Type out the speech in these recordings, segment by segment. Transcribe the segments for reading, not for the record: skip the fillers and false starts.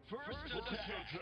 First attack.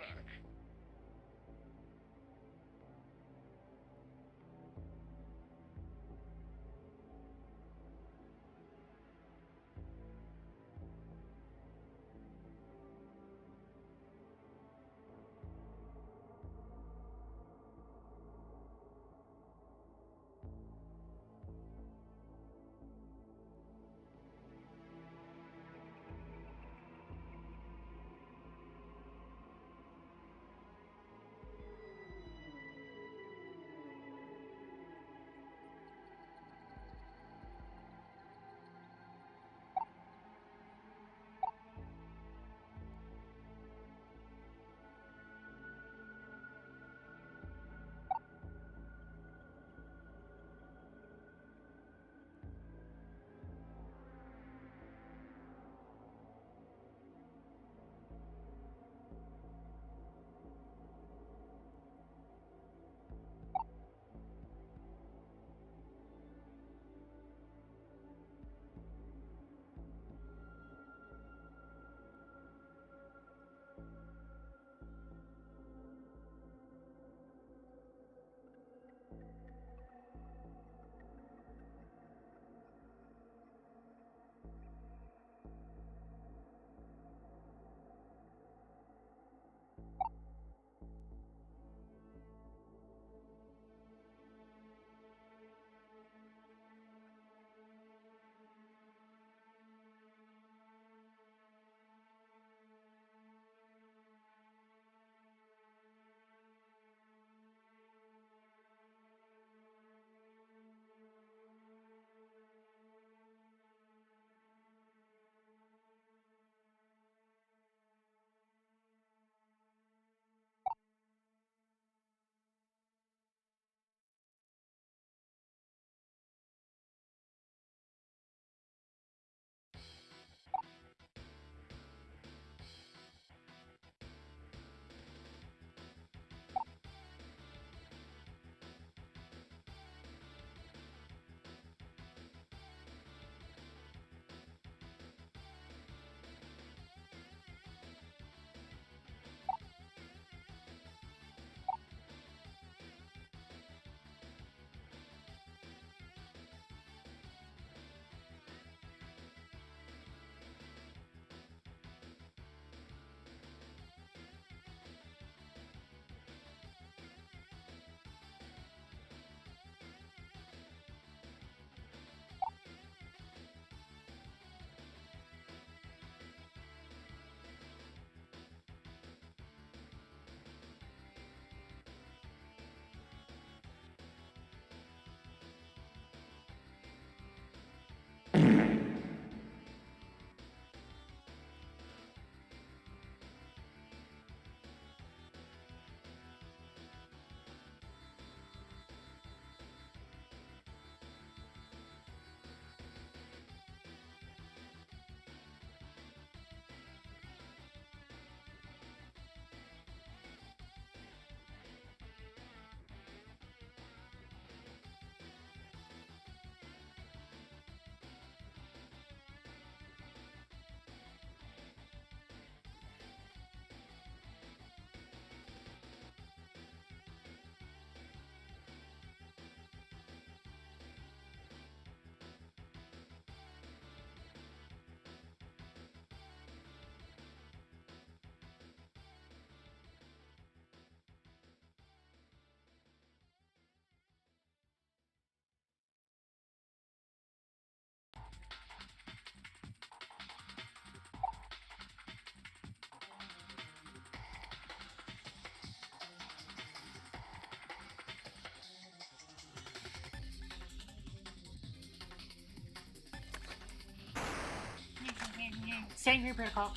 Sangre protocol.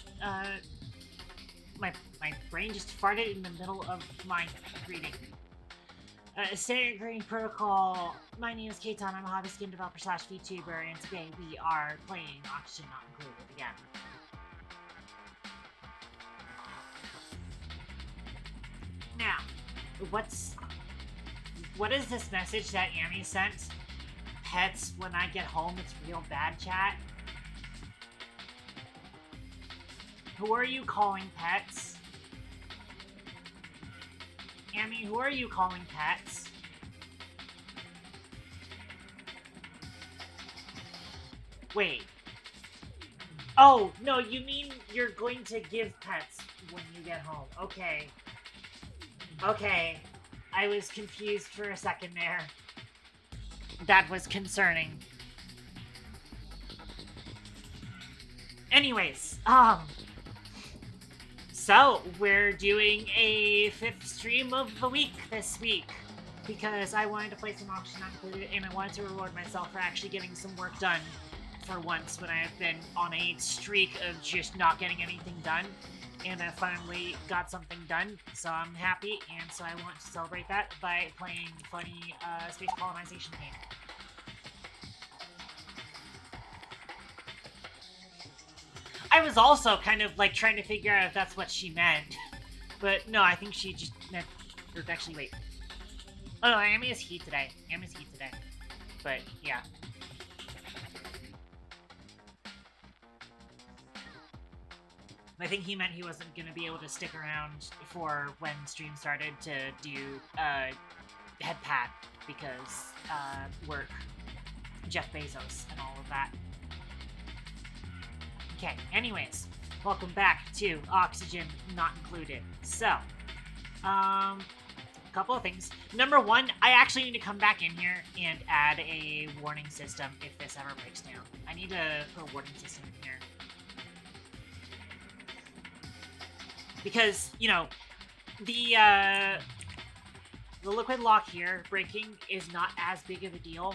My brain just farted in the middle of my reading. Sangre protocol. My name is Keitan. I'm a hobby skin developer slash VTuber, and today we are playing Oxygen Not Included again. Now, what is this message that Amy sent? Pets, when I get home, it's real bad, chat. Who are you calling pets? Amy, who are you calling pets? Wait. Oh, no, you mean you're going to give pets when you get home. Okay. Okay. I was confused for a second there. That was concerning. Anyways, so we're doing a 5th stream of the week this week because I wanted to play some Auction Not Included and I wanted to reward myself for actually getting some work done for once when I have been on a streak of just not getting anything done, and I finally got something done, so I'm happy, and so I want to celebrate that by playing funny space colonization game. I was also kind of like trying to figure out if that's what she meant, but no, I think she just meant, or actually wait. Oh no, Amy is he today. Amy is he today. But yeah. I think he meant he wasn't going to be able to stick around for when stream started to do head pat because work, Jeff Bezos, and all of that. Okay, anyways, welcome back to Oxygen Not Included. So, couple of things. Number one, I actually need to come back in here and add a warning system if this ever breaks down. I need to put a warning system in here. Because, you know, the liquid lock here breaking is not as big of a deal.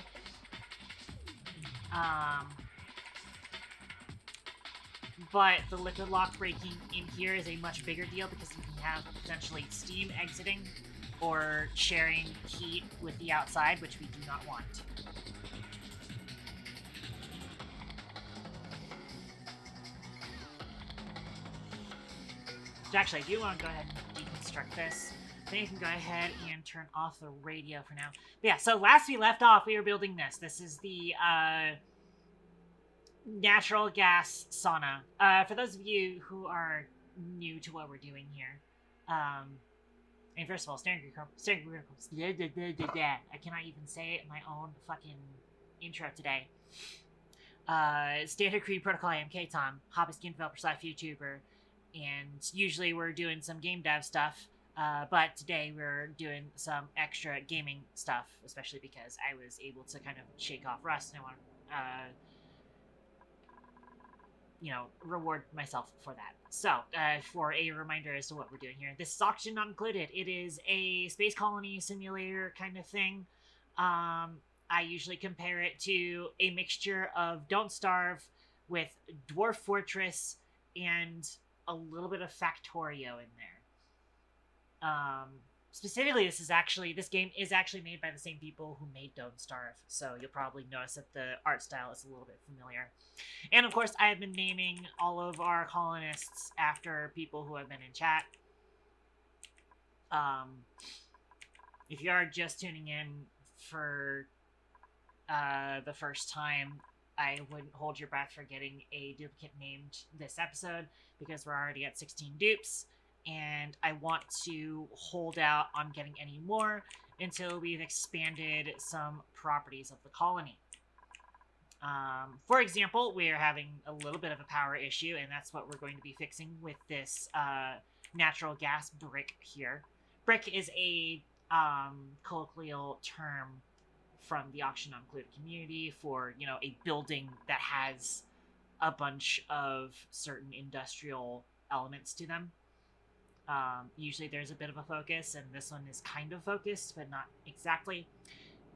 But the liquid lock breaking in here is a much bigger deal because you can have potentially steam exiting or sharing heat with the outside, which we do not want. So actually, I do want to go ahead and deconstruct this. Then you can go ahead and turn off the radio for now. But yeah, so last we left off, we were building this. This is the natural gas sauna. For those of you who are new to what we're doing here, and first of all, I cannot even say it in my own fucking intro today. Standard Creed Protocol, I am K-Tom, hobbyist game developer / YouTuber, and usually we're doing some game dev stuff, but today we're doing some extra gaming stuff, especially because I was able to kind of shake off rust, and I want to, you know, reward myself for that. So, for a reminder as to what we're doing here, this is Auction Not Included. It is a space colony simulator kind of thing. I usually compare it to a mixture of Don't Starve with Dwarf Fortress and a little bit of Factorio in there. Specifically, this game is actually made by the same people who made Don't Starve, so you'll probably notice that the art style is a little bit familiar. And of course, I have been naming all of our colonists after people who have been in chat. If you are just tuning in for the first time, I wouldn't hold your breath for getting a duplicate named this episode, because we're already at 16 dupes, and I want to hold out on getting any more until we've expanded some properties of the colony. For example, we're having a little bit of a power issue, and that's what we're going to be fixing with this natural gas brick here. Brick is a colloquial term from the Auction Not Included community for, you know, a building that has a bunch of certain industrial elements to them. Usually there's a bit of a focus, and this one is kind of focused, but not exactly.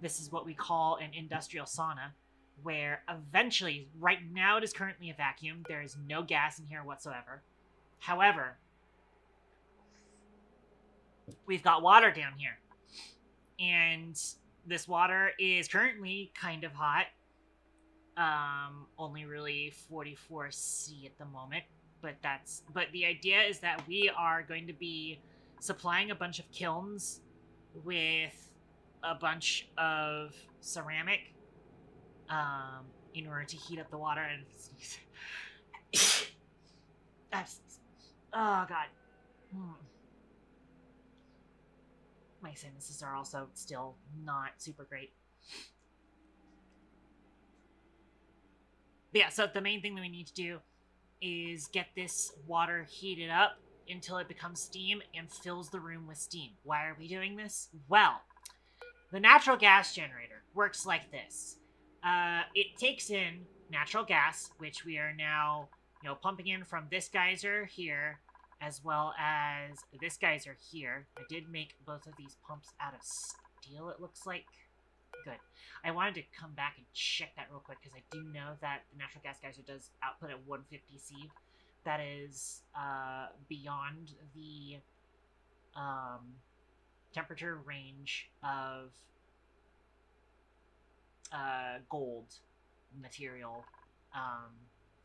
This is what we call an industrial sauna, where eventually, right now it is currently a vacuum. There is no gas in here whatsoever. However, we've got water down here. And this water is currently kind of hot. Only really 44°C at the moment. But the idea is that we are going to be supplying a bunch of kilns with a bunch of ceramic in order to heat up the water. And oh god. My sinuses are also still not super great. But yeah, so the main thing that we need to do is get this water heated up until it becomes steam and fills the room with steam. Why are we doing this? Well, the natural gas generator works like this. It takes in natural gas, which we are now, pumping in from this geyser here, as well as this geyser here. I did make both of these pumps out of steel, it looks like. Good. I wanted to come back and check that real quick, because I do know that the natural gas geyser does output at 150C. That is beyond the temperature range of gold material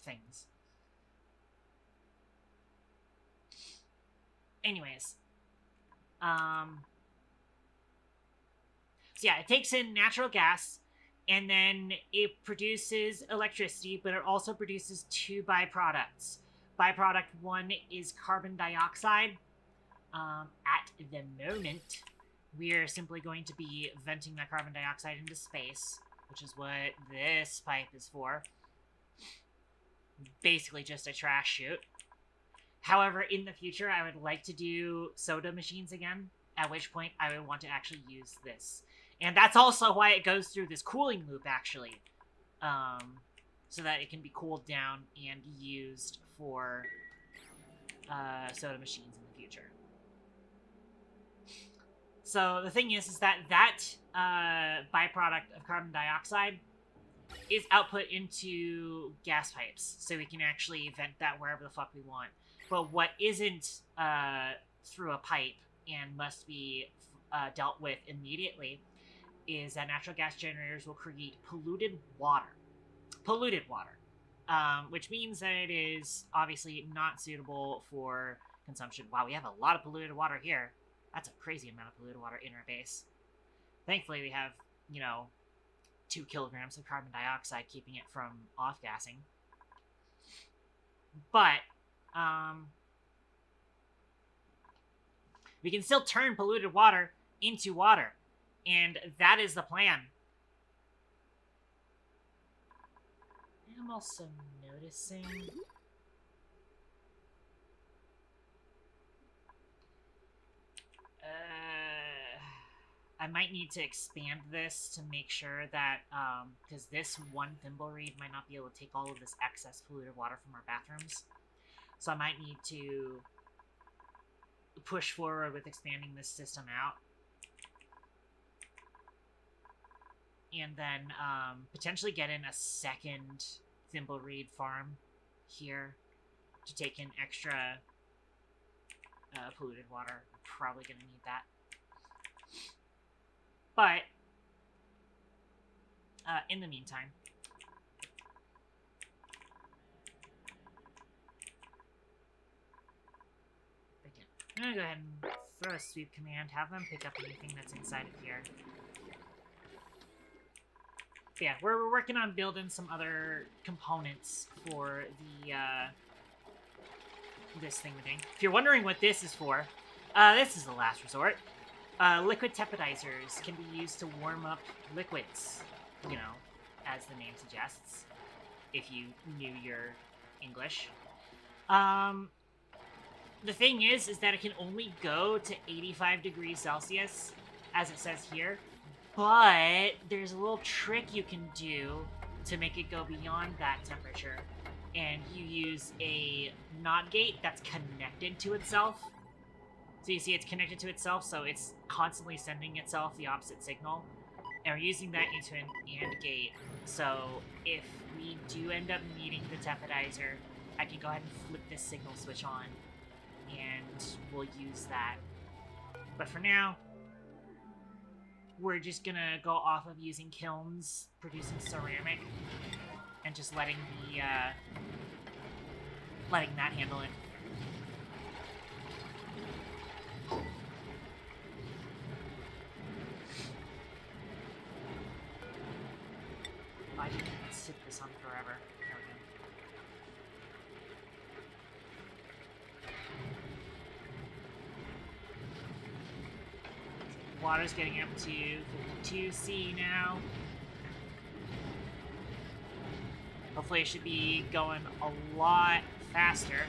things. Anyways, so yeah, it takes in natural gas, and then it produces electricity, but it also produces two byproducts. Byproduct 1 is carbon dioxide. At the moment, we are simply going to be venting that carbon dioxide into space, which is what this pipe is for. Basically just a trash chute. However, in the future, I would like to do soda machines again, at which point I would want to actually use this. And that's also why it goes through this cooling loop, actually. So that it can be cooled down and used for soda machines in the future. So the thing is that byproduct of carbon dioxide is output into gas pipes, so we can actually vent that wherever the fuck we want. But what isn't through a pipe and must be dealt with immediately is that natural gas generators will create polluted water. Which means that it is obviously not suitable for consumption. Wow, we have a lot of polluted water here. That's a crazy amount of polluted water in our base. Thankfully, we have, 2 kilograms of carbon dioxide keeping it from off-gassing. But, we can still turn polluted water into water. And that is the plan. I'm also noticing... I might need to expand this to make sure that, because this one thimble reed might not be able to take all of this excess polluted water from our bathrooms. So I might need to push forward with expanding this system out. And then potentially get in a second thimble reed farm here to take in extra polluted water. I'm probably going to need that. But in the meantime, I'm going to go ahead and throw a sweep command, have them pick up anything that's inside of here. But yeah, we're working on building some other components for the this thing. If you're wondering what this is for, this is the last resort. Liquid tepidizers can be used to warm up liquids, as the name suggests, if you knew your English. The thing is that it can only go to 85 degrees Celsius, as it says here, but there's a little trick you can do to make it go beyond that temperature, and you use a NOT gate that's connected to itself. So you see it's connected to itself, so it's constantly sending itself the opposite signal. And we're using that into an AND gate, so if we do end up needing the tepidizer, I can go ahead and flip this signal switch on, and we'll use that. But for now, we're just gonna go off of using kilns, producing ceramic, and just letting that handle it. I didn't sit this on forever. There we go. water's getting up to 52C now. Hopefully it should be going a lot faster.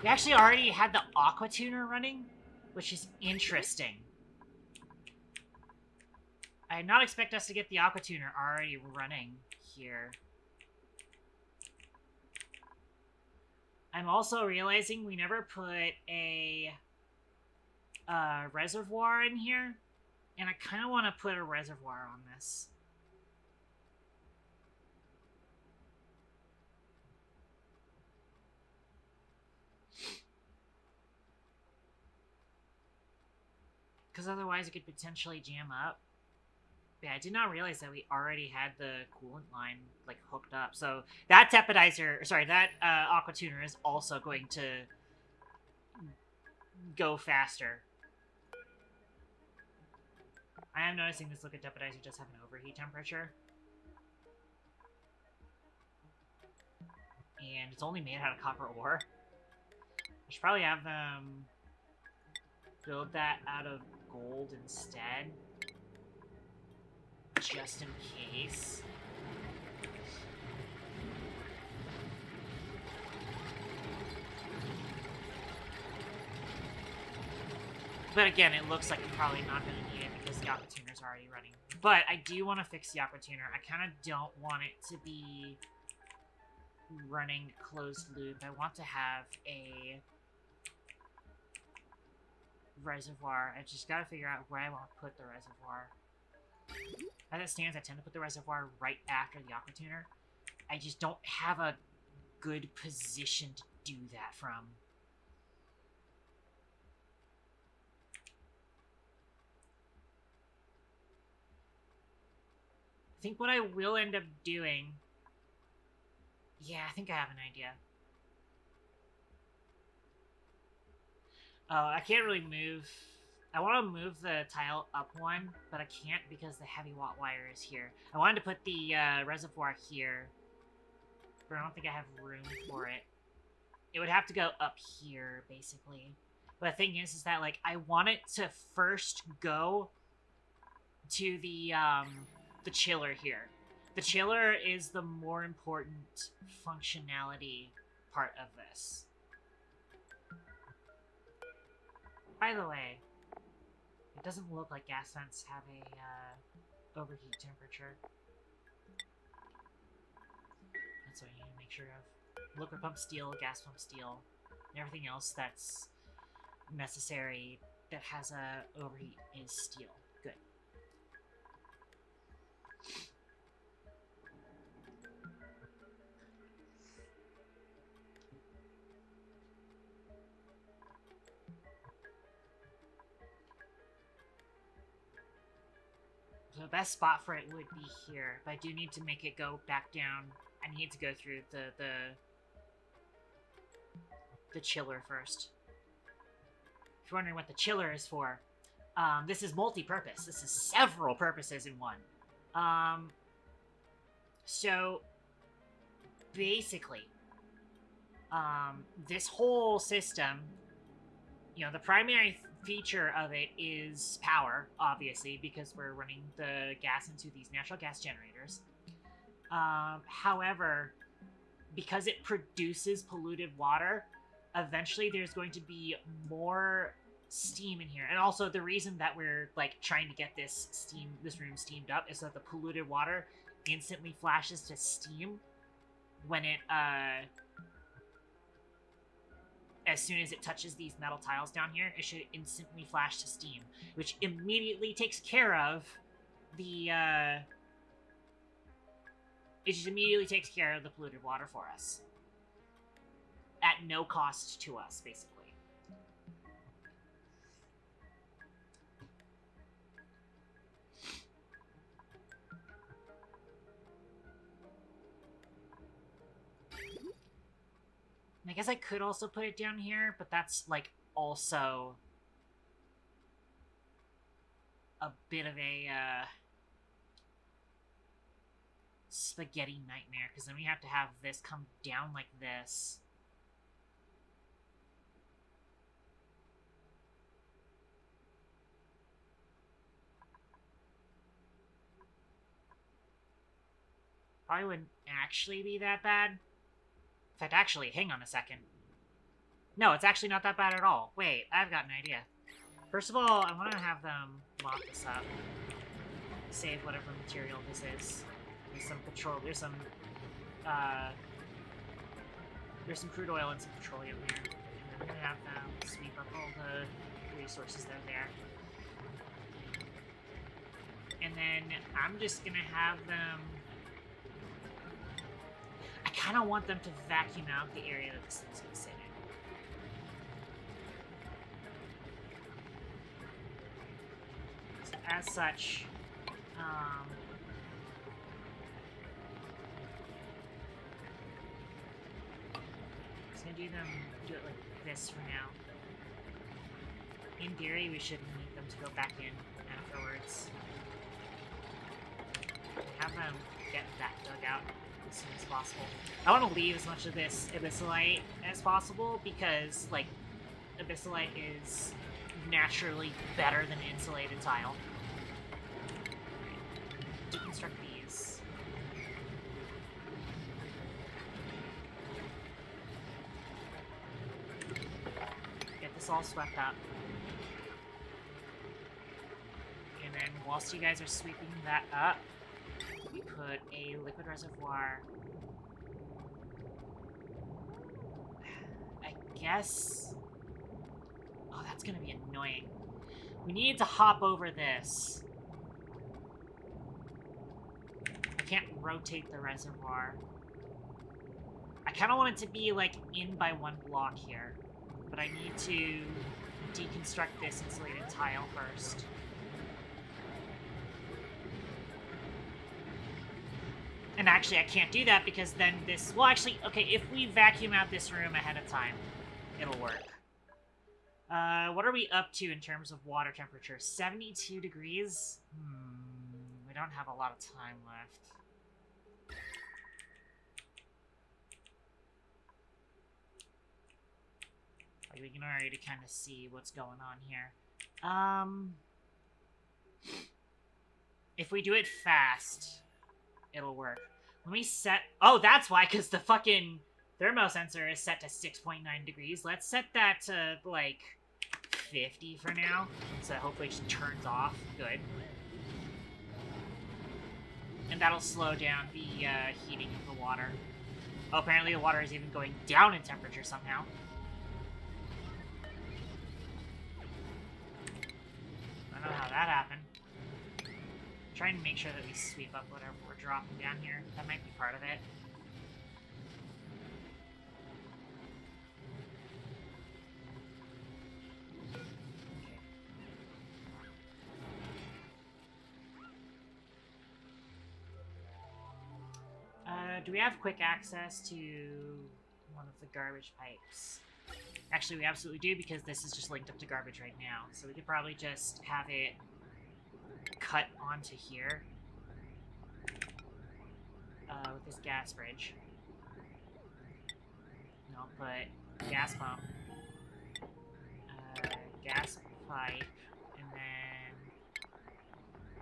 We actually already had the aqua tuner running, which is interesting. I did not expect us to get the aqua tuner already running here. I'm also realizing we never put a reservoir in here, and I kind of want to put a reservoir on this. Because otherwise it could potentially jam up. Yeah, I did not realize that we already had the coolant line, like, hooked up. So that tepidizer, sorry, that aqua tuner is also going to go faster. I am noticing this liquid tepidizer does have an overheat temperature. And it's only made out of copper ore. I should probably have them build that out of gold instead. Just in case. But again, it looks like you're probably not going to need it because the aqua tuner's already running. But I do want to fix the aqua tuner. I kind of don't want it to be running closed loop. I want to have a reservoir. I just got to figure out where I want to put the reservoir. As it stands, I tend to put the reservoir right after the aqua tuner. I just don't have a good position to do that from. I think what I will end up doing... Yeah, I think I have an idea. Oh, I can't really move... I want to move the tile up one, but I can't because the heavy watt wire is here. I wanted to put the reservoir here, but I don't think I have room for it. It would have to go up here, basically. But the thing is that, like, I want it to first go to the chiller here. The chiller is the more important functionality part of this. By the way, it doesn't look like gas vents have a overheat temperature. That's what I need to make sure of. Liquid pump steel, gas pump steel, and everything else that's necessary that has a overheat is steel. Good. So the best spot for it would be here, but I do need to make it go back down. I need to go through the chiller first. If you're wondering what the chiller is for, this is multi-purpose. This is several purposes in one. So basically, this whole system, you know, the primary feature of it is power, obviously, because we're running the gas into these natural gas generators. However, because it produces polluted water, eventually there's going to be more steam in here. And also the reason that we're, like, trying to get this room steamed up is that the polluted water instantly flashes to steam when it, as soon as it touches these metal tiles down here, it should instantly flash to steam, which immediately takes care of the, it just immediately takes care of the polluted water for us. At no cost to us, basically. I guess I could also put it down here, but that's, like, also a bit of a, spaghetti nightmare, because then we have to have this come down like this. Probably wouldn't actually be that bad. In fact, actually, hang on a second. No, it's actually not that bad at all. Wait, I've got an idea. First of all, I want to have them mop this up. Save whatever material this is. There's some there's some crude oil and some petroleum there. And I'm gonna have them sweep up all the resources that are there. And then I'm just gonna have them... I kind of want them to vacuum out the area that this thing's gonna sit in. So as such, just gonna do it like this for now. In theory, we shouldn't need them to go back in afterwards. Have them get that dug out as soon as possible. I want to leave as much of this abyssalite as possible because, like, abyssalite is naturally better than insulated tile. Right. Deconstruct these. Get this all swept up. And then whilst you guys are sweeping that up, we put a liquid reservoir. I guess... Oh, that's gonna be annoying. We need to hop over this. I can't rotate the reservoir. I kind of want it to be, like, in by one block here. But I need to deconstruct this insulated tile first. And actually, I can't do that because then this... Well, actually, okay, if we vacuum out this room ahead of time, it'll work. What are we up to in terms of water temperature? 72 degrees? We don't have a lot of time left. Like, we can already kind of see what's going on here. If we do it fast... it'll work. Let me set... Oh, that's why, because the fucking thermosensor is set to 6.9 degrees. Let's set that to, like, 50 for now. So hopefully it just turns off. Good. And that'll slow down the heating of the water. Oh, apparently the water is even going down in temperature somehow. I don't know how that happened. Trying to make sure that we sweep up whatever we're dropping down here. That might be part of it. Okay. Do we have quick access to one of the garbage pipes? Actually, we absolutely do because this is just linked up to garbage right now. So we could probably just have it cut onto here with this gas bridge. And I'll put gas pump, gas pipe, and then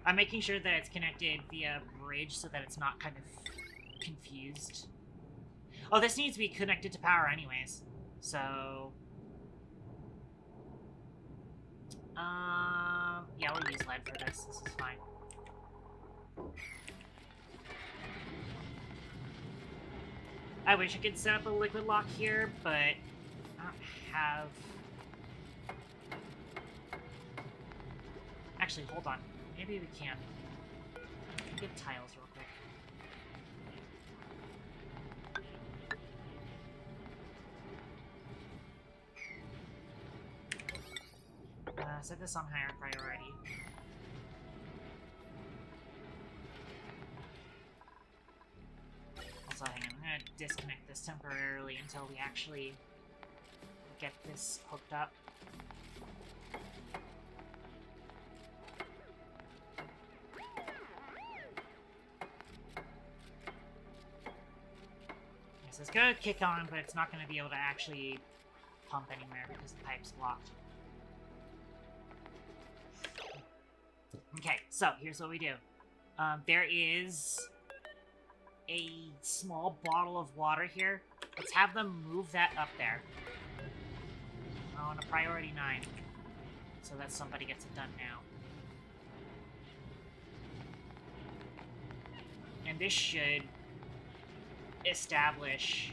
I'm making sure that it's connected via bridge so that it's not kind of confused. Oh, this needs to be connected to power anyways, so yeah, we'll use lead for this. This is fine. I wish I could set up a liquid lock here, but I don't have... Actually, hold on. Maybe we can. Get tiles real quick. Set this on higher priority. Also, hang on, I'm gonna disconnect this temporarily until we actually get this hooked up. So it's gonna kick on, but it's not gonna be able to actually pump anywhere because the pipe's blocked. Okay, so here's what we do. There is a small bottle of water here. Let's have them move that up there. On a priority 9. So that somebody gets it done now. And this should establish...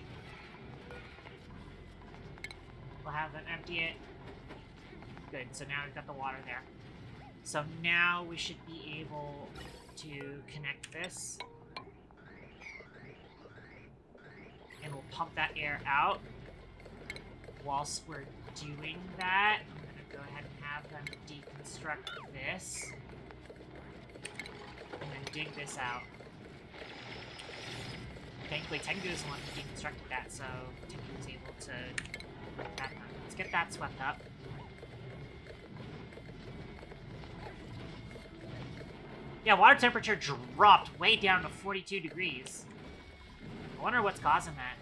We'll have them empty it. Good, so now we've got the water there. So now we should be able to connect this. And we'll pump that air out. Whilst we're doing that, I'm going to go ahead and have them deconstruct this. And then dig this out. Thankfully, Tengu is the one who deconstructed that, so Tengu was able to get that done. Let's get that swept up. Yeah, water temperature dropped way down to 42 degrees. I wonder what's causing that.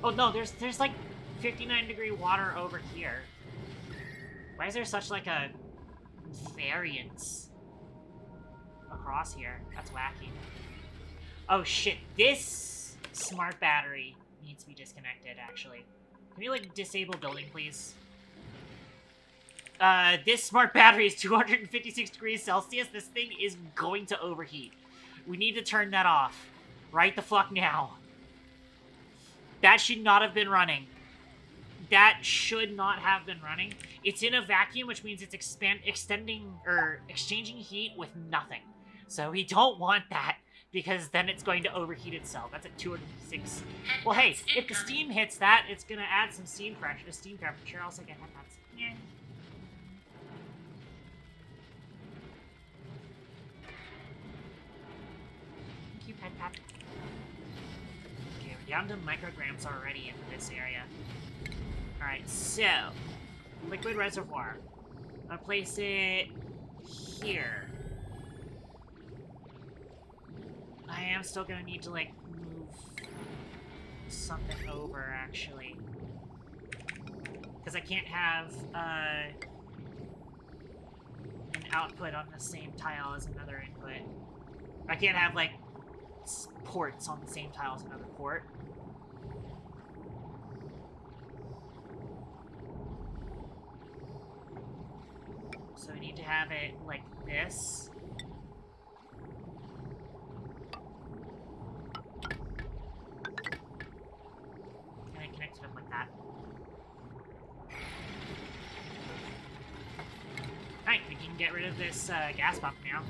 Oh no, there's like 59-degree water over here. Why is there such like a variance across here? That's wacky. Oh shit, this smart battery needs to be disconnected, actually. Can you, like, disable building, please? This smart battery is 256 degrees Celsius. This thing is going to overheat. We need to turn that off. Right the fuck now. That should not have been running. That should not have been running. It's in a vacuum, which means it's extending or exchanging heat with nothing. So we don't want that, because then it's going to overheat itself. That's at 206. Well, hey, if the steam hits that, it's going to add some steam pressure to steam temperature. Also, get that. Yeah. Thank you, Pet Pet. Okay, we're down to micrograms already in this area. Alright, so, liquid reservoir. I'll place it here. I am still gonna need to, like, move something over, actually. Because I can't have, an output on the same tile as another input. I can't have, like, ports on the same tile as another port. So we need to have it like this. And then connect it up like that. Alright, we can get rid of this gas pump now.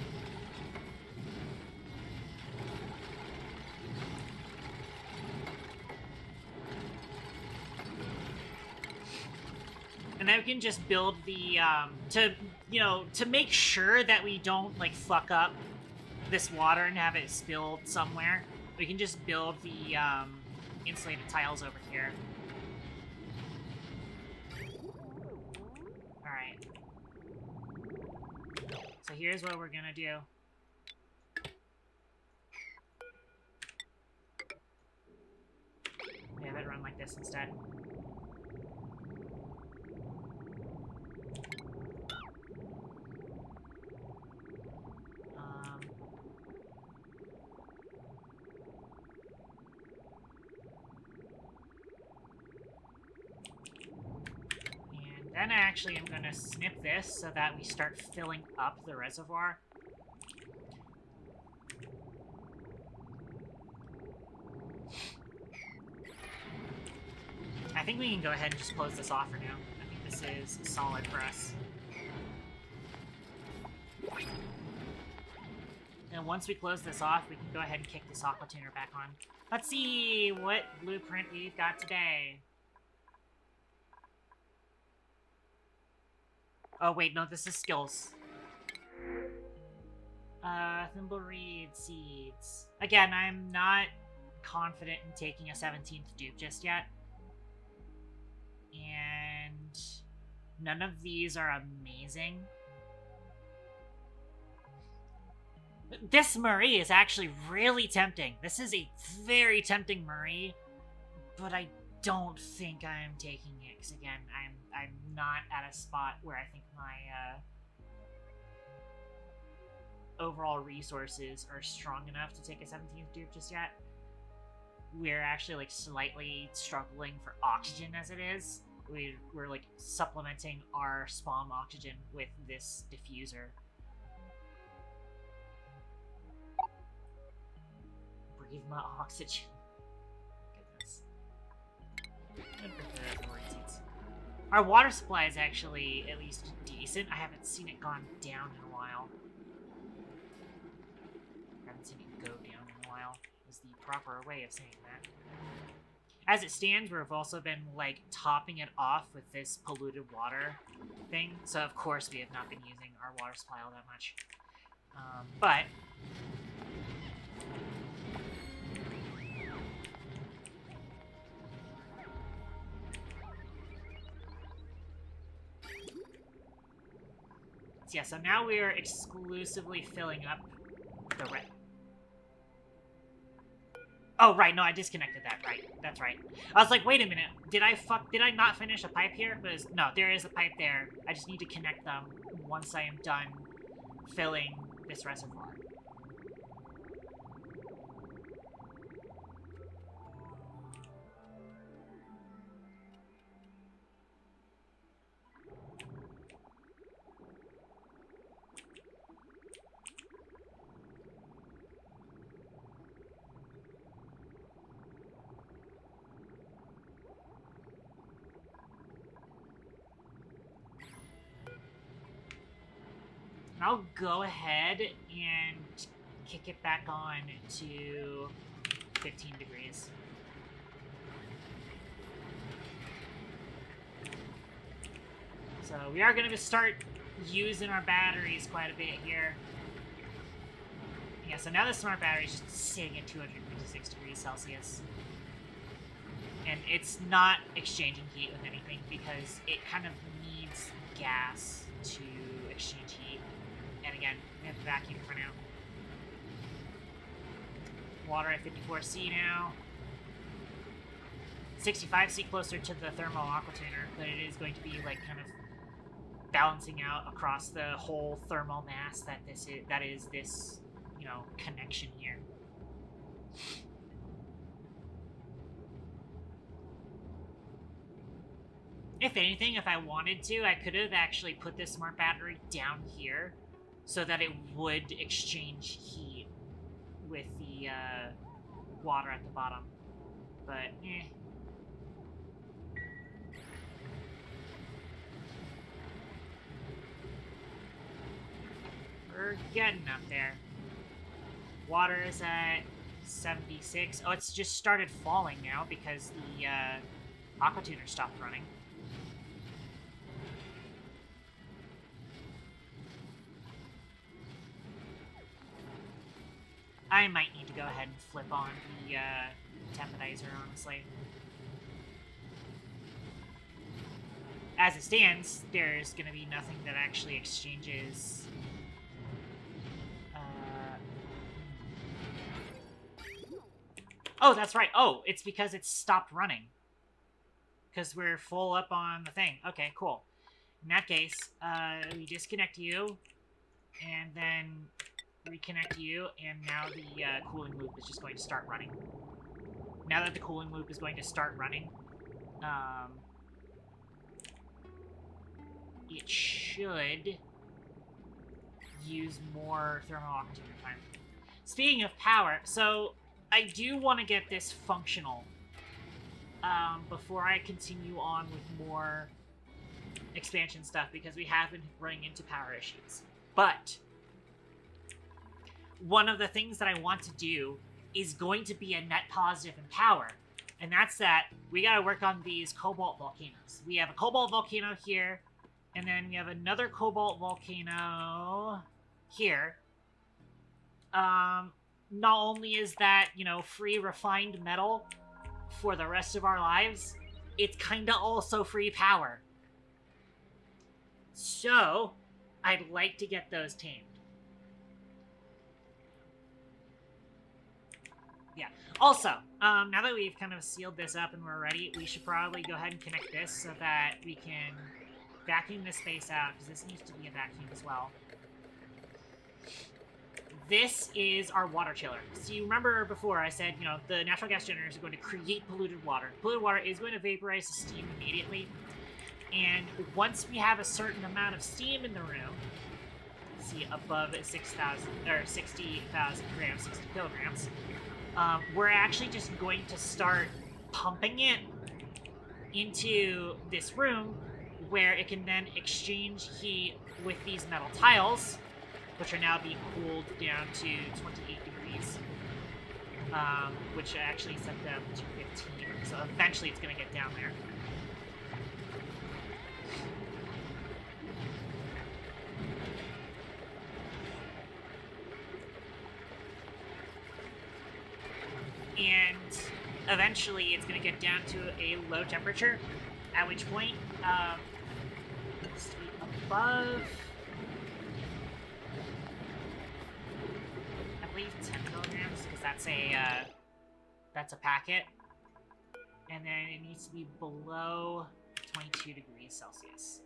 And then we can just build the, to make sure that we don't, like, fuck up this water and have it spilled somewhere, we can just build the, insulated tiles over here. Alright. So here's what we're gonna do. We have it run like this instead. Then I actually am going to snip this so that we start filling up the reservoir. I think we can go ahead and just close this off for now. I think this is solid for us. And once we close this off, we can go ahead and kick this aqua tuner back on. Let's see what blueprint we've got today. Oh, wait, no, this is skills. Thimblereed seeds. Again, I'm not confident in taking a 17th dupe just yet. And none of these are amazing. This Marie is actually really tempting. This is a very tempting Marie, but I don't think I'm taking it, because again, I'm not at a spot where I think my overall resources are strong enough to take a 17th dupe just yet. We're actually like slightly struggling for oxygen as it is. We're like supplementing our spawn oxygen with this diffuser. Breathe my oxygen. Goodness. Our water supply is actually at least decent. I haven't seen it gone down in a while. I haven't seen it go down in a while, is the proper way of saying that. As it stands, we've also been, like, topping it off with this polluted water thing. So, of course, we have not been using our water supply all that much. But... yeah, so now we are exclusively filling up the red. Oh, right, no, I disconnected that, right. That's right. I was like, wait a minute, did I not finish a pipe here? Because, no, there is a pipe there. I just need to connect them once I am done filling this reservoir. I'll go ahead and kick it back on to 15 degrees. So we are going to start using our batteries quite a bit here. Yeah, so now the smart battery is just sitting at 256 degrees Celsius. And it's not exchanging heat with anything because it kind of needs gas to exchange heat. And again, we have to vacuum for now. Water at 54C now. 65C closer to the thermal aqua tuner, but it is going to be like kind of balancing out across the whole thermal mass that is this, you know, connection here. If anything, if I wanted to, I could have actually put this smart battery down here so that it would exchange heat with the water at the bottom. But, eh. We're getting up there. Water is at 76. Oh, it's just started falling now because the aqua tuner stopped running. I might need to go ahead and flip on the temporizer, honestly. As it stands, there's going to be nothing that actually exchanges... Oh, that's right. Oh, it's because it's stopped running. Because we're full up on the thing. Okay, cool. In that case, we disconnect you, and then reconnect you, and now the cooling loop is just going to start running. Now that the cooling loop is going to start running, it should use more thermal oxygen time. Speaking of power, so I do want to get this functional before I continue on with more expansion stuff, because we have been running into power issues. But one of the things that I want to do is going to be a net positive in power, and that's that we got to work on these cobalt volcanoes. We have a cobalt volcano here, and then we have another cobalt volcano here. Not only is that, you know, free refined metal for the rest of our lives, it's kinda also free power. So, I'd like to get those tamed. Yeah. Also, Now that we've kind of sealed this up and we're ready, we should probably go ahead and connect this so that we can vacuum this space out, because this needs to be a vacuum as well. This is our water chiller. So you remember before I said, you know, the natural gas generators are going to create polluted water. Polluted water is going to vaporize the steam immediately. And once we have a certain amount of steam in the room, see above 6,000 or 60,000 grams, 60 kilograms, we're actually just going to start pumping it into this room where it can then exchange heat with these metal tiles, which are now being cooled down to 28 degrees, which actually set them to 15. So eventually it's going to get down there. And eventually it's going to get down to a low temperature, at which point it's above, I believe, 10 kilograms, because that's a packet, and then it needs to be below 22 degrees Celsius.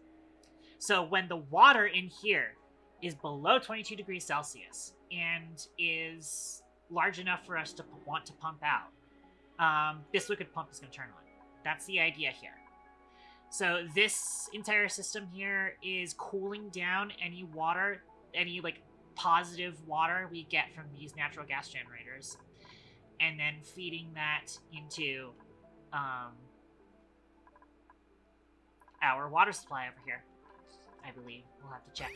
So when the water in here is below 22 degrees Celsius and is large enough for us to want to pump out, this liquid pump is going to turn on. That's the idea here. So this entire system here is cooling down any water, any like positive water we get from these natural gas generators, and then feeding that into our water supply over here. I believe we'll have to check.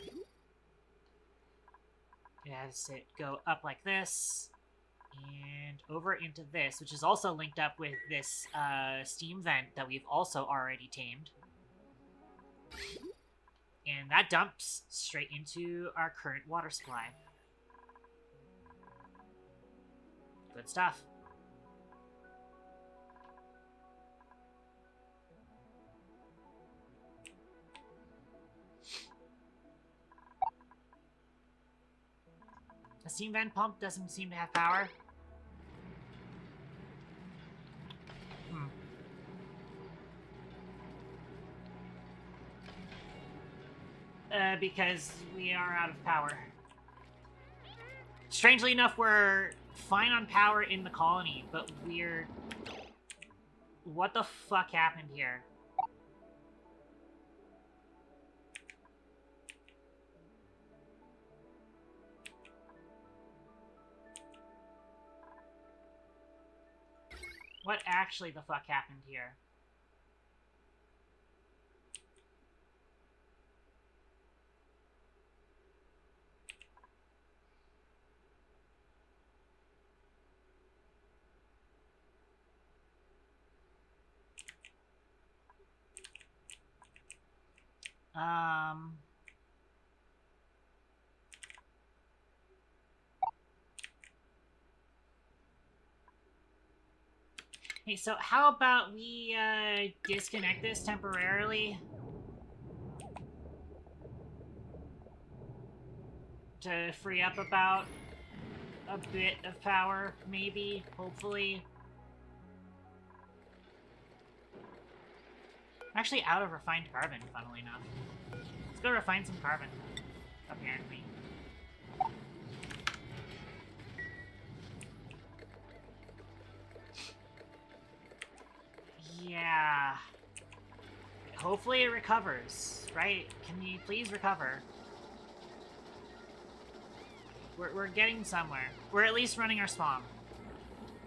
It has it go up like this and over into this, which is also linked up with this steam vent that we've also already tamed. And that dumps straight into our current water supply. Good stuff. The steam vent pump doesn't seem to have power. Because we are out of power. Strangely enough, we're fine on power in the colony, but we're... What the fuck happened here? What actually the fuck happened here? Hey, so how about we disconnect this temporarily to free up about a bit of power, maybe, hopefully. I'm actually out of refined carbon, funnily enough. Let's go refine some carbon, apparently. Yeah. Hopefully it recovers, right? Can you please recover? We're getting somewhere. We're at least running our SPOM.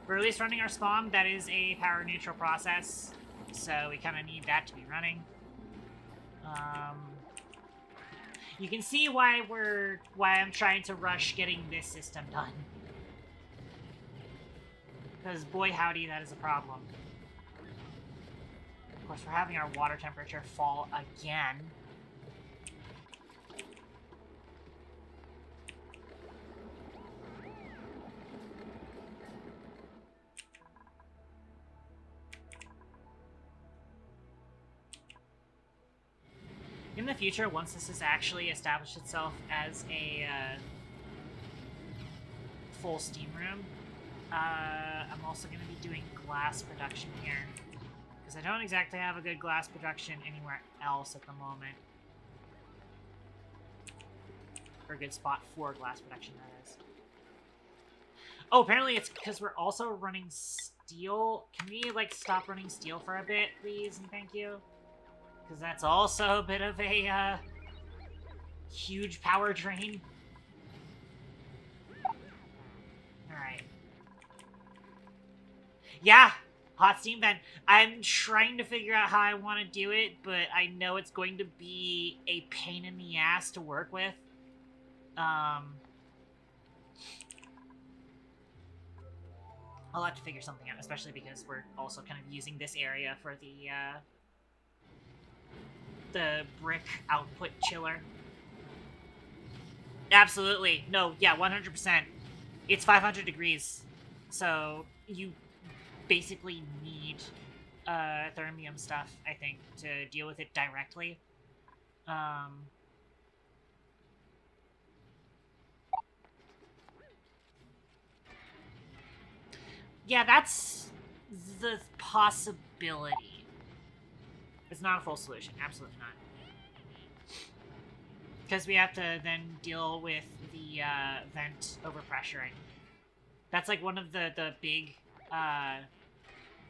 We're at least running our SPOM. That is a power neutral process, so we kind of need that to be running. You can see why I'm trying to rush getting this system done. Because boy howdy, that is a problem. Of course, we're having our water temperature fall again. In the future, once this has actually established itself as a full steam room, I'm also going to be doing glass production here. Because I don't exactly have a good glass production anywhere else at the moment. Or a good spot for glass production, that is. Oh, apparently it's because we're also running steel. Can we, like, stop running steel for a bit, please, and thank you? Because that's also a bit of a, huge power drain. Alright. Yeah! Hot steam vent. I'm trying to figure out how I want to do it, but I know it's going to be a pain in the ass to work with. I'll have to figure something out, especially because we're also kind of using this area for the brick output chiller. Absolutely. No, yeah, 100%. It's 500 degrees, so you basically need thermium stuff, I think, to deal with it directly. Yeah, that's the possibility. It's not a full solution. Absolutely not. Because we have to then deal with the vent overpressuring. That's like one of the big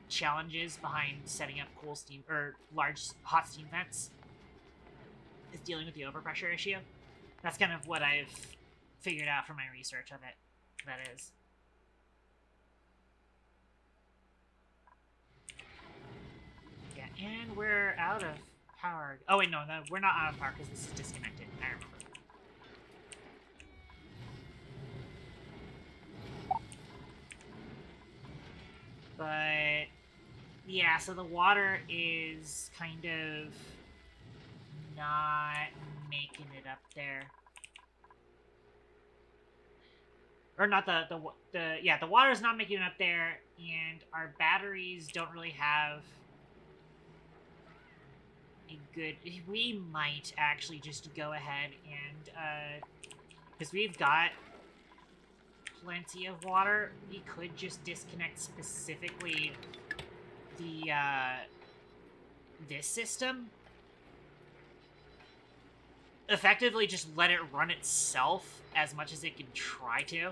challenges behind setting up cool steam or large hot steam vents is dealing with the overpressure issue. That's kind of what I've figured out from my research of it. That is. Yeah, and we're out of power. Oh wait, no, we're not out of power because this is disconnected. I remember. But yeah, so the water is kind of not making it up there. Or not the water's not making it up there, and our batteries don't really have a good... We might actually just go ahead and, because we've got plenty of water, we could just disconnect specifically the, this system. Effectively just let it run itself as much as it can try to.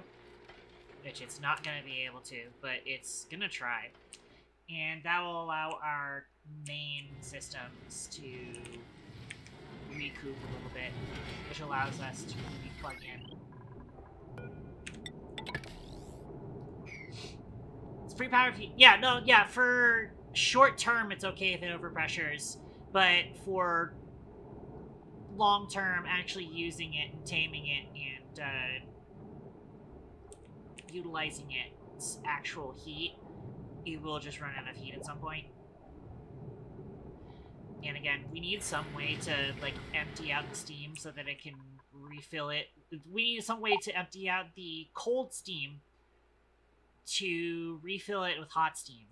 Which it's not going to be able to, but it's going to try. And that will allow our main systems to recoup a little bit, which allows us to re-plug in. It's pretty powerful. Yeah, no, yeah, for short term, it's okay if it overpressures, but for long term, actually using it and taming it and utilizing its actual heat, it will just run out of heat at some point. And again, we need some way to, like, empty out the steam so that it can refill it. We need some way to empty out the cold steam to refill it with hot steam.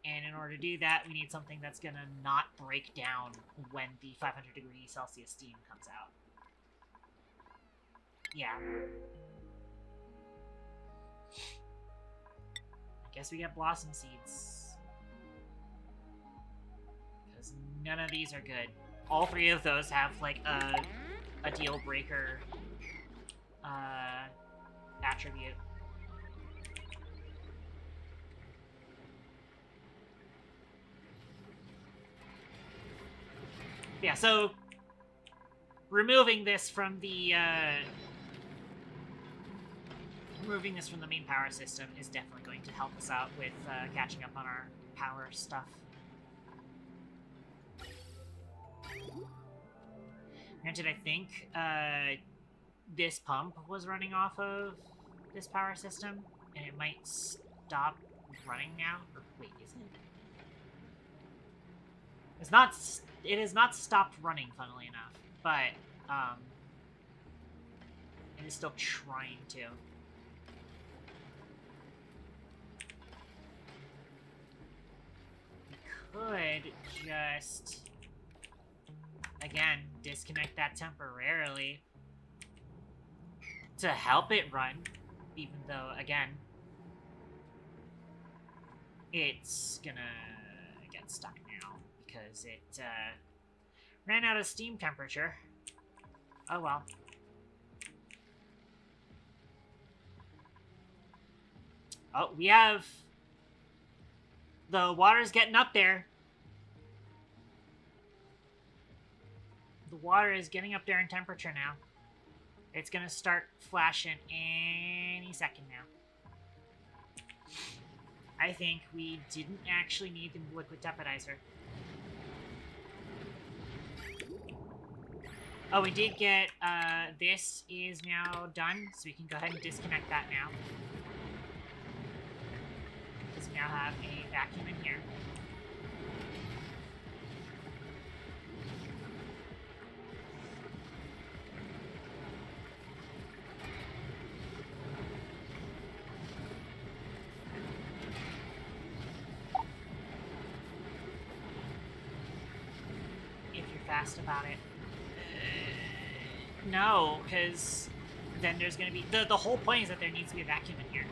And in order to do that, we need something that's going to not break down when the 500 degrees Celsius steam comes out. Yeah. I guess we get blossom seeds. Because none of these are good. All three of those have, like, a deal breaker attribute. Yeah, so removing this from the main power system is definitely going to help us out with catching up on our power stuff. Granted, I think this pump was running off of this power system, and it might stop running now. Or wait, is it? It's not. It has not stopped running, funnily enough, but it is still trying to. We could just, again, disconnect that temporarily to help it run, even though, again, it's gonna get stuck now because it ran out of steam temperature. Oh well. Oh, we have... The water's getting up there. The water is getting up there in temperature now. It's gonna start flashing any second now. I think we didn't actually need the liquid tepidizer. Oh, we did get, this is now done, so we can go ahead and disconnect that now. Because we now have a vacuum in here. If you're fast about it. No, because then there's going to be... The whole point is that there needs to be a vacuum in here.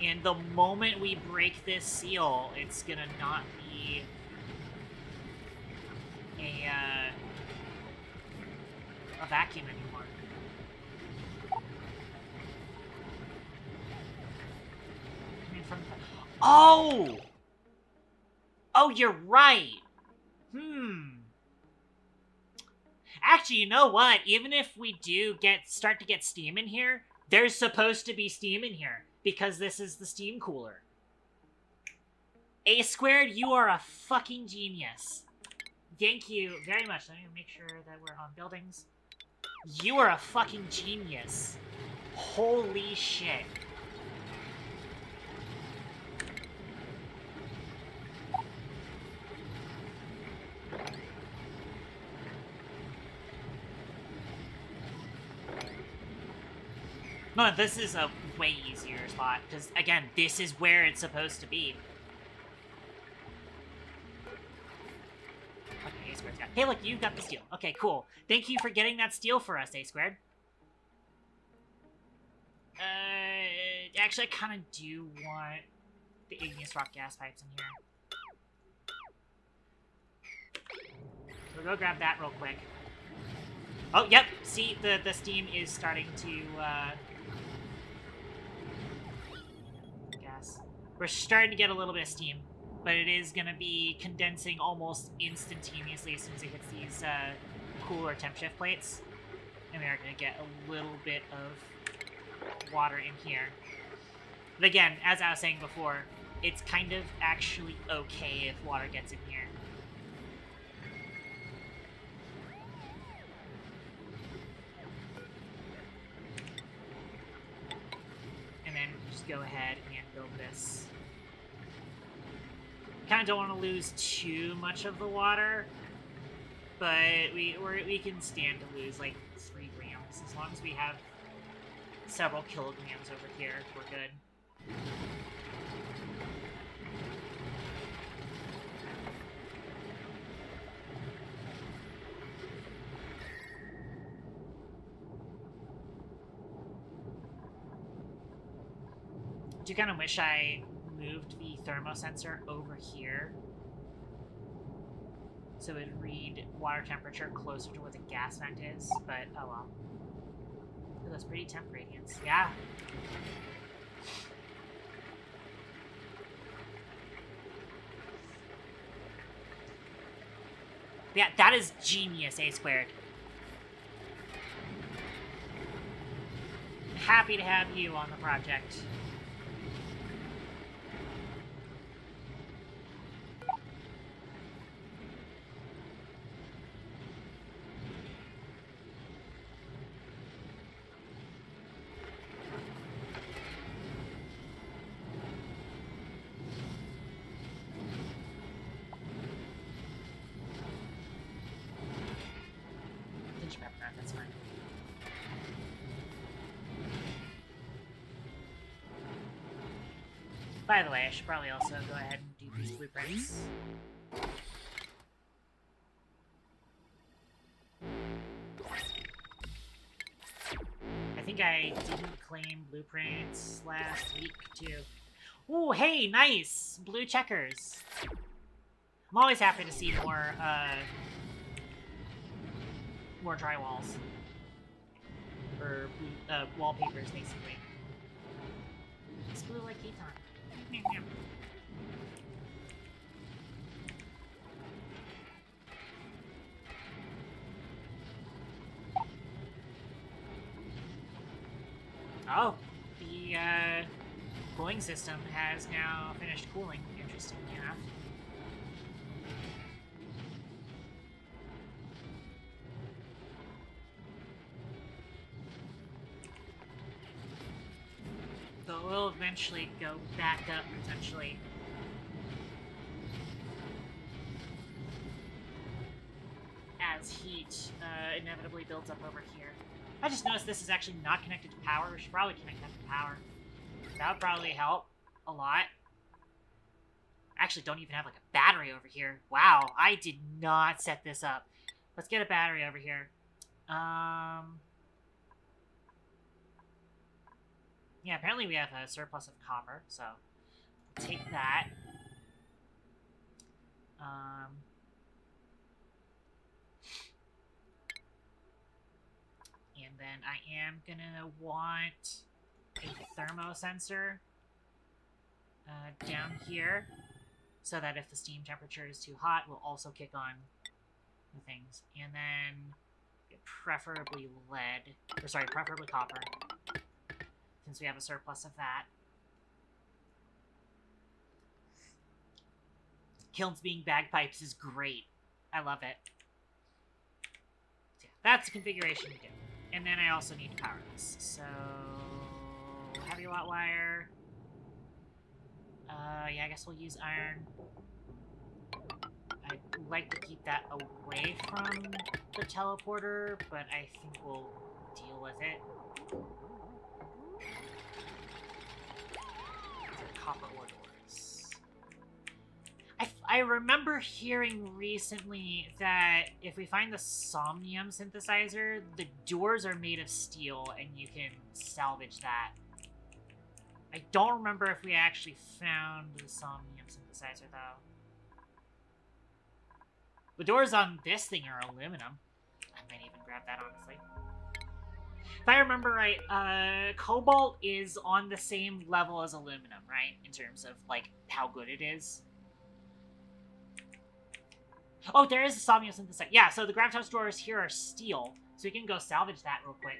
And the moment we break this seal, it's going to not be a vacuum anymore. Coming from the... Oh! Oh, you're right! Actually, you know what? Even if we do start to get steam in here, there's supposed to be steam in here because this is the steam cooler. A squared, you are a fucking genius. Thank you very much. Let me make sure that we're on buildings. You are a fucking genius. Holy shit. No, this is a way easier spot, because, again, this is where it's supposed to be. Okay, A squared's got... Hey, look, you've got the steel. Okay, cool. Thank you for getting that steel for us, A squared. Actually, I kind of do want the igneous rock gas pipes in here. So we'll go grab that real quick. Oh, yep. See, the steam is starting to, gas. We're starting to get a little bit of steam, but it is going to be condensing almost instantaneously as soon as it hits these, cooler temp shift plates. And we are going to get a little bit of water in here. But again, as I was saying before, it's kind of actually okay if water gets in here. And then just go ahead and build this. Kind of don't want to lose too much of the water, but we can stand to lose like 3 grams. As long as we have several kilograms over here, we're good. I do kind of wish I moved the thermosensor over here so it would read water temperature closer to what the gas vent is, but oh well. Ooh, that's pretty temp gradients. Yeah. Yeah, that is genius, A squared. Happy to have you on the project. That's fine. By the way, I should probably also go ahead and do these blueprints. I think I didn't claim blueprints last week, too. Ooh, hey, nice! Blue checkers. I'm always happy to see more drywalls. Or wallpapers, basically. It's blue like Keaton. Oh, the cooling system has now finished cooling, interestingly enough. So it will eventually go back up, potentially. As heat inevitably builds up over here. I just noticed this is actually not connected to power. We should probably connect that to power. That would probably help a lot. I actually don't even have like a battery over here. Wow, I did not set this up. Let's get a battery over here. Yeah, apparently we have a surplus of copper, so take that. And then I am gonna want a thermosensor down here, so that if the steam temperature is too hot, we'll also kick on the things. And then preferably lead, or sorry, preferably copper, since we have a surplus of that. Kilns being bagpipes is great. I love it. So yeah, that's the configuration to do. And then I also need to power this. So heavy watt wire. Yeah, I guess we'll use iron. I'd like to keep that away from the teleporter, but I think we'll deal with it. Copper ore doors. I remember hearing recently that if we find the somnium synthesizer, the doors are made of steel and you can salvage that. I don't remember if we actually found the somnium synthesizer, though. The doors on this thing are aluminum. I might even grab that, honestly. If I remember right, cobalt is on the same level as aluminum, right? In terms of, like, how good it is. Oh, there is a somnium synthesizer. Yeah, so the gravitas doors here are steel, so we can go salvage that real quick.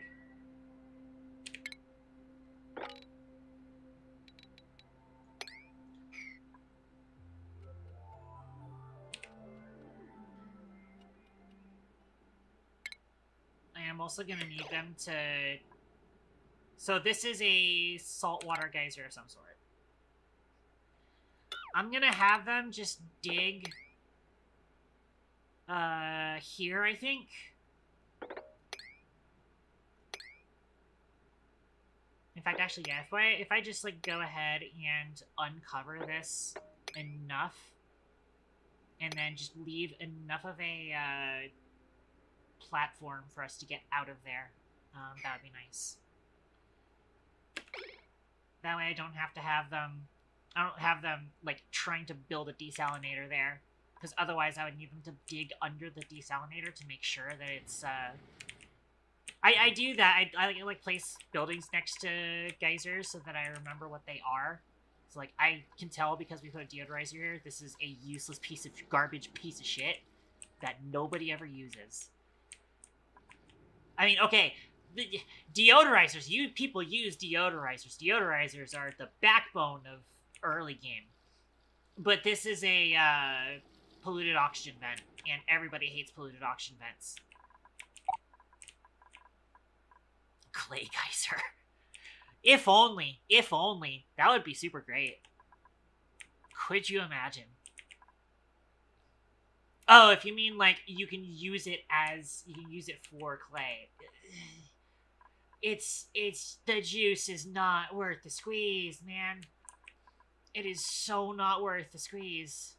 I'm also going to need them to... So this is a saltwater geyser of some sort. I'm going to have them just dig... here, I think. In fact, actually, yeah, if I just, like, go ahead and uncover this enough, and then just leave enough of a, platform for us to get out of there, that would be nice. That way I don't have to have them... I don't have them, like, trying to build a desalinator there. Because otherwise I would need them to dig under the desalinator to make sure that it's, I do that. I like place buildings next to geysers so that I remember what they are. So, like, I can tell because we put a deodorizer here, this is a useless piece of garbage piece of shit that nobody ever uses. I mean, okay, the deodorizers, people use deodorizers. Deodorizers are the backbone of early game. But this is a, polluted oxygen vent, and everybody hates polluted oxygen vents. Clay geyser. If only. That would be super great. Could you imagine? Oh, if you mean, like, you can use it for clay. The juice is not worth the squeeze, man. It is so not worth the squeeze.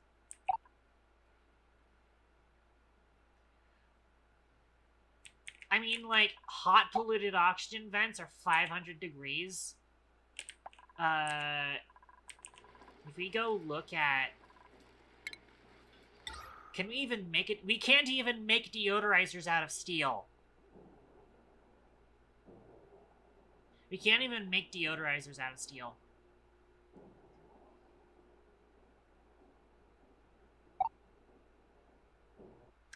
I mean, like, hot polluted oxygen vents are 500 degrees. If we go look at... Can we even make it? We can't even make deodorizers out of steel. We can't even make deodorizers out of steel.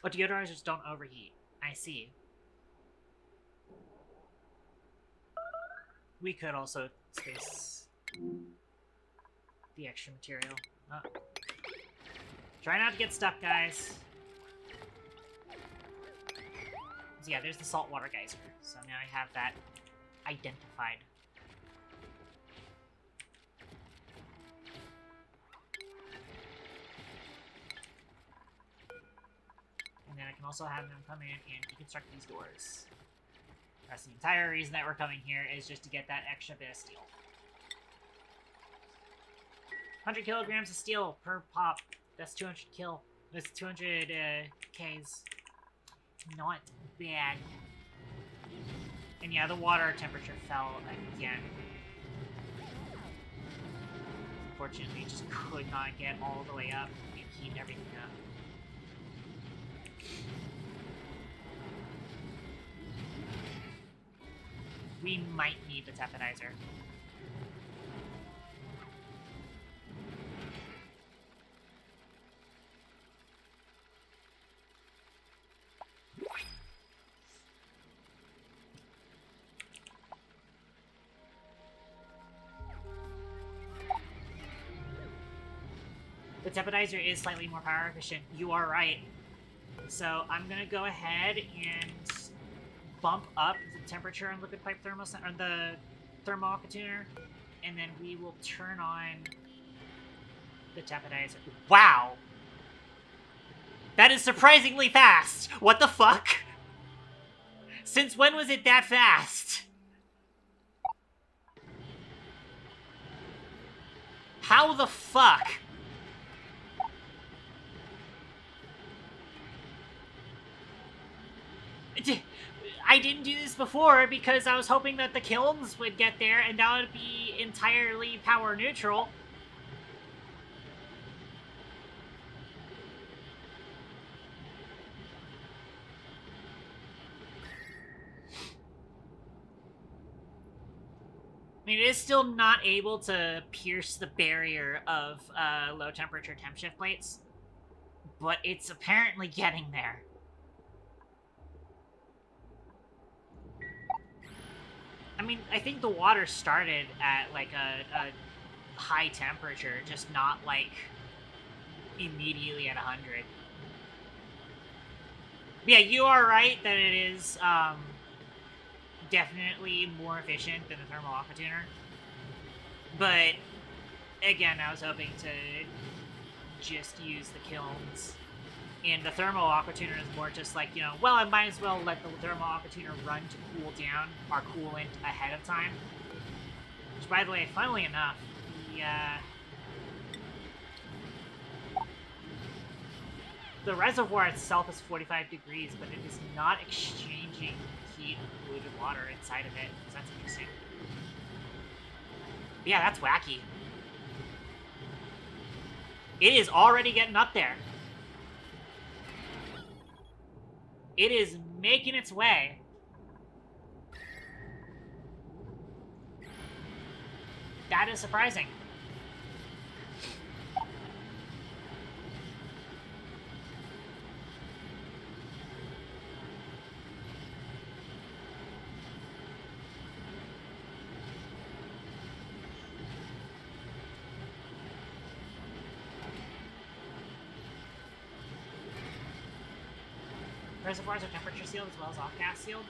Oh, deodorizers don't overheat. I see. We could also space the extra material. Try not to get stuck, guys. So yeah, there's the saltwater geyser. So now I have that identified. And then I can also have them come in and deconstruct these doors. That's the entire reason that we're coming here, is just to get that extra bit of steel. 100 kilograms of steel per pop. That's 200 kill. That's 200 Ks. Not bad. And yeah, the water temperature fell again. Unfortunately, just could not get all the way up and heat everything up. We might need the tepanizer. The tepanizer is slightly more power efficient. You are right. So I'm gonna go ahead and bump up the temperature on liquid pipe thermal, or the thermal aqua tuner, and then we will turn on the tepanizer. Wow! That is surprisingly fast! What the fuck? Since when was it that fast? How the fuck? I didn't do this before because I was hoping that the kilns would get there and that would be entirely power neutral. I mean, it is still not able to pierce the barrier of low temperature temp shift plates, but it's apparently getting there. I mean, I think the water started at, like, a high temperature, just not, like, immediately at 100. But yeah, you are right that it is, definitely more efficient than the thermal aqua tuner. But, again, I was hoping to just use the kilns. And the thermal aqua tuner is more just like, you know, well, I might as well let the thermal aqua tuner run to cool down our coolant ahead of time. Which, by the way, funnily enough, the reservoir itself is 45 degrees, but it is not exchanging heat with polluted water inside of it. So that's interesting. But yeah, that's wacky. It is already getting up there. It is making its way. That is surprising. Reservoirs are temperature sealed as well as off-gas sealed.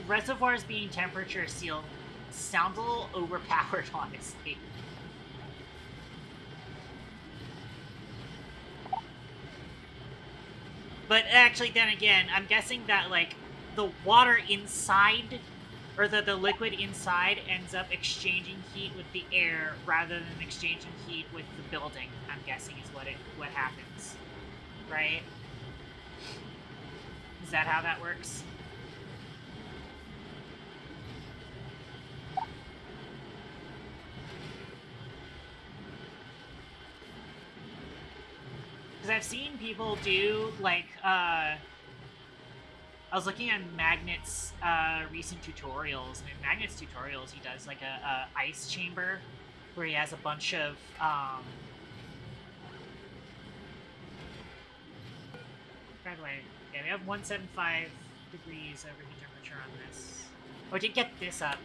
Reservoirs being temperature sealed sounds a little overpowered, honestly. But actually, then again, I'm guessing that, like, the water inside, or the liquid inside, ends up exchanging heat with the air rather than exchanging heat with the building, I'm guessing is what happens. Right? Is that how that works? Because I've seen people do, like, I was looking at Magnet's recent tutorials, and in Magnet's tutorials, he does, like, a ice chamber where he has a bunch of, by the way, yeah, we have 175 degrees overheat temperature on this. Oh, to get this up,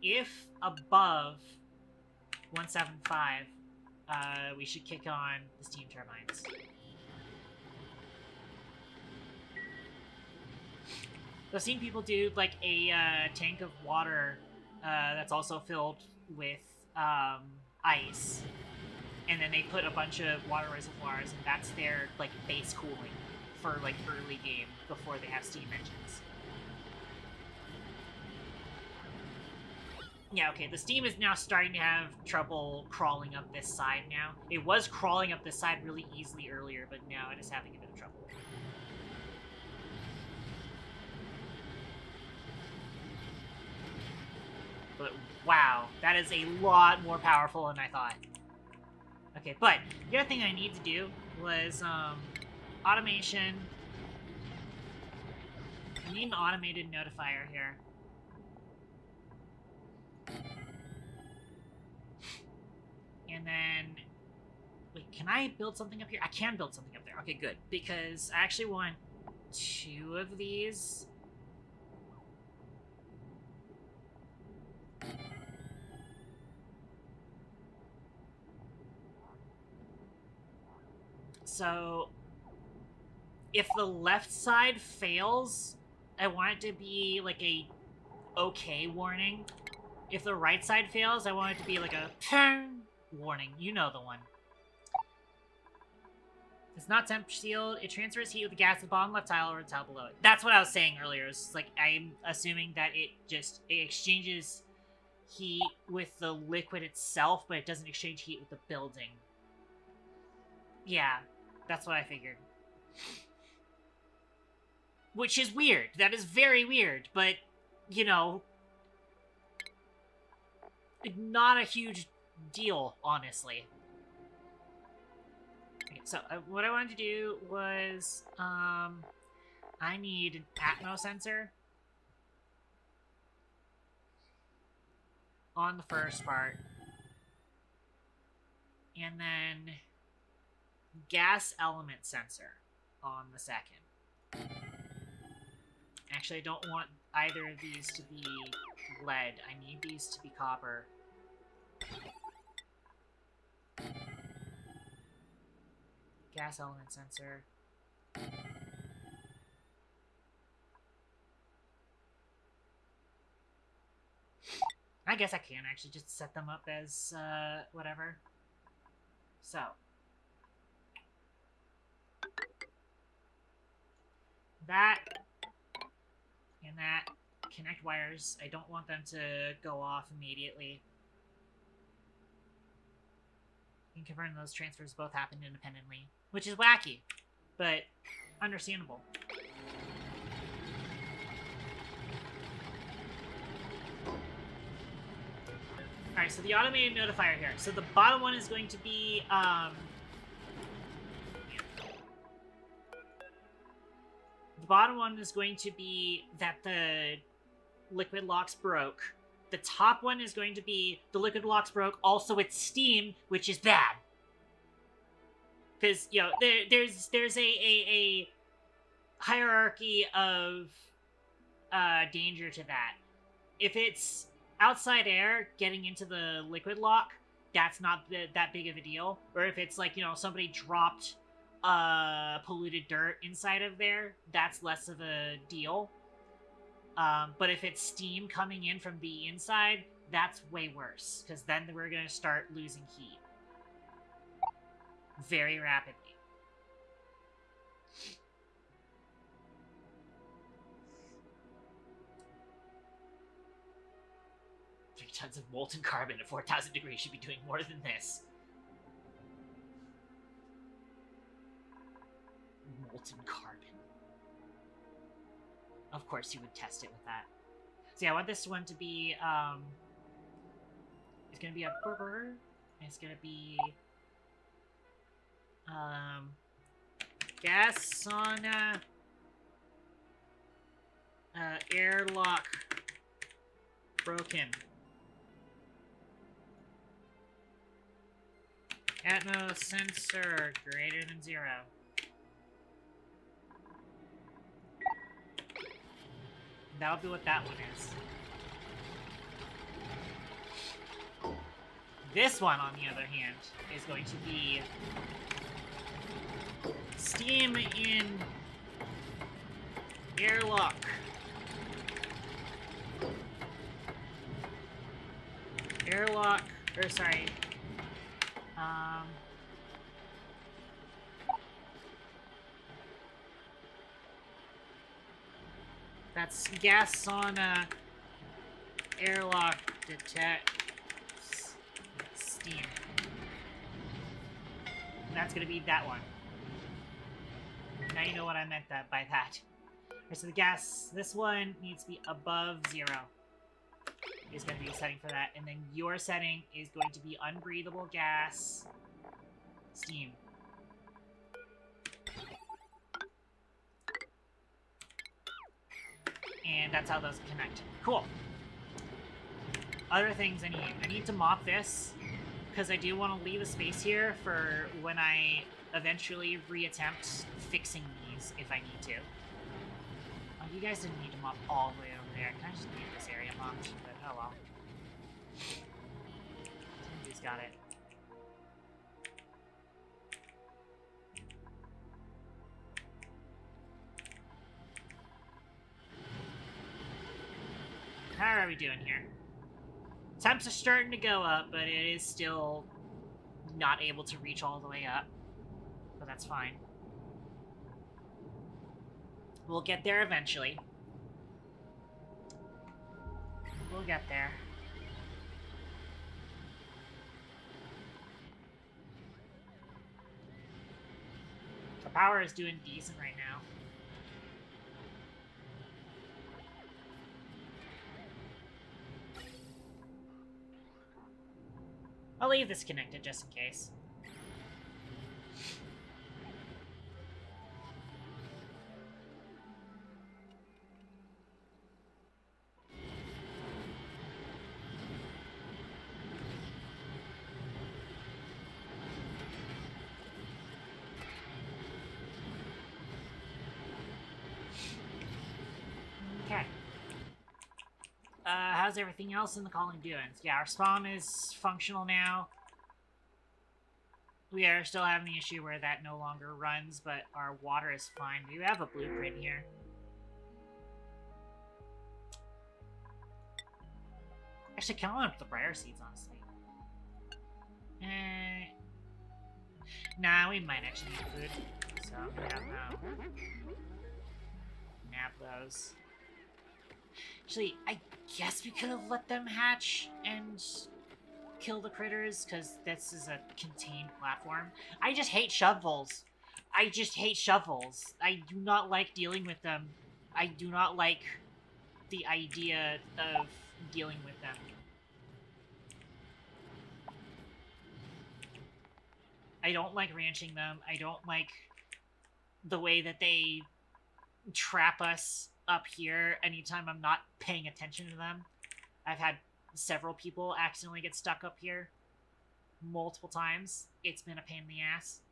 if above 175, we should kick on the steam turbines. I've seen people do, like, a tank of water that's also filled with ice, and then they put a bunch of water reservoirs, and that's their, like, base cooling for, like, early game before they have steam engines. Yeah, okay, the steam is now starting to have trouble crawling up this side now. It was crawling up this side really easily earlier, but now it is having a bit of trouble. But wow, that is a lot more powerful than I thought. Okay, but the other thing I need to do was automation. I need an automated notifier here. And then, wait, can I build something up here? I can build something up there. Okay, good. Because I actually want 2 of these. So, if the left side fails, I want it to be like a okay warning. If the right side fails, I want it to be like a warning. You know the one. It's not temp sealed. It transfers heat with the gas at the bottom left tile or the tile below it. That's what I was saying earlier. It's like I'm assuming that it exchanges heat with the liquid itself, but it doesn't exchange heat with the building. Yeah, that's what I figured. Which is weird. That is very weird, but, you know, not a huge deal, honestly. Okay, so what I wanted to do was, I need an Atmo sensor on the first part, and then gas element sensor on the second. Actually, I don't want either of these to be lead. I need these to be copper. Gas element sensor. I guess I can actually just set them up as, whatever. So. That. And that. Connect wires. I don't want them to go off immediately. You can confirm those transfers both happened independently. Which is wacky, but understandable. Alright, so the automated notifier here. So the bottom one is going to be, the bottom one is going to be that the liquid locks broke. The top one is going to be the liquid locks broke, also it's steam, which is bad. Because, you know, there's a hierarchy of danger to that. If it's outside air getting into the liquid lock, that's not that big of a deal. Or if it's like, you know, somebody dropped polluted dirt inside of there, that's less of a deal. But if it's steam coming in from the inside, that's way worse, because then we're going to start losing heat very rapidly. 3 tons of molten carbon at 4,000 degrees should be doing more than this. Molten carbon. Of course you would test it with that. So yeah, I want this one to be, it's gonna be a burger, and it's gonna be, gas sauna airlock broken. Atmos sensor greater than 0. That'll be what that one is. This one, on the other hand, is going to be steam in airlock. Airlock, or sorry, that's gas sauna airlock detects steam. And that's gonna be that one. Now you know what I meant by that. Okay, so the gas, this one needs to be above 0. Is going to be a setting for that. And then your setting is going to be unbreathable gas, steam. And that's how those connect. Cool. Other things I need. I need to mop this, because I do want to leave a space here for when I eventually reattempt fixing these, if I need to. Oh, you guys didn't need to mop all the way over there. I kind of just need this area mopped, but oh well. Somebody's got it. How are we doing here? Temps are starting to go up, but it is still not able to reach all the way up. But that's fine. We'll get there eventually. We'll get there. The power is doing decent right now. I'll leave this connected just in case. Okay. How's everything else in the colony doing? Yeah, our spawn is functional now. We are still having the issue where that no longer runs, but our water is fine. We have a blueprint here. Actually, can I up the briar seeds, honestly? Nah, we might actually need food. So, yeah, no. Nab those. Actually, I guess we could have let them hatch and kill the critters, because this is a contained platform. I just hate shovels. I just hate shovels. I do not like dealing with them. I do not like the idea of dealing with them. I don't like ranching them. I don't like the way that they trap us up here anytime I'm not paying attention to them. I've had several people accidentally get stuck up here multiple times. It's been a pain in the ass.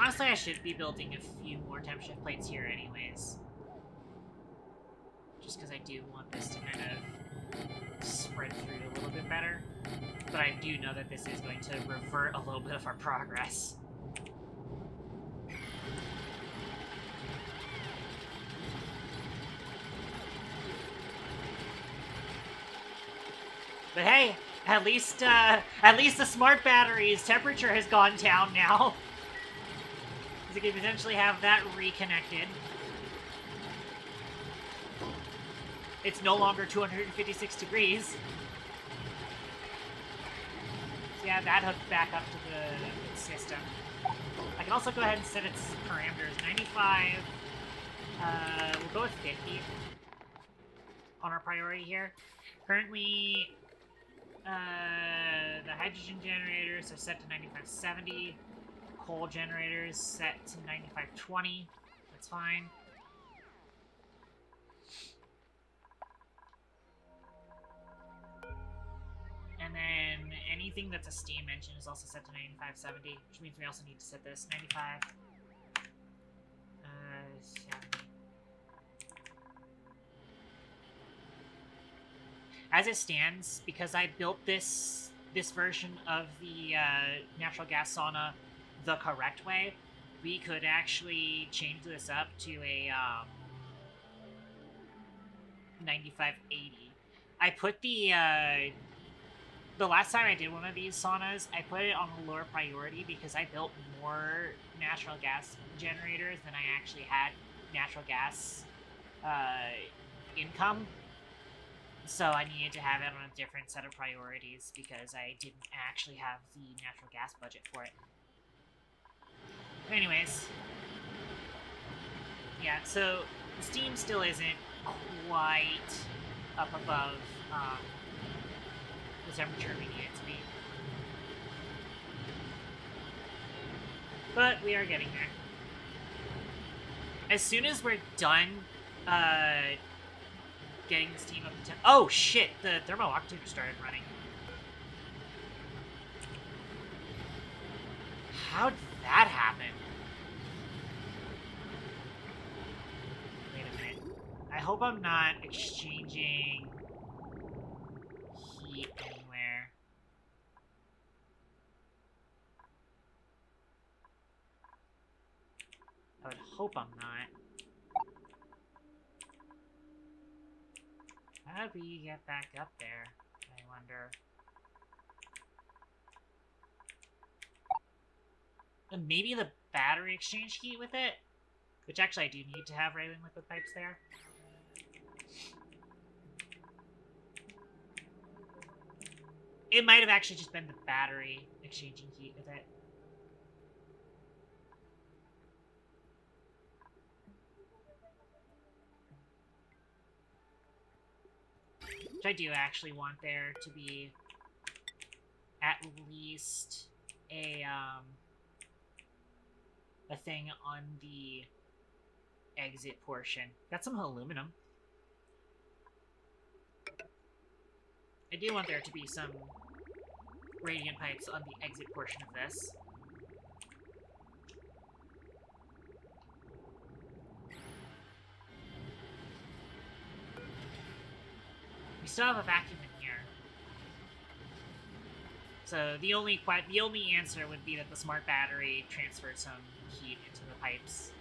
Honestly, I should be building a few more temp shift plates here anyways. Just because I do want this to kind of spread through a little bit better. But I do know that this is going to revert a little bit of our progress. But hey, At least the smart battery's temperature has gone down now. So we can potentially have that reconnected. It's no longer 256 degrees. So yeah, that hooked back up to the system. I can also go ahead and set its parameters. 95. We'll go with 50 on our priority here. Currently, the hydrogen generators are set to 9570. Coal generators set to 9520. That's fine. And then anything that's a steam engine is also set to 9570, which means we also need to set this 95. 70. As it stands, because I built this version of the natural gas sauna the correct way, we could actually change this up to a 9580. I put the last time I did one of these saunas, I put it on a lower priority because I built more natural gas generators than I actually had natural gas income. So I needed to have it on a different set of priorities because I didn't actually have the natural gas budget for it. But anyways, yeah, so the steam still isn't quite up above the temperature we need it to be. But we are getting there. As soon as we're done getting the steam up to 10... Oh, shit! The thermo octave started running. How did that happen? Wait a minute. I hope I'm not exchanging heat anywhere. I would hope I'm not. How do we get back up there? I wonder. And maybe the battery exchange heat with it? Which actually I do need to have Raven liquid pipes there. It might have actually just been the battery exchanging heat with it. Which I do actually want there to be at least a thing on the exit portion. Got some aluminum. I do want there to be some radiant pipes on the exit portion of this. We still have a vacuum in here. So the only answer would be that the smart battery transferred some heat into the pipes.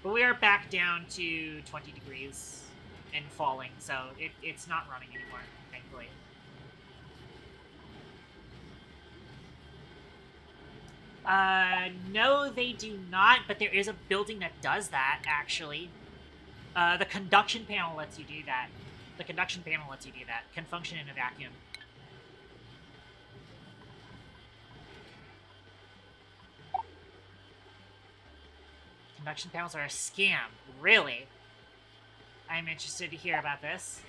But we are back down to 20 degrees and falling, so it's not running anymore, thankfully. No, they do not, but there is a building that does that, actually. The conduction panel lets you do that. The conduction panel lets you do that. Can function in a vacuum. Conduction panels are a scam. Really? I'm interested to hear about this.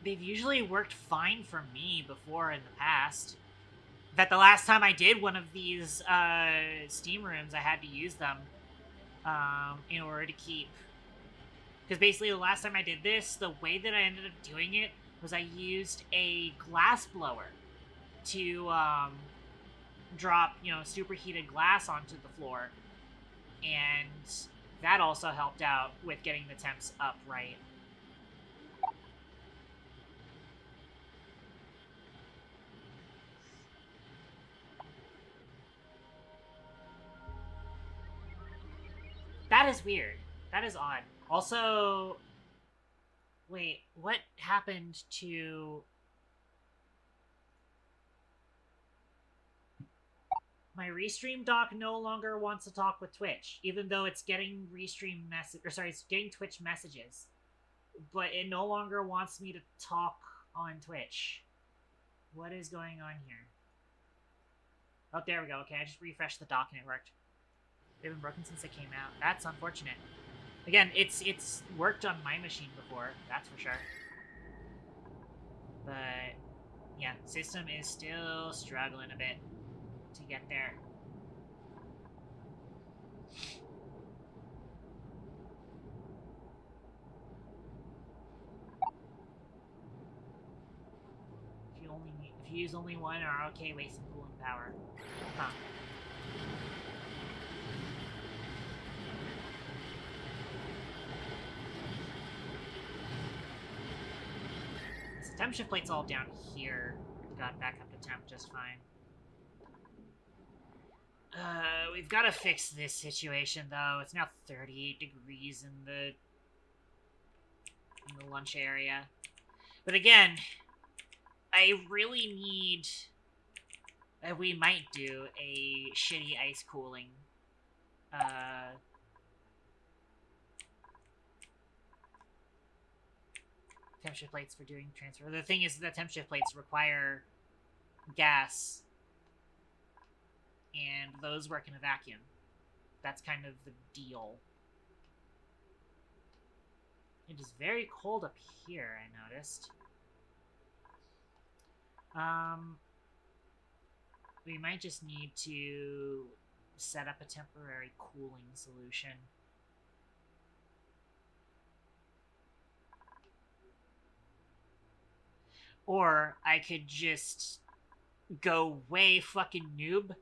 They've usually worked fine for me before in the past. In fact, the last time I did one of these steam rooms, I had to use them in order to keep... Because basically the last time I did this, the way that I ended up doing it was I used a glass blower to drop, superheated glass onto the floor. And That also helped out with getting the temps up right. That is weird. That is odd. Also, wait, what happened to my Restream dock? No longer wants to talk with Twitch, even though it's getting Restream message, or sorry, it's getting Twitch messages, but it no longer wants me to talk on Twitch. What is going on here? Oh, there we go. Okay, I just refreshed the dock and it worked. They've been broken since it came out. That's unfortunate. Again, it's worked on my machine before, that's for sure. But yeah, system is still struggling a bit to get there. If you use only one, are okay wasting cooling power. Huh. So temp shift plate's all down here. Got back up to temp just fine. We've got to fix this situation though. It's now 38 degrees in the lunch area. But again, I really need... we might do a shitty ice cooling. Temp shift plates for doing transfer. The thing is that temp shift plates require gas, and those work in a vacuum. That's kind of the deal. It is very cold up here, I noticed. We might just need to set up a temporary cooling solution. Or I could just go way fucking noob.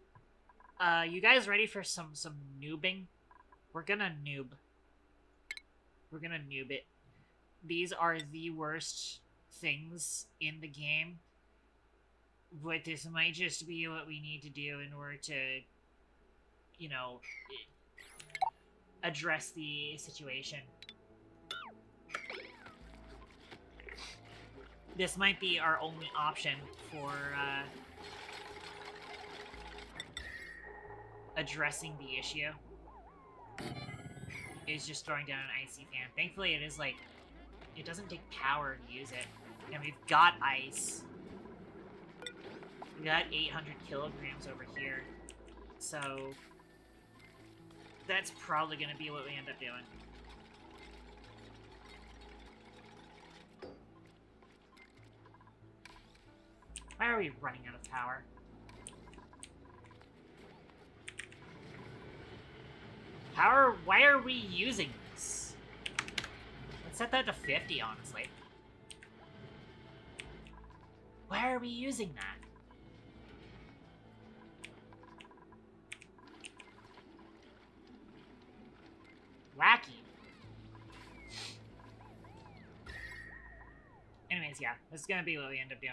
You guys ready for some noobing? We're gonna noob. We're gonna noob it. These are the worst things in the game. But this might just be what we need to do in order to, you know, address the situation. This might be our only option for addressing the issue. Is just throwing down an icy fan. Thankfully, it is like, it doesn't take power to use it. And we've got ice. We got 800 kilograms over here. So that's probably going to be what we end up doing. Why are we running out of power? Why are we using this? Let's set that to 50, honestly. Why are we using that? Wacky. Anyways, yeah, this is gonna be what we end up doing.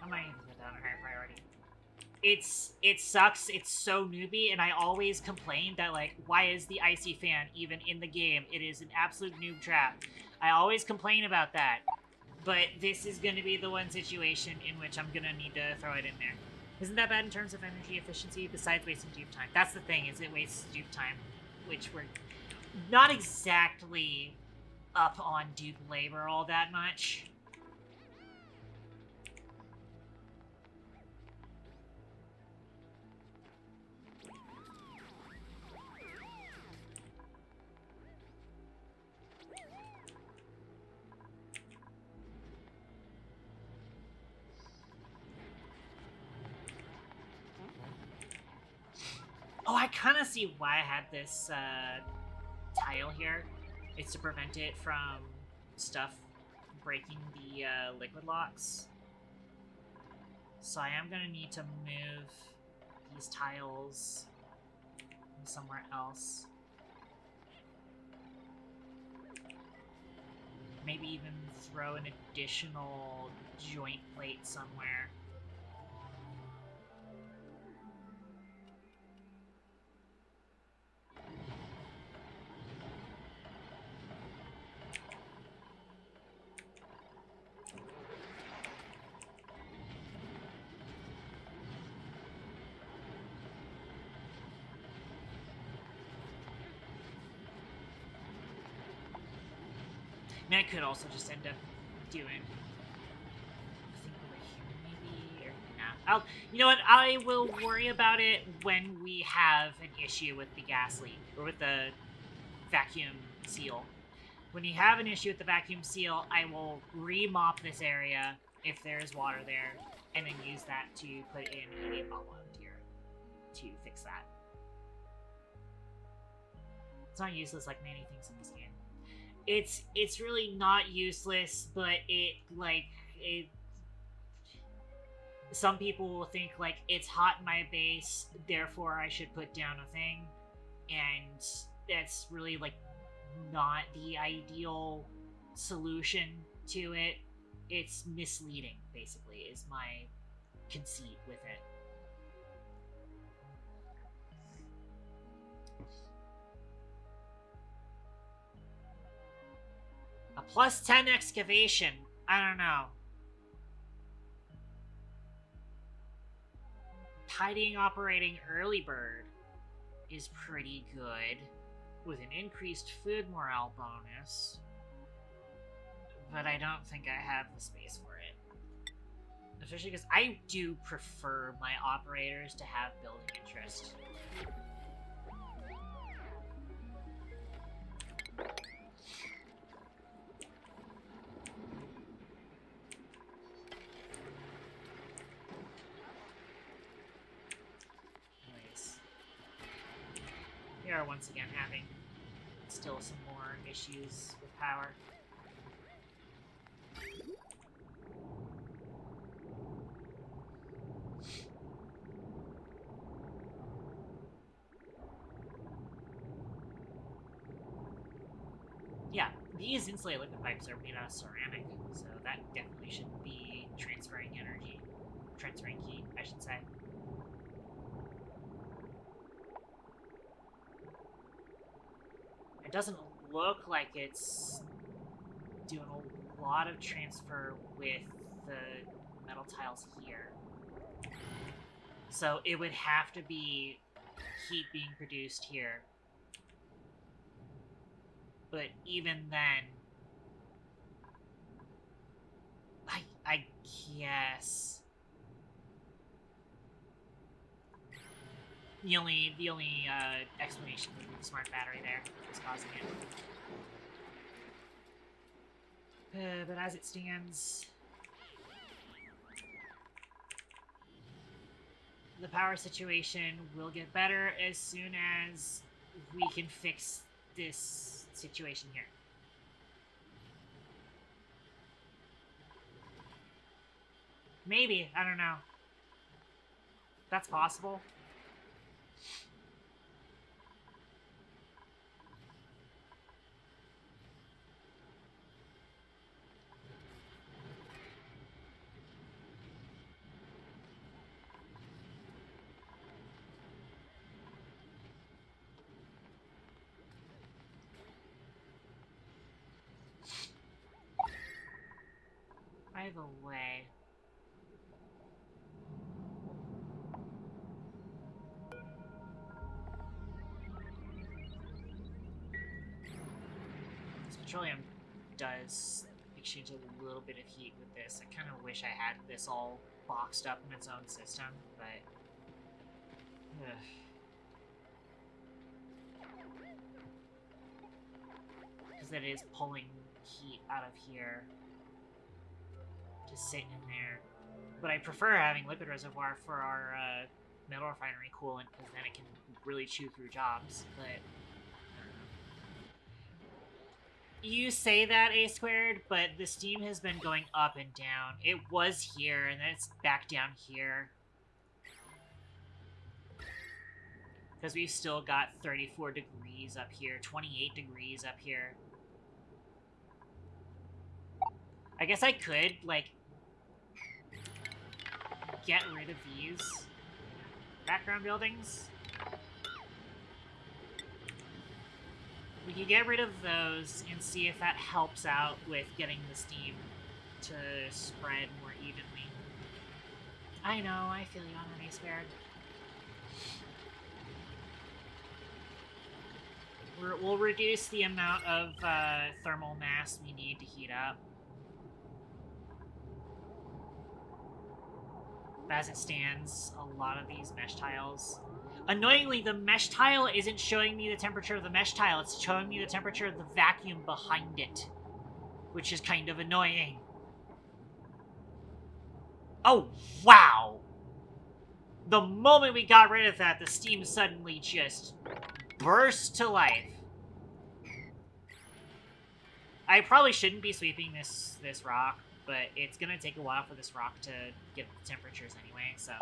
I might even put that on higher priority. It sucks, it's so newbie, and I always complain that, like, why is the icy fan even in the game? It is an absolute noob trap. I always complain about that. But this is going to be the one situation in which I'm going to need to throw it in there. Isn't that bad in terms of energy efficiency, besides wasting dupe time? That's the thing, is it wastes dupe time, which we're not exactly up on dupe labor all that much. Oh, I kind of see why I had this tile here. It's to prevent it from stuff breaking the liquid locks. So I am going to need to move these tiles somewhere else. Maybe even throw an additional joint plate somewhere. I mean, I could also just end up doing, I think over here maybe, or nah. You know what? I will worry about it when we have an issue with the gas leak or with the vacuum seal. When you have an issue with the vacuum seal, I will remop this area if there is water there, and then use that to put in a helium bubble out here to fix that. It's not useless like many things in this game. It's really not useless, but some people will think like it's hot in my base, therefore I should put down a thing, and that's really like not the ideal solution to it. It's misleading, basically, is my conceit with it. A plus 10 excavation. I don't know. Tidying operating early bird is pretty good, with an increased food morale bonus. But I don't think I have the space for it. Especially because I do prefer my operators to have building interest. We are once again having still some more issues with power. Yeah, these insulated liquid pipes are made out of ceramic, so that definitely should be transferring energy. Transferring heat, I should say. It doesn't look like it's doing a lot of transfer with the metal tiles here. So it would have to be heat being produced here. But even then, I guess the only explanation would be the smart battery there is causing it. But as it stands, the power situation will get better as soon as we can fix this situation here. Maybe, I don't know. That's possible. I have a way. This petroleum does exchange a little bit of heat with this. I kind of wish I had this all boxed up in its own system, but because it is pulling heat out of here to sit in there. But I prefer having liquid reservoir for our metal refinery coolant, because then it can really chew through jobs, but I don't know. You say that, A squared, but the steam has been going up and down. It was here, and then it's back down here. Because we've still got 34 degrees up here, 28 degrees up here. I guess I could, like, get rid of these background buildings. We can get rid of those and see if that helps out with getting the steam to spread more evenly. I know, I feel you on that, A squared. We'll reduce the amount of thermal mass we need to heat up. As it stands, a lot of these mesh tiles... Annoyingly, the mesh tile isn't showing me the temperature of the mesh tile, it's showing me the temperature of the vacuum behind it. Which is kind of annoying. Oh, wow! The moment we got rid of that, the steam suddenly just burst to life. I probably shouldn't be sweeping this rock, but it's gonna take a while for this rock to get the temperatures anyway, so...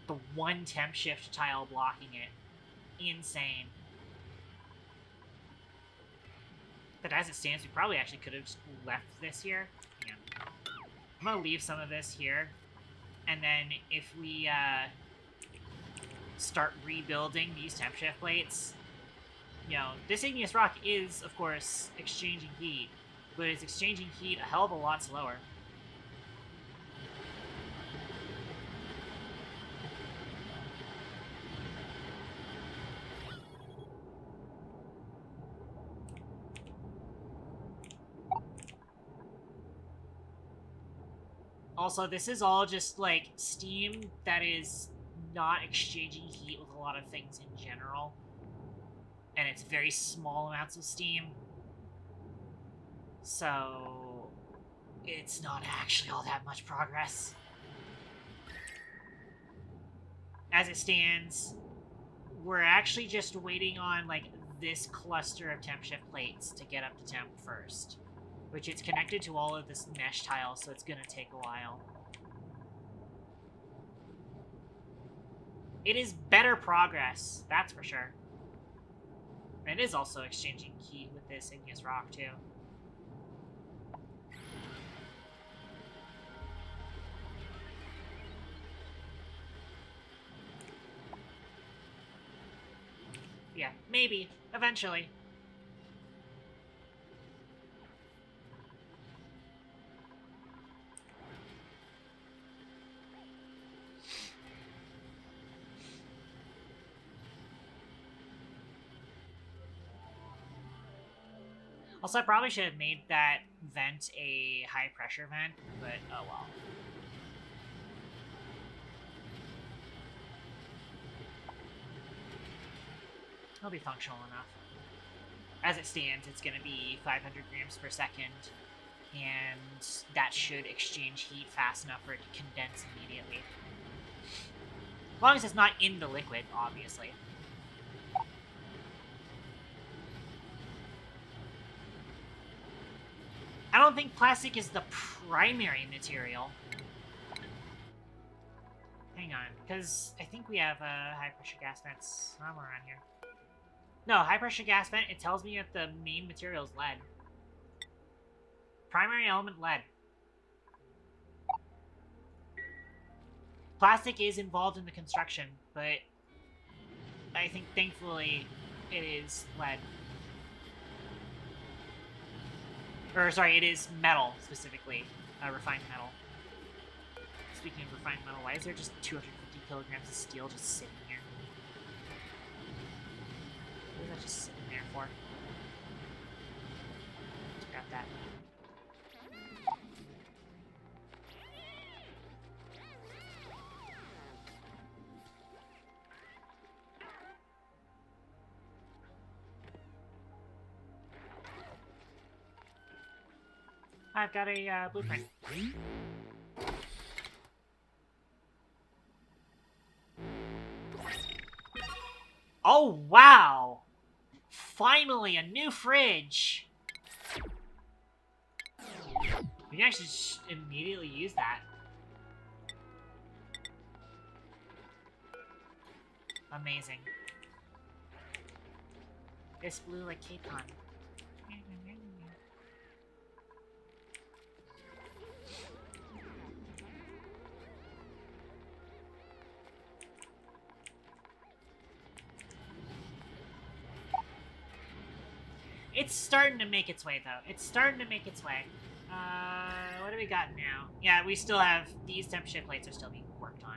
The one temp shift tile blocking it. Insane. But as it stands, we probably actually could have just left this here. Yeah. I'm gonna leave some of this here. And then if we start rebuilding these temp shift plates, you know, this igneous rock is, of course, exchanging heat, but it's exchanging heat a hell of a lot slower. Also, this is all just, like, steam that is not exchanging heat with a lot of things in general. And it's very small amounts of steam. So... it's not actually all that much progress. As it stands, we're actually just waiting on, like, this cluster of temp shift plates to get up to temp first. Which it's connected to all of this mesh tile, so it's gonna take a while. It is better progress, that's for sure. And it is also exchanging heat with this igneous rock, too. Yeah, maybe. Eventually. Also, I probably should have made that vent a high-pressure vent, but oh well. It'll be functional enough. As it stands, it's going to be 500 grams per second, and that should exchange heat fast enough for it to condense immediately. As long as it's not in the liquid, obviously. I don't think plastic is the primary material. Hang on, because I think we have high-pressure gas vents somewhere around here. No, high-pressure gas vent, it tells me that the main material is lead. Primary element, lead. Plastic is involved in the construction, but I think, thankfully, it is lead. Or, sorry, it is metal, specifically. Refined metal. Speaking of refined metal, why is there just 250 kilograms of steel just sitting here? What is that just sitting there for? Let's grab that. I've got a blueprint. Oh, wow! Finally, a new fridge! We can actually immediately use that. Amazing. It's blue like K-Con. It's starting to make its way, though. It's starting to make its way. What do we got now? Yeah, we still have... These temperature plates are still being worked on.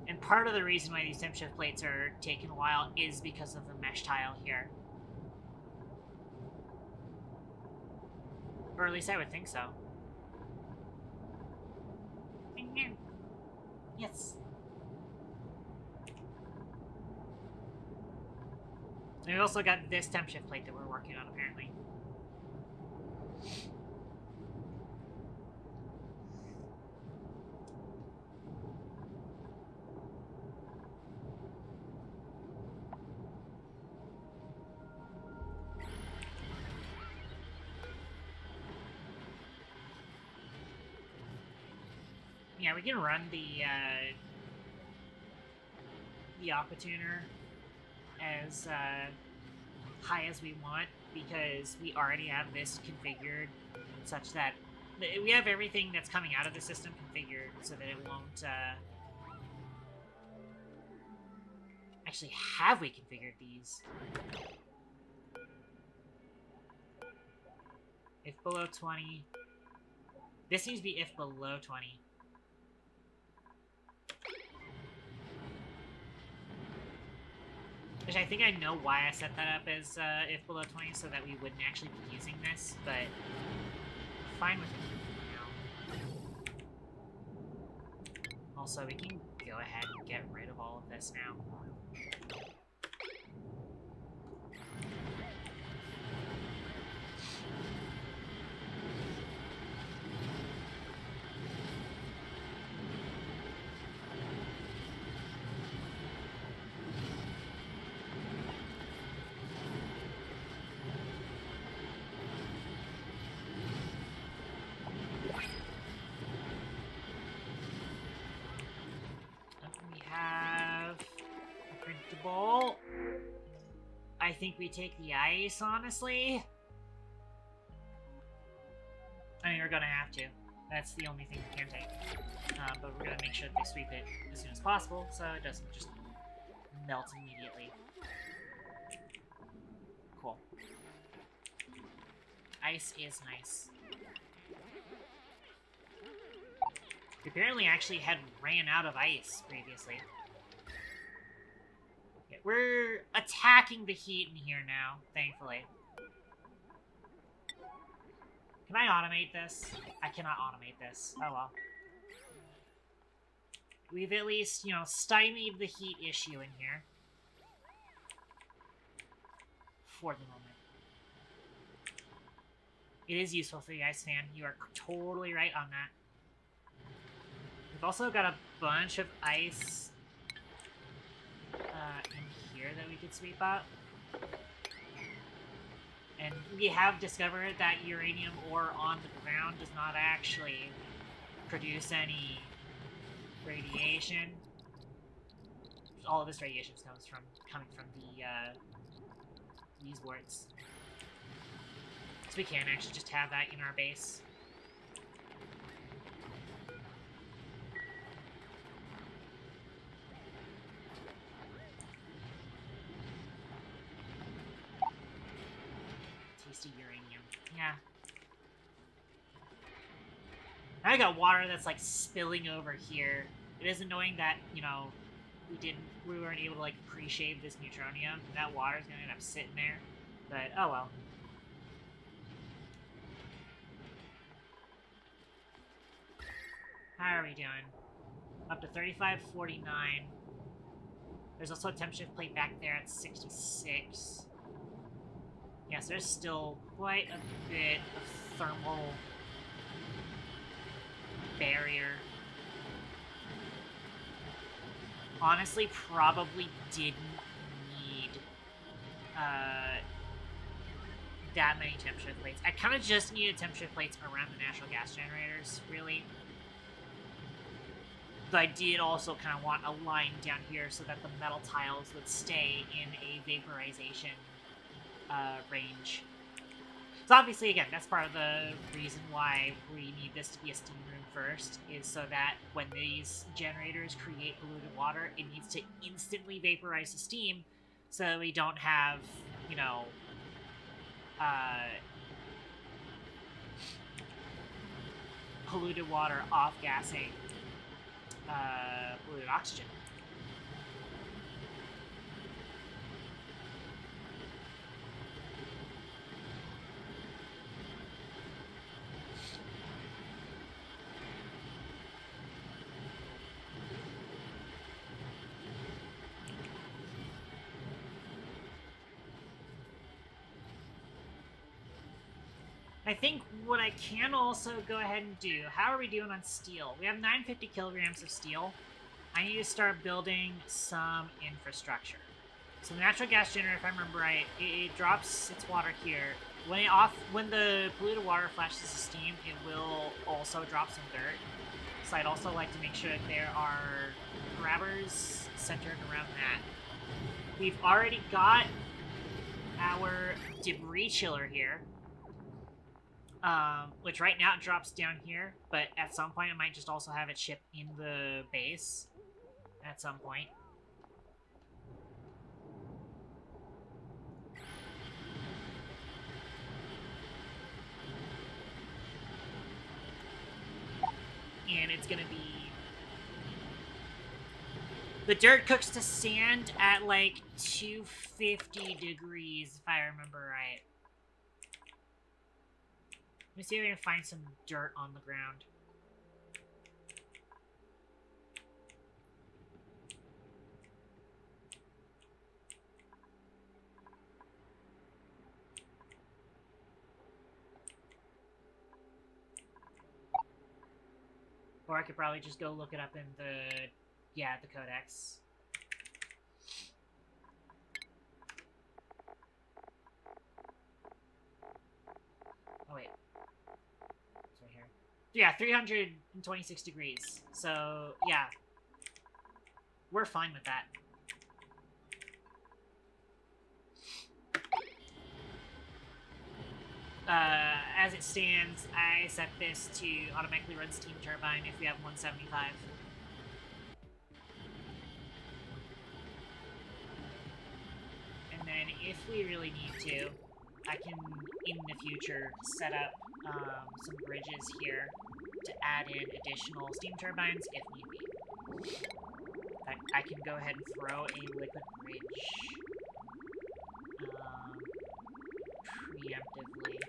And part of the reason why these temperature plates are taking a while is because of the mesh tile here. Or at least I would think so. Yes. And we've also got this temp shift plate that we're working on, apparently. Yeah, we can run the aqua tuner as high as we want, because we already have this configured such that we have everything that's coming out of the system configured so that it won't... Actually, have we configured these? If below 20... This needs to be if below 20. Which I think I know why I set that up as if below 20, so that we wouldn't actually be using this, but fine with it now. Also, we can go ahead and get rid of all of this now. I think we take the ice, honestly. I mean, we're gonna have to. That's the only thing we can take. But we're gonna make sure that they sweep it as soon as possible, so it doesn't just melt immediately. Cool. Ice is nice. We apparently actually had ran out of ice previously. Okay, we're attacking the heat in here now, thankfully. Can I automate this? I cannot automate this. Oh well. We've at least, you know, stymied the heat issue in here. For the moment. It is useful for the ice fan. You are totally right on that. We've also got a bunch of ice in here that we could sweep up. And we have discovered that uranium ore on the ground does not actually produce any radiation. All of this radiation comes from these warts. So we can actually just have that in our base. Tasty uranium. Yeah. I got water that's like spilling over here. It is annoying that, you know, we weren't able to like pre-shave this neutronium. That water's gonna end up sitting there. But oh well. How are we doing? Up to 35.49. There's also a temp shift plate back there at 66. Yes, there's still quite a bit of thermal barrier. Honestly, probably didn't need that many temp shift plates. I kind of just needed temp shift plates around the natural gas generators, really. But I did also kind of want a line down here so that the metal tiles would stay in a vaporization range. So obviously, again, that's part of the reason why we need this to be a steam room first, is so that when these generators create polluted water, it needs to instantly vaporize the steam so that we don't have, you know, polluted water off-gassing polluted oxygen. I think what I can also go ahead and do, how are we doing on steel? We have 950 kilograms of steel. I need to start building some infrastructure. So the natural gas generator, if I remember right, it drops its water here. When the polluted water flashes the steam, it will also drop some dirt. So I'd also like to make sure that there are grabbers centered around that. We've already got our debris chiller here. Which right now it drops down here, but at some point I might just also have it ship in the base at some point. And it's gonna be... The dirt cooks to sand at like 250 degrees, if I remember right. Let me see if I can find some dirt on the ground. Or I could probably just go look it up in the... yeah, the codex. Oh, wait. It's right here. Yeah, 326 degrees. So, yeah. We're fine with that. As it stands, I set this to automatically run steam turbine if we have 175. And then if we really need to, I can, in the future, set up some bridges here to add in additional steam turbines if need be. I can go ahead and throw a liquid bridge preemptively.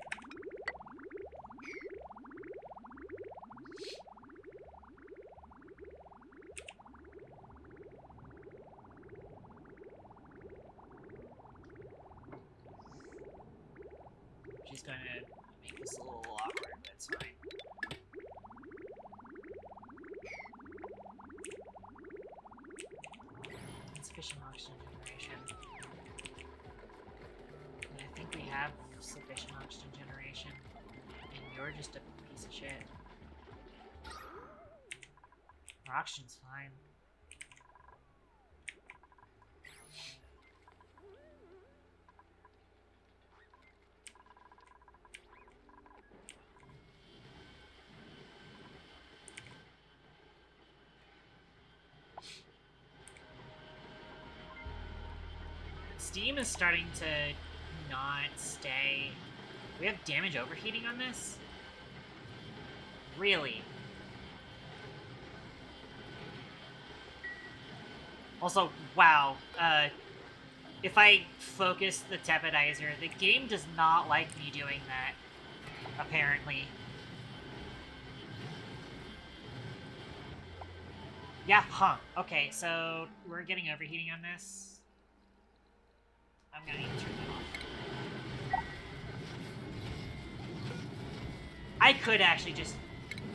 She's going to make this a little awkward, but it's fine. Insufficient oxygen generation. And I think we have sufficient oxygen generation, and you're just a piece of shit. Our oxygen's fine. Steam is starting to not stay. We have damage overheating on this? Really? Also, wow. If I focus the Tepidizer, the game does not like me doing that, apparently. Yeah, huh. Okay, so we're getting overheating on this. I'm gonna need to turn that off. I could actually just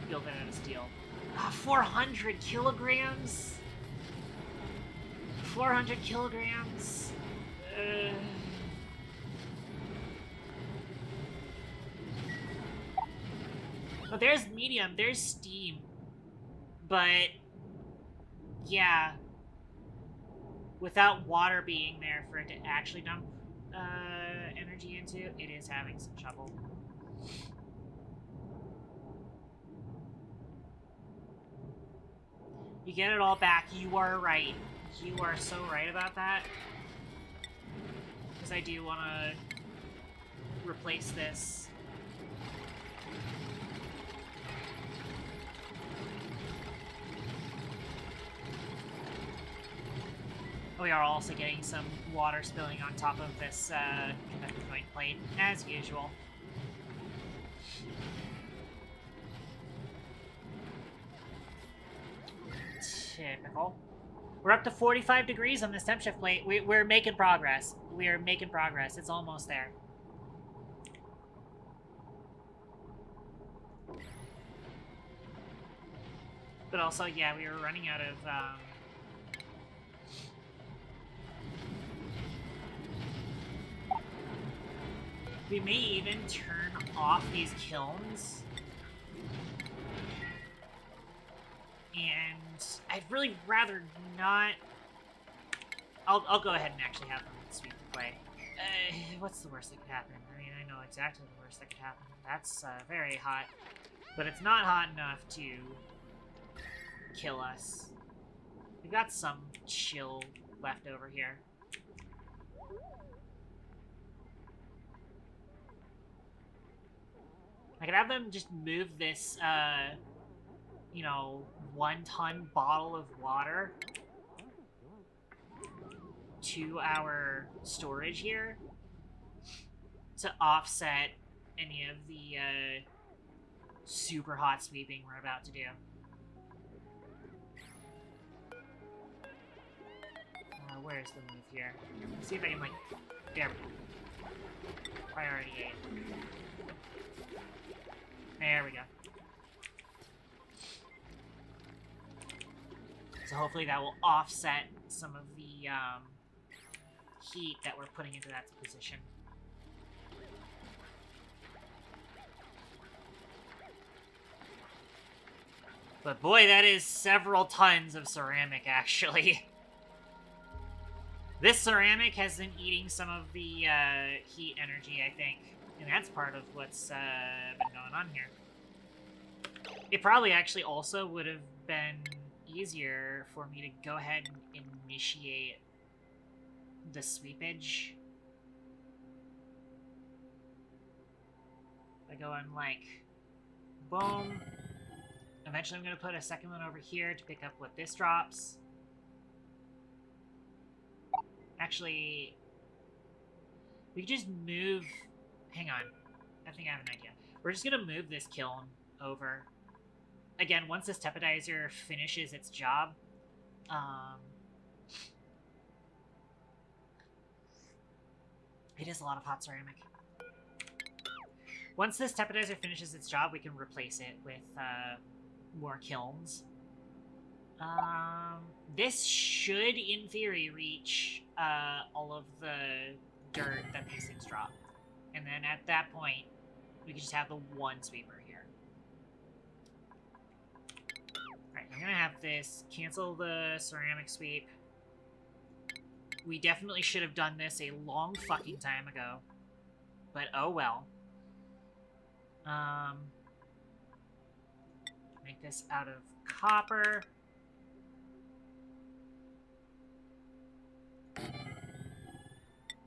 build it out of steel. 400 kilograms? 400 kilograms? Oh, there's medium, there's steam. But, yeah. Without water being there for it to actually dump energy into, it is having some trouble. You get it all back. You are right. You are so right about that. Because I do want to replace this. We are also getting some water spilling on top of this conductive joint plate, as usual. Typical. We're up to 45 degrees on this temp shift plate. We're making progress. We're making progress. It's almost there. But also, yeah, we were running out of... We may even turn off these kilns. And I'd really rather not... I'll go ahead and actually have them sweep the play. What's the worst that could happen? I mean, I know exactly the worst that could happen. That's very hot. But it's not hot enough to kill us. We've got some chill left over here. I could have them just move this, you know, 1-ton bottle of water to our storage here to offset any of the super hot sweeping we're about to do. Where's the move here? Let's see if I can, like, there we go. Priority 8. There we go. So hopefully that will offset some of the heat that we're putting into that position. But boy, that is several tons of ceramic, actually. This ceramic has been eating some of the heat energy, I think. And that's part of what's been going on here. It probably actually also would have been easier for me to go ahead and initiate the sweepage. By going like, boom. Eventually I'm going to put a second one over here to pick up what this drops. Actually, we could just move... Hang on. I think I have an idea. We're just going to move this kiln over. Again, once this tepidizer finishes its job, it is a lot of hot ceramic. Once this tepidizer finishes its job, we can replace it with more kilns. This should, in theory, reach all of the dirt that these things drop. And then at that point, we can just have the one sweeper here. Alright, I'm gonna have this cancel the ceramic sweep. We definitely should have done this a long fucking time ago. But oh well. Make this out of copper.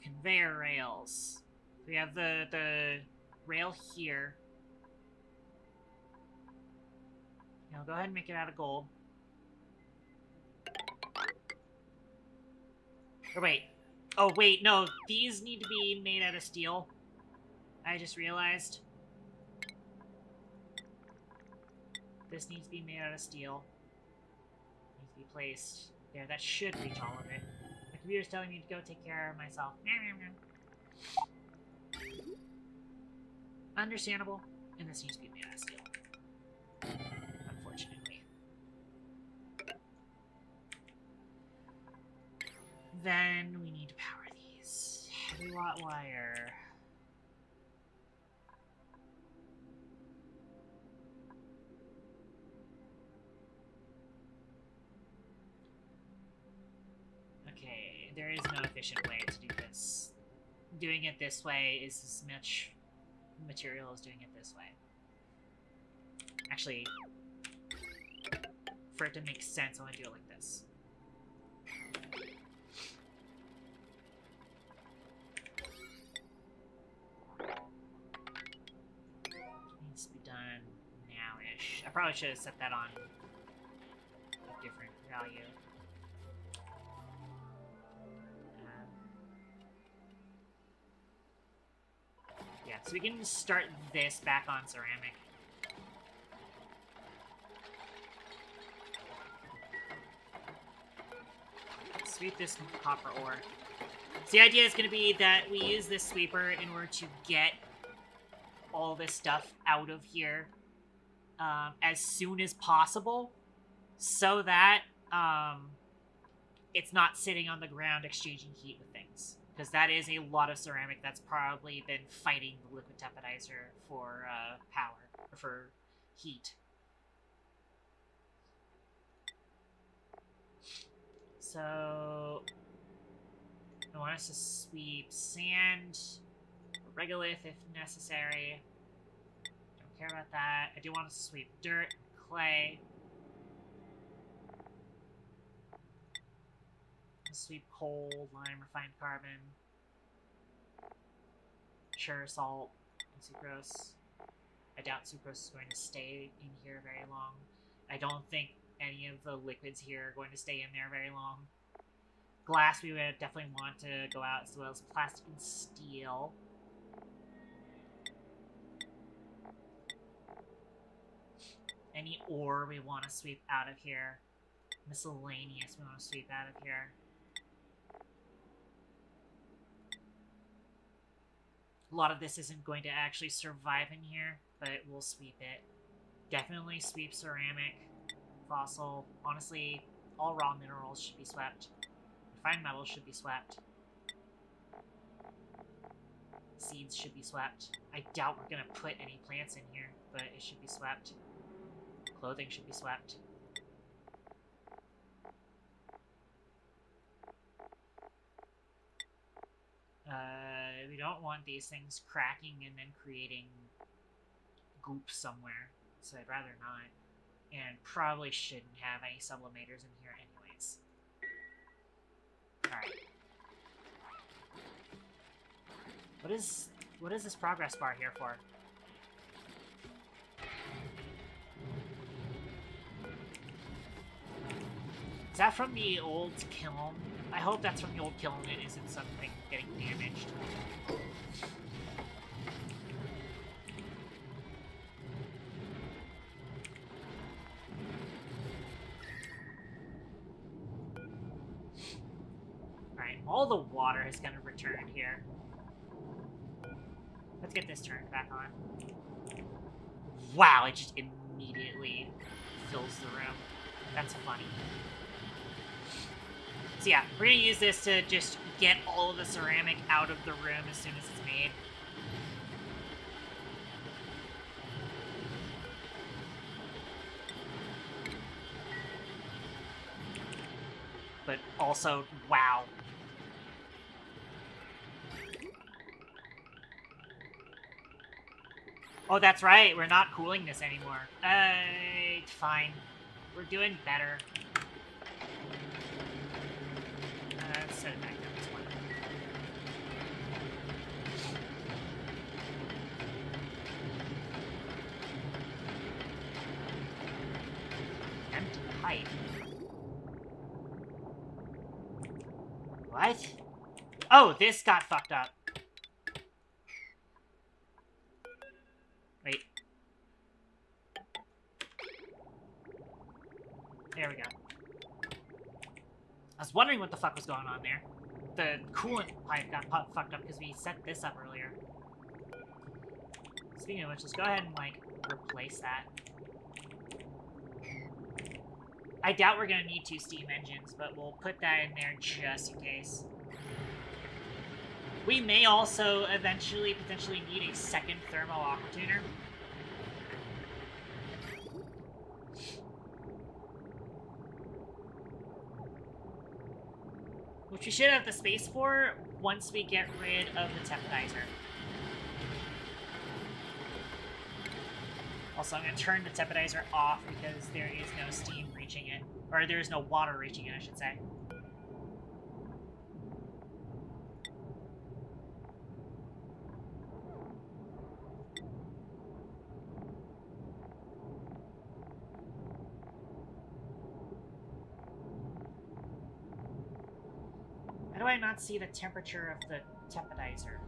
Conveyor rails. We have the rail here. Now go ahead and make it out of gold. Or wait. Oh wait, no, these need to be made out of steel. I just realized. This needs to be made out of steel. Needs to placed there. That should reach all of it. My computer's telling me to go take care of myself. Understandable. And this needs to be made out of steel. Unfortunately. Then we need to power these. Heavy watt wire. Okay, there is no efficient way to do this. Doing it this way is as much material as doing it this way. Actually, for it to make sense, I want to do it like this. Needs to be done now-ish. I probably should have set that on a different value. Yeah, so we can start this back on ceramic. Sweep this copper ore. So the idea is going to be that we use this sweeper in order to get all this stuff out of here as soon as possible, so that it's not sitting on the ground exchanging heat with things. Because that is a lot of ceramic that's probably been fighting the liquid tephidizer for power, or for heat. So I want us to sweep sand, regolith if necessary. Don't care about that. I do want us to sweep dirt, clay. Sweep coal, lime, refined carbon, sure, salt, and sucrose. I doubt sucrose is going to stay in here very long. I don't think any of the liquids here are going to stay in there very long. Glass we would definitely want to go out, as well as plastic and steel. Any ore we want to sweep out of here. Miscellaneous we want to sweep out of here. A lot of this isn't going to actually survive in here, but we'll sweep it. Definitely sweep ceramic, fossil. Honestly, all raw minerals should be swept. Refined metals should be swept. Seeds should be swept. I doubt we're going to put any plants in here, but it should be swept. Clothing should be swept. We don't want these things cracking and then creating goop somewhere, so I'd rather not. And probably shouldn't have any sublimators in here anyways. Alright. What is this progress bar here for? Is that from the old kiln? I hope that's from the old kiln and it isn't something getting damaged. Alright, all the water has kind of returned here. Let's get this turned back on. Wow, it just immediately fills the room. That's funny. So yeah, we're going to use this to just get all of the ceramic out of the room as soon as it's made. But also, wow. Oh, that's right, we're not cooling this anymore. Fine. We're doing better. Let's set it back down this one. Empty pipe. What? Oh, this got fucked up. Wait. There we go. I was wondering what the fuck was going on there. The coolant pipe got fucked up because we set this up earlier. Speaking of which, let's go ahead and, like, replace that. I doubt we're gonna need 2 steam engines, but we'll put that in there just in case. We may also eventually potentially need a second thermal aqua tuner. Which we should have the space for once we get rid of the temporizer. Also, I'm going to turn the temporizer off because there is no steam reaching it. Or there is no water reaching it, I should say. How do I not see the temperature of the temporizer?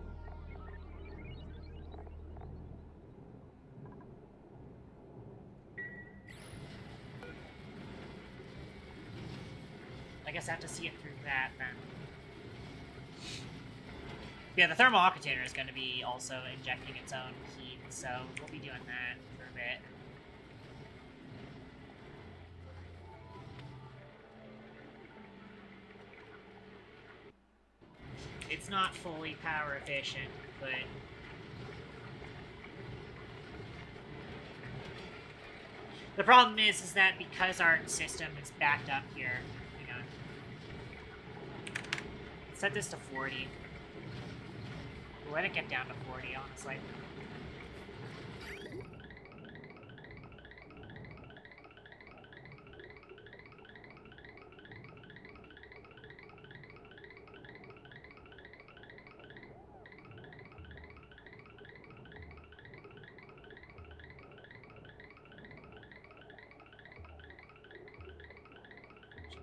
I guess I have to see it through that, then. Yeah, the thermal aqua tuner is going to be also injecting its own heat, so we'll be doing that for a bit. It's not fully power efficient, but... The problem is that because our system is backed up here, hang on. Set this to 40. Let it get down to 40, honestly.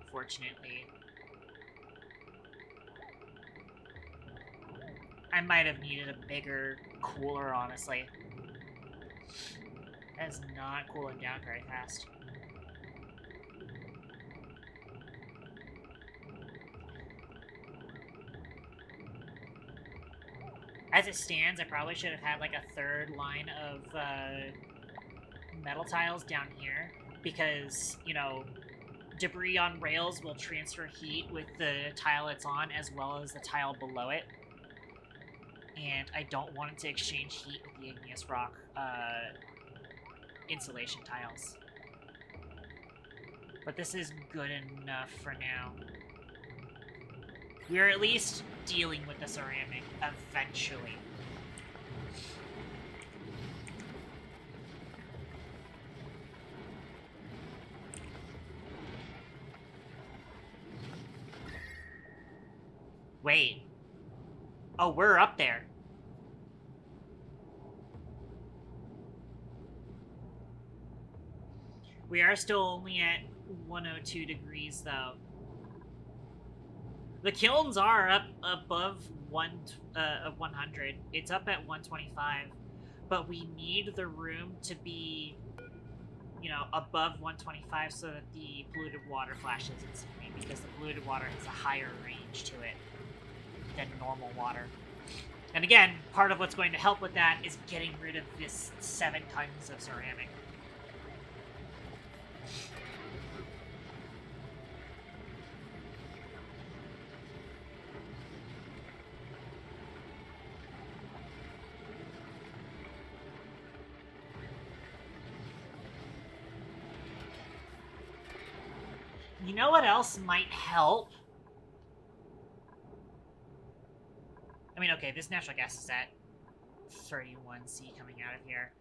Unfortunately, I might have needed a bigger cooler, honestly. That's not cooling down very fast. As it stands, I probably should have had like a third line of metal tiles down here because, you know, debris on rails will transfer heat with the tile it's on as well as the tile below it. And I don't want it to exchange heat with the igneous rock insulation tiles. But this is good enough for now. We're at least dealing with the ceramic eventually. Wait. Oh, we're up there. We are still only at 102 degrees, though. The kilns are up above 100. It's up at 125. But we need the room to be, you know, above 125 so that the polluted water flashes instantly, because the polluted water has a higher range to it than normal water. And again, part of what's going to help with that is getting rid of this 7 tons of ceramic. You know what else might help? I mean, okay, this natural gas is at 31C coming out of here.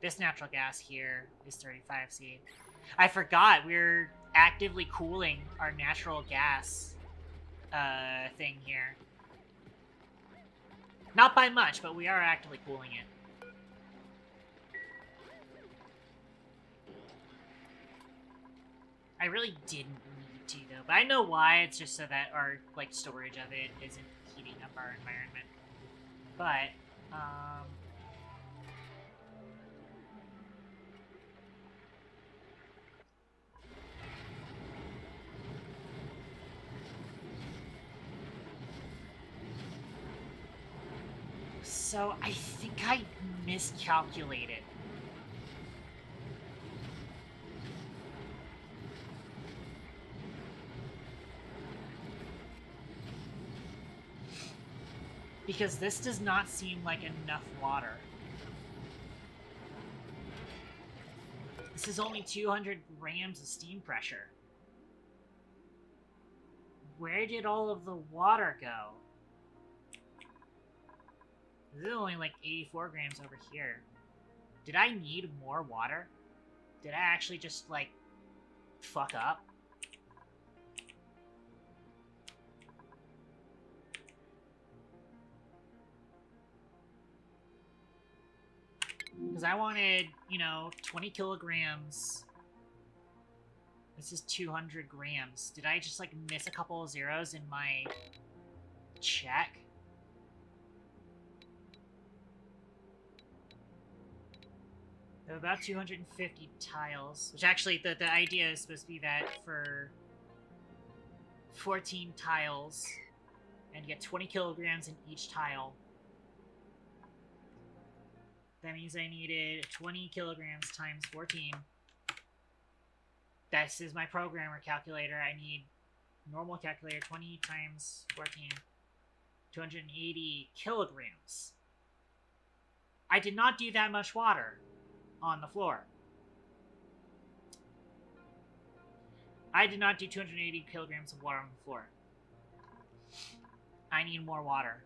This natural gas here is 35C. I forgot we're actively cooling our natural gas thing here. Not by much, but we are actively cooling it. I really didn't need to, though. But I know why. It's just so that our, like, storage of it isn't heating up our environment. But, So I think I miscalculated. Because this does not seem like enough water. This is only 200 grams of steam pressure. Where did all of the water go? This is only like 84 grams over here. Did I need more water? Did I actually just, like, fuck up? Because I wanted, you know, 20 kilograms. This is 200 grams. Did I just, like, miss a couple of zeros in my check? About 250 tiles. Which actually, the idea is supposed to be that for 14 tiles, and get 20 kilograms in each tile. That means I needed 20 kilograms times 14. This is my programmer calculator. I need normal calculator. 20 times 14. 280 kilograms. I did not do that much water on the floor. I did not do 280 kilograms of water on the floor. I need more water.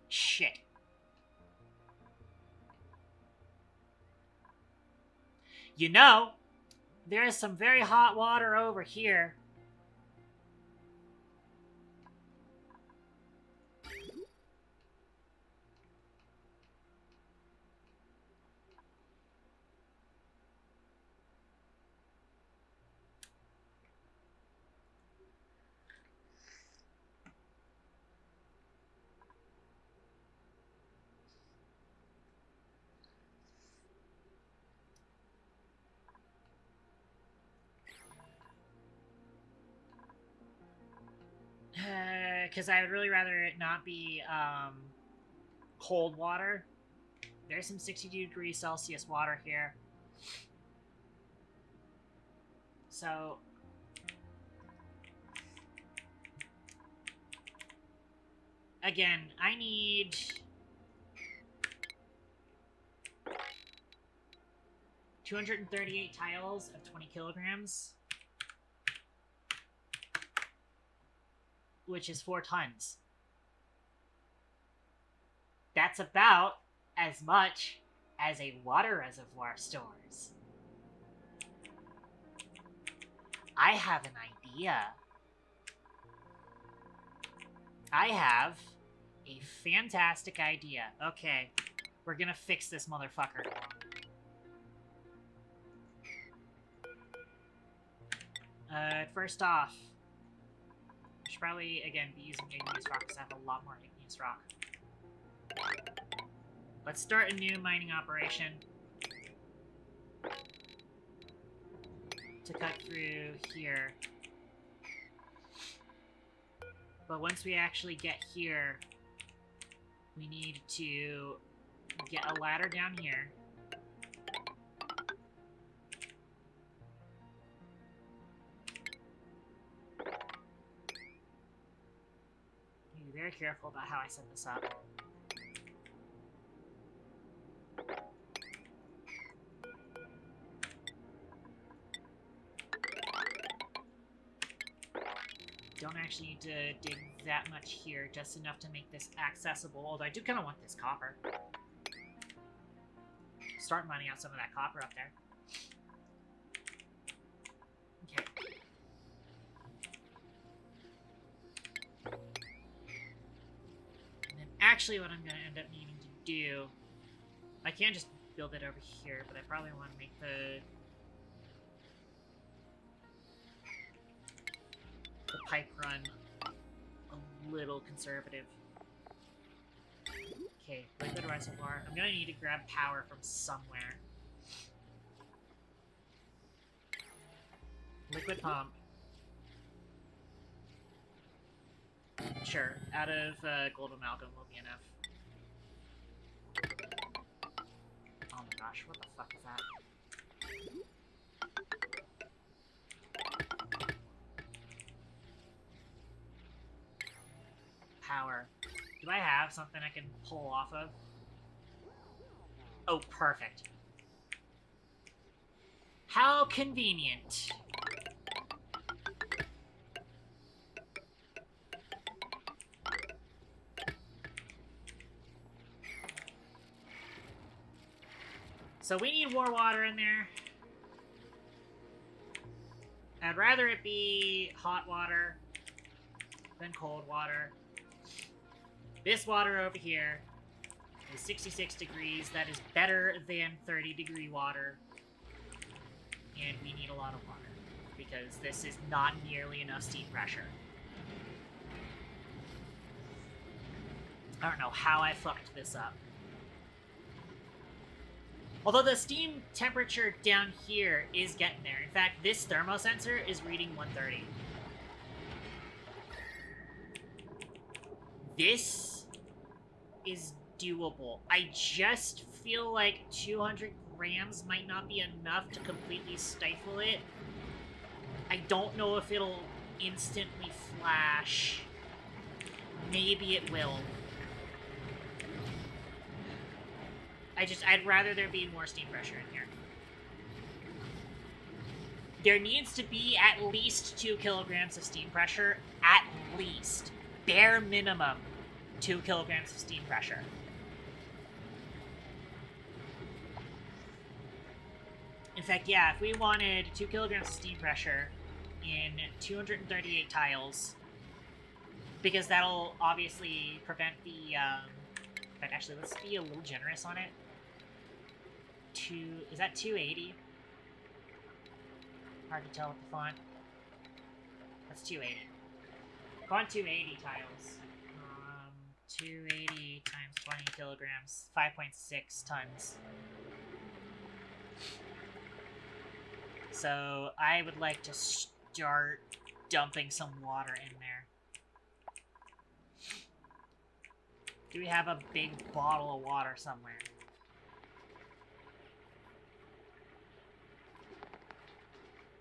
Shit. You know, there is some very hot water over here. Because I would really rather it not be cold water. There's some 62 degrees Celsius water here. So again, I need 238 tiles of 20 kilograms. Which is 4 tons. That's about as much as a water reservoir stores. I have an idea. I have a fantastic idea. Okay, we're gonna fix this motherfucker. First off, I should probably, again, be using igneous rock because I have a lot more igneous rock. Let's start a new mining operation to cut through here. But once we actually get here, we need to get a ladder down here. Be very careful about how I set this up. Don't actually need to dig that much here, just enough to make this accessible, although I do kind of want this copper. Start mining out some of that copper up there. Okay. And then actually what I'm going to end up needing to do, I can just build it over here, but I probably want to make the pipe run a little conservative. Okay, liquid reservoir. I'm gonna need to grab power from somewhere. Liquid pump. Sure, out of gold amalgam will be enough. Oh my gosh, what the fuck is that? Power. Do I have something I can pull off of? Oh, perfect. How convenient. So we need more water in there. I'd rather it be hot water than cold water. This water over here is 66 degrees. That is better than 30-degree water. And we need a lot of water, because this is not nearly enough steam pressure. I don't know how I fucked this up. Although the steam temperature down here is getting there. In fact, this thermosensor is reading 130. This is doable. I just feel like 200 grams might not be enough to completely stifle it. I don't know if it'll instantly flash. Maybe it will. I'd rather there be more steam pressure in here. There needs to be at least 2 kilograms of steam pressure. At least. Bare minimum 2 kilograms of steam pressure. In fact, yeah, if we wanted 2 kilograms of steam pressure in 238 tiles, because that'll obviously prevent the, but actually, let's be a little generous on it. Is that 280? Hard to tell with the font. That's 280. Font 280 tiles. 280 times 20 kilograms. 5.6 tons. So, I would like to start dumping some water in there. Do we have a big bottle of water somewhere?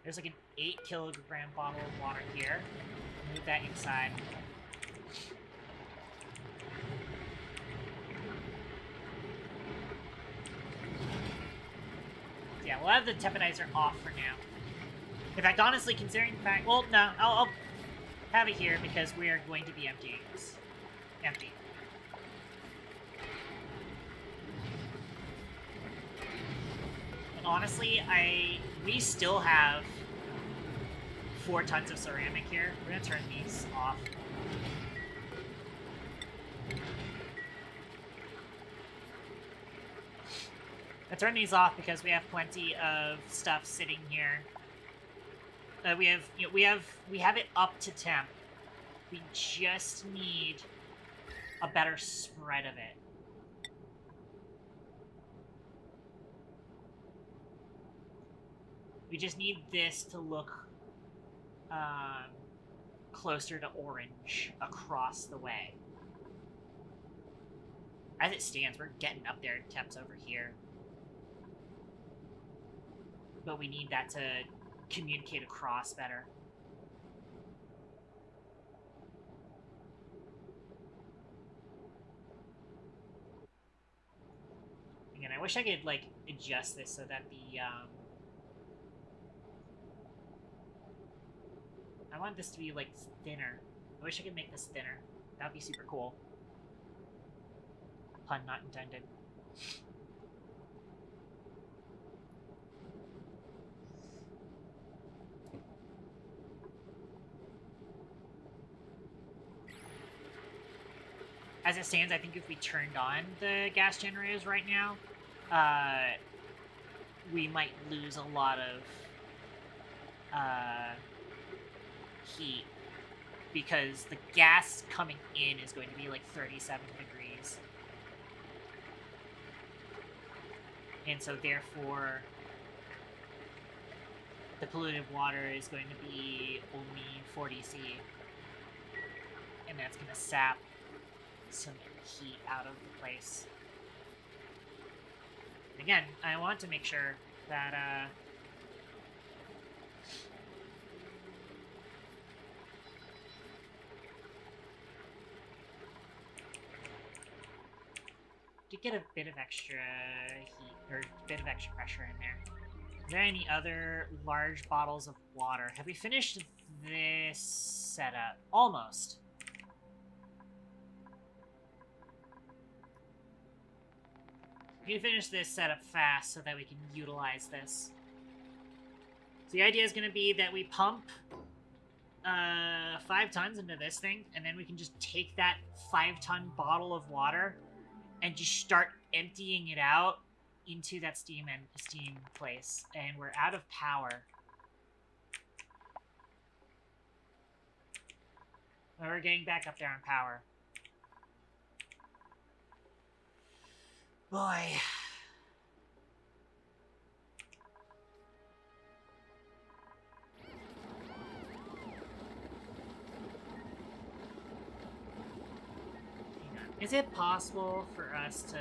There's like an 8 kilogram bottle of water here. Move that inside. Yeah, we'll have the tepanizer off for now. In fact, honestly, considering the fact... Well, no, I'll have it here because we are going to be emptying this. Empty. And honestly, we still have 4 tons of ceramic here. We're gonna turn these off. I turn these off because we have plenty of stuff sitting here. We have it up to temp. We just need a better spread of it. We just need this to look closer to orange across the way. As it stands, we're getting up there. Temps over here. But we need that to communicate across better. Again, I wish I could, like, adjust this so that the, I want this to be, like, thinner. I wish I could make this thinner. That would be super cool. Pun not intended. As it stands, I think if we turned on the gas generators right now, we might lose a lot of heat, because the gas coming in is going to be like 37 degrees. And so therefore, the polluted water is going to be only 40C. And that's going to sap some heat out of the place. Again, I want to make sure that, to get a bit of extra heat, or a bit of extra pressure in there. Is there any other large bottles of water? Have we finished this setup? Almost. We can finish this setup fast so that we can utilize this. So the idea is going to be that we pump 5 tons into this thing, and then we can just take that 5-ton bottle of water and just start emptying it out into that steam place. And we're out of power. We're getting back up there on power. Boy. Is it possible for us to,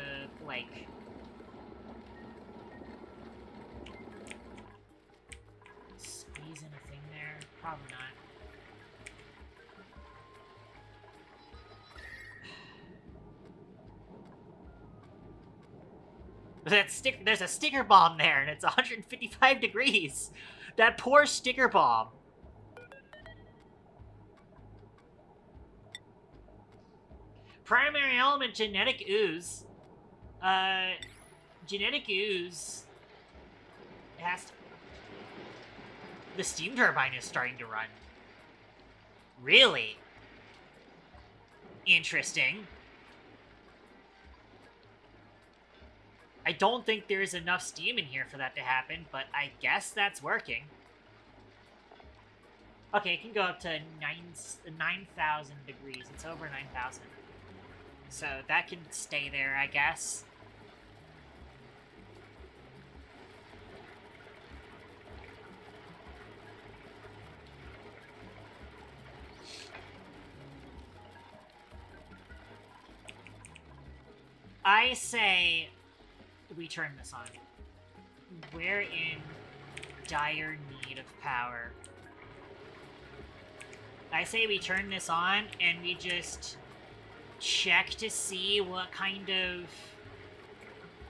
like, squeeze in a thing there? Probably not. There's a sticker bomb there, and it's 155 degrees. That poor sticker bomb. Primary element, genetic ooze. Genetic ooze has to... The steam turbine is starting to run. Really? Interesting. I don't think there's enough steam in here for that to happen, but I guess that's working. Okay, it can go up to 9,000 degrees. It's over 9,000. So that can stay there, I guess. I say we turn this on. We're in dire need of power. I say we turn this on and we just check to see what kind of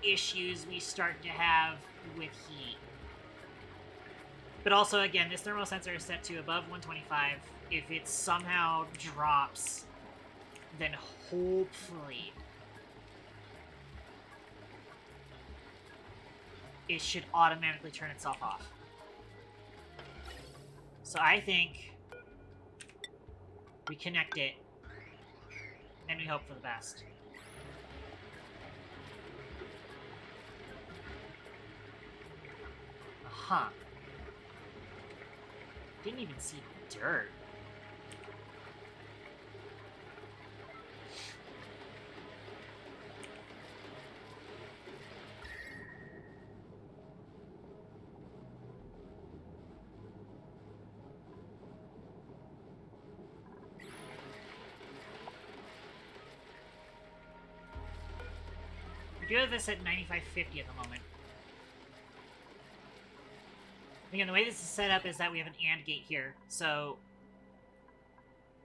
issues we start to have with heat. But also, again, this thermal sensor is set to above 125. If it somehow drops, then hopefully it should automatically turn itself off. So I think we connect it, and we hope for the best. Huh. Didn't even see dirt. We do have this at 9550 at the moment. Again, the way this is set up is that we have an AND gate here, so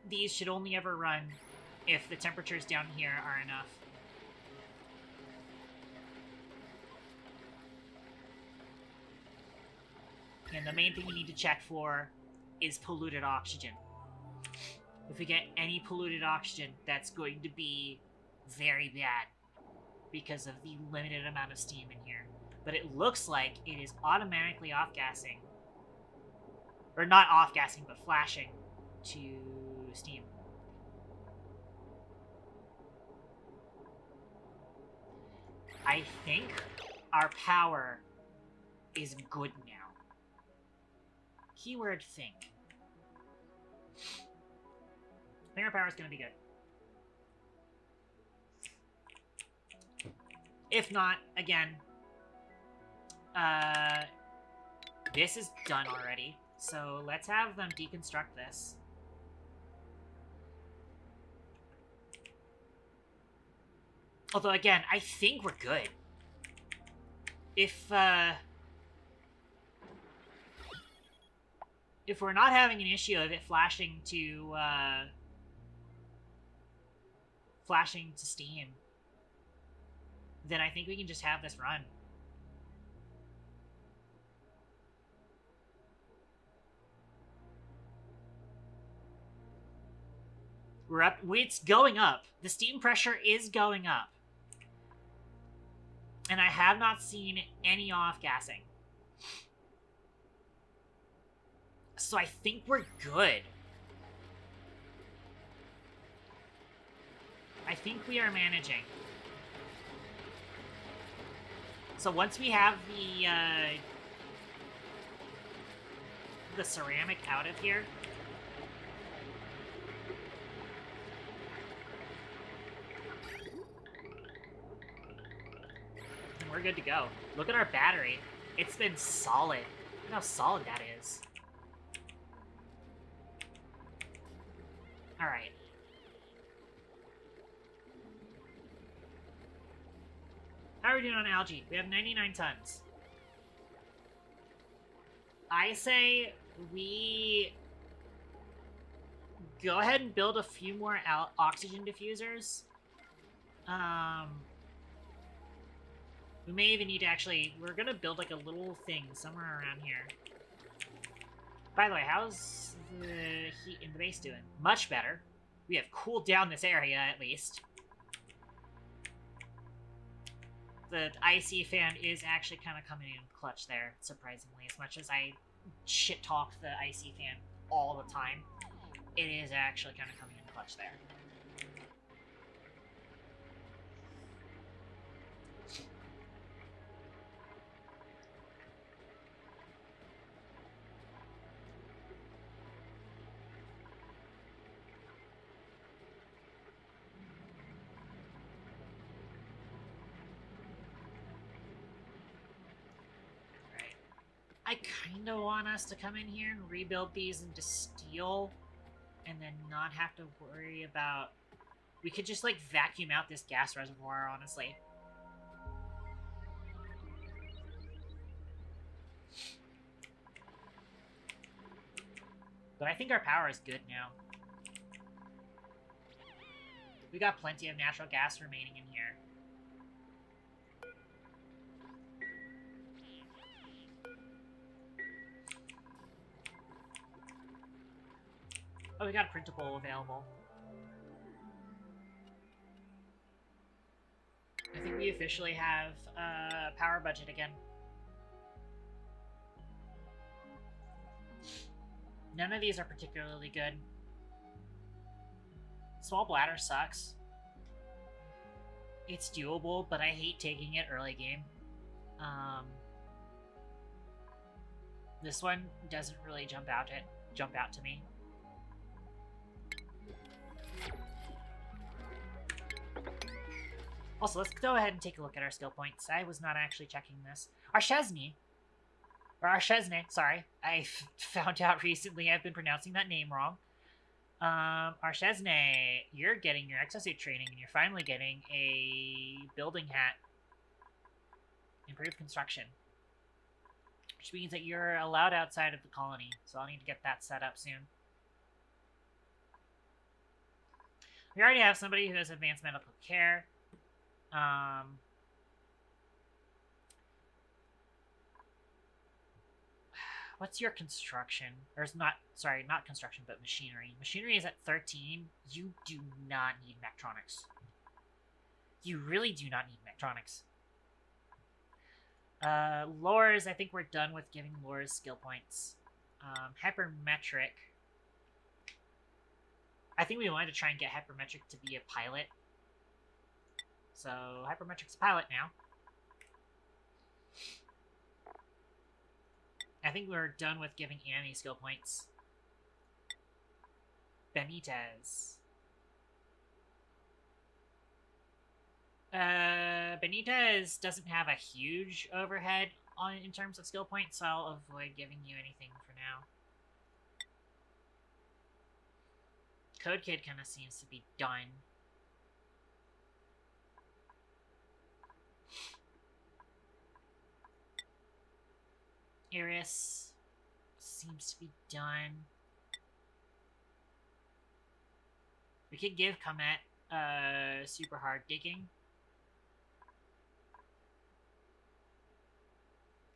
these should only ever run if the temperatures down here are enough. And the main thing we need to check for is polluted oxygen. If we get any polluted oxygen, that's going to be very bad because of the limited amount of steam in here. But it looks like it is automatically off-gassing. Or not off-gassing, but flashing to steam. I think our power is good now. Keyword think. I think our power is going to be good. If not, again, This is done already, so let's have them deconstruct this. Although, again, I think we're good. If we're not having an issue of it flashing to Steam, then I think we can just have this run. We're up. It's going up. The Steam pressure is going up. And I have not seen any off-gassing. So I think we're good. I think we are managing. So once we have the ceramic out of here, we're good to go. Look at our battery. It's been solid. Look how solid that is. Alright. How are we doing on algae? We have 99 tons. I say we go ahead and build a few more oxygen diffusers. We may even need to actually... We're gonna build like a little thing somewhere around here. By the way, how's the heat in the base doing? Much better. We have cooled down this area, at least. The IC fan is actually kind of coming in clutch there, surprisingly. As much as I shit-talk the IC fan all the time, it is actually kind of coming in clutch there. I kind of want us to come in here and rebuild these into steel and then not have to worry about... We could just, like, vacuum out this gas reservoir, honestly. But I think our power is good now. We got plenty of natural gas remaining in here. Oh, we got a printable available. I think we officially have a power budget again. None of these are particularly good. Small bladder sucks. It's doable, but I hate taking it early game. This one doesn't really jump out to me. Also, let's go ahead and take a look at our skill points. I was not actually checking this. Our Chesney, sorry. I found out recently I've been pronouncing that name wrong. Our Chesney, you're getting your exosuit training, and you're finally getting a building hat. Improved construction. Which means that you're allowed outside of the colony, so I'll need to get that set up soon. We already have somebody who has advanced medical care. What's your construction? Or is not construction, but machinery. Machinery is at 13. You do not need mechtronics. You really do not need mechtronics. Lures, I think we're done with giving lures skill points. Hypermetric. I think we wanted to try and get hypermetric to be a pilot. So, hypermetric's a pilot now. I think we're done with giving Annie skill points. Benitez. Benitez doesn't have a huge overhead in terms of skill points, so I'll avoid giving you anything for now. Code Kid kind of seems to be done. Iris seems to be done. We could give Comet super hard digging.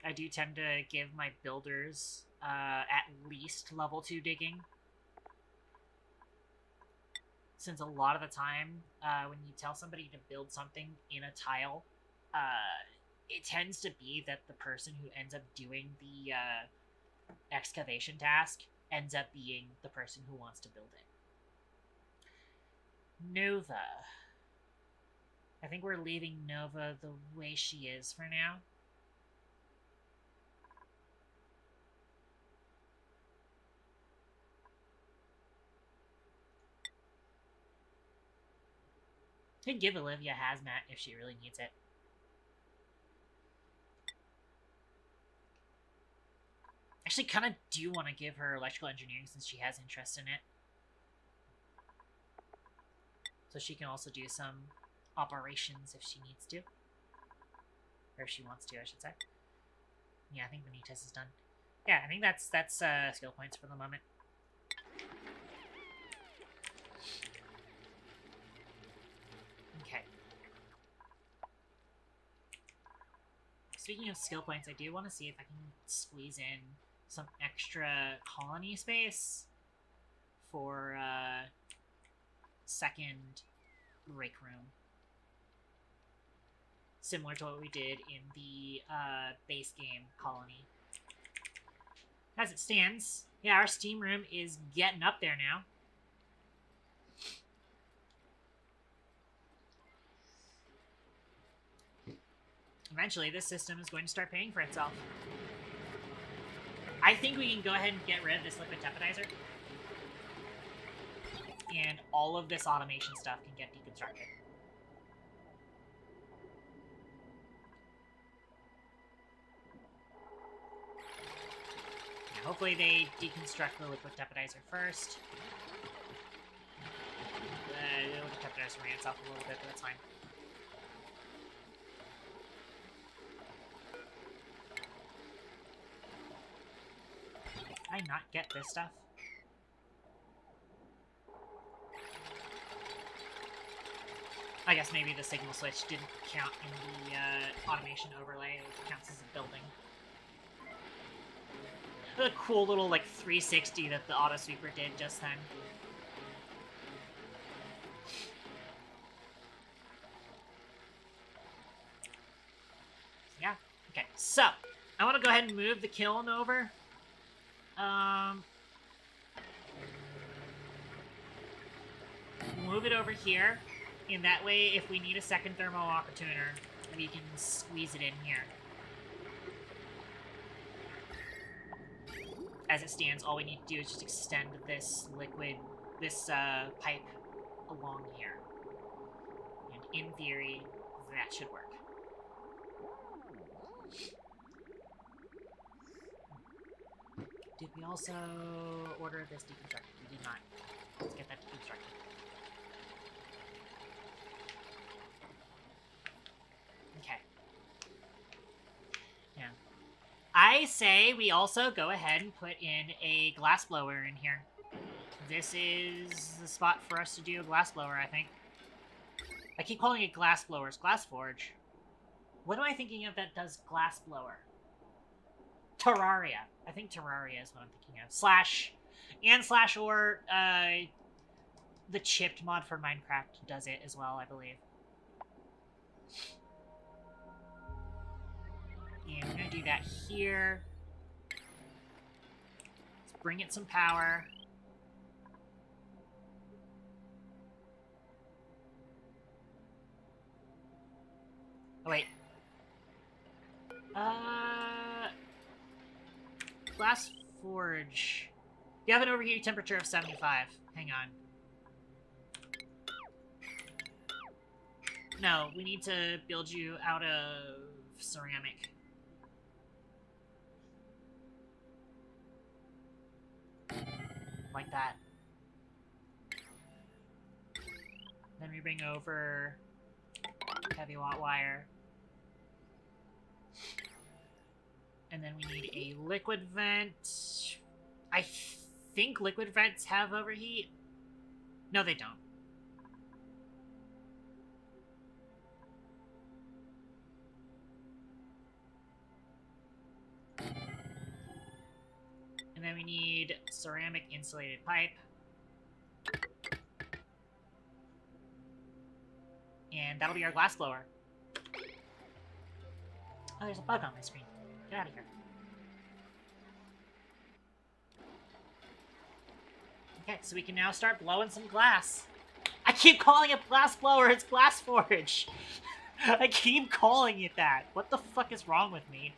I do tend to give my builders at least level 2 digging. Since a lot of the time, when you tell somebody to build something in a tile, it tends to be that the person who ends up doing the excavation task ends up being the person who wants to build it. Nova. I think we're leaving Nova the way she is for now. I could give Olivia Hazmat if she really needs it. Actually, kind of do want to give her electrical engineering since she has interest in it. So she can also do some operations if she needs to. Or if she wants to, I should say. Yeah, I think Benitez is done. Yeah, I think that's skill points for the moment. Okay. Speaking of skill points, I do want to see if I can squeeze in some extra colony space for second break room. Similar to what we did in the base game colony. As it stands, yeah, our steam room is getting up there now. Eventually, this system is going to start paying for itself. I think we can go ahead and get rid of this liquid teppidizer. And all of this automation stuff can get deconstructed. Yeah, hopefully they deconstruct the liquid teppidizer first. The liquid teppidizer ran itself a little bit, but that's fine. Can I not get this stuff? I guess maybe the signal switch didn't count in the automation overlay. It counts as a building. The cool little, like, 360 that the auto sweeper did just then. Yeah. Okay, so I want to go ahead and move the kiln over. Move it over here. In that way, if we need a second thermo opportuner, we can squeeze it in here. As it stands, all we need to do is just extend this liquid, this pipe along here. And in theory, that should work. Did we also order this deconstructed? We did not. Let's get that deconstructed. Okay. Yeah. I say we also go ahead and put in a glass blower in here. This is the spot for us to do a glass blower, I think. I keep calling it glass blowers. Glass forge. What am I thinking of that does glass blower? Terraria. I think Terraria is what I'm thinking of. Slash/or the chipped mod for Minecraft does it as well, I believe. And we're gonna do that here. Let's bring it some power. Oh, wait. Glass forge. You have an overheating temperature of 75. Hang on. No, we need to build you out of ceramic. like that. Then we bring over heavy watt wire. And then we need a liquid vent. I think liquid vents have overheat. No, they don't. And then we need ceramic insulated pipe. And that'll be our glass blower. Oh, there's a bug on my screen. Get out of here. Okay, so we can now start blowing some glass. I keep calling it glass blower, it's glass forge. I keep calling it that. What the fuck is wrong with me?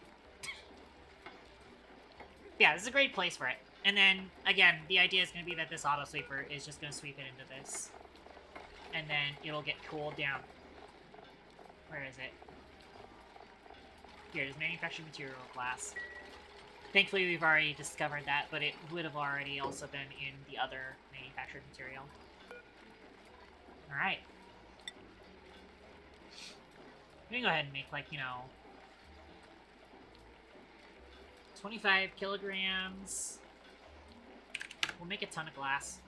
Yeah, this is a great place for it. And then, again, the idea is going to be that this auto sweeper is just going to sweep it into this. And then it'll get cooled down. Where is it? Here, it is manufactured material class. Thankfully, we've already discovered that, but it would have already also been in the other manufactured material. Alright. We can go ahead and make, like, you know, 25 kilograms. We'll make a ton of glass.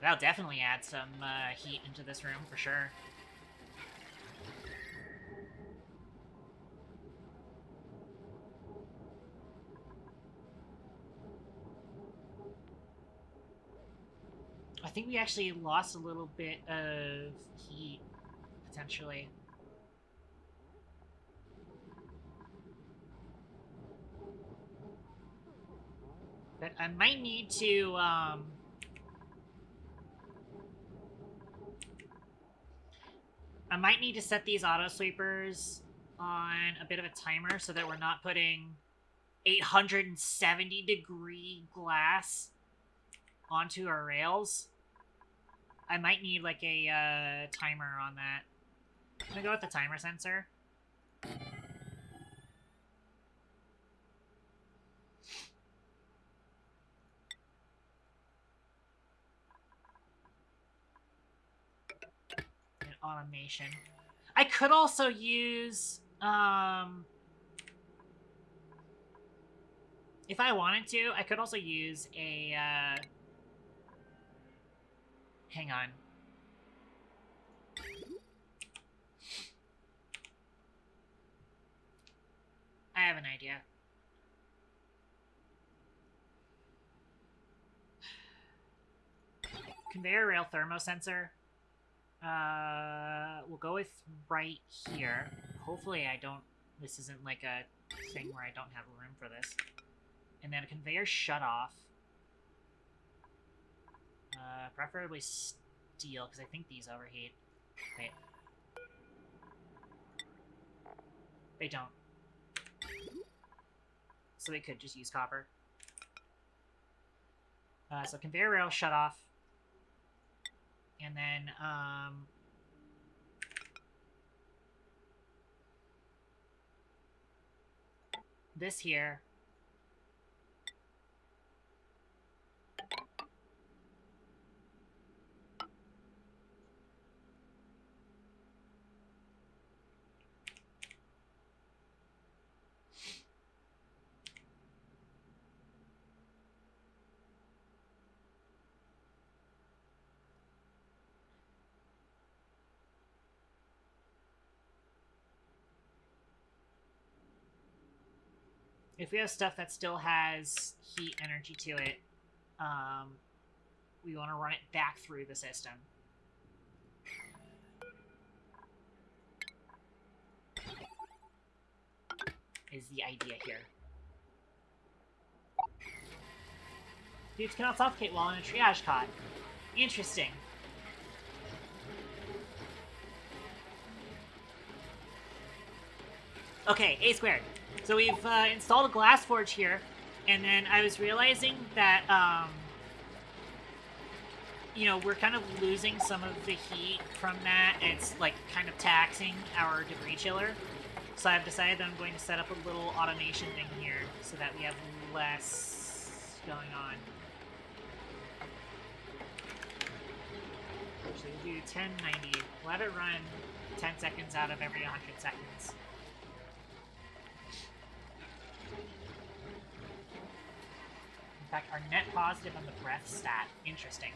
That'll definitely add some heat into this room, for sure. I think we actually lost a little bit of heat, potentially. But I might need to, I might need to set these auto sweepers on a bit of a timer so that we're not putting 870-degree glass onto our rails. I might need, like, a timer on that. I'm gonna go with the timer sensor. And automation. I could also use, if I wanted to, I could also use a, hang on. I have an idea. Conveyor rail thermosensor. We'll go with right here. Hopefully I don't... This isn't like a thing where I don't have room for this. And then a conveyor shutoff. Preferably steel, because I think these overheat. Wait. They don't. So they could just use copper. So conveyor rail shutoff. And then, this here. If we have stuff that still has heat energy to it, we want to run it back through the system. Is the idea here. Dudes cannot suffocate while in a triage cot. Interesting. Okay, A squared. So we've installed a glass forge here, And then I was realizing that, you know, we're kind of losing some of the heat from that. It's, like, kind of taxing our debris chiller. So I've decided that I'm going to set up a little automation thing here so that we have less going on. Actually, we'll do 1090. Let it run 10 seconds out of every 100 seconds. In fact, our net positive on the breath stat. Interesting.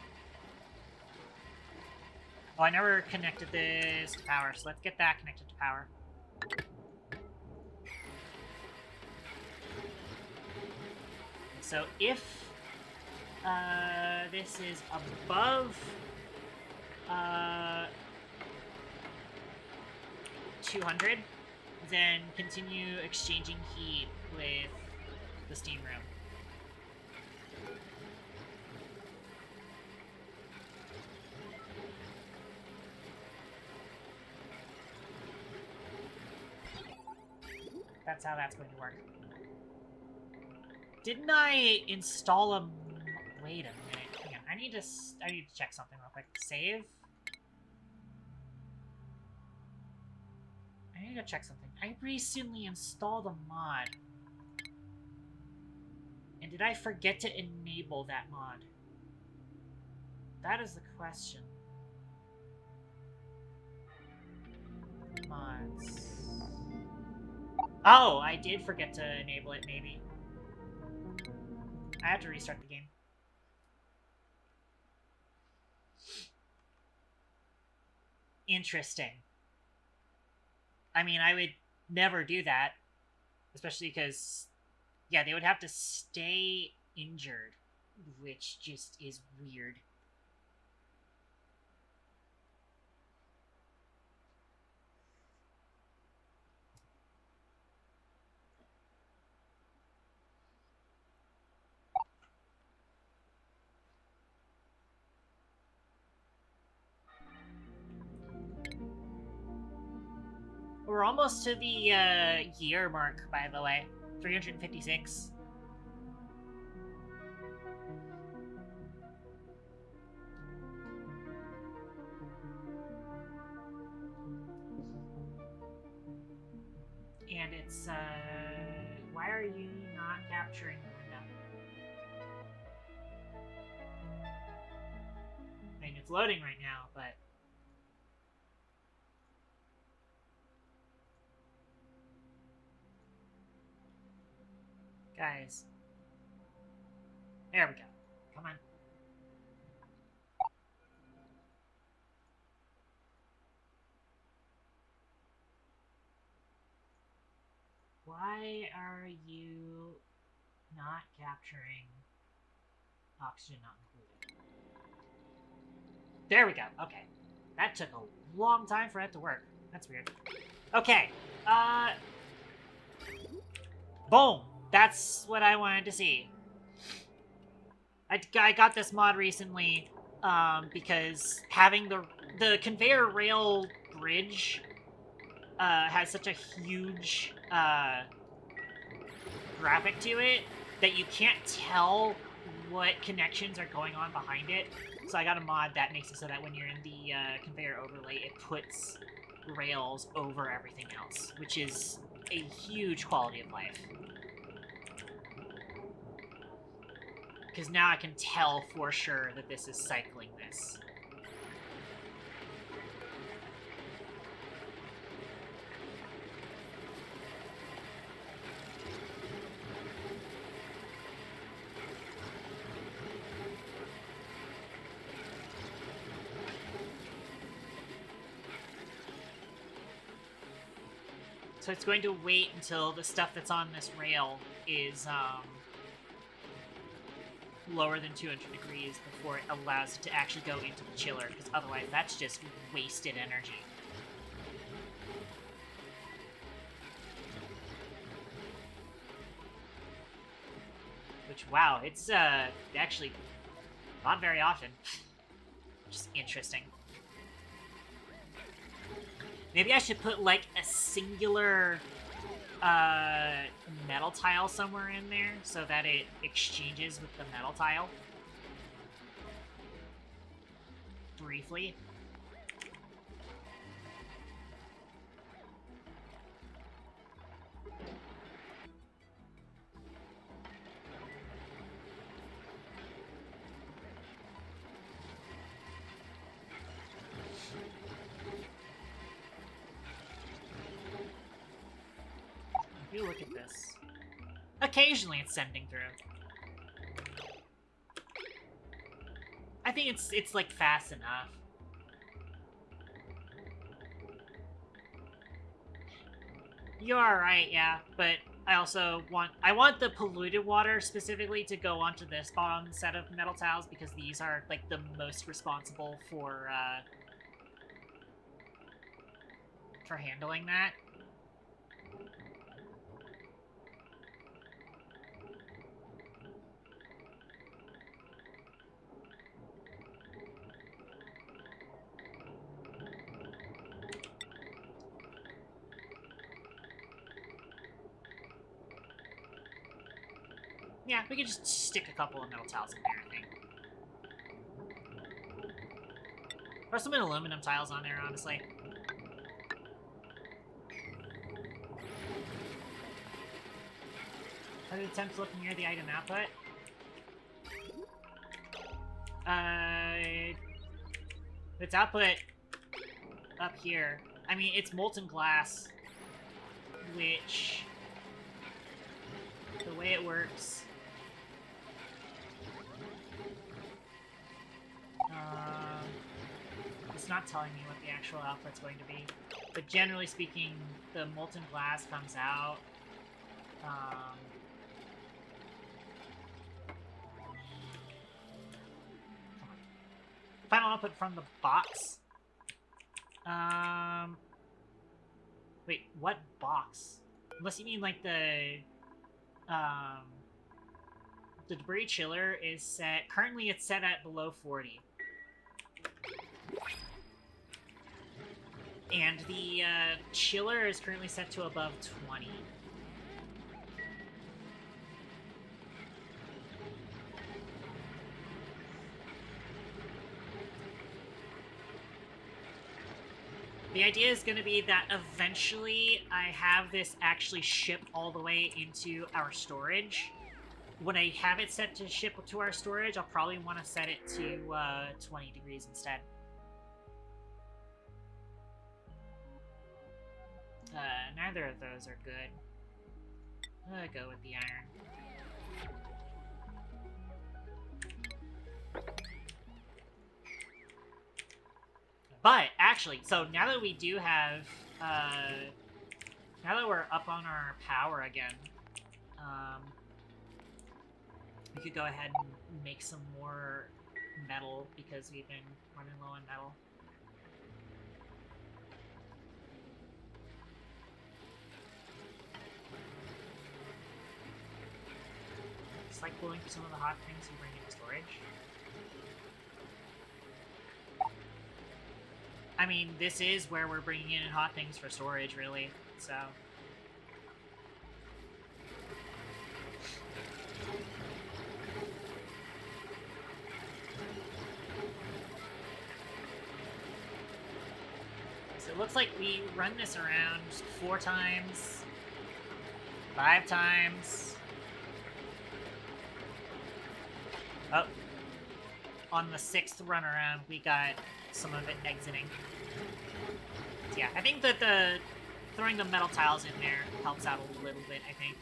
Oh, I never connected this to power, so let's get that connected to power. So if this is above 200, then continue exchanging heat with the steam room. That's how that's going to work. Didn't I install a... Wait a minute. Hang on. I need to check something real quick. Save? I need to check something. I recently installed a mod. And did I forget to enable that mod? That is the question. Mods. Oh, I did forget to enable it, maybe. I have to restart the game. Interesting. I mean, I would never do that. Especially because, yeah, they would have to stay injured. Which just is weird. We're almost to the year mark, by the way. 356. And it's, why are you not capturing the window? I mean, it's loading right now, but... Guys. There we go. Come on. Why are you not capturing oxygen not included? There we go. Okay. That took a long time for it to work. That's weird. Okay. Boom. That's what I wanted to see. I got this mod recently because having the conveyor rail bridge has such a huge graphic to it that you can't tell what connections are going on behind it. So I got a mod that makes it so that when you're in the conveyor overlay, it puts rails over everything else, which is a huge quality of life. Because now I can tell for sure that this is cycling this. So it's going to wait until the stuff that's on this rail is lower than 200 degrees before it allows it to actually go into the chiller, because otherwise that's just wasted energy. Which, wow, it's actually not very often. Just interesting. Maybe I should put, like, a singular metal tile somewhere in there so that it exchanges with the metal tile. Briefly. If you look at this, occasionally it's sending through. I think it's like fast enough. You're alright, yeah, but I want the polluted water specifically to go onto this bottom set of metal tiles because these are like the most responsible for handling that. Yeah, we could just stick a couple of metal tiles in there, I think. Or some aluminum tiles on there, honestly. Are the attempts looking near the item output? Its output up here. I mean, it's molten glass, which the way it works. It's not telling me what the actual output's going to be. But generally speaking, the molten glass comes out. Final output from the box. Wait, what box? Unless you mean like the debris chiller is set. Currently, it's set at below 40. And the chiller is currently set to above 20. The idea is going to be that eventually I have this actually ship all the way into our storage. When I have it set to ship to our storage, I'll probably want to set it to 20 degrees instead. Neither of those are good. I'll go with the iron. But, actually, so now that we do have, now that we're up on our power again, we could go ahead and make some more metal, because we've been running low on metal. It's like pulling through some of the hot things we bring into storage. I mean, this is where we're bringing in hot things for storage, really, so... So it looks like we run this around 4 times, 5 times... Oh. On the 6th run around, we got some of it exiting. So yeah, I think that throwing the metal tiles in there helps out a little bit, I think.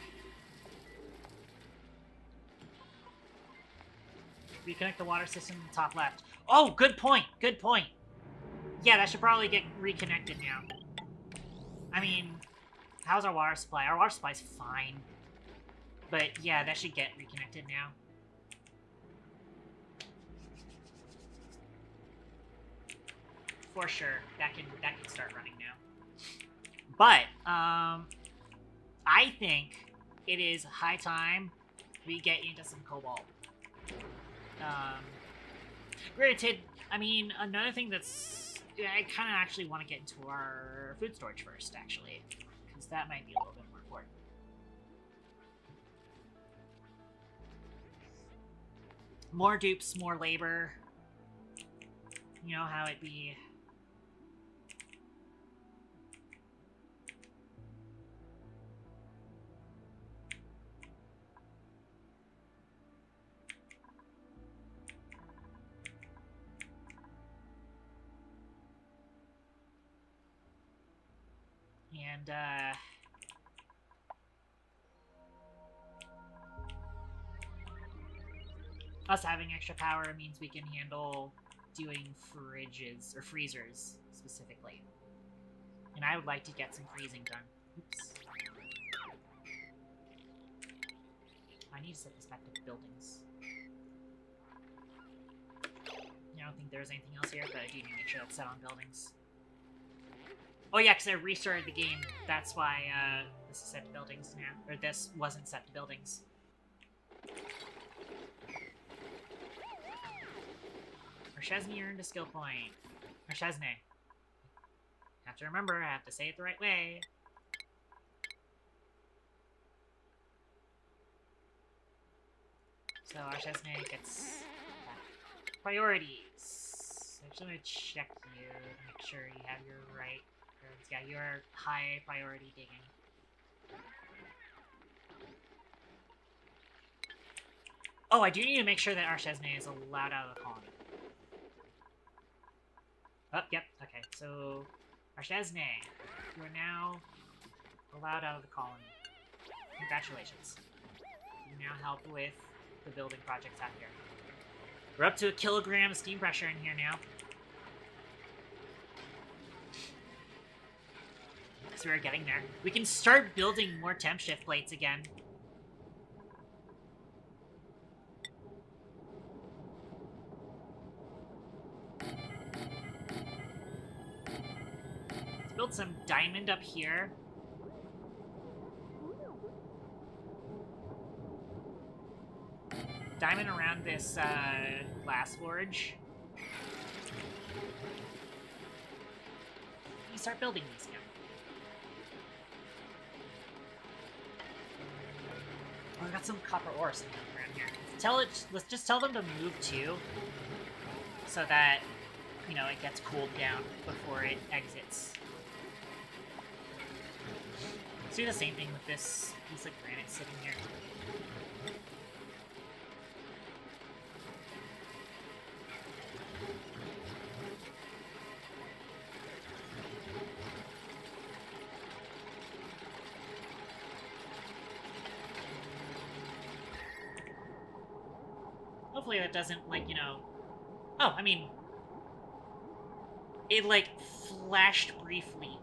Reconnect the water system in the top left. Oh, good point! Good point! Yeah, that should probably get reconnected now. I mean, how's our water supply? Our water supply's fine. But yeah, that should get reconnected now. For sure, that can start running now. But I think it is high time we get into some cobalt. Granted, I mean, another thing that's I kind of actually want to get into our food storage first, actually, because that might be a little bit more report. More dupes, more labor. You know how it be. And, us having extra power means we can handle doing fridges, or freezers, specifically. And I would like to get some freezing done. Oops. I need to set this back to buildings. I don't think there's anything else here, but I do need to make sure that's set on buildings. Oh yeah, because I restarted the game. That's why this is set to buildings now. Or this wasn't set to buildings. Chesney earned a skill point. Or Chesney. Have to remember, I have to say it the right way. So our Chesney gets priorities. I just want to check you, make sure you have your right. Yeah, you're high priority digging. Oh, I do need to make sure that our Chesney is allowed out of the colony. Oh, yep, okay, so Archesne, you are now allowed out of the colony. Congratulations. You now help with the building projects out here. We're up to 1 kilogram of steam pressure in here now. So we're getting there. We can start building more temp shift plates again. Build some diamond up here. Diamond around this glass forge. You start building these again. Oh, I got some copper ore sitting around here. Let's just tell them to move too, so that, you know, it gets cooled down before it exits. Let's do the same thing with this piece of granite sitting here. Hopefully that doesn't, like, you know... Oh, I mean... It, like, flashed briefly.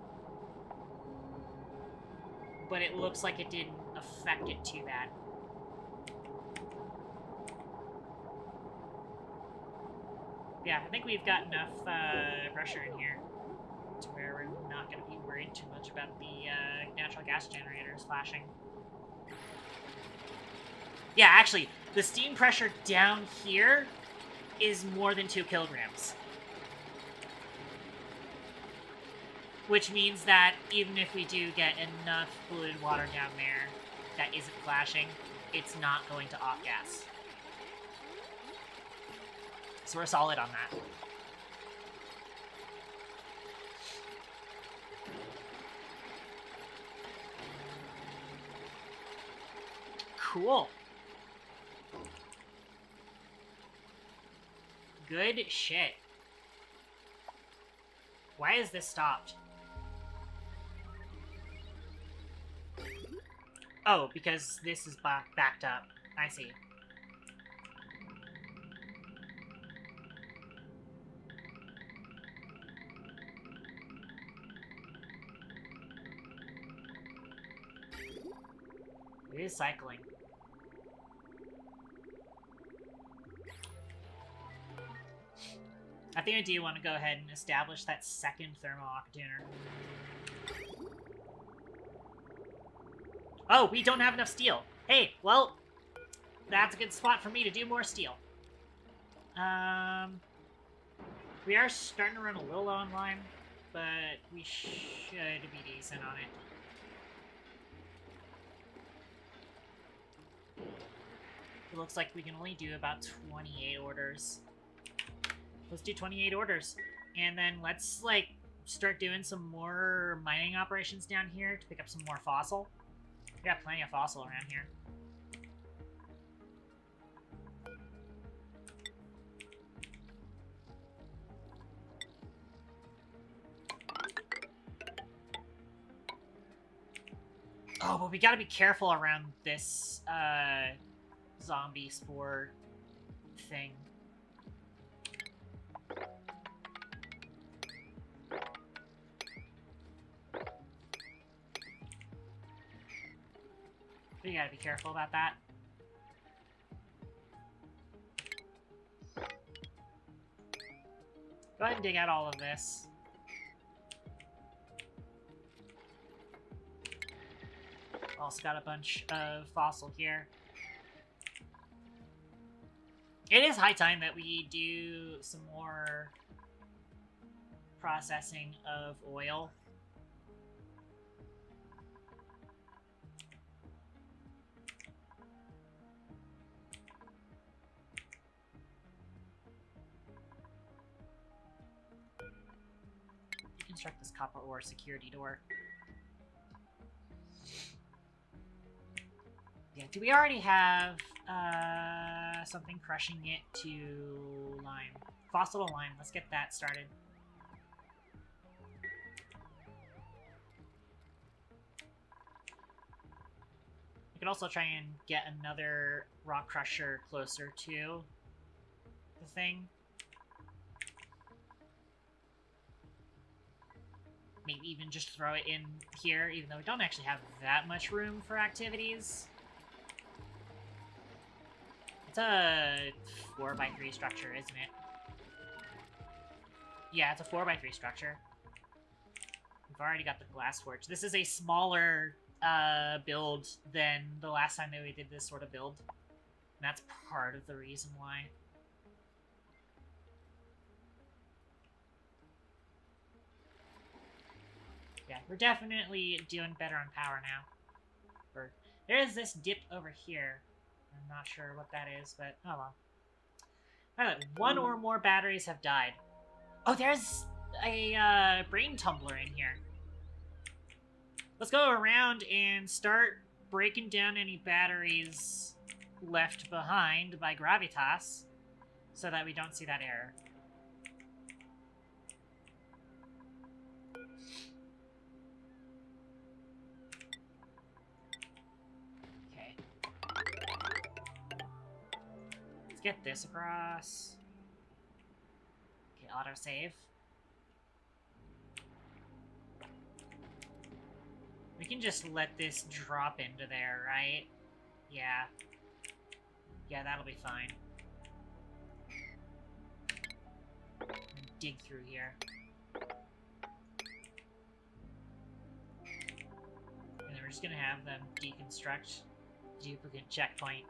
But it looks like it didn't affect it too bad. Yeah, I think we've got enough pressure in here to where we're not going to be worried too much about the natural gas generators flashing. Yeah, actually, the steam pressure down here is more than 2 kilograms. Which means that even if we do get enough fluid water down there that isn't flashing, it's not going to off-gas. So we're solid on that. Cool. Good shit. Why is this stopped? Oh, because this is backed up. I see. It is cycling. I think I do want to go ahead and establish that second thermal aqua tuner. Oh, we don't have enough steel. Hey, well, that's a good spot for me to do more steel. We are starting to run a little low on lime, but we should be decent on it. It looks like we can only do about 28 orders. Let's do 28 orders. And then let's, like, start doing some more mining operations down here to pick up some more fossil. We got plenty of fossil around here. Oh, but we gotta be careful around this, zombie spore thing. We gotta be careful about that. Go ahead and dig out all of this. Also got a bunch of fossil here. It is high time that we do some more processing of oil. Construct this copper ore security door. Yeah, do we already have something crushing it to lime? Fossil to lime, let's get that started. We could also try and get another rock crusher closer to the thing. Maybe even just throw it in here, even though we don't actually have that much room for activities. It's a 4x3 structure, isn't it? Yeah, it's a 4x3 structure. We've already got the glass forge. This is a smaller build than the last time that we did this sort of build. And that's part of the reason why. Yeah, we're definitely doing better on power now. There is this dip over here. I'm not sure what that is, but oh well. Alright, one or more batteries have died. Oh, there's a brain tumbler in here. Let's go around and start breaking down any batteries left behind by Gravitas so that we don't see that error. Okay. Let's get this across. Okay, autosave. We can just let this drop into there, right? Yeah. Yeah, that'll be fine. Dig through here. And then we're just gonna have them deconstruct duplicate checkpoint.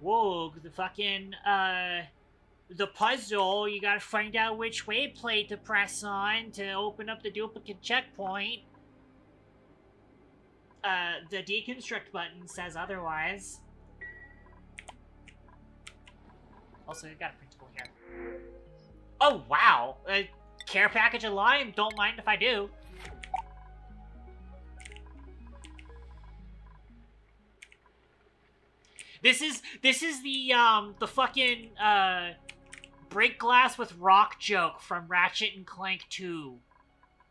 Whoa, the fucking, the puzzle, you gotta find out which waypoint to press on to open up the duplicate checkpoint. The deconstruct button says otherwise. Also, we've got a printable here. Oh, wow! Care package of lime, don't mind if I do. This is the fucking, break glass with rock joke from Ratchet and Clank 2.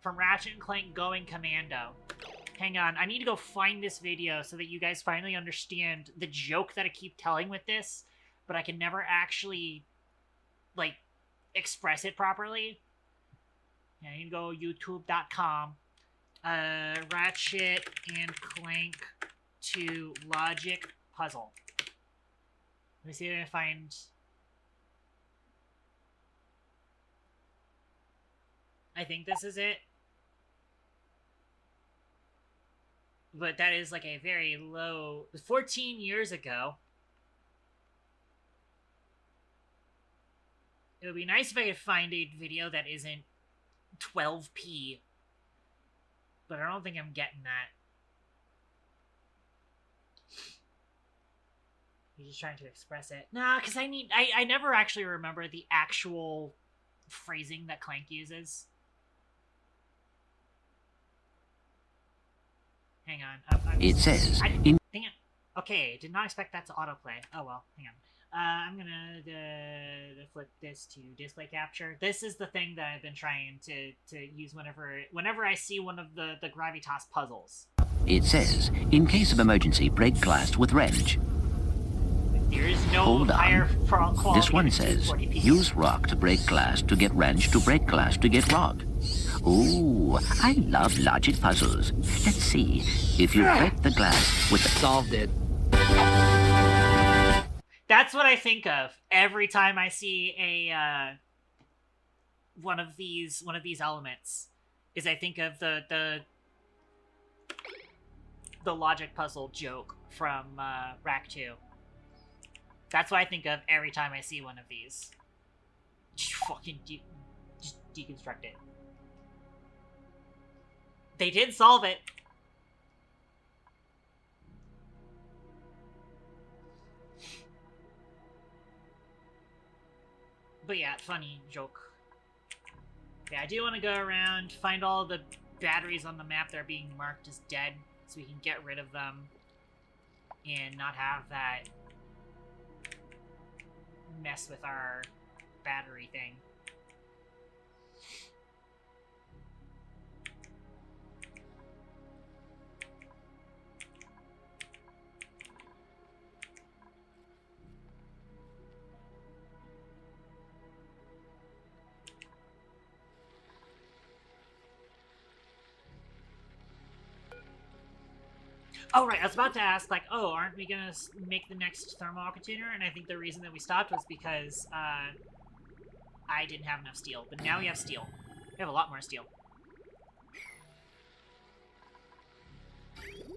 From Ratchet and Clank Going Commando. Hang on, I need to go find this video so that you guys finally understand the joke that I keep telling with this, but I can never actually, like, express it properly. Yeah, you can go youtube.com. Ratchet and Clank 2 Logic Puzzle. Let me see if I can find... I think this is it. But that is like a very low... 14 years ago. It would be nice if I could find a video that isn't 12p. but I don't think I'm getting that. You're just trying to express it. Nah, because I never actually remember the actual phrasing that Clank uses. Hang on. It says... Hang on. Okay, did not expect that to autoplay. Oh well, hang on. I'm gonna flip this to display capture. This is the thing that I've been trying to use whenever I see one of the gravitas puzzles. It says, in case of emergency, break glass with wrench. There is no Hold higher on. quality. This one says, use rock to break glass to get wrench to break glass to get rock. Ooh, I love logic puzzles. Let's see. If you break the glass with the... Solved it. That's what I think of every time I see a one of these elements. Is I think of the logic puzzle joke from Rack 2. That's what I think of every time I see one of these. Just fucking just deconstruct it. They did solve it. But yeah, funny joke. Yeah, I do want to go around, find all the batteries on the map that are being marked as dead, so we can get rid of them and not have that mess with our battery thing. Oh, right, I was about to ask, like, oh, aren't we gonna make the next thermal container? And I think the reason that we stopped was because, I didn't have enough steel. But now we have steel. We have a lot more steel. It's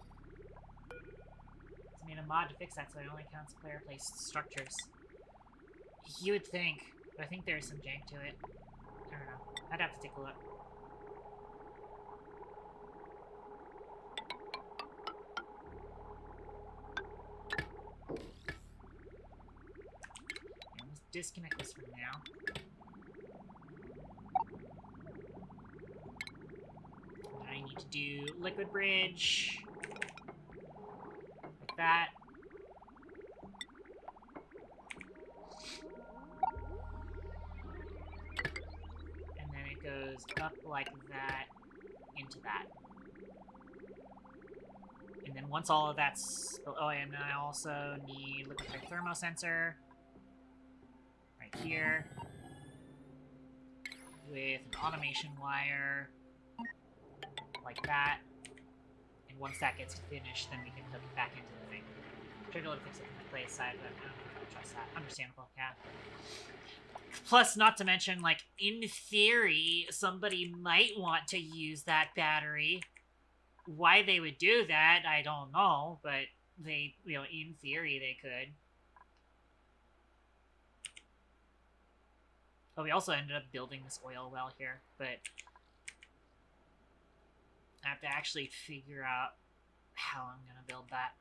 made a mod to fix that so it only counts player-placed structures. You would think, but I think there's some jank to it. I don't know. I'd have to take a look. Disconnect this for now. I need to do liquid bridge. Like that. And then it goes up like that into that. And then once all of that's... Oh, and I also need liquid thermosensor. Here with an automation wire like that, and once that gets finished, then we can hook it back into the thing. Tried to fix it from the play side, but I don't know if I trust that. Understandable, yeah. Plus, not to mention, like, in theory, somebody might want to use that battery. Why they would do that, I don't know, but they, you know, in theory, they could. Oh, we also ended up building this oil well here, but I have to actually figure out how I'm going to build that.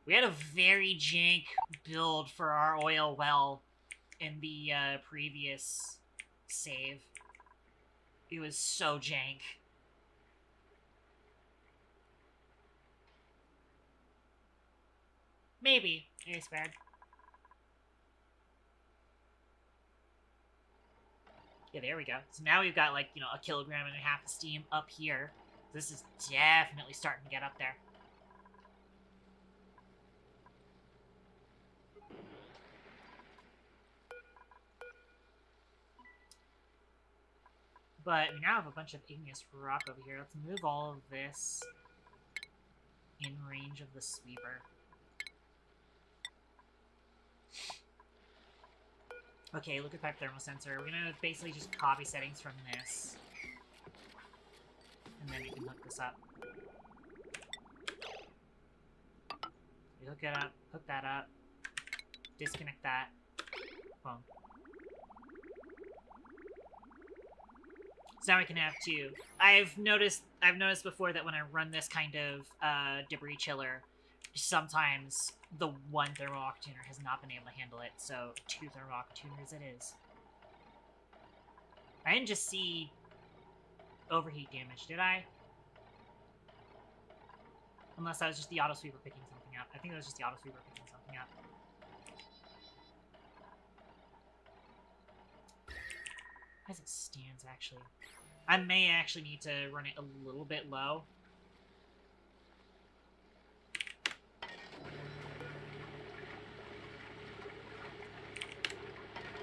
We had a very jank build for our oil well in the previous save. It was so jank. Maybe. It's bad. Yeah, there we go. So now we've got, like, you know, 1.5 kilograms of steam up here. This is definitely starting to get up there. But we now have a bunch of igneous rock over here. Let's move all of this in range of the sweeper. Okay, look at pipe thermal sensor. We're gonna basically just copy settings from this. And then we can hook this up. We hook it up, hook that up, disconnect that. Boom. So now we can have two. I've noticed before that when I run this kind of debris chiller, sometimes the one thermal octuner has not been able to handle it, so 2 thermal octuners it is. I didn't just see overheat damage, did I? Unless that was just the auto sweeper picking something up. I think that was just the auto sweeper picking something up. As it stands, actually. I may actually need to run it a little bit low.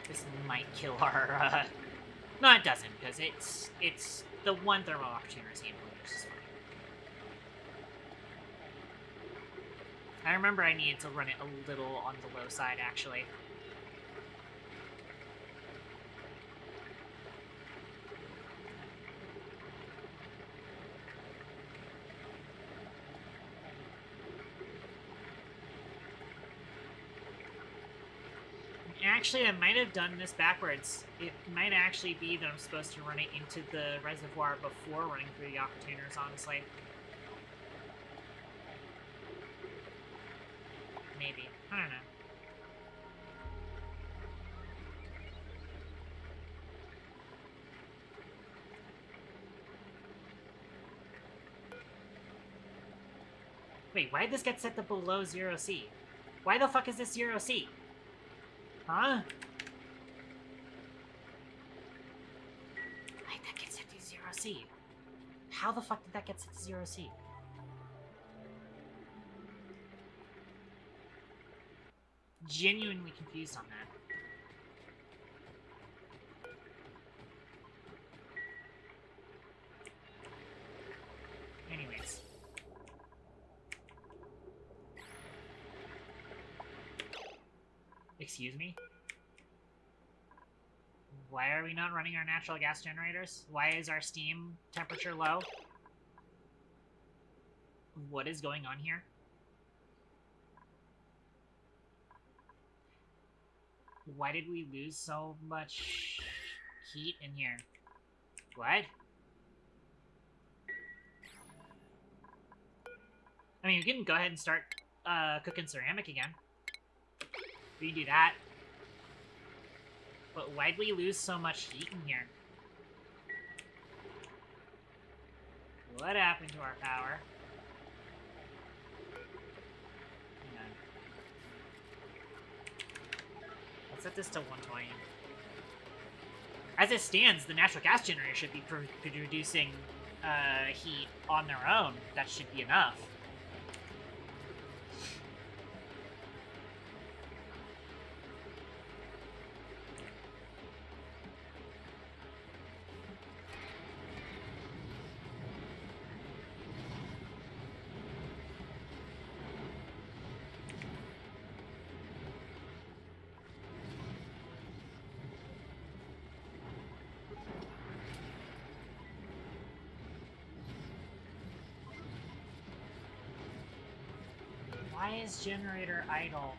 This might kill our, No, it doesn't, because it's the one thermal octuner is handling it just fine. I remember I needed to run it a little on the low side, actually. Actually, I might have done this backwards. It might actually be that I'm supposed to run it into the reservoir before running through the octuners, honestly. Maybe. I don't know. Wait, why did this get set to below 0C? Why the fuck is this 0C? Huh? Why did that get set to 0C? How the fuck did that get set to 0C? Genuinely confused on that. Anyways. Excuse me? Why are we not running our natural gas generators? Why is our steam temperature low? What is going on here? Why did we lose so much heat in here? What? I mean, you can go ahead and start cooking ceramic again. We can do that. But why'd we lose so much heat in here? What happened to our power? Hang on. Let's set this to 120. As it stands, the natural gas generator should be producing heat on their own. That should be enough. Why is generator idle?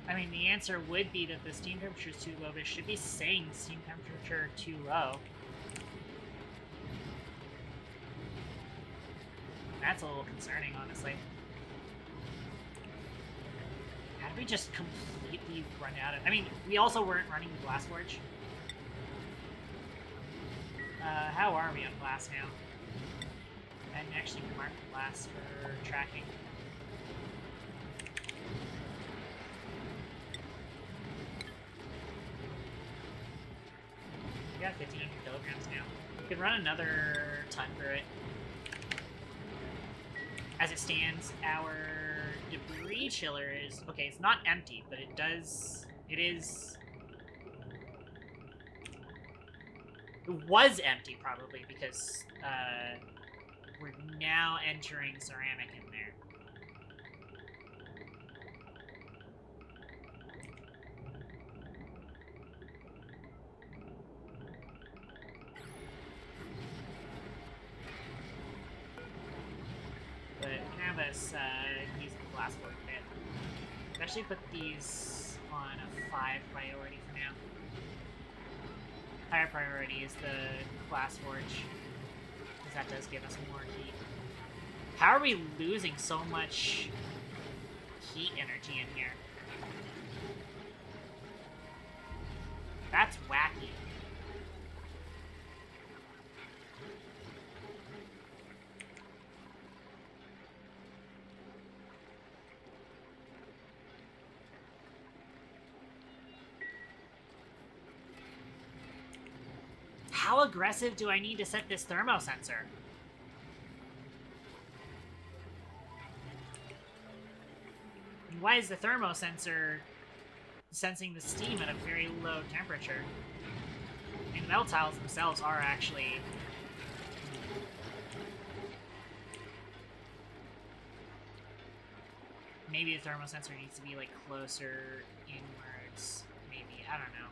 I mean, the answer would be that the steam temperature is too low, but it should be saying steam temperature too low. That's a little concerning, honestly. How did we just completely run out of... I mean, we also weren't running the Blast Forge. How are we on Blast now? I didn't actually mark Blast for tracking. We got 1,500 kilograms now. We could run another ton through it. As it stands, our debris chiller is... Okay, it's not empty, but it does... It is... It was empty, probably, because we're now entering ceramic in there. But us using the glass forge a bit. I've actually put these on a 5 priority for now. Higher priority is the glass forge, because that does give us more heat. How are we losing so much heat energy in here? That's wacky. How aggressive do I need to set this thermo sensor? Why is the thermo sensor sensing the steam at a very low temperature? And the metal tiles themselves are actually... Maybe the thermo sensor needs to be, like, closer inwards. Maybe, I don't know.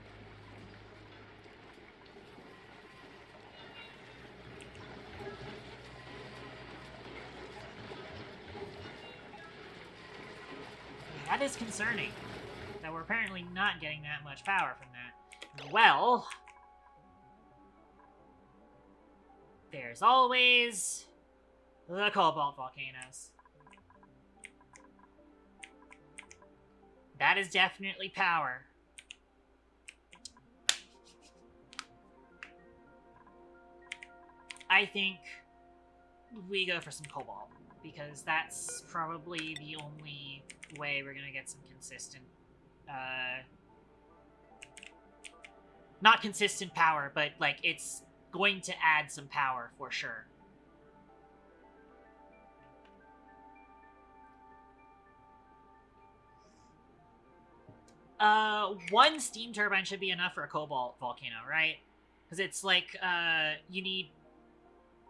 That is concerning, that we're apparently not getting that much power from that. Well, there's always the cobalt volcanoes. That is definitely power. I think we go for some cobalt, because that's probably the only way we're gonna get some consistent, not consistent power, but, like, it's going to add some power for sure. One steam turbine should be enough for a cobalt volcano, right? Because it's like, you need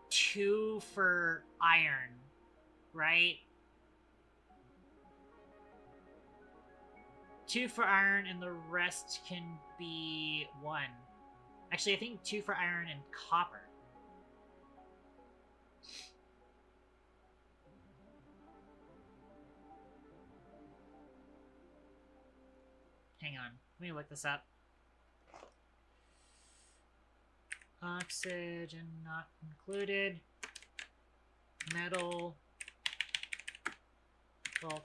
2 for iron, right? 2 for iron, and the rest can be 1. Actually, I think 2 for iron and copper. Hang on, let me look this up. Oxygen not included. Metal. Volcano.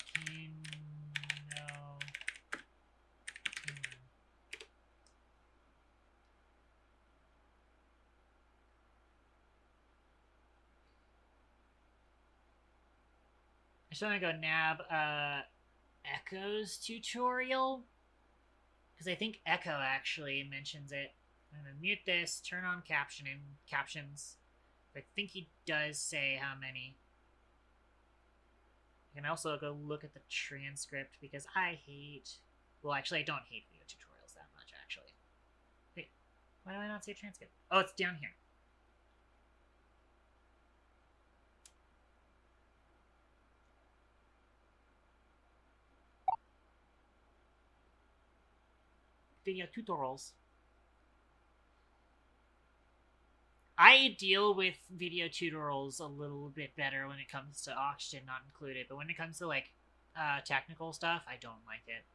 I just want to go nab Echo's tutorial, because I think Echo actually mentions it. I'm gonna mute this, turn on captions. I think he does say how many. I can also go look at the transcript, because I hate... Well, actually, I don't hate video tutorials that much, actually. Wait, why do I not see a transcript? Oh, it's down here. Video tutorials. I deal with video tutorials a little bit better when it comes to oxygen not included, but when it comes to, like, technical stuff, I don't like it.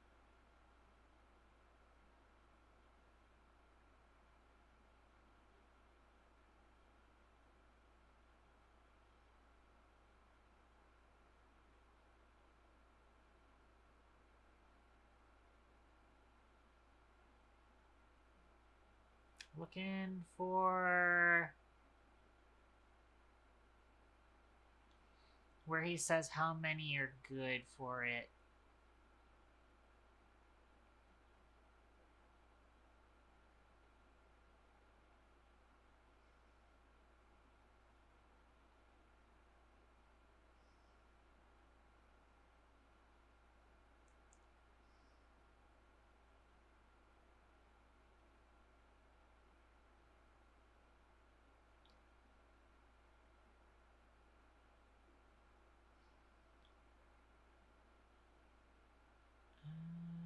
Looking for where he says how many are good for it.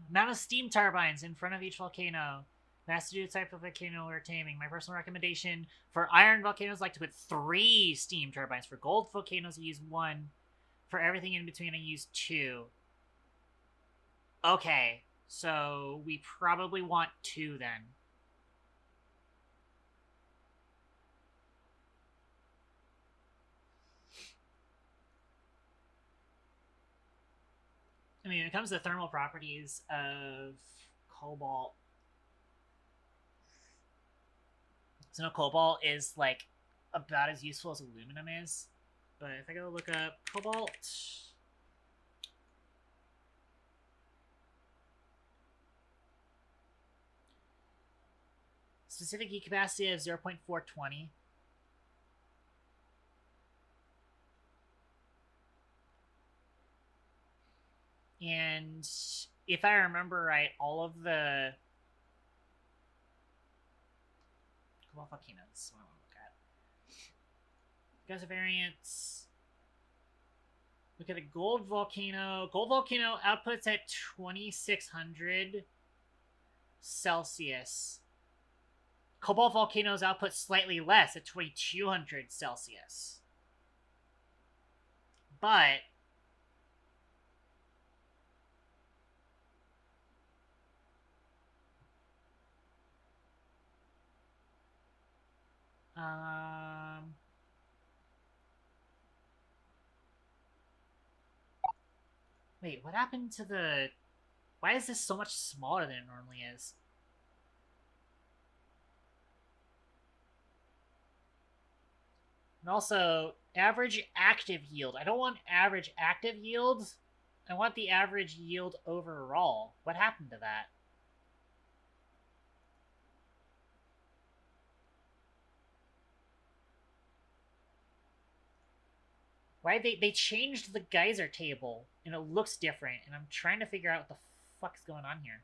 Amount of steam turbines in front of each volcano. It has to do with the type of volcano we're taming. My personal recommendation for iron volcanoes, like to put 3 steam turbines. For gold volcanoes, use 1. For everything in between, I use 2. Okay, so we probably want 2 then. I mean, when it comes to the thermal properties of cobalt, so no, cobalt is like about as useful as aluminum is. But if I go look up cobalt, specific heat capacity of 0.420. And if I remember right, all of the cobalt volcanoes, what I want to look at. Guys, variants. Look at a gold volcano. Gold volcano outputs at 2600 Celsius. Cobalt volcanoes output slightly less at 2200 Celsius. But wait, what happened to the... Why is this so much smaller than it normally is? And also, average active yield. I don't want average active yield. I want the average yield overall. What happened to that? Why they changed the geyser table and it looks different, and I'm trying to figure out what the fuck's going on here.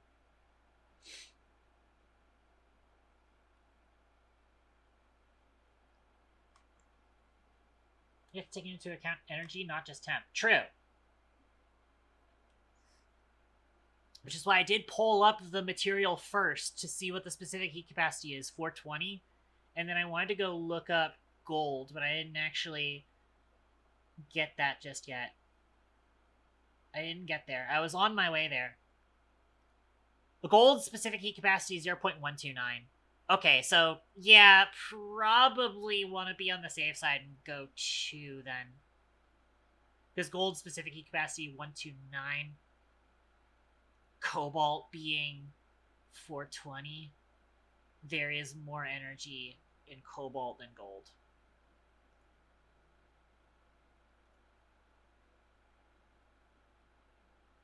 You have to take into account energy, not just temp. True. Which is why I did pull up the material first to see what the specific heat capacity is, 420. And then I wanted to go look up gold, but I didn't actually get that just yet. I didn't get there. I was on my way there. The gold specific heat capacity is 0.129. Okay, so yeah, probably want to be on the safe side and go 2 then. Because gold specific heat capacity 129. Cobalt being 420. There is more energy in cobalt than gold.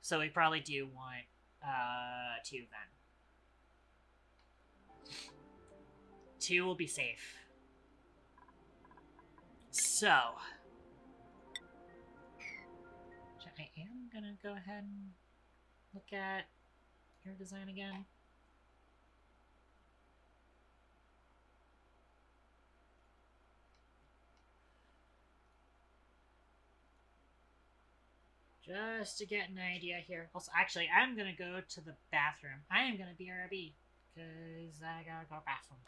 So we probably do want 2 then. 2 will be safe. So I am gonna go ahead and look at your design again. Just to get an idea here. Also, actually, I'm gonna go to the bathroom. I am gonna BRB because I gotta go bathroom.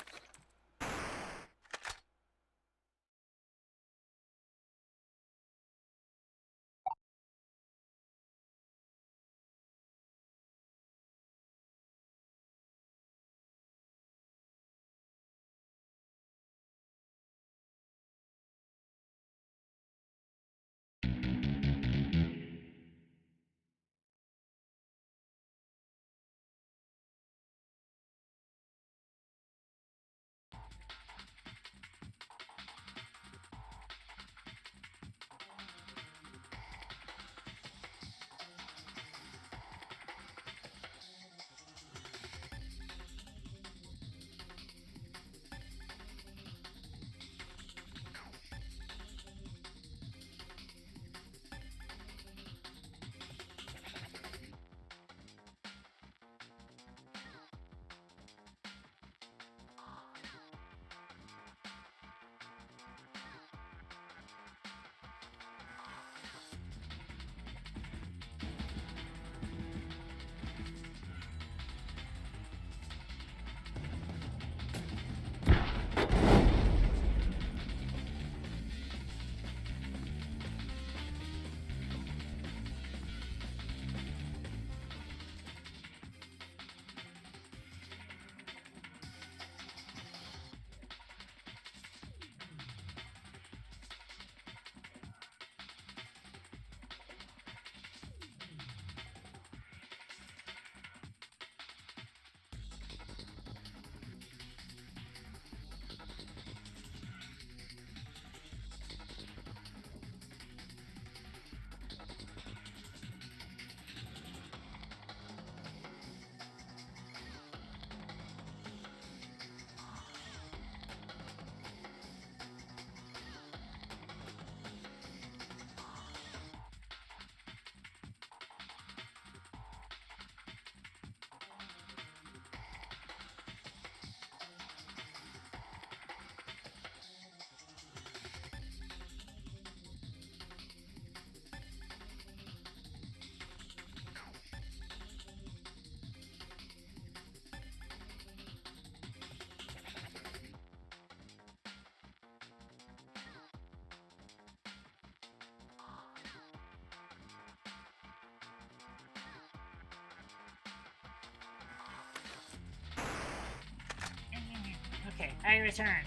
I return.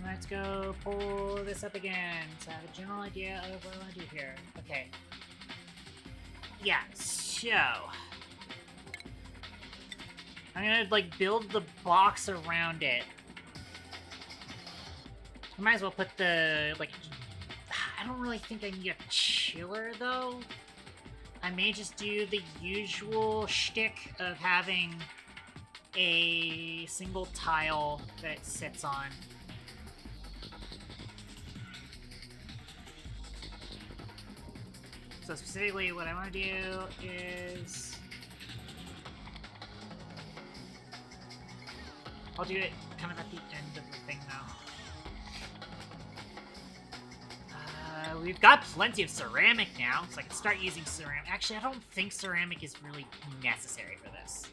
Let's go pull this up again so I have a general idea of what I want to do here. Okay. Yeah, so... I'm gonna, like, build the box around it. I might as well put the, like... I don't really think I need a chiller, though. I may just do the usual shtick of having a single tile that it sits on. So specifically, what I want to do is... I'll do it kind of at the end of the thing now. We've got plenty of ceramic now, so I can start using ceramic. Actually, I don't think ceramic is really necessary for this.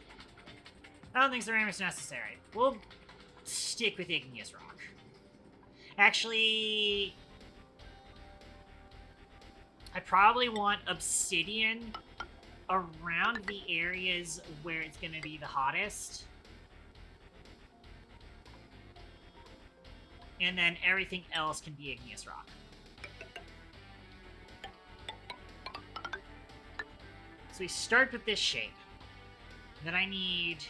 I don't think ceramic's necessary. We'll stick with igneous rock. Actually... I probably want obsidian around the areas where it's going to be the hottest. And then everything else can be igneous rock. So we start with this shape. Then I need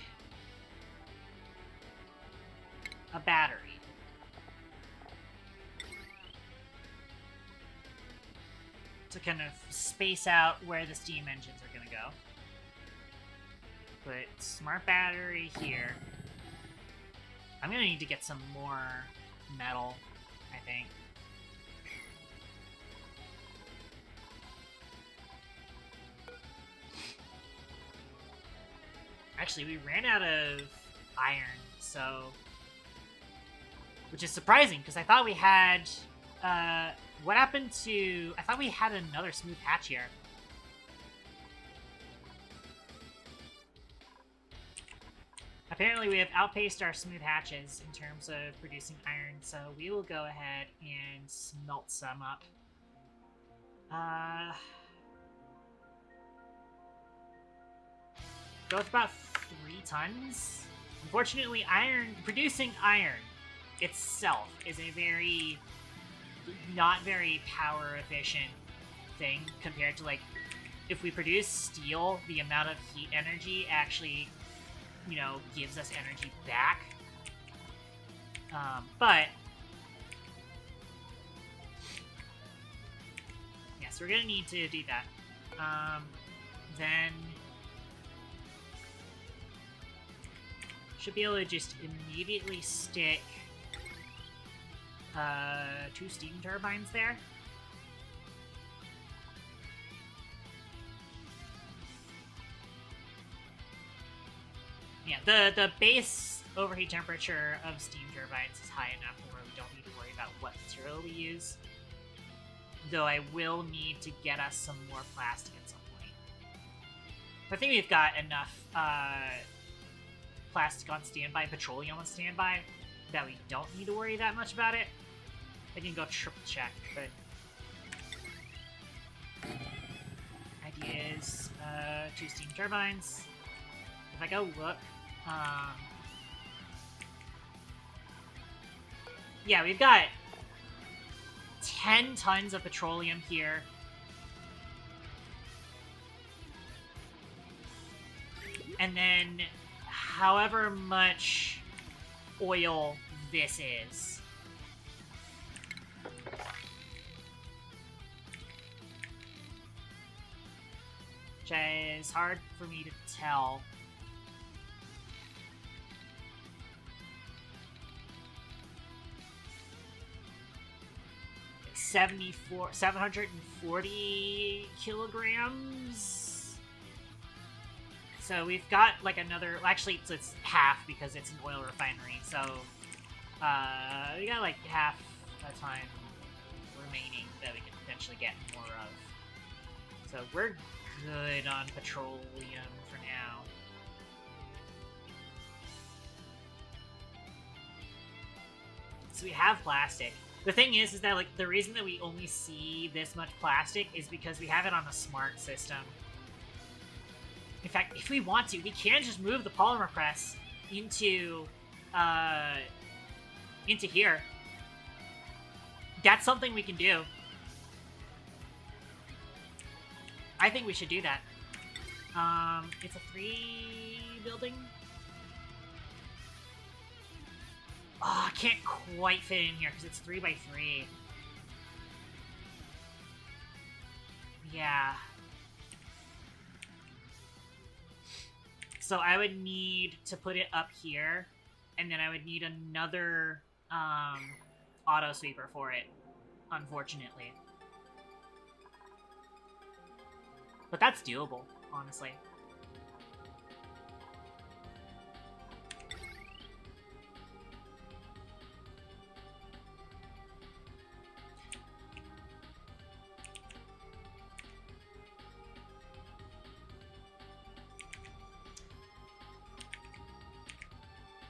a battery. To kind of space out where the steam engines are going to go. Put smart battery here. I'm going to need to get some more metal, I think. Actually, we ran out of iron, so... Which is surprising, because I thought we had... what happened to... I thought we had another smooth hatch here. Apparently we have outpaced our smooth hatches in terms of producing iron, so we will go ahead and smelt some up. Go with about 3 tons. Unfortunately, producing iron itself is a very... not very power efficient thing compared to, like, if we produce steel, the amount of heat energy actually, you know, gives us energy back. But yeah, so we're gonna need to do that. Then should be able to just immediately stick 2 steam turbines there. Yeah, the base overheat temperature of steam turbines is high enough where we don't need to worry about what material we use. Though I will need to get us some more plastic at some point. I think we've got enough plastic on standby, petroleum on standby, that we don't need to worry that much about it. I can go triple check, but... idea is 2 steam turbines. If I go look, yeah, we've got 10 tons of petroleum here. And then however much oil this is. Which is hard for me to tell. It's 740 kilograms. So we've got like another, actually it's half because it's an oil refinery, so we got like half a ton remaining that we can potentially get more of. So we're good on petroleum for now. So we have plastic. The thing is that like the reason that we only see this much plastic is because we have it on a smart system. In fact, if we want to, we can just move the polymer press into here. That's something we can do. I think we should do that. It's a 3 building. Oh, I can't quite fit in here because it's 3 by 3. Yeah. So I would need to put it up here, and then I would need another auto sweeper for it, unfortunately. But that's doable, honestly.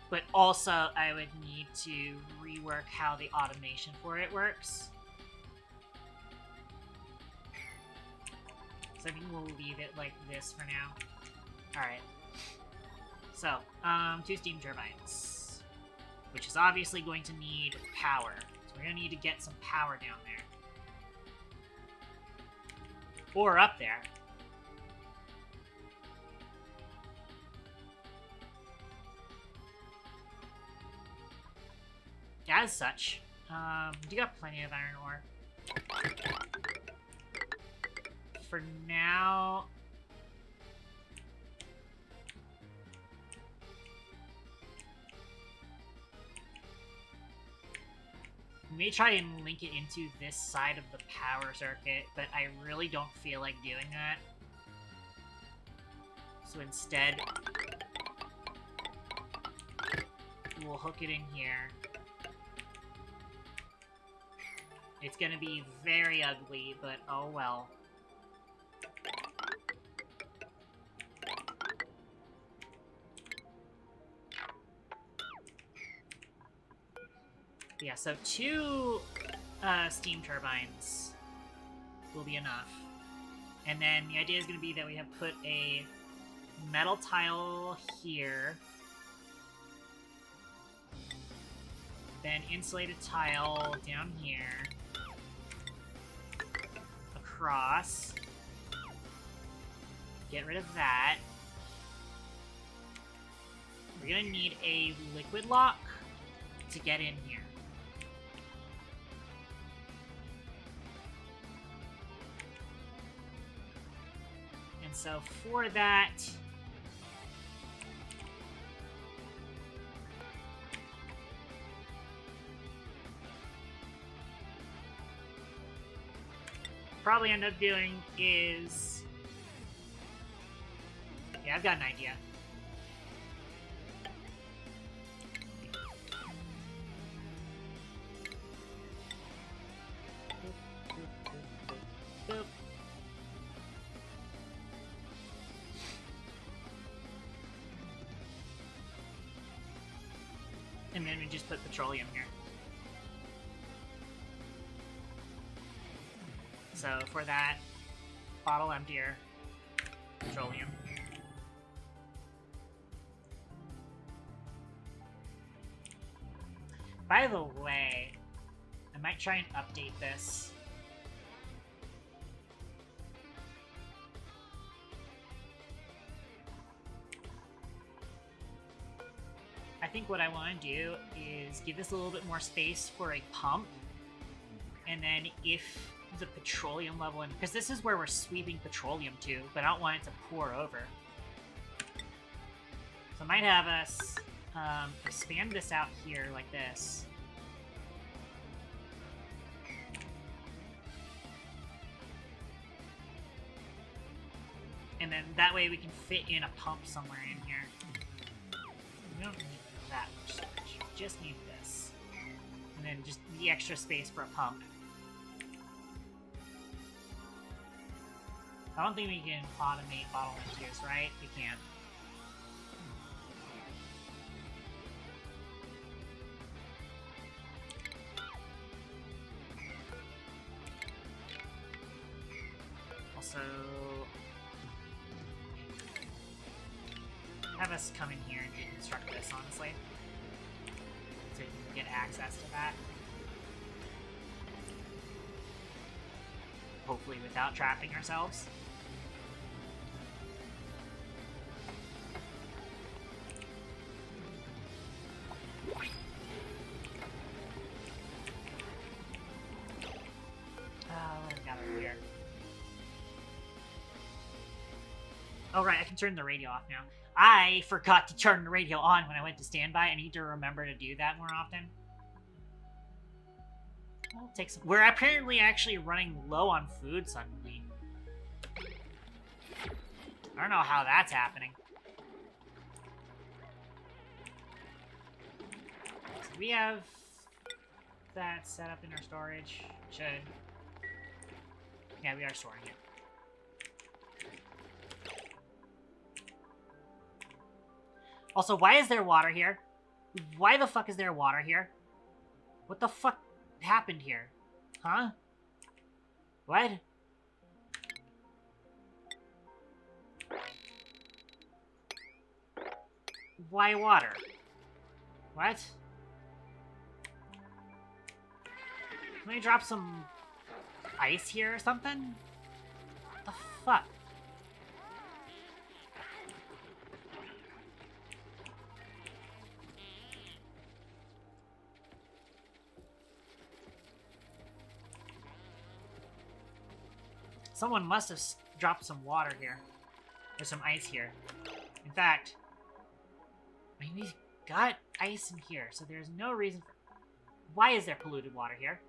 But also, I would need to rework how the automation for it works. So I think we'll leave it like this for now. Alright. So, 2 steam turbines. Which is obviously going to need power. So we're going to need to get some power down there. Or up there. As such, we do got plenty of iron ore. For now... we may try and link it into this side of the power circuit, but I really don't feel like doing that. So instead, we'll hook it in here. It's gonna be very ugly, but oh well. Yeah, so 2 steam turbines will be enough. And then the idea is gonna be that we have put a metal tile here. Then insulated tile down here. Across. Get rid of that. We're gonna need a liquid lock to get in here. And so for that, probably end up doing is... yeah, I've got an idea. And then we just put petroleum here. So for that, bottle emptier, petroleum. By the way, I might try and update this. I think what I want to do is give this a little bit more space for a pump. And then if the petroleum level, because this is where we're sweeping petroleum to, but I don't want it to pour over. So I might have us expand this out here like this. And then that way we can fit in a pump somewhere in here. We don't need that much storage. We just need this. And then just the extra space for a pump. I don't think we can automate bottle emptiers, right? We can't. Also... have us come in here and deconstruct this, honestly. So we can get access to that. Hopefully without trapping ourselves. Oh, right, I can turn the radio off now. I forgot to turn the radio on when I went to standby. I need to remember to do that more often. I'll take some. We're apparently actually running low on food suddenly. I don't know how that's happening. So we have that set up in our storage. Should. Yeah, we are storing it. Also, why is there water here? Why the fuck is there water here? What the fuck happened here? Huh? What? Why water? What? Can I drop some ice here or something? What the fuck? Someone must have dropped some water here. Or some ice here. In fact, I mean, we've got ice in here, so there's no reason for... Why is there polluted water here?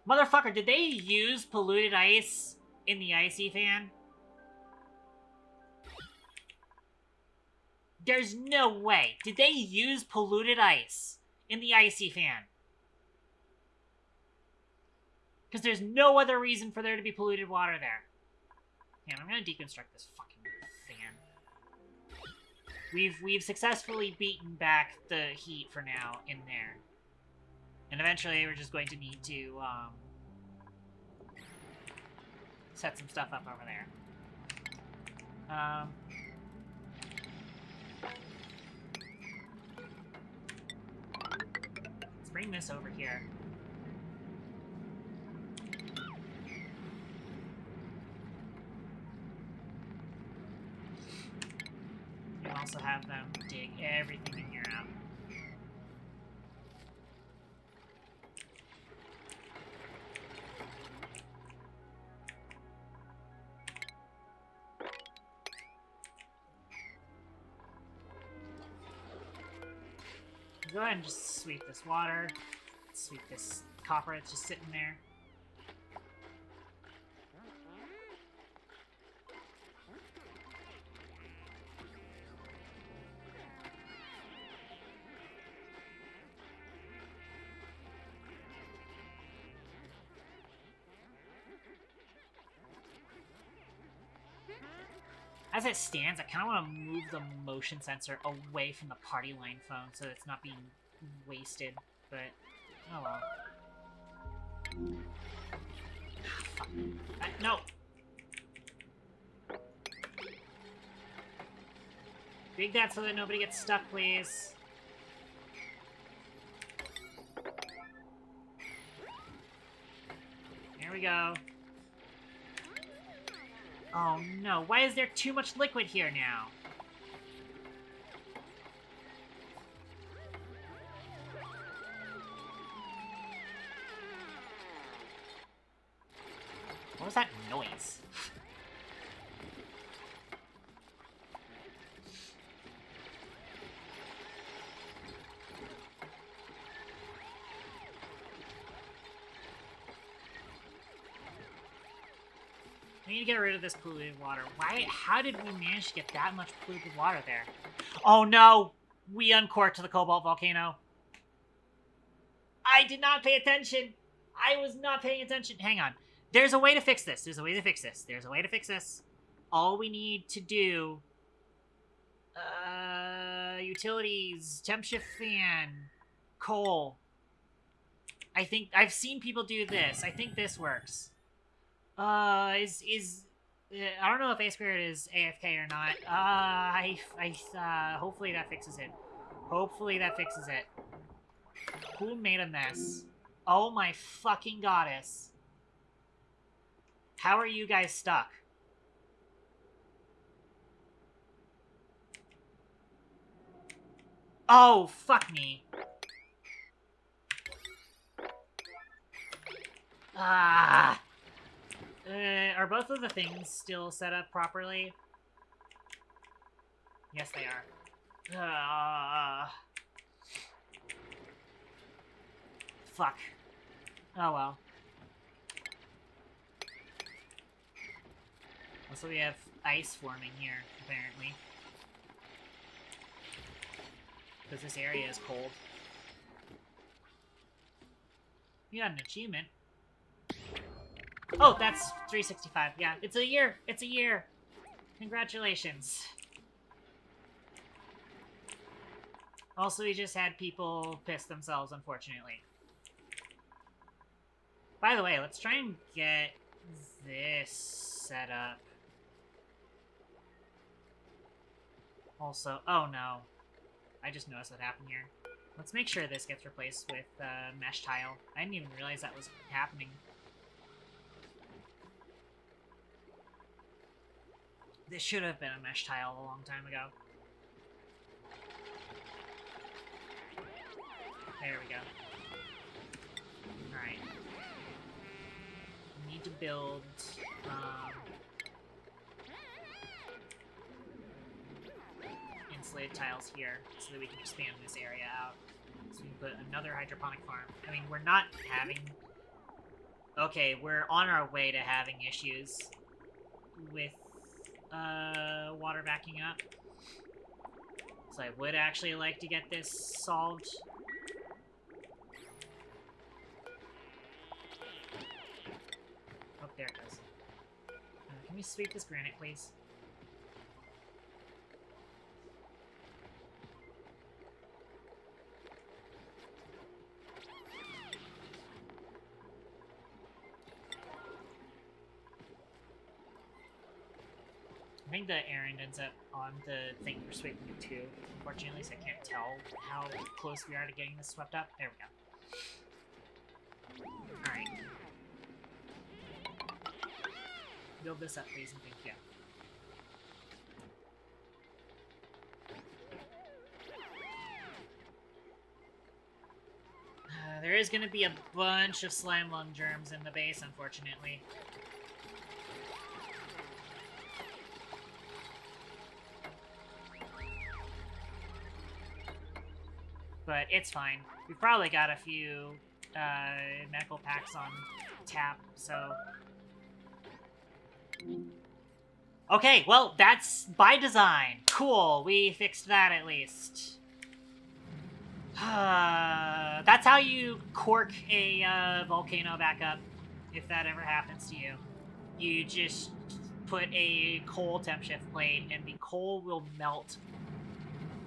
Motherfucker, did they use polluted ice in the icy fan? There's no way. Did they use polluted ice in the icy fan? Because there's no other reason for there to be polluted water there. Man, I'm gonna deconstruct this fucking fan. We've successfully beaten back the heat for now in there. And eventually we're just going to need to set some stuff up over there. Let's bring this over here. We'll also have them dig everything in here out. Go ahead and just sweep this water, sweep this copper that's just sitting there. As it stands, I kind of want to move the motion sensor away from the party line phone so it's not being wasted, but oh well. Fuck. No! Dig that so that nobody gets stuck, please. There we go. Oh no, why is there too much liquid here now? What was that noise? We need to get rid of this polluted water. Why? How did we manage to get that much polluted water there? Oh no! We uncorked the cobalt volcano. I did not pay attention. I was not paying attention. Hang on. There's a way to fix this. There's a way to fix this. There's a way to fix this. All we need to do... utilities, temp shift fan, coal. I think... I've seen people do this. I think this works. Is I don't know if A Spirit is AFK or not. Hopefully that fixes it. Hopefully that fixes it. Who made a mess? Oh my fucking goddess. How are you guys stuck? Oh, fuck me. Ah. Are both of the things still set up properly? Yes, they are. Fuck. Oh well. Also, we have ice forming here, apparently. Because this area is cold. You got an achievement. Oh, that's 365. Yeah, it's a year. It's a year. Congratulations. Also, we just had people piss themselves, unfortunately. By the way, let's try and get this set up. Also, oh no. I just noticed what happened here. Let's make sure this gets replaced with mesh tile. I didn't even realize that was happening. This should have been a mesh tile a long time ago. There we go. Alright. We need to build, insulated tiles here so that we can expand this area out. So we can put another hydroponic farm. I mean, we're not having... Okay, we're on our way to having issues with water backing up. So I would actually like to get this solved. Oh, there it goes. Can we sweep this granite, please? I think the errand ends up on the thing we're sweeping it to, unfortunately, so I can't tell how close we are to getting this swept up. There we go. Alright. Build this up, please, and thank you. There is going to be a bunch of slime lung germs in the base, unfortunately. But it's fine. We've probably got a few medical packs on tap, so... Okay, well, that's by design. Cool, we fixed that at least. That's how you cork a volcano back up, if that ever happens to you. You just put a coal temp shift plate, and the coal will melt.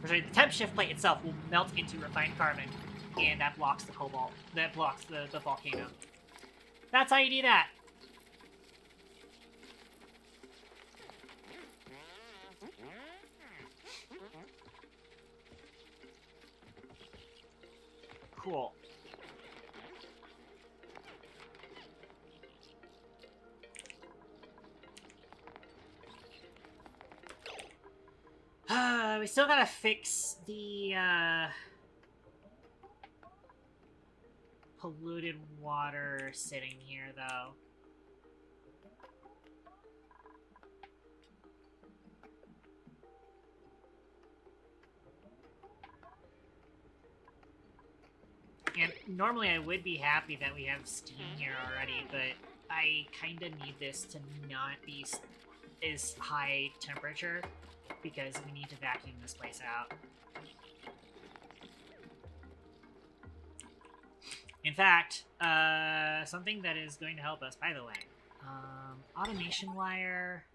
Or sorry, the temp shift plate itself will melt into refined carbon, and that blocks the cobalt. That blocks the volcano. That's how you do that. Cool. We still gotta fix the, polluted water sitting here, though. And normally I would be happy that we have steam here already, but I kinda need this to not be as high temperature, because we need to vacuum this place out. In fact, something that is going to help us, by the way, automation wire.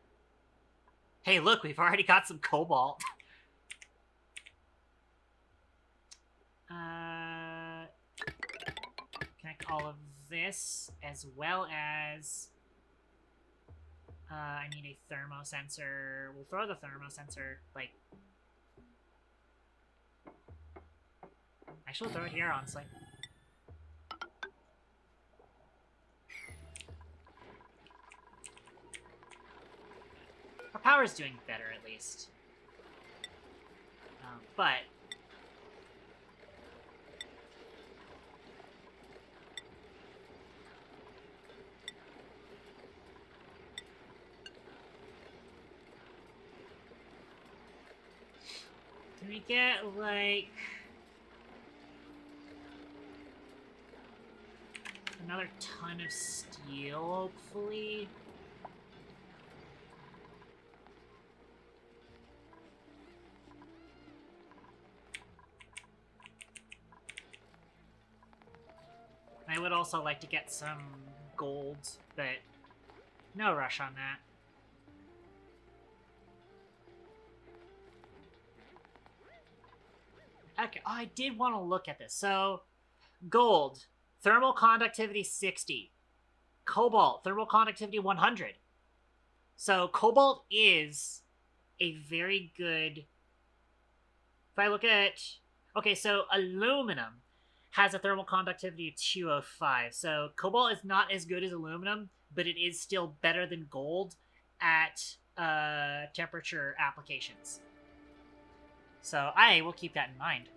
Hey, look, we've already got some cobalt. Connect all of this, as well as I need a thermosensor. We'll throw the thermosensor, like... Actually, we'll throw it here, honestly. Our power's doing better, at least. But... Can we get, like... another ton of steel, hopefully? I would also like to get some gold, but no rush on that. Okay, oh, I did want to look at this. So, gold, thermal conductivity 60. Cobalt, thermal conductivity 100. So, cobalt is a very good... If I look at... Okay, so aluminum has a thermal conductivity of 205. So, cobalt is not as good as aluminum, but it is still better than gold at temperature applications. So I will keep that in mind.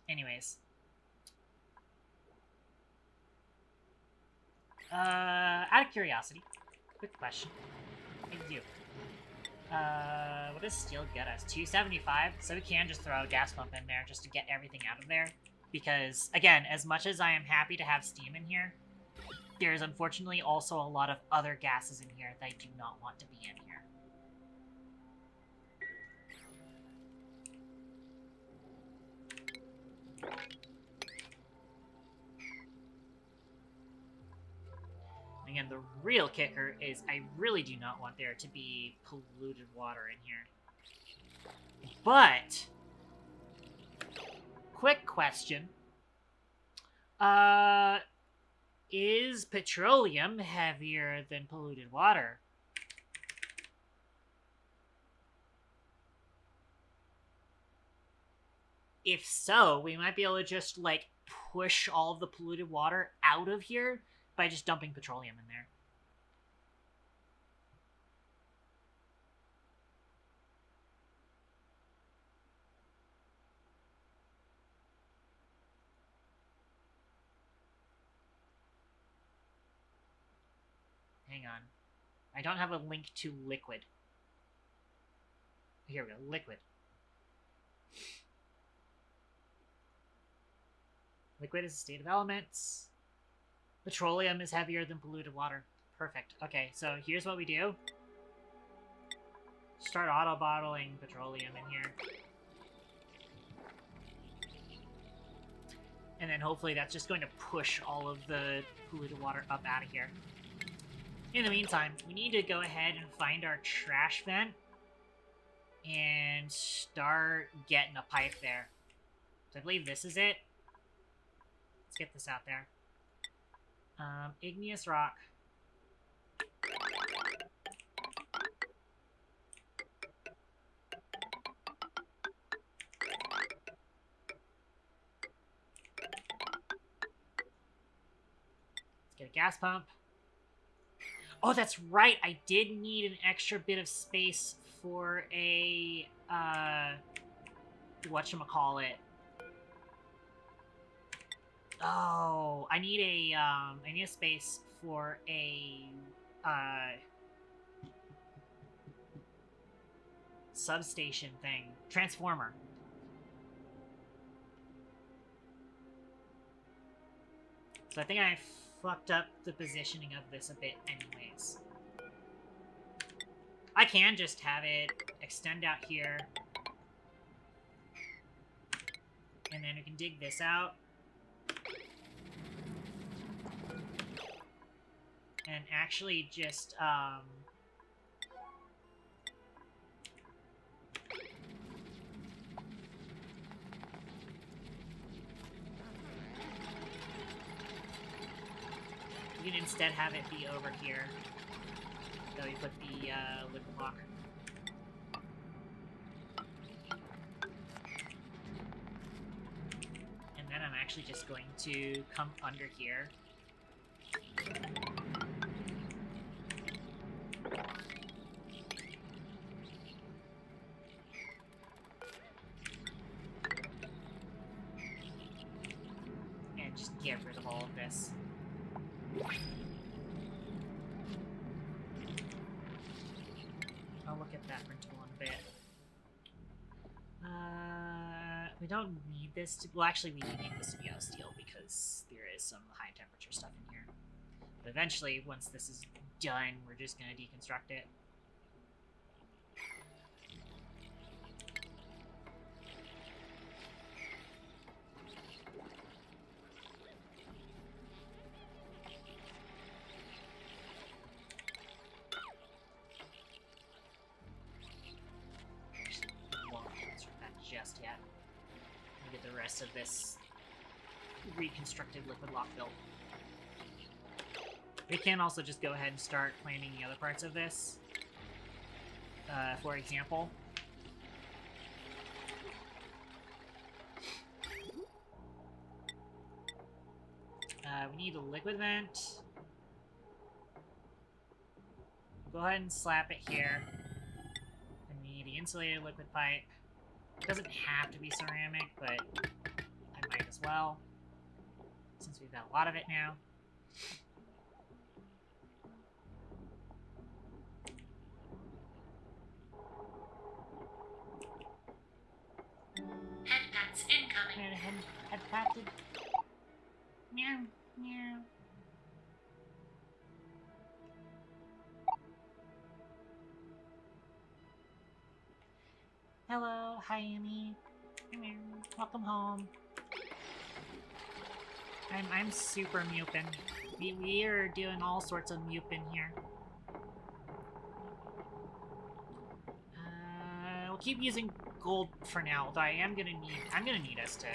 Anyways. Out of curiosity, quick question. Thank you. What does steel get us? 275? So we can just throw a gas pump in there just to get everything out of there. Because, again, as much as I am happy to have steam in here, there's unfortunately also a lot of other gases in here that I do not want to be in here. Again, the real kicker is I really do not want there to be polluted water in here. But, quick question. Is petroleum heavier than polluted water? If so, we might be able to just, like, push all of the polluted water out of here by just dumping petroleum in there. Hang on. I don't have a link to liquid. Here we go, liquid. Liquid is a state of elements. Petroleum is heavier than polluted water. Perfect. Okay, so here's what we do. Start auto-bottling petroleum in here. And then hopefully that's just going to push all of the polluted water up out of here. In the meantime, we need to go ahead and find our trash vent and start getting a pipe there. So I believe this is it. Let's get this out there. Igneous rock. Let's get a gas pump. Oh, that's right. I did need an extra bit of space for a, whatchamacallit. Oh, I need a space for a, substation thing. Transformer. So I think I fucked up the positioning of this a bit anyways. I can just have it extend out here. And then we can dig this out. And actually just, instead have it be over here. So we put the liquid block. And then I'm actually just going to come under here. And just get rid of all of this. I'll look at that rental in a bit. We don't need this to... Well, actually, we do need this to be out of steel because there is some high temperature stuff in here. But eventually, once this is done, we're just going to deconstruct it. Just yet. We'll get the rest of this reconstructed liquid lock built. We can also just go ahead and start planning the other parts of this. For example, we need a liquid vent. Go ahead and slap it here. And we need the insulated liquid pipe. It doesn't have to be ceramic, but I might as well, since we've got a lot of it now. Head pats incoming. Head patted. Meow, meow. Hello, hi Amy. Welcome home. I'm super mupin. We are doing all sorts of mupin here. We'll keep using gold for now, although I'm gonna need us to...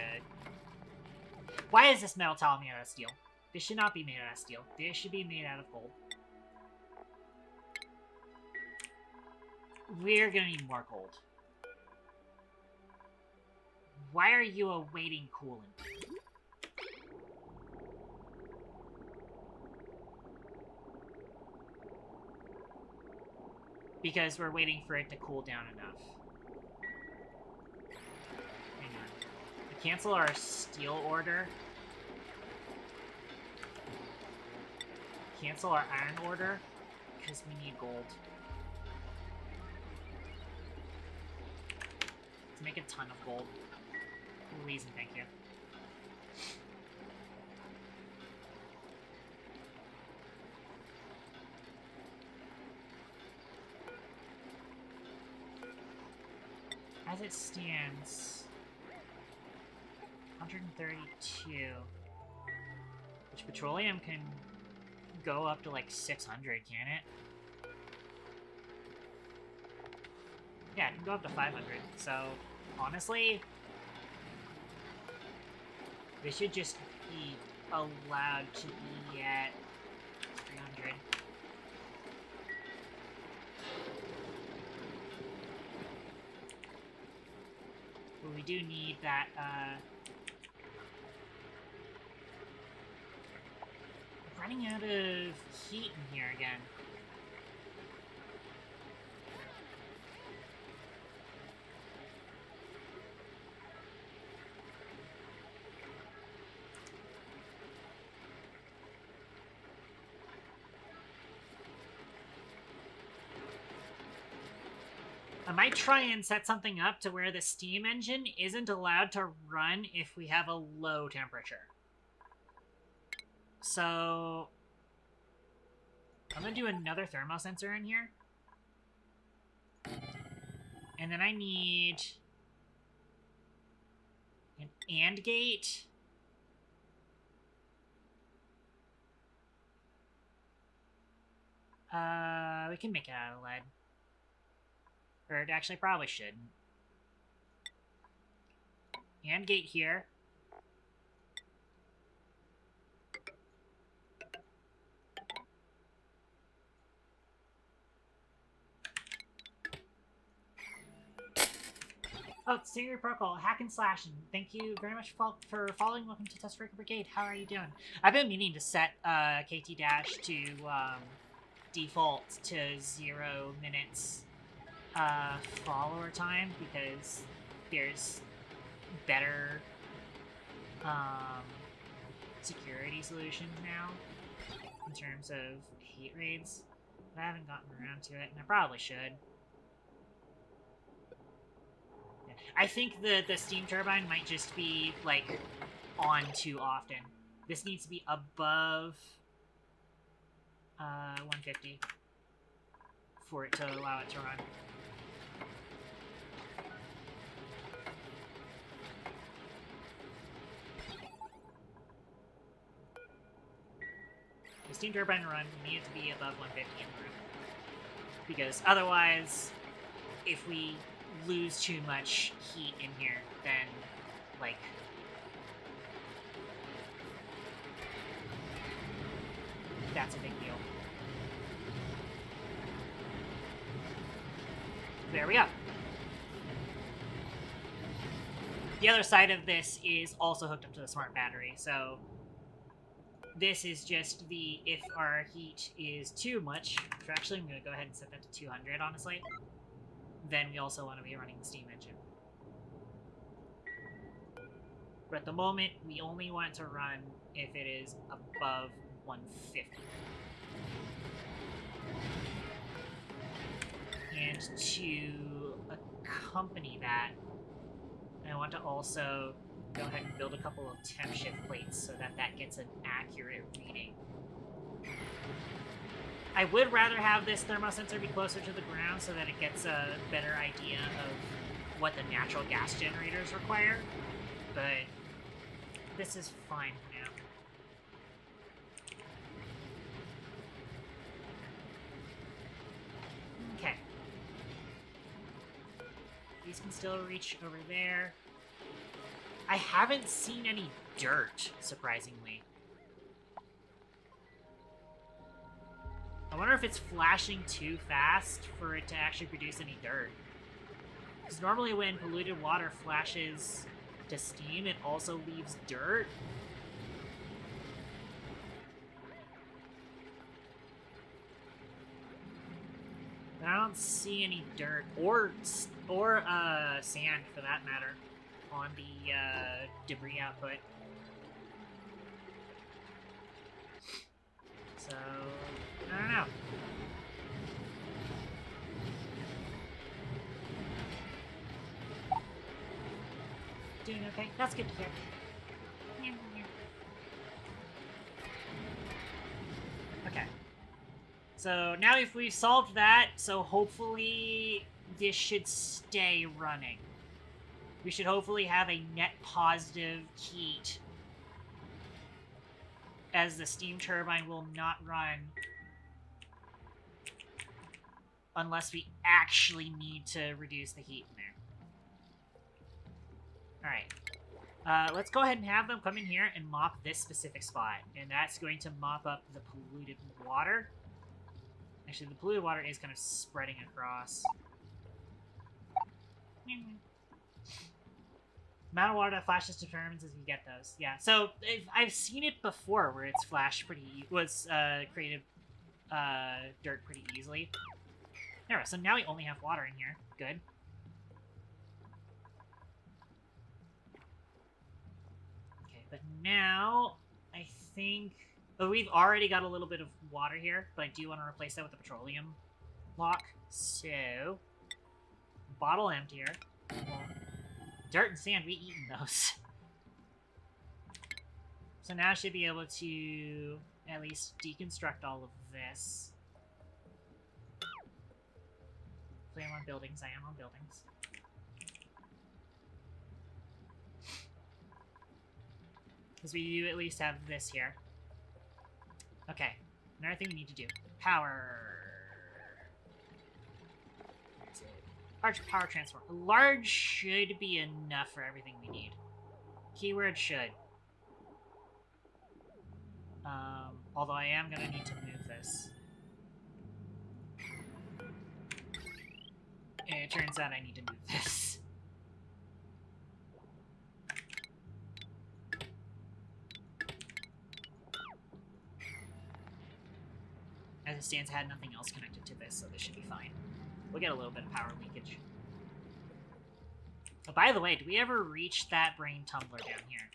Why is this metal tile made out of steel? This should not be made out of steel. This should be made out of gold. We're gonna need more gold. Why are you awaiting cooling? Because we're waiting for it to cool down enough. Hang on. We cancel our steel order. Cancel our iron order. Because we need gold. Let's make a ton of gold. Please and thank you. As it stands, 132. Which petroleum can go up to like 600, can it? Yeah, it can go up to 500. So, honestly, they should just be allowed to be at 300. But we do need that, running out of heat in here again. I might try and set something up to where the steam engine isn't allowed to run if we have a low temperature. So, I'm going to do another thermosensor in here. And then I need an AND gate. We can make it out of lead. Or it actually probably shouldn't. AND gate here. Oh, Stingray Protocol, hack and slash, and thank you very much for following. Welcome to Test Breaker Brigade. How are you doing? I've been meaning to set KT Dash to default to 0 minutes follower time because there's better security solutions now in terms of hate raids. But I haven't gotten around to it, and I probably should. I think the steam turbine might just be, like, on too often. This needs to be above 150 for it to allow it to run. The steam turbine run needs to be above 150 in the room. Because otherwise, if we lose too much heat in here, then, like, that's a big deal. There we go. The other side of this is also hooked up to the smart battery, so this is just the if our heat is too much, which actually I'm going to go ahead and set that to 200, honestly. Then we also want to be running the steam engine. But at the moment, we only want to run if it is above 150. And to accompany that, I want to also go ahead and build a couple of temp shift plates so that that gets an accurate reading. I would rather have this thermosensor be closer to the ground so that it gets a better idea of what the natural gas generators require, but this is fine for now. Okay. These can still reach over there. I haven't seen any dirt, surprisingly. I wonder if it's flashing too fast for it to actually produce any dirt. Because normally when polluted water flashes to steam, it also leaves dirt. But I don't see any dirt, or sand for that matter, on the debris output. So, I don't know. Doing okay? That's good to hear. Okay. So, now if we've solved that, so hopefully this should stay running. We should hopefully have a net positive heat, as the steam turbine will not run unless we actually need to reduce the heat in there. Alright. Let's go ahead and have them come in here and mop this specific spot. And that's going to mop up the polluted water. Actually, the polluted water is kind of spreading across. Amount of water that flashes determines as we get those. Yeah, so I've seen it before where it's flashed created dirt pretty easily. There we go. So now we only have water in here. Good. Okay, but now I think... Oh, we've already got a little bit of water here, but I do want to replace that with a petroleum lock. So, bottle emptier. Dirt and sand, we eaten those. So now I should be able to at least deconstruct all of this. Hopefully I'm on buildings. I am on buildings. Because we do at least have this here. Okay, another thing we need to do. Power. Large power transformer. Large should be enough for everything we need. Keyword should. Although I am going to need to move this. And it turns out I need to move this. As it stands, I had nothing else connected to this, so this should be fine. We'll get a little bit of power leakage. Oh, by the way, did we ever reach that brain tumbler down here?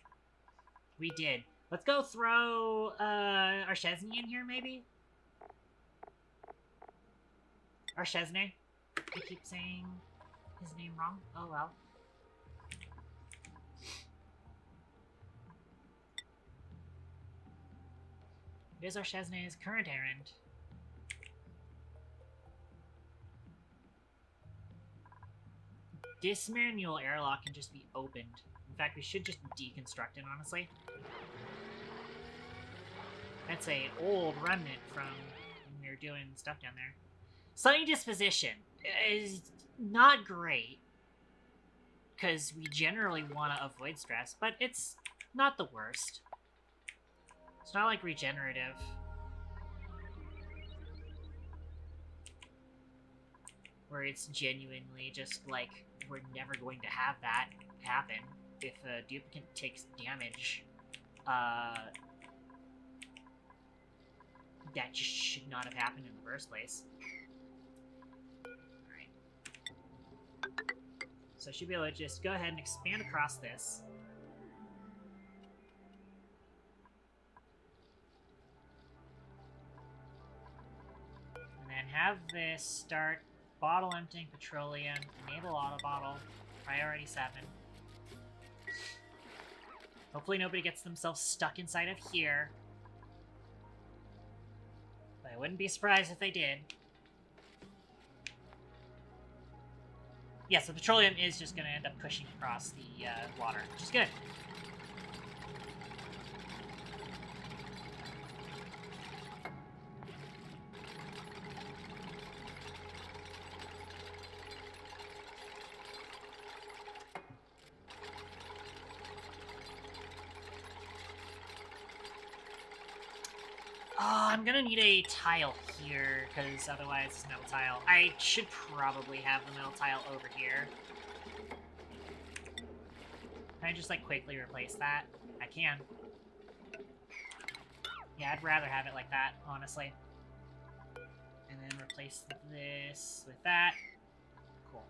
We did. Let's go throw Archesne in here, maybe? Archesne? I keep saying his name wrong. Oh well. It is Archesne's current errand. This manual airlock can just be opened. In fact, we should just deconstruct it, honestly. That's a old remnant from when we were doing stuff down there. Sunny disposition is not great, because we generally want to avoid stress, but it's not the worst. It's not like regenerative. Where it's genuinely just like, we're never going to have that happen. If a duplicate takes damage, that just should not have happened in the first place. Alright. So I should be able to just go ahead and expand across this. And then have this start bottle emptying petroleum, enable auto bottle, priority 7. Hopefully nobody gets themselves stuck inside of here. But I wouldn't be surprised if they did. Yeah, so petroleum is just going to end up pushing across the water, which is good. I'm gonna need a tile here, because otherwise it's metal tile. I should probably have the metal tile over here. Can I just, like, quickly replace that? I can. Yeah, I'd rather have it like that, honestly. And then replace this with that. Cool.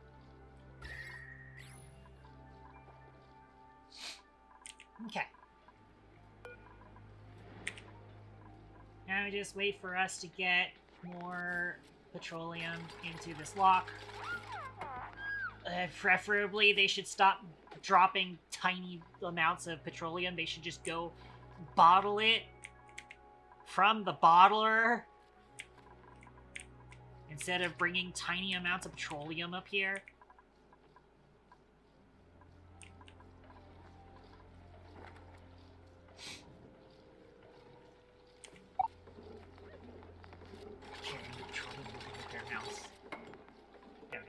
Okay. Now we just wait for us to get more petroleum into this lock. Preferably, they should stop dropping tiny amounts of petroleum. They should just go bottle it from the bottler instead of bringing tiny amounts of petroleum up here.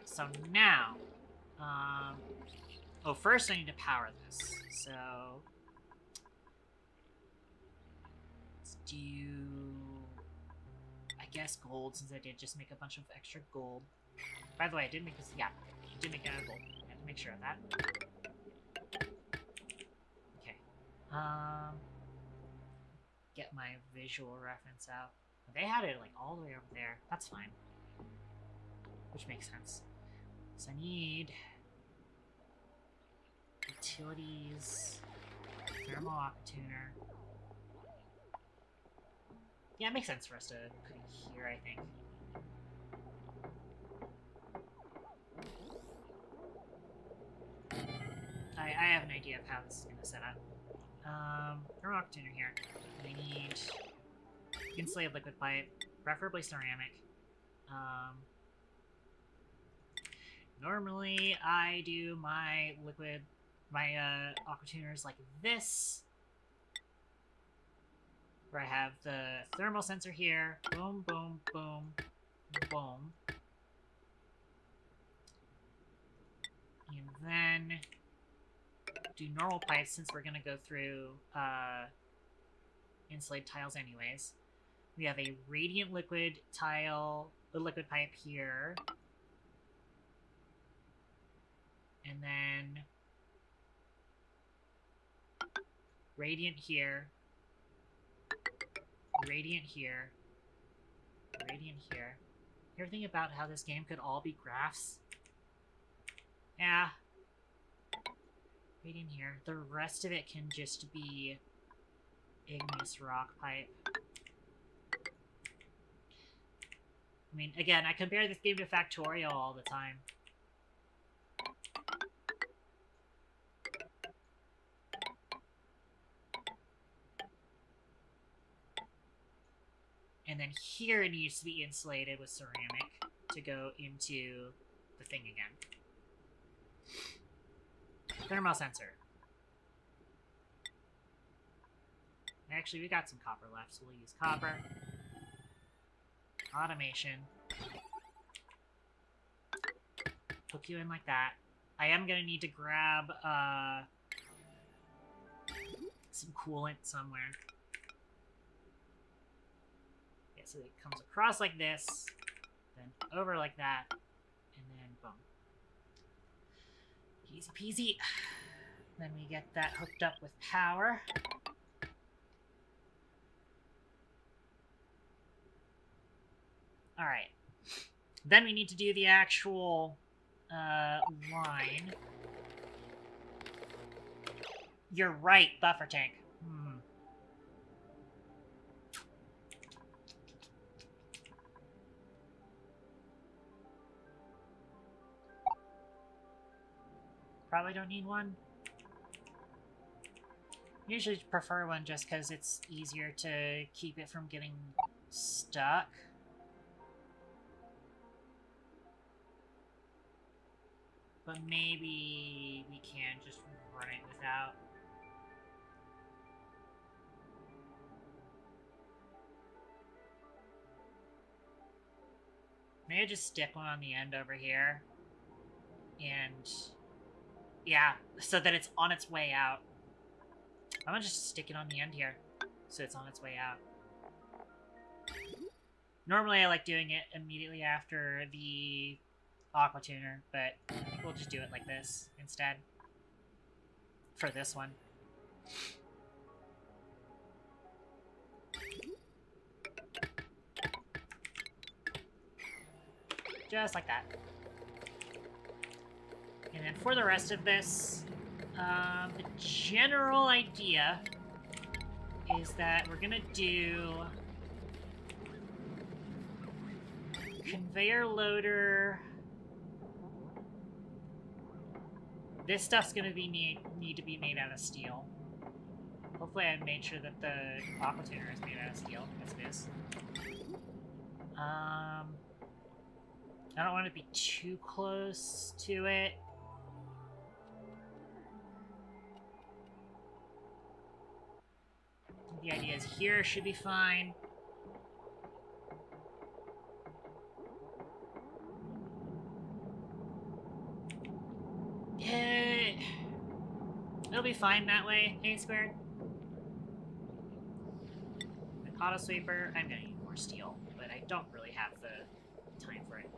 So now, oh, first I need to power this. So, let's do, I guess, gold, since I did just make a bunch of extra gold. By the way, I did make this, yeah, I did make out of gold. I have to make sure of that. Okay. Get my visual reference out. They had it, like, all the way over there. That's fine. Which makes sense. So I need utilities, thermal aqua tuner. Yeah, it makes sense for us to put it here, I think. I have an idea of how this is going to set up. Thermal aqua tuner here. I need insulated liquid pipe, preferably ceramic. Normally, I do my aqua tuners like this, where I have the thermal sensor here, boom, boom, boom, boom. And then do normal pipes, since we're going to go through insulated tiles anyways. We have a radiant liquid tile, the liquid pipe here. And then radiant here, Radiant here. Everything about how this game could all be graphs. Yeah. Radiant here. The rest of it can just be igneous rock pipe. I mean, again, I compare this game to Factorial all the time. And then here it needs to be insulated with ceramic to go into the thing again. Thermal sensor. Actually, we got some copper left, so we'll use copper. Automation. Hook you in like that. I am going to need to grab some coolant somewhere. Yeah, so it comes across like this, then over like that, and then boom. Easy peasy. Then we get that hooked up with power. Alright. Then we need to do the actual line. You're right, buffer tank. Probably don't need one. Usually prefer one just because it's easier to keep it from getting stuck. But maybe we can just run it without. Maybe just stick one on the end over here. And yeah, so that it's on its way out. I'm gonna just stick it on the end here, so it's on its way out. Normally I like doing it immediately after the aqua tuner, but we'll just do it like this instead. For this one. Just like that. And then for the rest of this, the general idea is that we're gonna do conveyor loader. This stuff's gonna be need to be made out of steel. Hopefully I made sure that the aqua tuner is made out of steel. Yes, it is. I don't want to be too close to it. The idea is here should be fine. It'll be fine that way, A squared. An auto sweeper, I'm gonna need more steel, but I don't really have the time for it.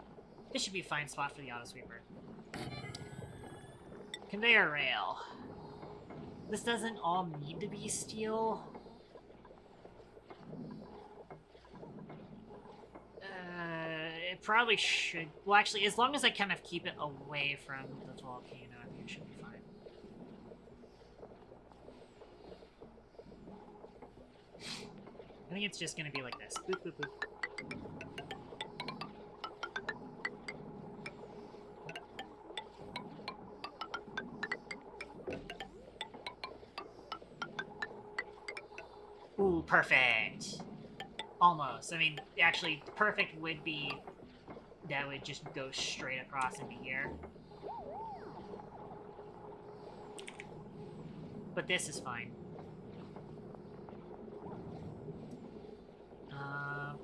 This should be a fine spot for the auto sweeper. Conveyor rail. This doesn't all need to be steel. It probably should. Well, actually, as long as I kind of keep it away from the volcano, I think it should be fine. I think it's just going to be like this. Boop, boop, boop. Ooh, perfect. Almost. I mean, actually, perfect would be that would just go straight across into here. But this is fine.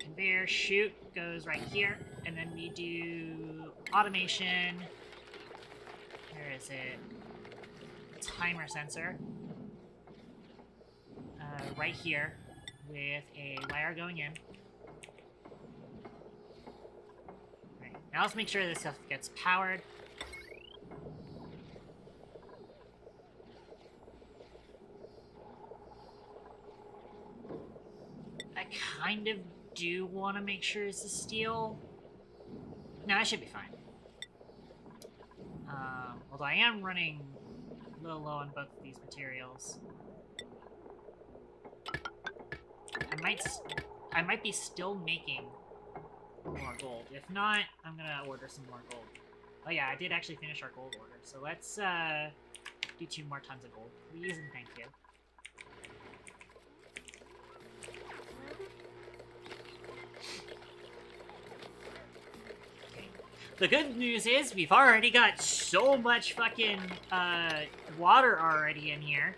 Conveyor chute goes right here, and then we do automation. Where is it? Timer sensor. Right here, with a wire going in. Right, now let's make sure this stuff gets powered. I kind of do want to make sure is the steel. No, I should be fine. Although I am running a little low on both of these materials. I might be still making more gold. If not, I'm gonna order some more gold. Oh yeah, I did actually finish our gold order. So let's do 2 more tons of gold, please and thank you. Okay. The good news is we've already got so much fucking water already in here.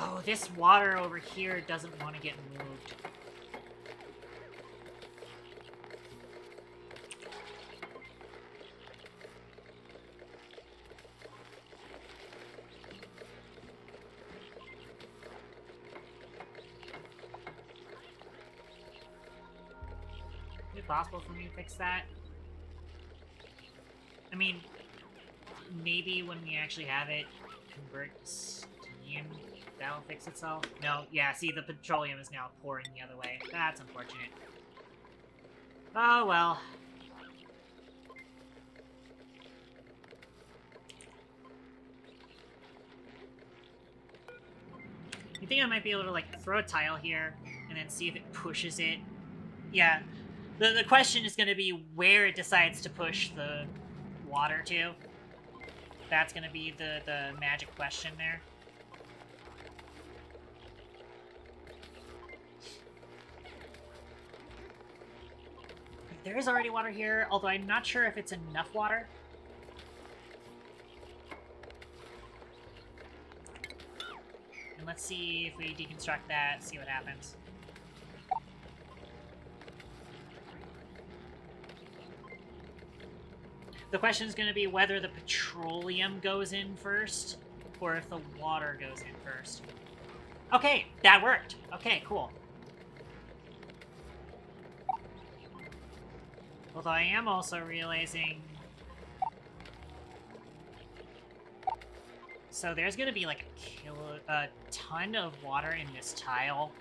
Oh, this water over here doesn't want to get moved. Is it possible for me to fix that? I mean, maybe when we actually have it convert to steam, that'll fix itself. No, yeah, see, the petroleum is now pouring the other way. That's unfortunate. Oh, well. You think I might be able to, like, throw a tile here and then see if it pushes it? Yeah. The question is going to be where it decides to push the water to. That's going to be the magic question there. There is already water here, although I'm not sure if it's enough water. And let's see if we deconstruct that, see what happens. The question is going to be whether the petroleum goes in first, or if the water goes in first. Okay, that worked. Okay, cool. Although I am also realizing... So there's going to be like a ton of water in this tile.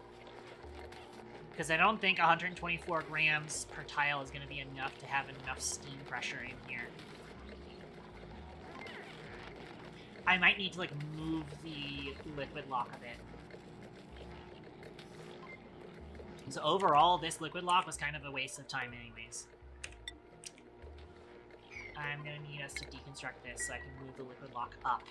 Because I don't think 124 grams per tile is going to be enough to have enough steam pressure in here. I might need to like move the liquid lock a bit. So overall, this liquid lock was kind of a waste of time anyways. I'm going to need us to deconstruct this so I can move the liquid lock up.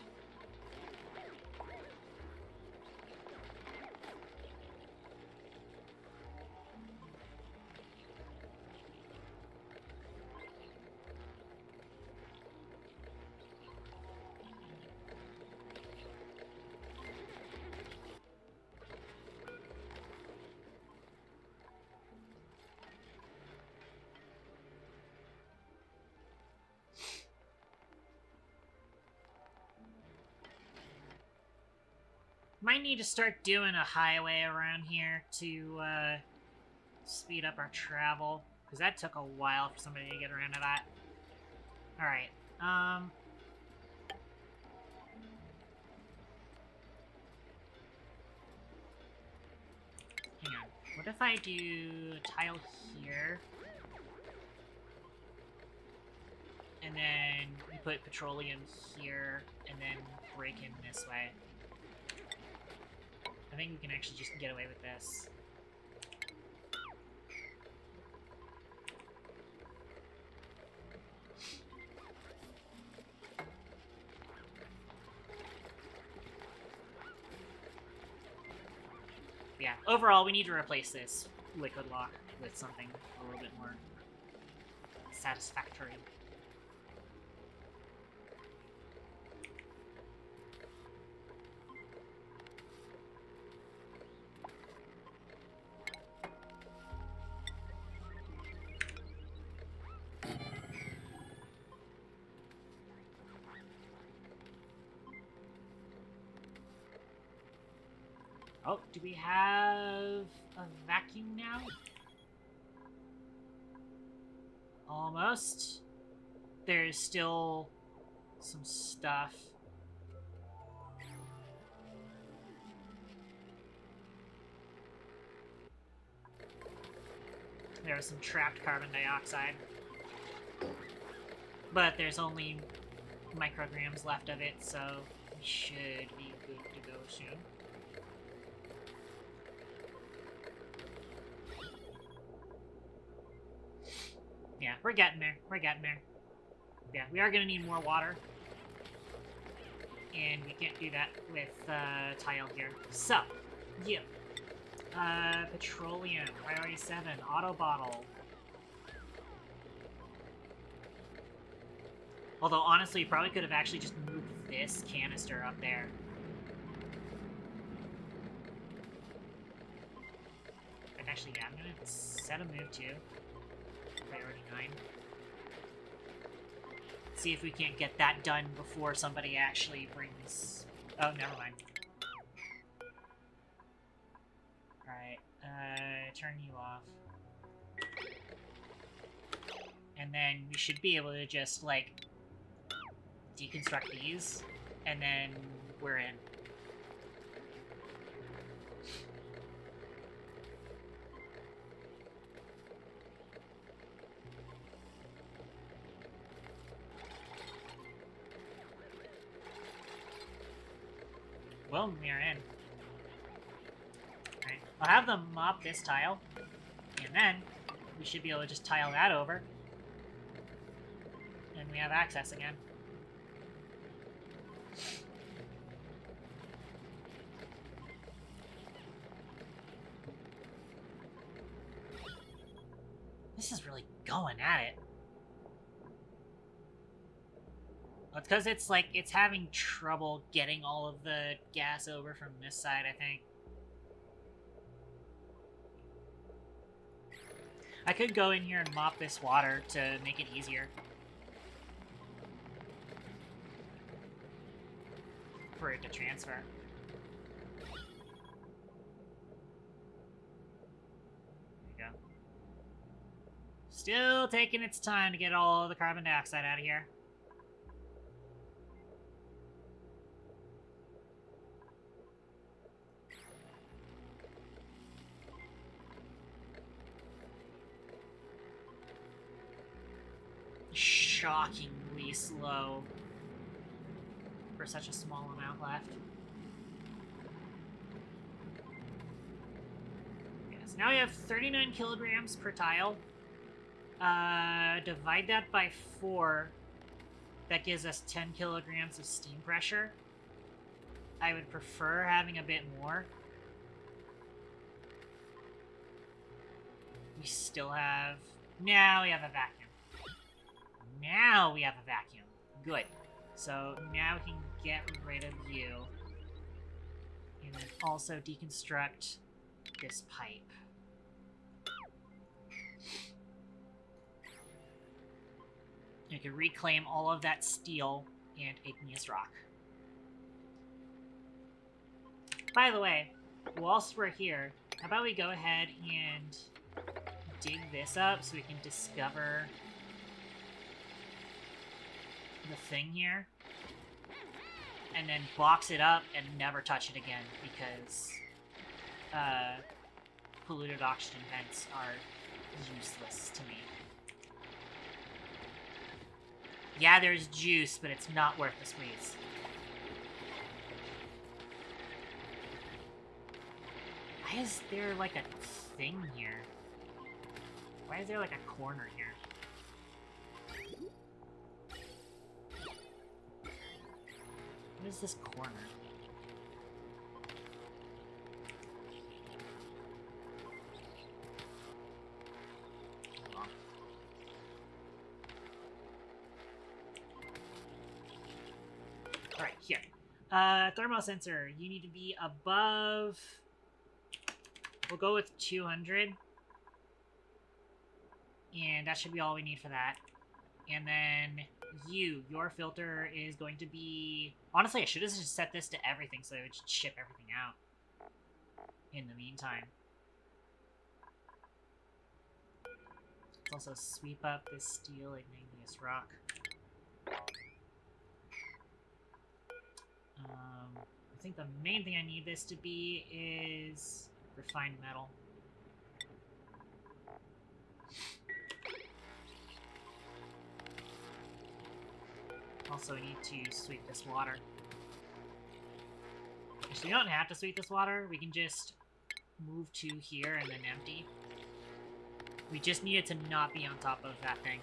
Might need to start doing a highway around here to speed up our travel, because that took a while for somebody to get around to that. Alright, hang on. What if I do a tile here? And then we put petroleum here, and then break in this way. I think we can actually just get away with this. Yeah, overall, we need to replace this liquid lock with something a little bit more satisfactory. Oh, do we have a vacuum now? Almost. There's still some stuff. There was some trapped carbon dioxide. But there's only micrograms left of it, so we should be good to go soon. Yeah, we're getting there. We're getting there. Yeah, we are going to need more water. And we can't do that with tile here. So, yeah. Petroleum, priority 7, auto bottle. Although, honestly, you probably could have actually just moved this canister up there. And actually, yeah, I'm gonna set a move to priority 9. See if we can't get that done before somebody actually brings... Oh, never mind. Alright, turn you off. And then we should be able to just, like, deconstruct these, and then we're in. Well, we're in. Alright, I'll have them mop this tile, and then we should be able to just tile that over, and we have access again. This is really going at it. Well, it's because it's like, it's having trouble getting all of the gas over from this side, I think. I could go in here and mop this water to make it easier. For it to transfer. There you go. Still taking its time to get all the carbon dioxide out of here. Shockingly slow for such a small amount left. Yes, now we have 39 kilograms per tile. Divide that by 4. That gives us 10 kilograms of steam pressure. I would prefer having a bit more. We still have... Now we have a vacuum. Now we have a vacuum. Good. So now we can get rid of you. And then also deconstruct this pipe. You can reclaim all of that steel and igneous rock. By the way, whilst we're here, how about we go ahead and dig this up so we can discover the thing here, and then box it up and never touch it again, because polluted oxygen vents are useless to me. Yeah, there's juice, but it's not worth the squeeze. Why is there like a thing here? Why is there like a corner here? What is this corner? Hold on. Alright, here. Thermal sensor. You need to be above... We'll go with 200. And that should be all we need for that. And then your filter is going to be... Honestly, I should have just set this to everything so it would just ship everything out. In the meantime. Let's also sweep up this steel igneous rock. I think the main thing I need this to be is refined metal. Also, I need to sweep this water. Actually, we don't have to sweep this water. We can just move to here and then empty. We just need it to not be on top of that thing.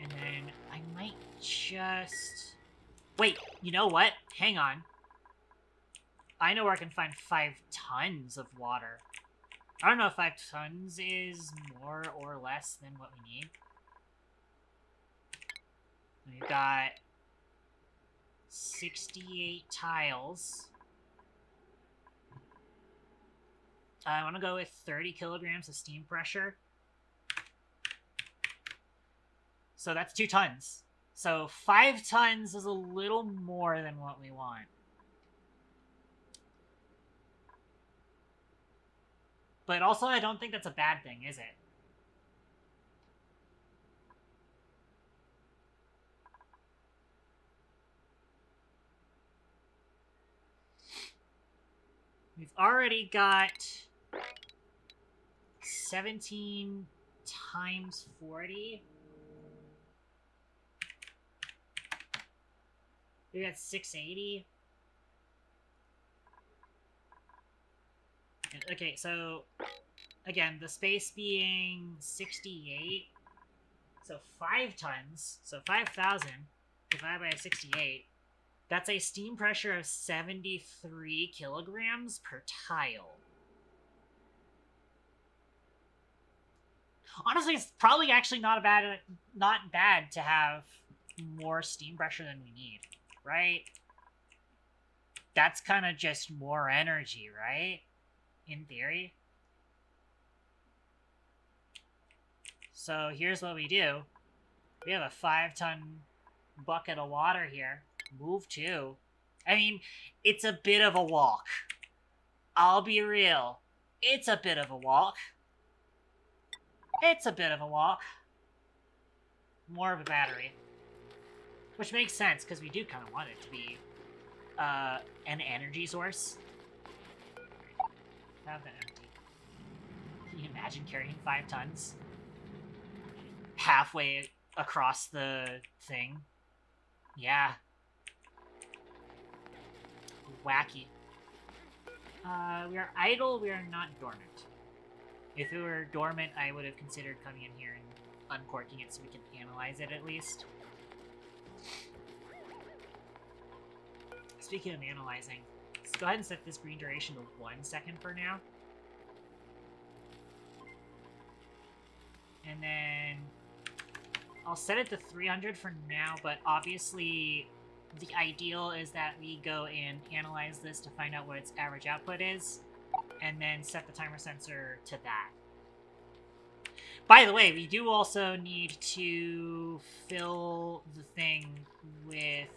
And then I might just... Wait, you know what? Hang on. I know where I can find 5 tons of water. I don't know if 5 tons is more or less than what we need. We've got 68 tiles. I want to go with 30 kilograms of steam pressure. So that's 2 tons. So 5 tons is a little more than what we want. But also, I don't think that's a bad thing, is it? We've already got 17 times 40. We got 680. Okay, so again, the space being 68. So 5 tons, so 5,000 divided by 68. That's a steam pressure of 73 kilograms per tile. Honestly, it's probably actually not bad to have more steam pressure than we need, right? That's kind of just more energy, right? In theory. So here's what we do. We have a 5-ton bucket of water here. Move 2. I mean, it's a bit of a walk. I'll be real. It's a bit of a walk. It's a bit of a walk. More of a battery. Which makes sense, because we do kind of want it to be an energy source. Have that empty. Can you imagine carrying 5 tons? Halfway across the thing. Yeah. Wacky. We are idle, we are not dormant. If it were dormant, I would have considered coming in here and uncorking it so we can analyze it at least. Speaking of analyzing, let's go ahead and set this green duration to 1 second for now. And then I'll set it to 300 for now, but obviously the ideal is that we go and analyze this to find out what its average output is, and then set the timer sensor to that. By the way, we do also need to fill the thing with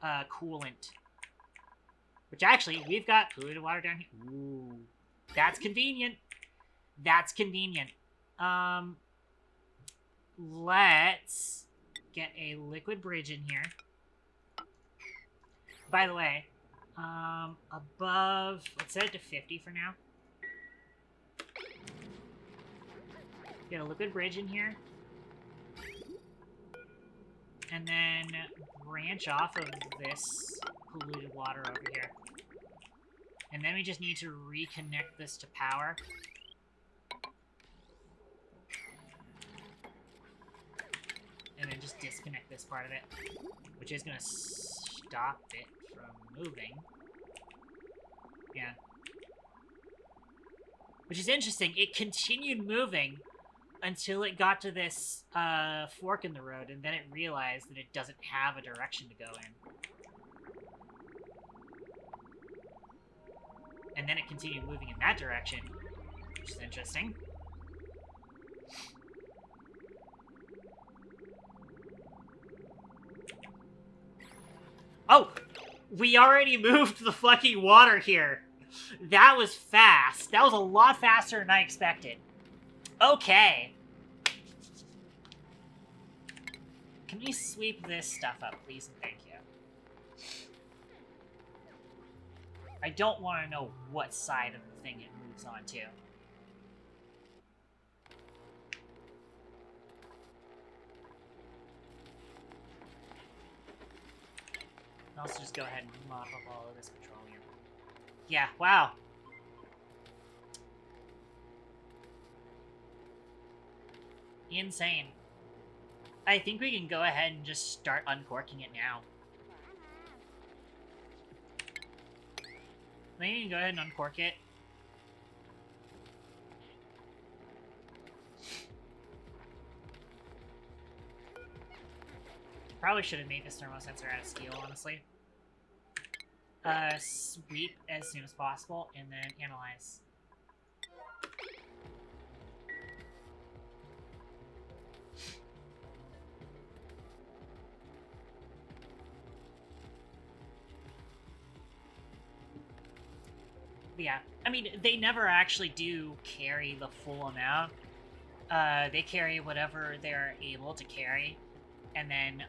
coolant. Which actually, we've got polluted water down here. Ooh, that's convenient. That's convenient. Let's get a liquid bridge in here. By the way, above, let's set it to 50 for now. Get a liquid bridge in here. And then branch off of this polluted water over here. And then we just need to reconnect this to power. And then just disconnect this part of it, which is going to stop it from moving. Yeah. Which is interesting. It continued moving until it got to this fork in the road, and then it realized that it doesn't have a direction to go in. And then it continued moving in that direction, which is interesting. Oh! We already moved the fucking water here! That was fast. That was a lot faster than I expected. Okay. can we sweep this stuff up, please and thank you? I don't want to know what side of the thing it moves on to. I'll also just go ahead and mop up all of this petroleum. Yeah, wow. Insane. I think we can go ahead and just start uncorking it now. Maybe we can go ahead and uncork it. Probably should have made this thermosensor out of steel, honestly. Sweep as soon as possible, and then analyze. Yeah, I mean, they never actually do carry the full amount. They carry whatever they're able to carry, and then,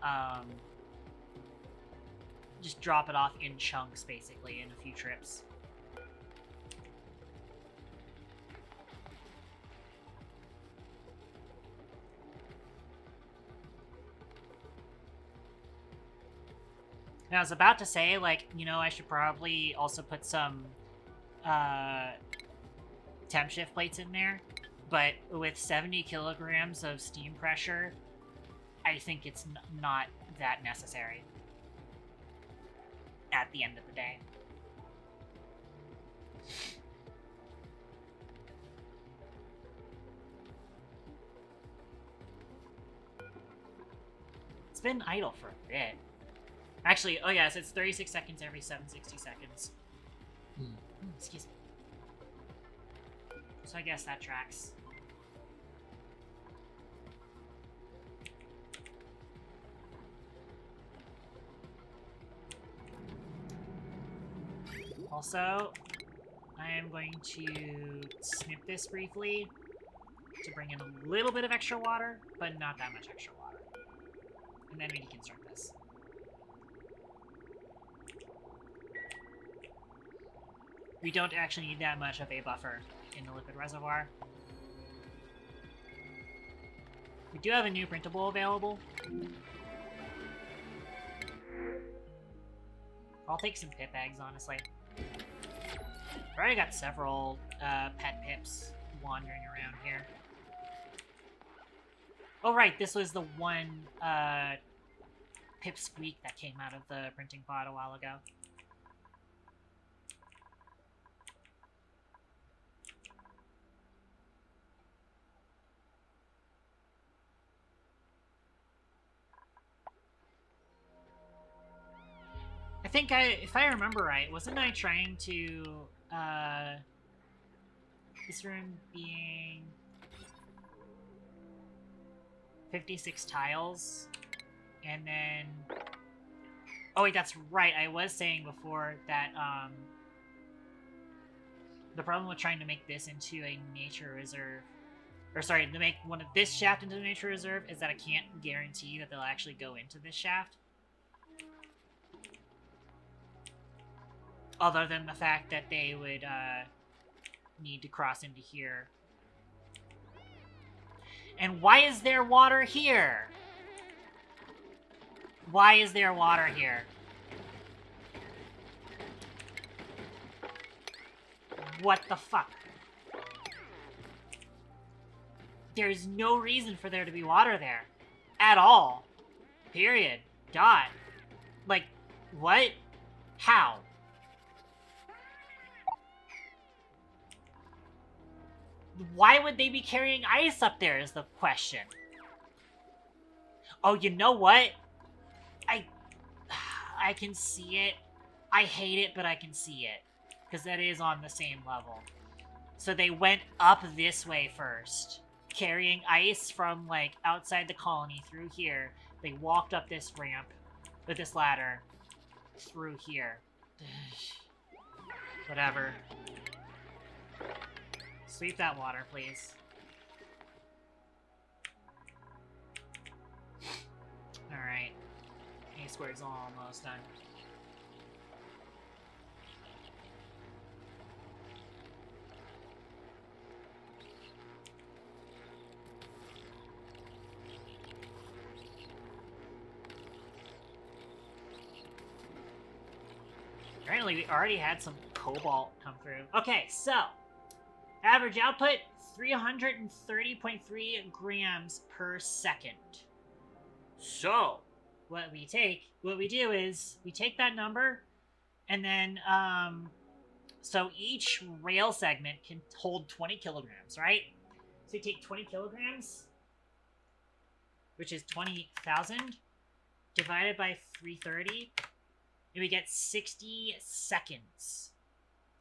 just drop it off in chunks, basically, in a few trips. And I was about to say, like, you know, I should probably also put some temp shift plates in there, but with 70 kilograms of steam pressure, I think it's not that necessary at the end of the day. It's been idle for a bit. Actually, oh yes, it's 36 seconds every 760 seconds. Excuse me. So I guess that tracks. Also, I am going to snip this briefly to bring in a little bit of extra water, but not that much extra water. And then we can start this. We don't actually need that much of a buffer in the liquid reservoir. We do have a new printable available. I'll take some pip eggs, honestly. I already got several pet pips wandering around here. Oh right, this was the one pip squeak that came out of the printing pod a while ago. I think if I remember right, wasn't I trying to, this room being 56 tiles, and then, oh wait, that's right, I was saying before that, the problem with trying to make this into a nature reserve, or sorry, to make one of this shaft into a nature reserve, is that I can't guarantee that they'll actually go into this shaft. Other than the fact that they would need to cross into here. And why is there water here? Why is there water here? What the fuck? There's no reason for there to be water there. At all. Period. Dot. Like, what? How? Why would they be carrying ice up there is the question. Oh, you know what? I can see it. I hate it, but I can see it. Because that is on the same level. So they went up this way first. Carrying ice from, like, outside the colony through here. They walked up this ramp with this ladder through here. Whatever. Sweep that water, please. Alright. A squared's almost done. Apparently we already had some cobalt come through. Okay, so average output 330.3 grams per second. So what we do is we take that number, and then so each rail segment can hold 20 kilograms, right? So you take 20 kilograms, which is 20,000, divided by 330, and we get 60 seconds.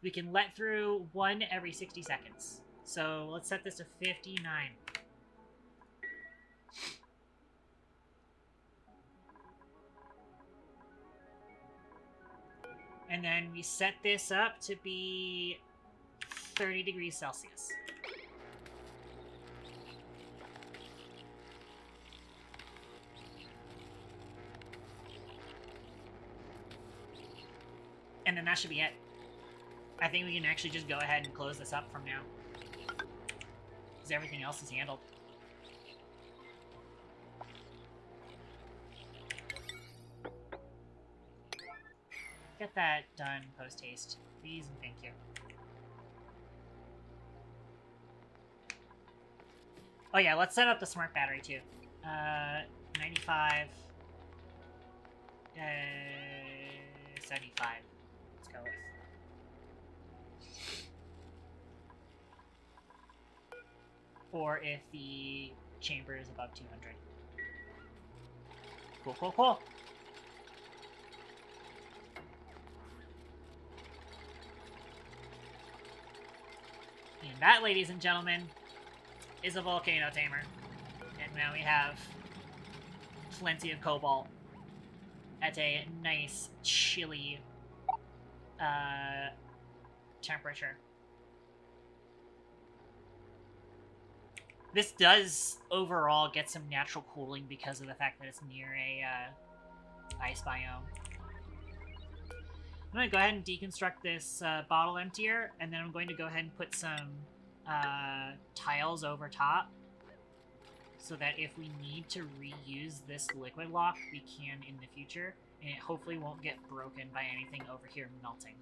We can let through one every 60 seconds. So let's set this to 59. And then we set this up to be 30 degrees Celsius. And then that should be it. I think we can actually just go ahead and close this up from now, because everything else is handled. Get that done post-haste, please and thank you. Oh yeah, let's set up the smart battery too. 95. 75. Let's go with. Or if the chamber is above 200. Cool, cool, cool. And that, ladies and gentlemen, is a volcano tamer. And now we have plenty of cobalt at a nice, chilly temperature. This does overall get some natural cooling because of the fact that it's near a ice biome. I'm going to go ahead and deconstruct this bottle emptier, and then I'm going to go ahead and put some tiles over top, so that if we need to reuse this liquid lock, we can in the future, and it hopefully won't get broken by anything over here melting.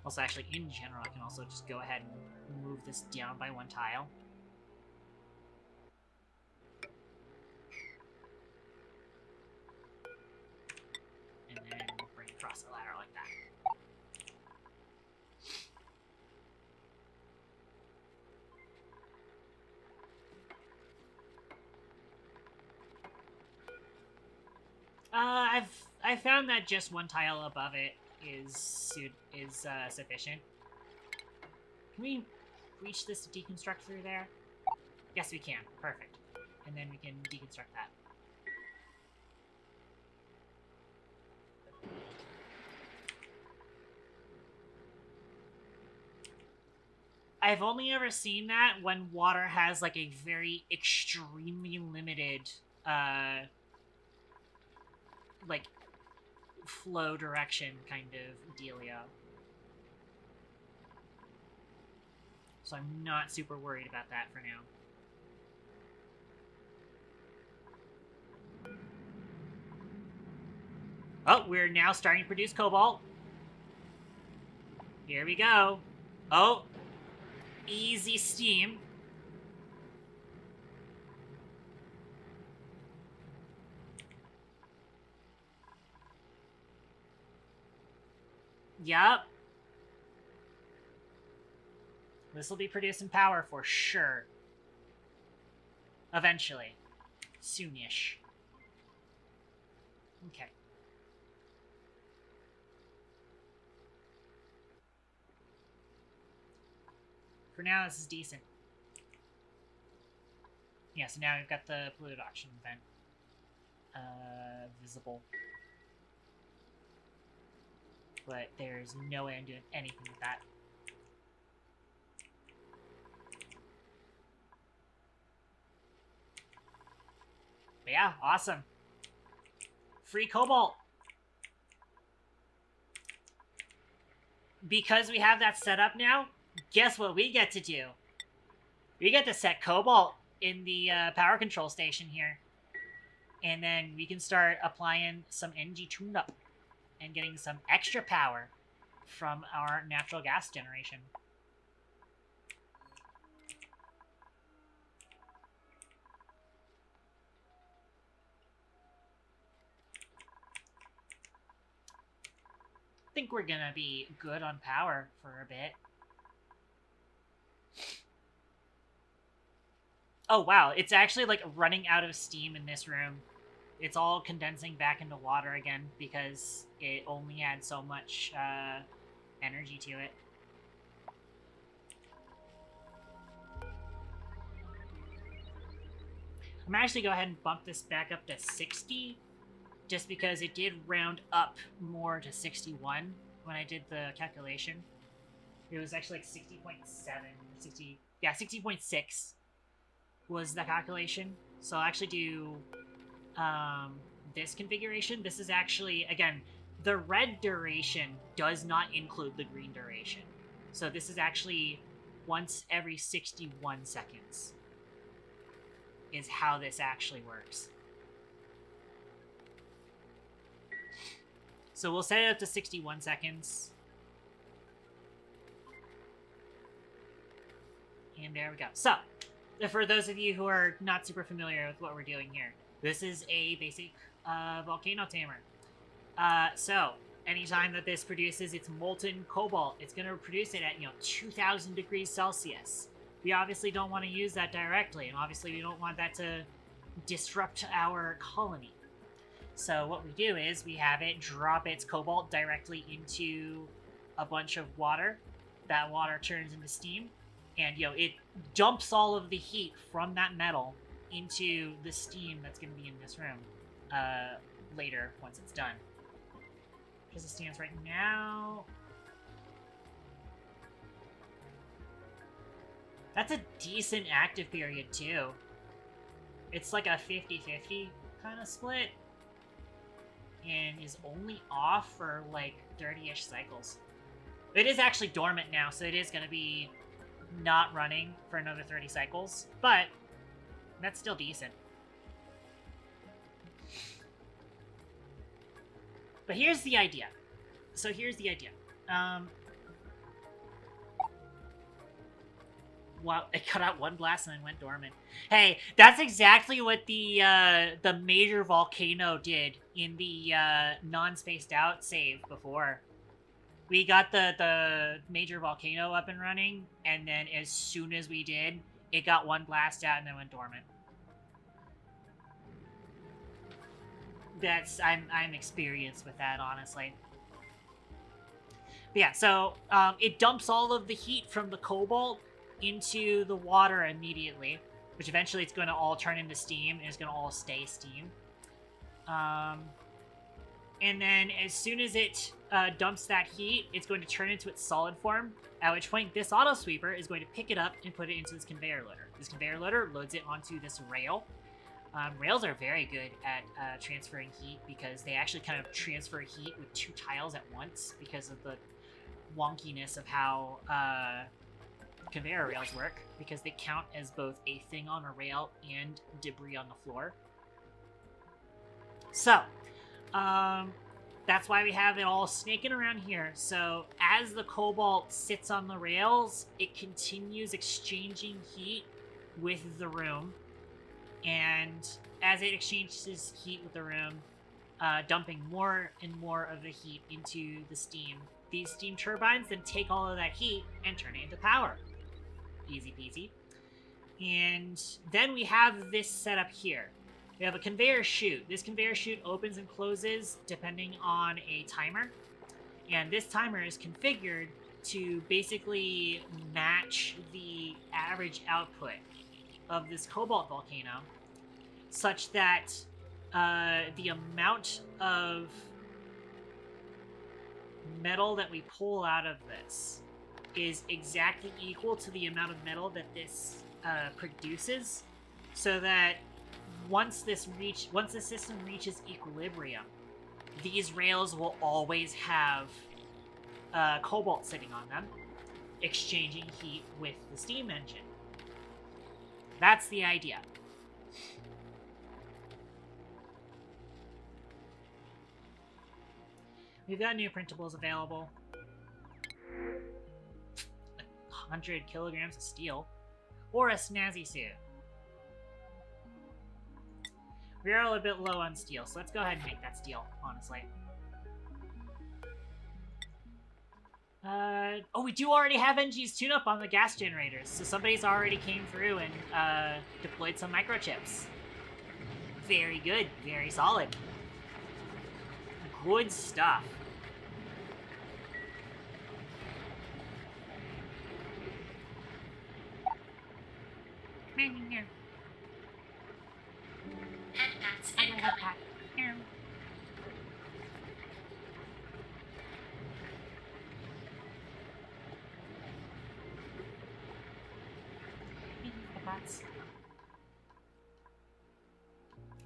Also, actually, in general, I can also just go ahead and move this down by one tile. And then bring across the ladder like that. I found that just one tile above it is sufficient. Can we reach this to deconstruct through there? Yes, we can. Perfect. And then we can deconstruct that. I've only ever seen that when water has like a very extremely limited like flow direction kind of dealio. So I'm not super worried about that for now. Oh, we're now starting to produce cobalt. Here we go. Oh, easy steam. Yup. This will be producing power for sure. Eventually. Soonish. Okay. For now, this is decent. Yeah, so now we've got the polluted oxygen vent visible. But there's no way I'm doing anything with that. Yeah, awesome. Free cobalt. Because we have that set up now, guess what we get to do? We get to set cobalt in the power control station here. And then we can start applying some energy tune-up and getting some extra power from our natural gas generation. I think we're gonna be good on power for a bit. Oh wow, it's actually like running out of steam in this room. It's all condensing back into water again because it only had so much energy to it. I'm actually go ahead and bump this back up to 60, just because it did round up more to 61 when I did the calculation. It was actually like 60.7, 60, yeah, 60.6 was the calculation. So I'll actually do this configuration. This is actually, again, the red duration does not include the green duration. So this is actually once every 61 seconds is how this actually works. So we'll set it up to 61 seconds. And there we go. So, for those of you who are not super familiar with what we're doing here, this is a basic volcano tamer. So, anytime that this produces its molten cobalt, it's going to produce it at, 2,000 degrees Celsius. We obviously don't want to use that directly, and obviously we don't want that to disrupt our colony. So what we do is we have it drop its cobalt directly into a bunch of water. That water turns into steam, and it dumps all of the heat from that metal into the steam that's going to be in this room later once it's done. As it stands right now, that's a decent active period too. It's like a 50-50 kind of split, and is only off for like 30-ish cycles. It is actually dormant now, so it is going to be not running for another 30 cycles, but that's still decent. But here's the idea. So here's the idea. Wow, it cut out one blast and then went dormant. Hey, that's exactly what the major volcano did in the non-spaced out save before. We got the major volcano up and running, and then as soon as we did, it got one blast out and then went dormant. I'm experienced with that, honestly. But yeah, so it dumps all of the heat from the cobalt into the water immediately, which eventually it's going to all turn into steam, and it's going to all stay steam. And then as soon as it dumps that heat, it's going to turn into its solid form, at which point this auto sweeper is going to pick it up and put it into this conveyor loader. This conveyor loader loads it onto this rail. Rails are very good at transferring heat because they actually kind of transfer heat with two tiles at once because of the wonkiness of how conveyor rails work, because they count as both a thing on a rail and debris on the floor. So, that's why we have it all snaking around here. So, as the cobalt sits on the rails, it continues exchanging heat with the room. And as it exchanges heat with the room, dumping more and more of the heat into the steam, these steam turbines then take all of that heat and turn it into power. Easy peasy. And then we have this setup here. We have a conveyor chute. This conveyor chute opens and closes depending on a timer. And this timer is configured to basically match the average output of this cobalt volcano, such that the amount of metal that we pull out of this is exactly equal to the amount of metal that this produces, so that once the system reaches equilibrium, these rails will always have cobalt sitting on them, exchanging heat with the steam engine. That's the idea. We've got new printables available. 100 kilograms of steel. Or a snazzy suit. We are a little bit low on steel, so let's go ahead and make that steel, honestly. Oh, we do already have NG's tune-up on the gas generators, so somebody's already came through and deployed some microchips. Very good, very solid. Good stuff.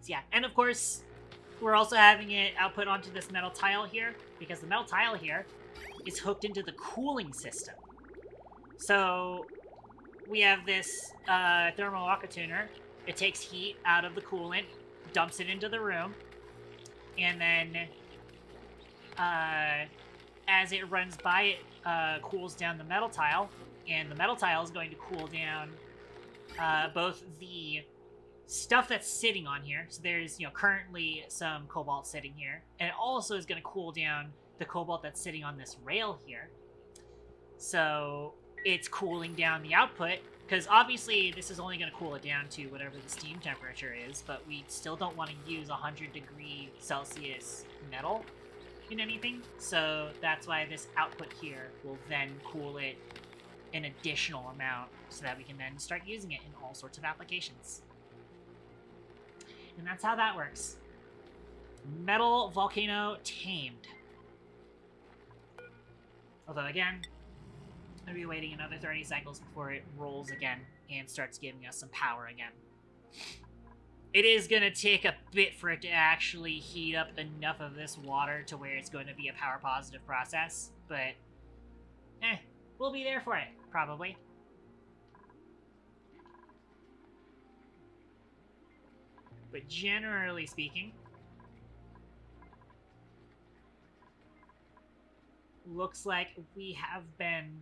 So yeah, and of course, we're also having it output onto this metal tile here, because the metal tile here is hooked into the cooling system. So we have this thermal aqua tuner. It takes heat out of the coolant, dumps it into the room, and then as it runs by, it cools down the metal tile, and the metal tile is going to cool down both the stuff that's sitting on here. So there's, currently some cobalt sitting here, and it also is going to cool down the cobalt that's sitting on this rail here. So it's cooling down the output, because obviously this is only going to cool it down to whatever the steam temperature is, but we still don't want to use 100°C metal in anything. So that's why this output here will then cool it an additional amount, so that we can then start using it in all sorts of applications. And that's how that works. Metal volcano tamed. Although again, I'll be waiting another 30 cycles before it rolls again and starts giving us some power again. It is going to take a bit for it to actually heat up enough of this water to where it's going to be a power positive process, but we'll be there for it, probably. But generally speaking, looks like we have been,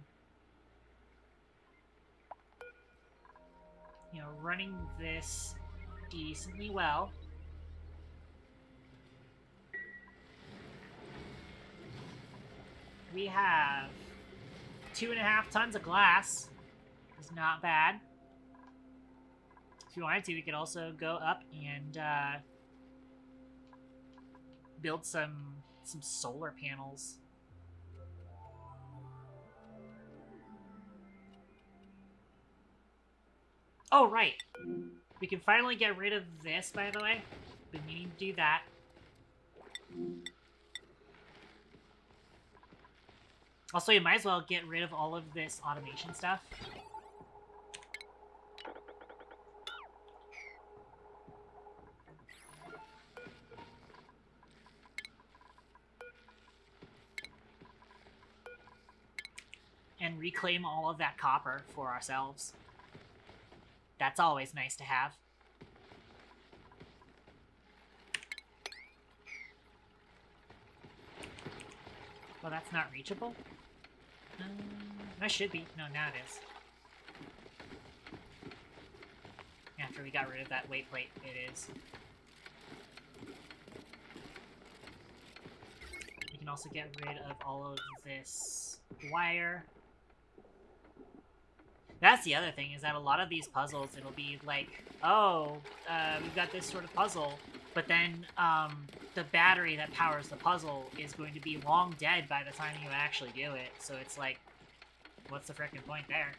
running this decently well. We have 2.5 tons of glass. It's not bad. If you wanted to, we could also go up and build some solar panels. Oh, right. We can finally get rid of this, by the way. Been meaning to do that. Also, you might as well get rid of all of this automation stuff. And reclaim all of that copper for ourselves. That's always nice to have. Well, that's not reachable? That should be. No, now it is. After we got rid of that weight plate, it is. We can also get rid of all of this wire. That's the other thing, is that a lot of these puzzles, it'll be like, oh, we've got this sort of puzzle, but then the battery that powers the puzzle is going to be long dead by the time you actually do it. So it's like, what's the frickin' point there?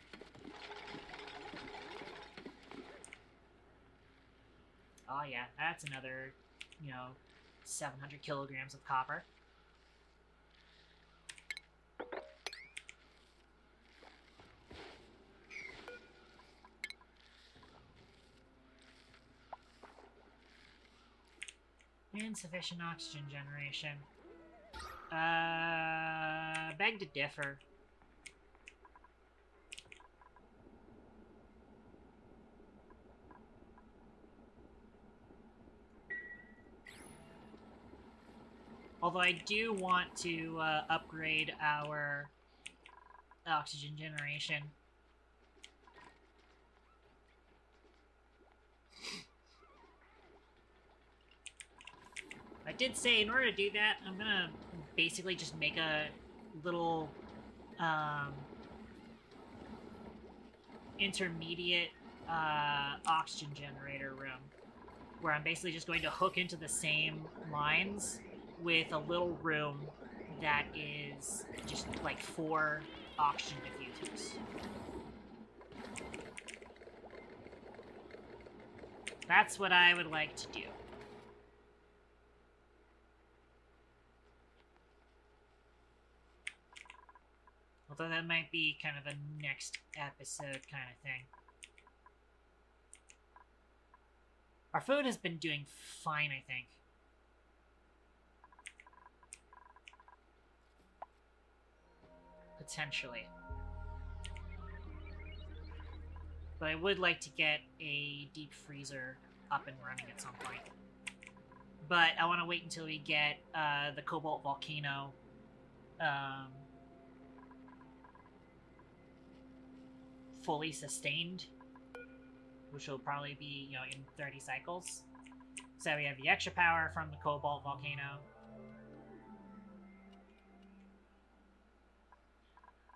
Oh yeah, that's another, 700 kilograms of copper. Insufficient oxygen generation. Beg to differ. Although I do want to upgrade our oxygen generation. I did say in order to do that, I'm gonna basically just make a little intermediate oxygen generator room where I'm basically just going to hook into the same lines with a little room that is just like 4 oxygen diffusers. That's what I would like to do. Although that might be kind of a next episode kind of thing. Our food has been doing fine, I think. Potentially. But I would like to get a deep freezer up and running at some point. But I want to wait until we get the Cobalt Volcano fully sustained, which will probably be, you know, in 30 cycles. So we have the extra power from the Cobalt Volcano.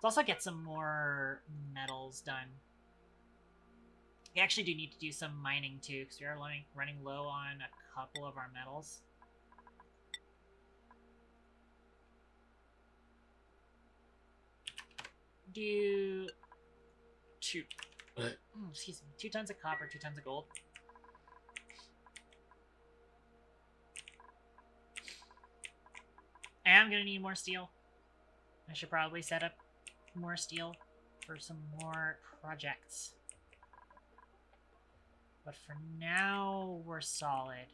Let's also get some more metals done. We actually do need to do some mining too, because we are running low on a couple of our metals. Do excuse me, 2 tons of copper, 2 tons of gold. I am gonna need more steel. I should probably set up more steel for some more projects. But for now, we're solid.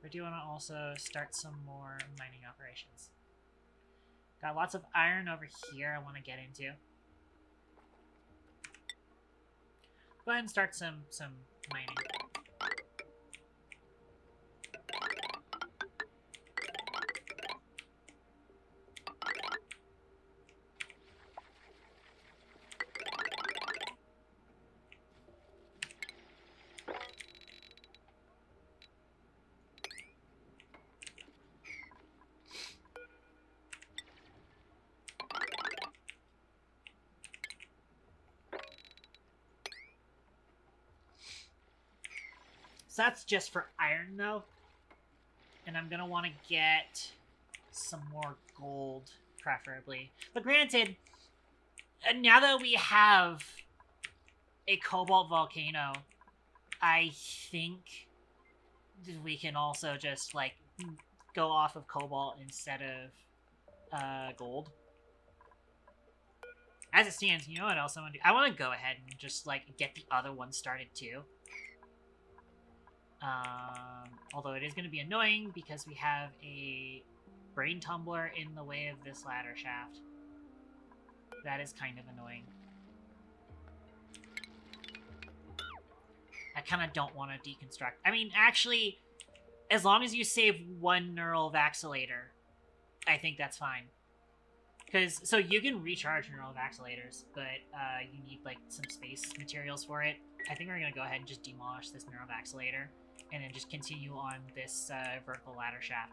I do want to also start some more mining operations. Got lots of iron over here I want to get into. Go ahead and start some mining. So that's just for iron, though. And I'm going to want to get some more gold, preferably. But granted, now that we have a Cobalt Volcano, I think we can also just, like, go off of Cobalt instead of gold. As it stands, you know what else I want to do? I want to go ahead and just, like, get the other one started, too. Although it is going to be annoying because we have a brain tumbler in the way of this ladder shaft. That is kind of annoying. I kind of don't want to deconstruct. I mean, actually, as long as you save 1 neural vacillator, I think that's fine. So you can recharge neural vacilators, but you need, like, some space materials for it. I think we're going to go ahead and just demolish this neural vacillator, and then just continue on this vertical ladder shaft.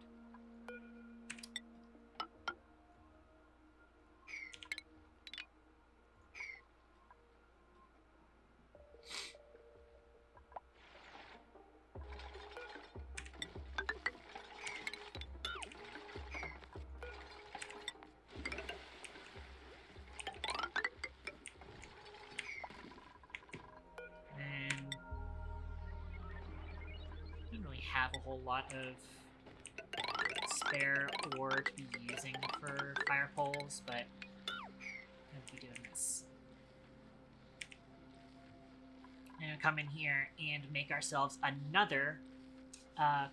Have a whole lot of spare ore to be using for fire poles, but I'm going to be doing this. come in here and make ourselves another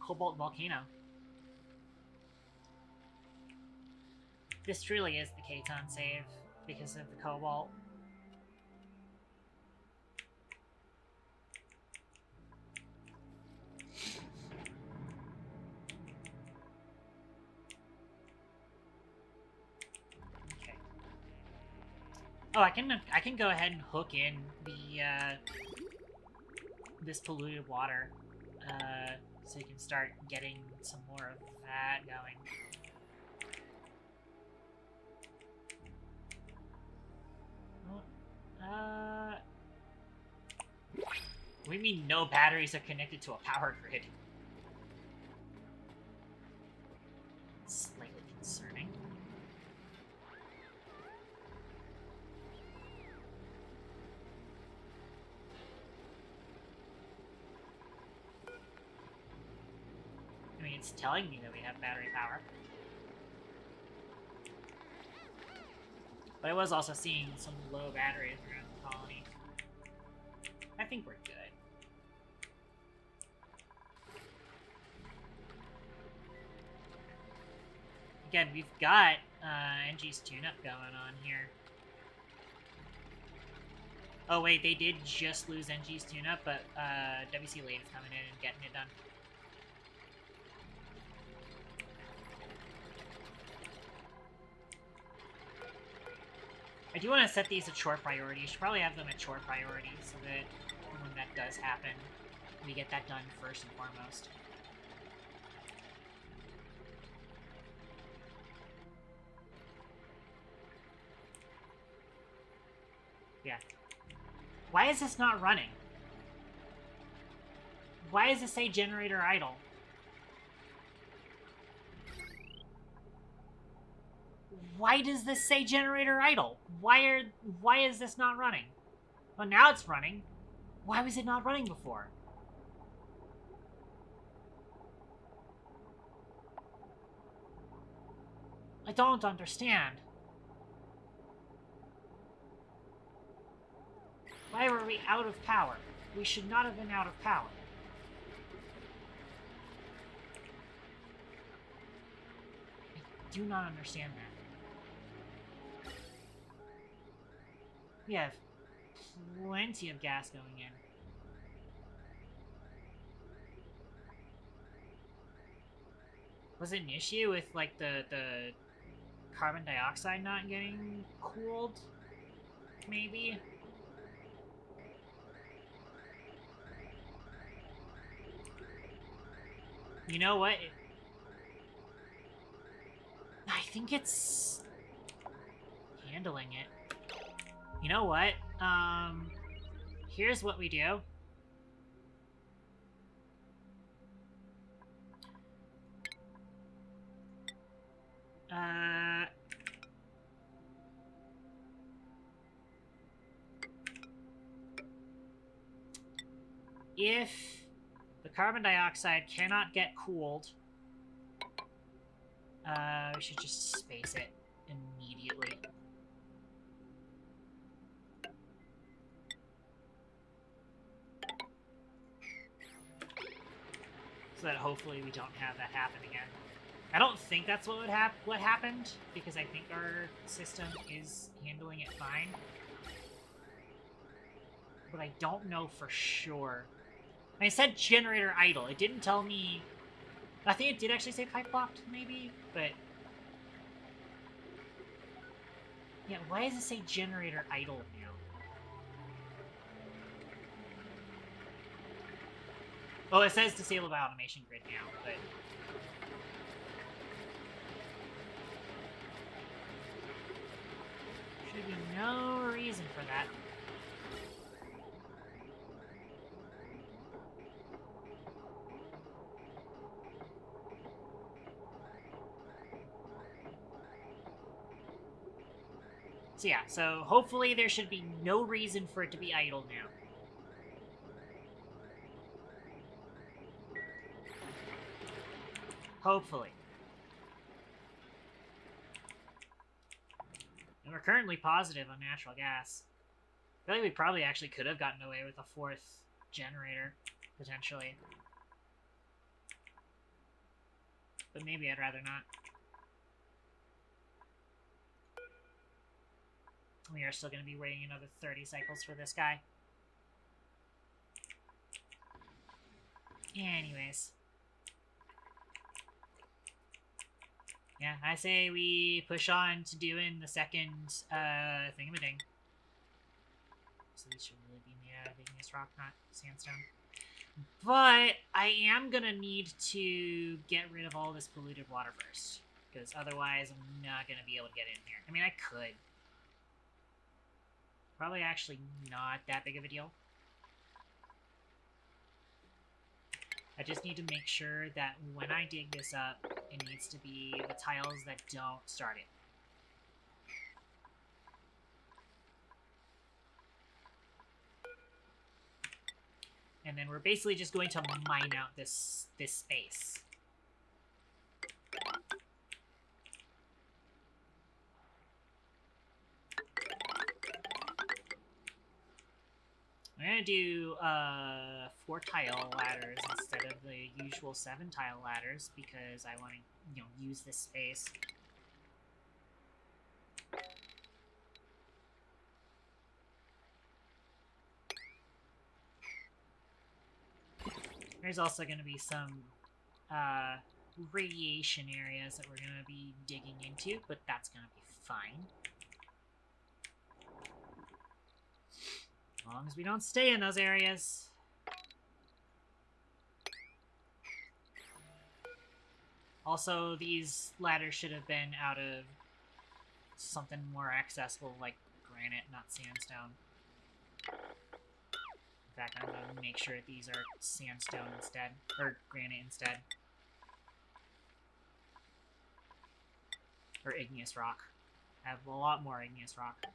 cobalt volcano. This truly is the Katon save because of the cobalt. Okay. Oh, I can go ahead and hook in the this polluted water, so you can start getting some more of that going. What do you mean no batteries are connected to a power grid? Slightly concerning. I mean, it's telling me that we have battery power. But I was also seeing some low batteries around the colony. I think we're good. Again, we've got NG's tune-up going on here. Oh wait, they did just lose NG's tune-up, but WC Late is coming in and getting it done. I do want to set these at short priority. You should probably have them at short priority so that when that does happen, we get that done first and foremost. Yeah. Why is this not running? Why does it say generator idle? Why does this say generator idle? Why is this not running? Well, now it's running. Why was it not running before? I don't understand. Why were we out of power? We should not have been out of power. I do not understand that. We have plenty of gas going in. Was it an issue with, like, the carbon dioxide not getting cooled? Maybe? You know what? I think it's handling it. You know what? Here's what we do. If the carbon dioxide cannot get cooled, we should just space it immediately. So that hopefully we don't have that happen again. I don't think that's what happened, because I think our system is handling it fine. But I don't know for sure. I said generator idle. It didn't tell me... I think it did actually say pipe blocked, maybe, but... Yeah, why does it say generator idle now? Oh, it says disable by automation grid now, but... Should be no reason for that. So yeah, so hopefully there should be no reason for it to be idle now. Hopefully. And we're currently positive on natural gas. I feel like we probably actually could have gotten away with a fourth generator, potentially. But maybe I'd rather not. We are still going to be waiting another 30 cycles for this guy. Anyways. Yeah, I say we push on to doing the second thingamading. So these should really be made out of igneous rock, not sandstone. But I am gonna need to get rid of all this polluted water first. Because otherwise I'm not gonna be able to get in here. I mean, I could. Probably actually not that big of a deal. I just need to make sure that when I dig this up, it needs to be the tiles that don't start it. And then we're basically just going to mine out this space. I'm gonna do 4 tile ladders instead of the usual 7 tile ladders because I want to, you know, use this space. There's also going to be some radiation areas that we're going to be digging into, but that's going to be fine. As long as we don't stay in those areas. Also, these ladders should have been out of something more accessible, like granite, not sandstone. In fact, I'm going to make sure these are sandstone instead, or granite instead. Or igneous rock. I have a lot more igneous rock.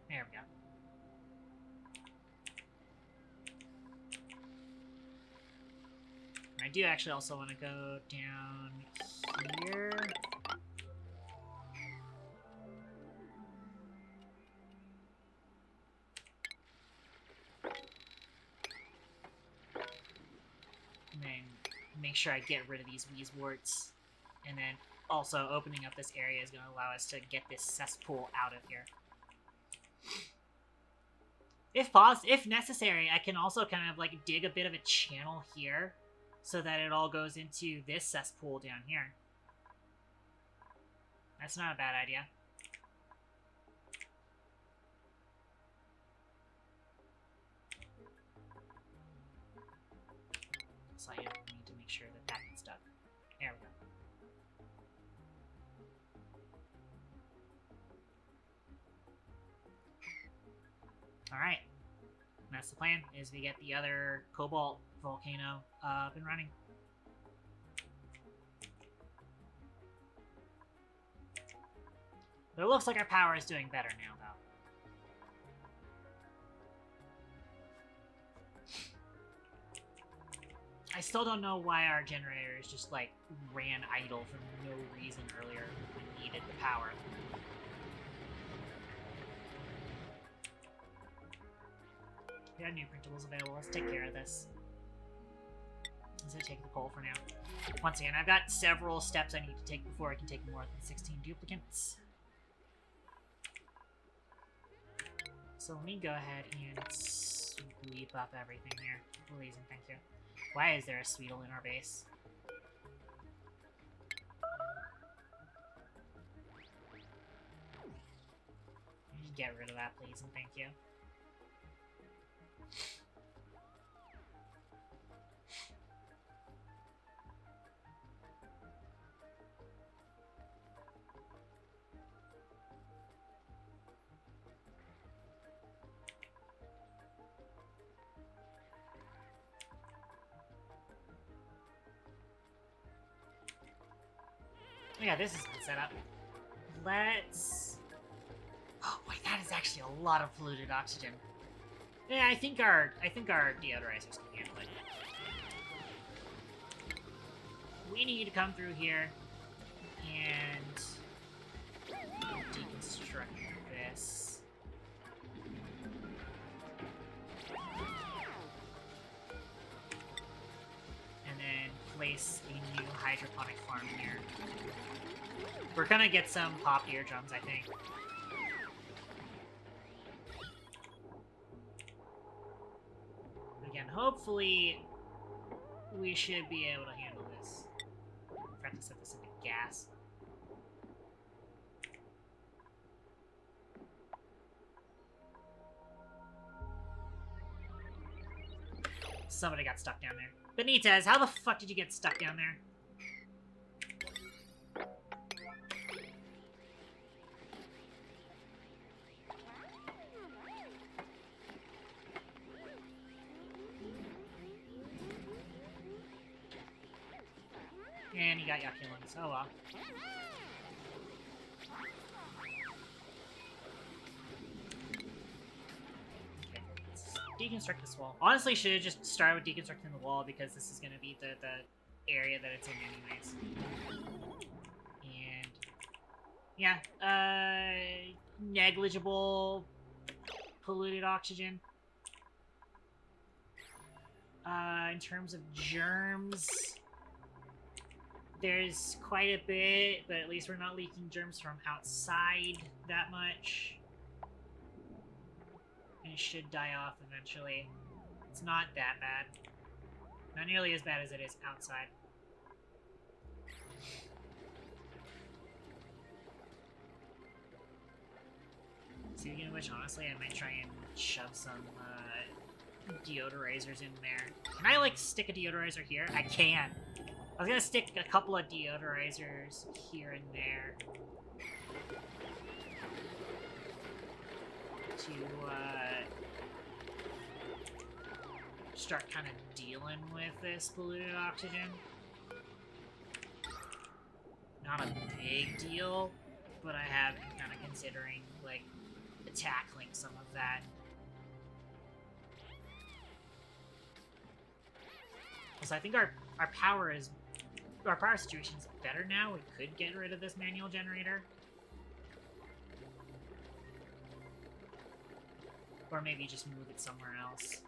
There we go. I do actually also want to go down here. And then make sure I get rid of these wheezeworts. And then also opening up this area is going to allow us to get this cesspool out of here. If necessary, I can also kind of like dig a bit of a channel here so that it all goes into this cesspool down here. That's not a bad idea. So I need to make sure that that gets done. There we go. Alright. That's the plan, is we get the other cobalt volcano up and running. But it looks like our power is doing better now, though. I still don't know why our generators just, like, ran idle for no reason earlier when we needed the power. We have new printables available. Let's take care of this. Let's take the coal for now. Once again, I've got several steps I need to take before I can take more than 16 duplicates. So let me go ahead and sweep up everything there. Please and thank you. Why is there a Sweetle in our base? Get rid of that, please and thank you. Yeah, this has been set up. Let's... Oh, wait, that is actually a lot of polluted oxygen. Yeah, I think our deodorizers can handle it. We need to come through here and deconstruct this. And then place a new hydroponic farm here. We're gonna get some popped eardrums, I think. Again, hopefully we should be able to handle this. I forgot to set this into gas. Somebody got stuck down there. Benitez, how the fuck did you get stuck down there? And he got Yakulans. Oh well. Okay, let's deconstruct this wall. Honestly, should have just started with deconstructing the wall because this is going to be the area that it's in anyways. And yeah, negligible polluted oxygen. In terms of germs, there's quite a bit, but at least we're not leaking germs from outside that much. And it should die off eventually. It's not that bad. Not nearly as bad as it is outside. Speaking of which, honestly, I might try and shove some deodorizers in there. Can I, like, stick a deodorizer here? I can. I was gonna stick a couple of deodorizers here and there to start kind of dealing with this polluted oxygen. Not a big deal, but I have been kind of considering, like, tackling some of that. So I think our power situation's better now. We could get rid of this manual generator. Or maybe just move it somewhere else.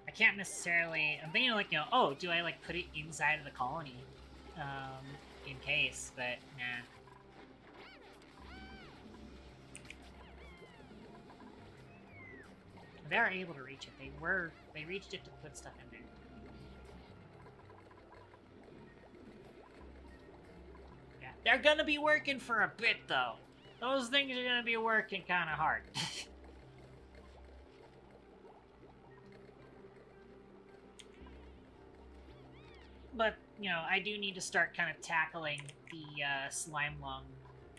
I can't necessarily... I'm thinking, like, you know, oh, do I, like, put it inside of the colony? In case, but nah. They're able to reach it. They reached it to put stuff in there. Yeah, they're gonna be working for a bit though. Those things are gonna be working kind of hard. But, you know, I do need to start kind of tackling the slime lung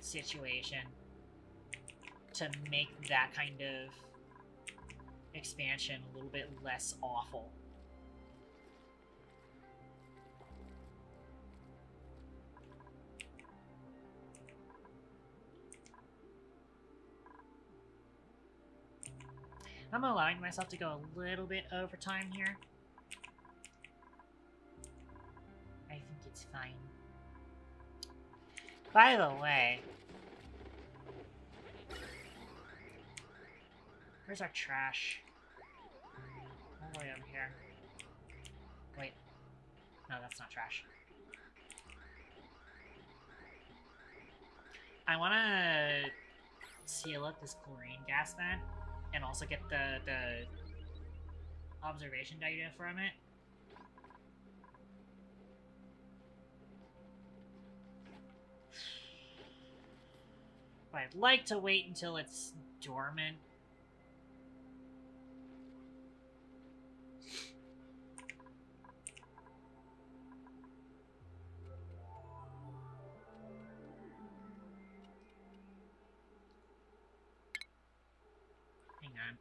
situation to make that kind of expansion a little bit less awful. I'm allowing myself to go a little bit over time here. I think it's fine. By the way, where's our trash? All the way over here. Wait. No, that's not trash. I want to seal up this chlorine gas vent and also get the observation data from it. But I'd like to wait until it's dormant. Hang on.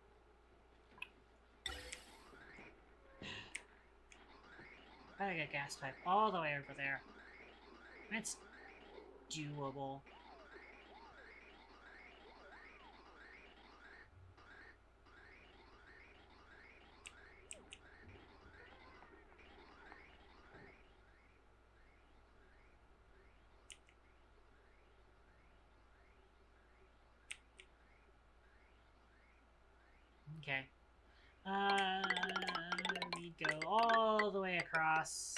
I got a gas pipe all the way over there. It's doable. Okay. We go all the way across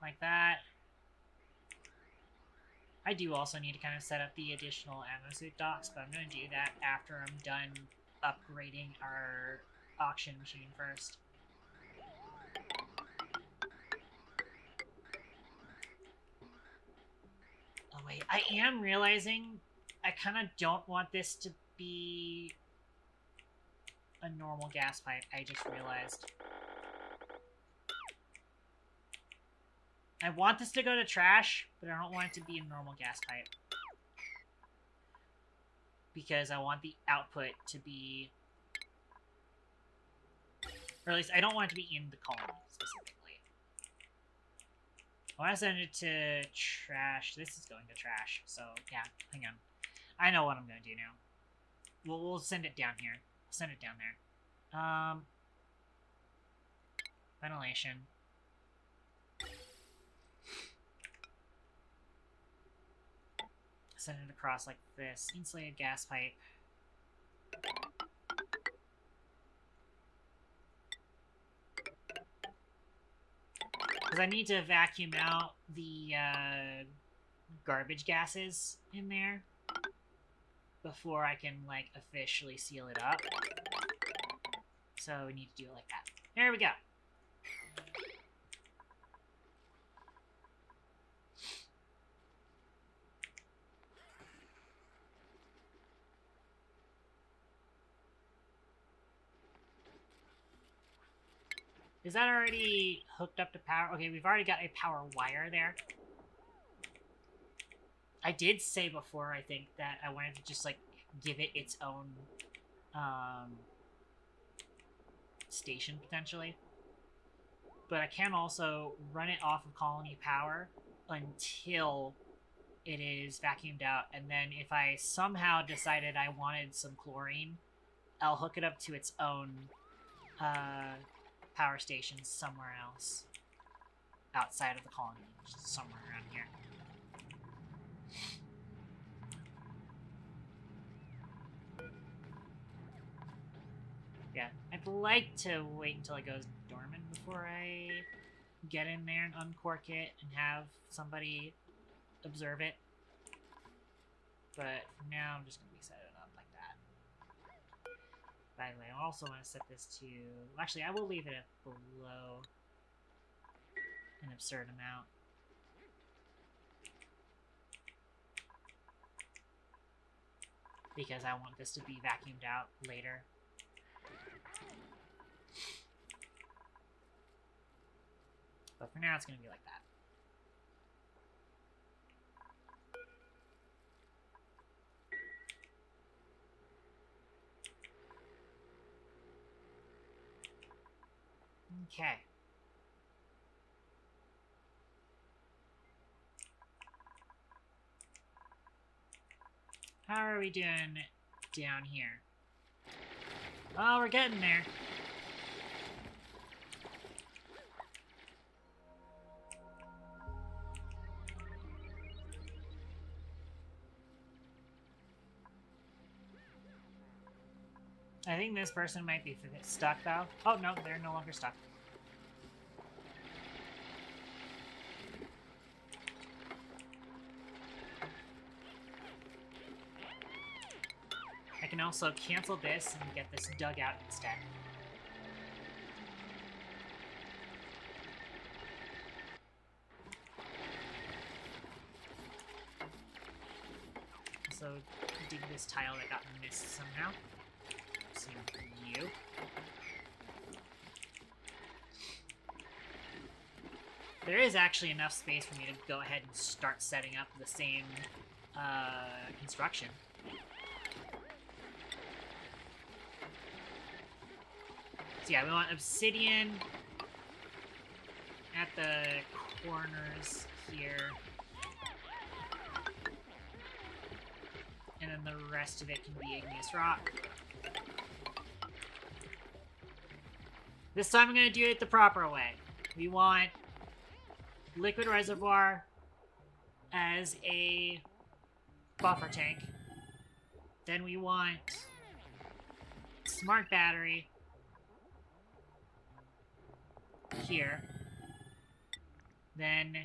like that. I do also need to kind of set up the additional ammo suit docks, but I'm going to do that after I'm done upgrading our auction machine first. Oh wait, I am realizing I kind of don't want this to be a normal gas pipe. I just realized. I want this to go to trash, but I don't want it to be a normal gas pipe. Because I want the output to be... Or at least, I don't want it to be in the colony, specifically. I want to send it to trash. This is going to trash, so yeah, hang on. I know what I'm going to do now. We'll send it down here. We'll send it down there. Ventilation. Send it across like this. Insulated gas pipe. Because I need to vacuum out the garbage gases in there before I can, like, officially seal it up. So we need to do it like that. There we go. Is that already hooked up to power? Okay, we've already got a power wire there. I did say before, I think, that I wanted to just, like, give it its own, station, potentially. But I can also run it off of colony power until it is vacuumed out. And then if I somehow decided I wanted some chlorine, I'll hook it up to its own, power station somewhere else. Outside of the colony, just somewhere around here. Yeah, I'd like to wait until it goes dormant before I get in there and uncork it and have somebody observe it. But for now, I'm just going to be setting it up like that. By the way, I also want to set this to... Actually, I will leave it at below an absurd amount. Because I want this to be vacuumed out later. But for now, it's going to be like that. Okay. How are we doing down here? Oh, we're getting there. I think this person might be stuck, though. Oh, no, they're no longer stuck. I can also cancel this and get this dug out instead. So, dig this tile that got missed somehow. Same for you. There is actually enough space for me to go ahead and start setting up the same construction. So yeah, we want obsidian, at the corners here. And then the rest of it can be igneous rock. This time I'm going to do it the proper way. We want liquid reservoir as a buffer tank. Then we want smart battery here. Then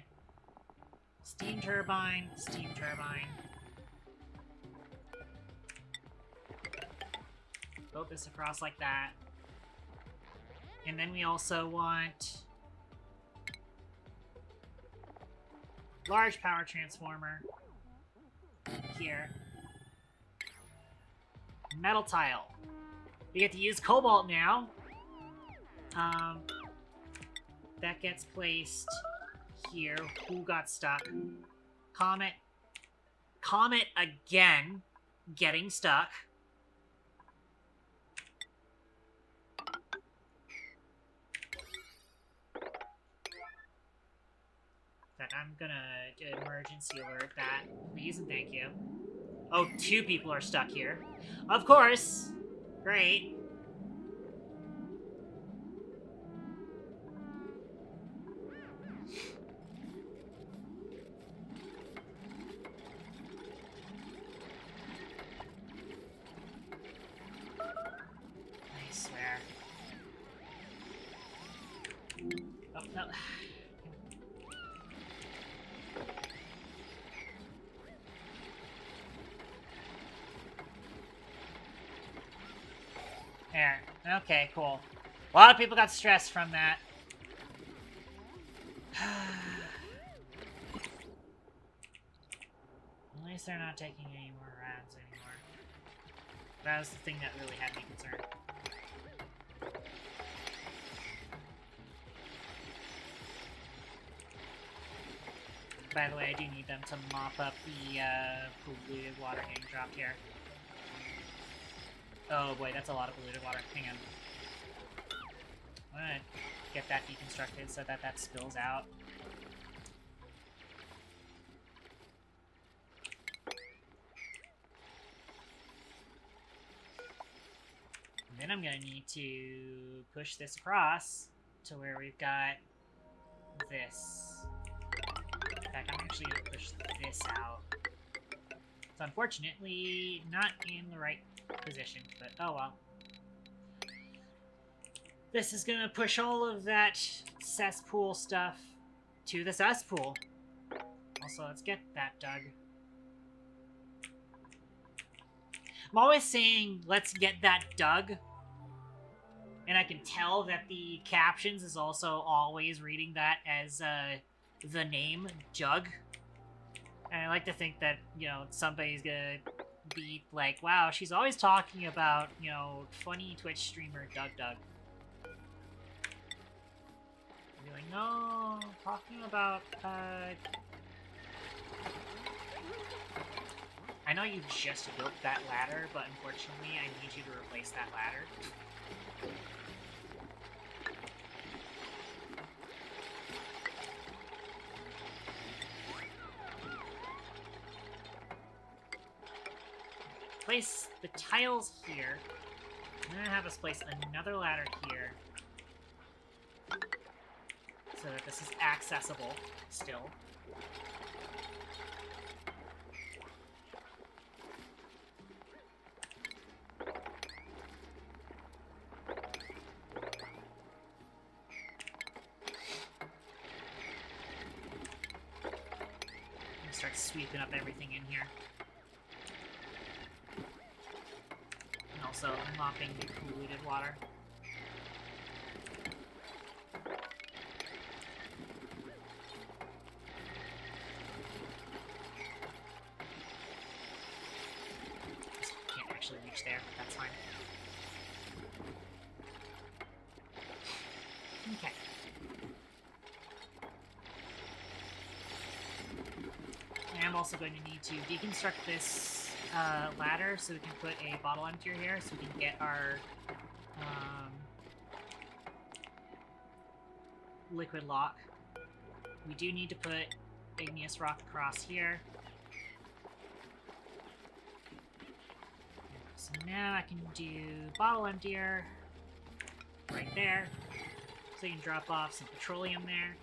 steam turbine, steam turbine. Build this across like that. And then we also want large power transformer here. Metal tile. We get to use cobalt now. That gets placed here. Who got stuck? Comet. Comet again. Getting stuck. That I'm gonna emergency alert that. Please and thank you. Oh, 2 people are stuck here. Of course! Great. I swear. Oh, no. There. Okay, cool. A lot of people got stressed from that. At least they're not taking any more rounds anymore. That was the thing that really had me concerned. By the way, I do need them to mop up the polluted water getting dropped here. Oh boy, that's a lot of polluted water. Hang on. I'm gonna get that deconstructed so that that spills out. And then I'm gonna need to push this across to where we've got this. In fact, I'm actually gonna push this out. It's unfortunately not in the right position, but oh well. This is gonna push all of that cesspool stuff to the cesspool. Also, let's get that dug. I'm always saying, let's get that dug. And I can tell that the captions is also always reading that as the name, Jug. And I like to think that, you know, somebody's gonna be like, wow, she's always talking about, you know, funny Twitch streamer Doug. Be like, no, talking about, I know you just built that ladder, but unfortunately I need you to replace that ladder. Place the tiles here. I'm gonna have us place another ladder here. So that this is accessible still. Start sweeping up everything in here. And also mopping the polluted water. Can't actually reach there, but that's fine. Okay. I'm also going to need to deconstruct this ladder so we can put a bottle emptier here so we can get our liquid lock We do need to put igneous rock across here. So now I can do bottle emptier right there. So you can drop off some petroleum there.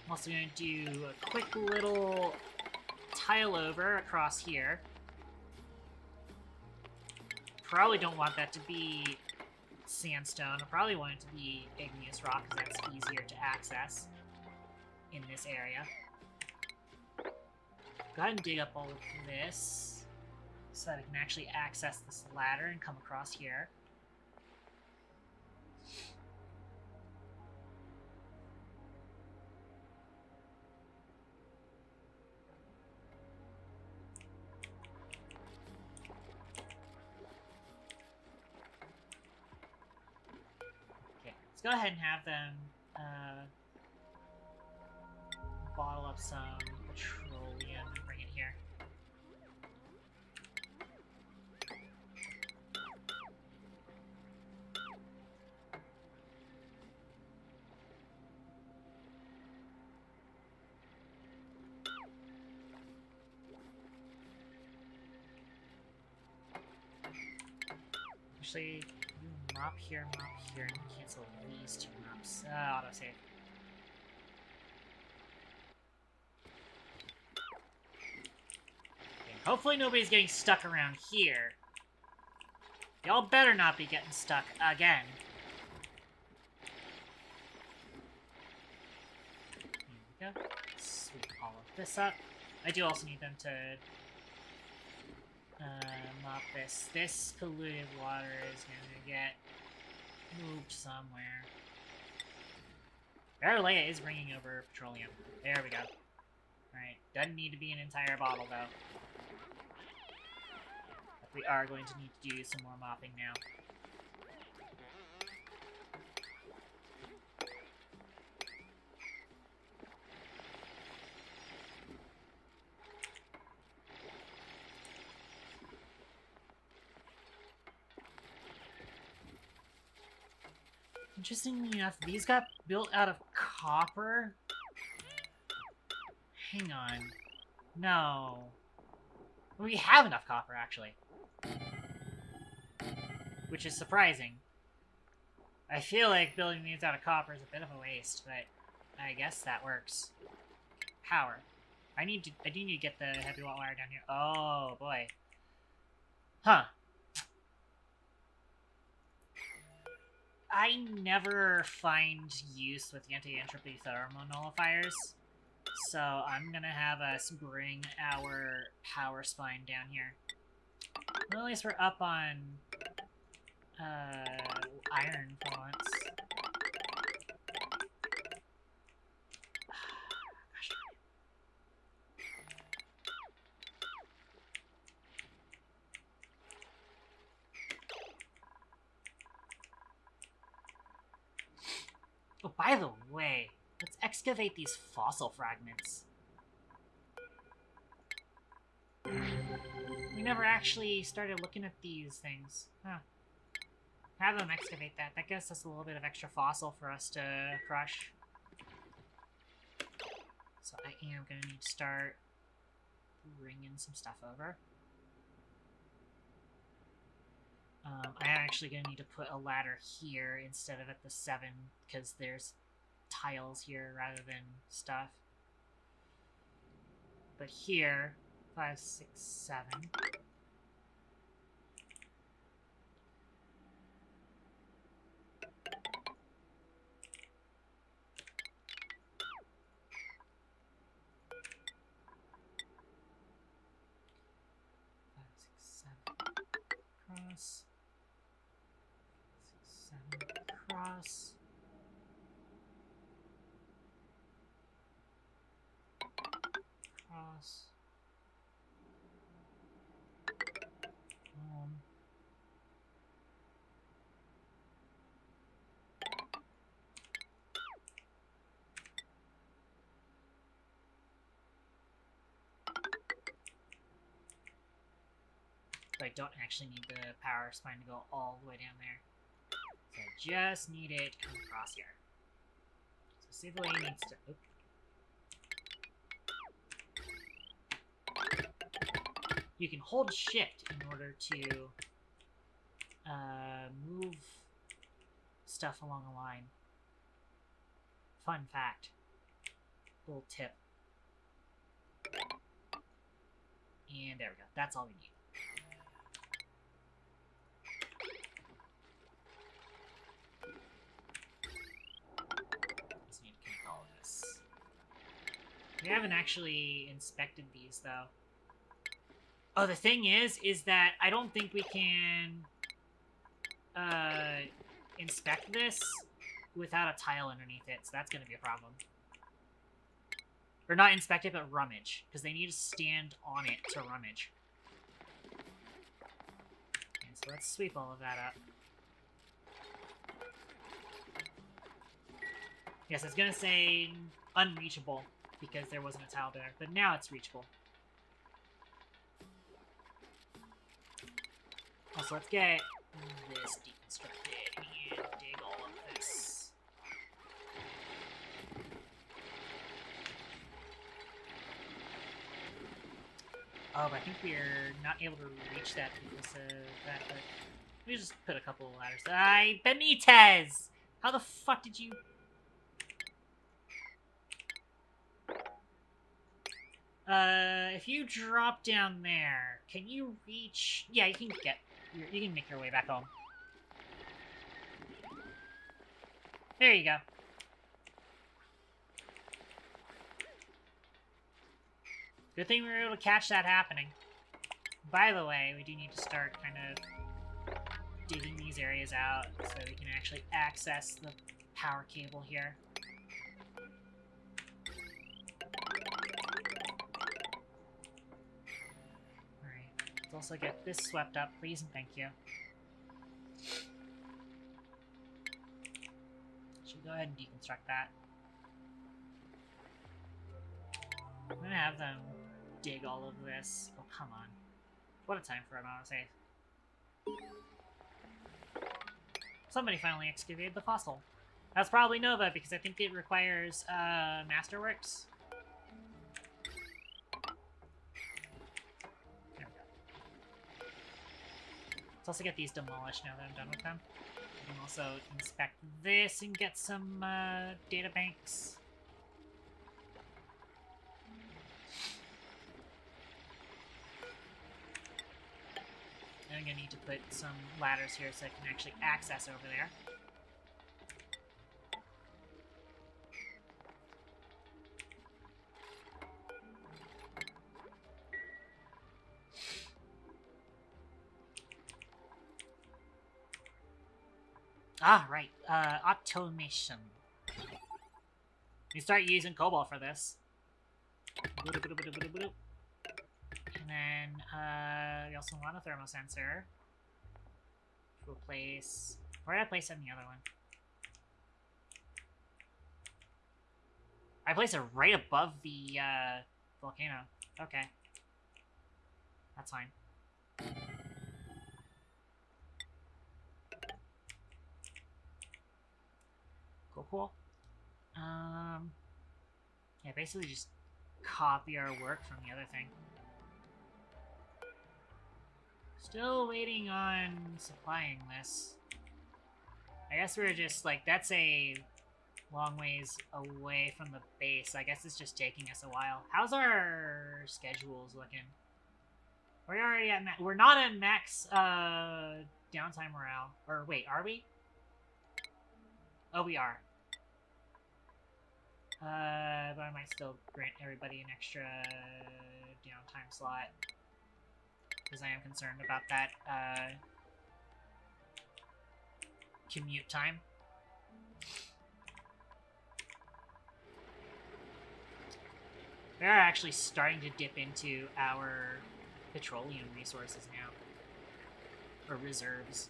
I'm also going to do a quick little tile over across here. Probably don't want that to be sandstone. I probably want it to be igneous rock because that's easier to access in this area. Go ahead and dig up all of this so that I can actually access this ladder and come across here. Go ahead and have them bottle up some petroleum and bring it here. Actually, mop here, and cancel these two mops. Autosave. Okay, hopefully nobody's getting stuck around here. Y'all better not be getting stuck again. There we go. Sweep all of this up. I do also need them to mop this. This polluted water is gonna get moved somewhere. Leia is bringing over petroleum. There we go. Alright, doesn't need to be an entire bottle, though. But we are going to need to do some more mopping now. Interestingly enough, these got built out of copper. Hang on. No. We have enough copper, actually. Which is surprising. I feel like building these out of copper is a bit of a waste, but I guess that works. Power. I do need to get the heavy watt wire down here. Oh, boy. Huh. I never find use with anti-entropy thermal nullifiers, so I'm gonna have us bring our power spine down here. Well, at least we're up on iron for once. Oh, by the way, let's excavate these fossil fragments. We never actually started looking at these things. Huh. Have them excavate that. That gives us a little bit of extra fossil for us to crush. So I am going to need to start bringing some stuff over. I'm actually going to need to put a ladder here instead of at the 7, because there's tiles here rather than stuff. But here, 5, 6, 7. Cross. 6, 7 cross. Cross. But I don't actually need the power spine to go all the way down there. So I just need it to come across here. So Savoy needs to... Oop. You can hold shift in order to move stuff along a line. Fun fact. Little tip. And there we go. That's all we need. Just need to connect all of this. We haven't actually inspected these, though. Oh, the thing is that I don't think we can inspect this without a tile underneath it, so that's going to be a problem. Or not inspect it, but rummage, because they need to stand on it to rummage. And so let's sweep all of that up. Yes, it's going to say unreachable, because there wasn't a tile there, but now it's reachable. Also, let's get this deconstructed and dig all of this. Oh, but I think we're not able to reach that because of that, but we just put a couple of ladders. Benitez! How the fuck did you... if you drop down there, can you reach... Yeah, you can get... You can make your way back home. There you go. Good thing we were able to catch that happening. By the way, we do need to start kind of digging these areas out so we can actually access the power cable here. Let's also get this swept up, please, and thank you. Should go ahead and deconstruct that. I'm gonna have them dig all of this. Oh, come on. What a time for an autosave. Somebody finally excavated the fossil. That's probably Nova, because I think it requires Masterworks. Let's also get these demolished now that I'm done with them. We can also inspect this and get some data banks. And I'm going to need to put some ladders here so I can actually access over there. Ah, right. Automation. You start using Cobalt for this. And then, we also want a thermosensor. Which we'll place... Where did I place it in the other one? I placed it right above the, volcano. Okay. That's fine. Cool. Yeah, basically just copy our work from the other thing. Still waiting on supplying this. I guess we're just, like, that's a long ways away from the base. I guess it's just taking us a while. How's our schedules looking? We're already at max. We're not at max, downtime morale. Or, wait, are we? Oh, we are. But I might still grant everybody an extra downtime slot. Because I am concerned about that, commute time. We are actually starting to dip into our petroleum resources now. Or reserves.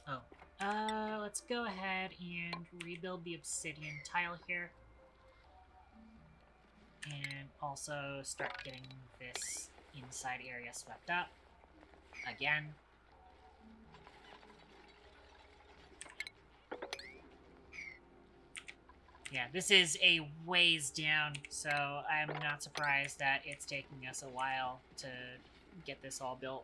Oh, Let's go ahead and rebuild the obsidian tile here. And also start getting this inside area swept up. Again. Yeah, this is a ways down, so I'm not surprised that it's taking us a while to get this all built.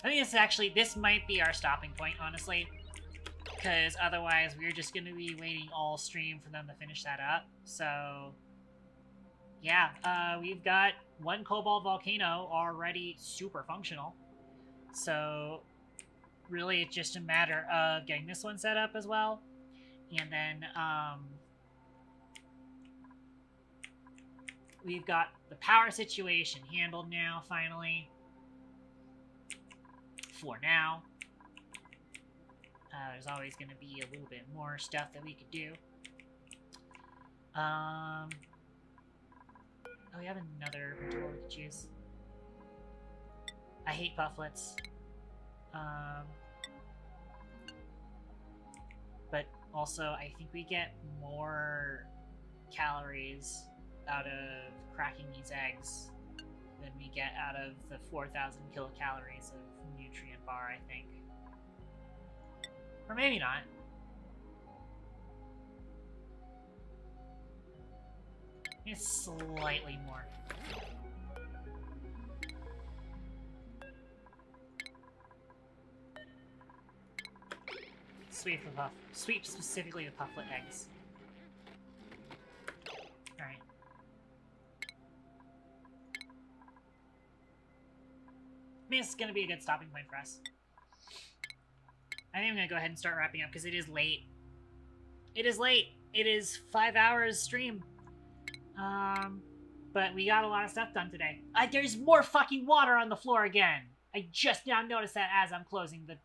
I think this might be our stopping point, honestly. Because otherwise we're just going to be waiting all stream for them to finish that up. So, yeah, we've got one cobalt volcano already super functional. So, really it's just a matter of getting this one set up as well. And then, we've got the power situation handled now, finally. For now. There's always going to be a little bit more stuff that we could do. Oh, we have another tool to choose. I hate pufflets. But also, I think we get more calories out of cracking these eggs than we get out of the 4,000 kilocalories of nutrient bar, I think. Or maybe not. It's slightly more. Sweep specifically the pufflet eggs. Alright. I mean, it's gonna be a good stopping point for us. I think I'm gonna go ahead and start wrapping up because it is late. It is late. It is 5 hours stream. But we got a lot of stuff done today. There's more fucking water on the floor again. I just now noticed that as I'm closing the...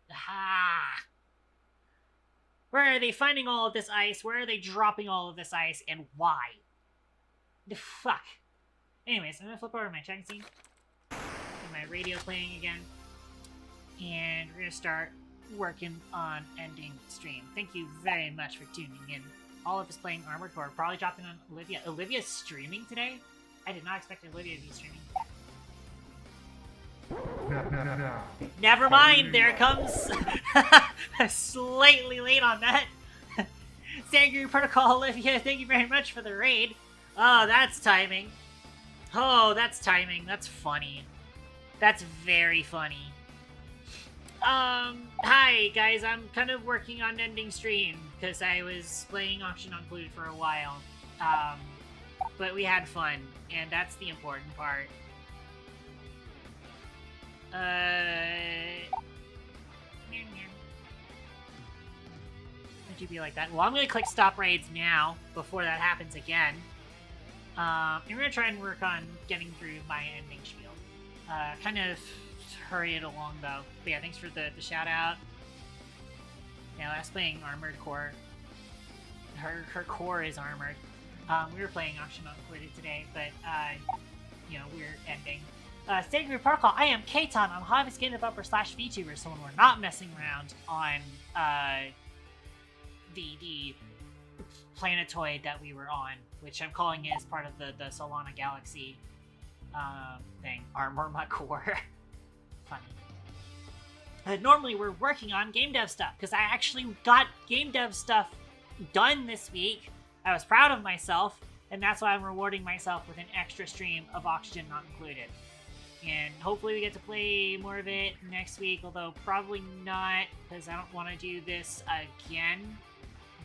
Where are they finding all of this ice? Where are they dropping all of this ice? And why? The fuck? Anyways, I'm gonna flip over to my checking scene. Get my radio playing again. And we're gonna start working on ending stream. Thank you very much for tuning in. All of us playing Armored Core, probably dropping on Olivia. Olivia's streaming today? I did not expect Olivia to be streaming. No. Never mind, there comes... Slightly late on that. Sangry Protocol, Olivia, thank you very much for the raid. Oh, that's timing. Oh, that's timing. That's funny. That's very funny. Hi, guys. I'm kind of working on ending stream because I was playing Auction Not Included for a while. But we had fun, and that's the important part. Would you be like that? Well, I'm gonna click stop raids now before that happens again. And we're gonna try and work on getting through my ending spiel. Kind of hurry it along though. But yeah, thanks for the shout out. Yeah, I was playing Armored Core. Her core is armored. We were playing Auction Not Included today, but you know, we're ending. Sacred Protocol, I am Katon. I'm Hobbyist Game Developer / VTuber, so when we're not messing around on the planetoid that we were on, which I'm calling it as part of the Solana Galaxy thing. Armor my core. Funny. Normally we're working on game dev stuff, because I actually got game dev stuff done this week. I was proud of myself, and that's why I'm rewarding myself with an extra stream of Oxygen Not Included. And hopefully we get to play more of it next week, although probably not, because I don't want to do this again.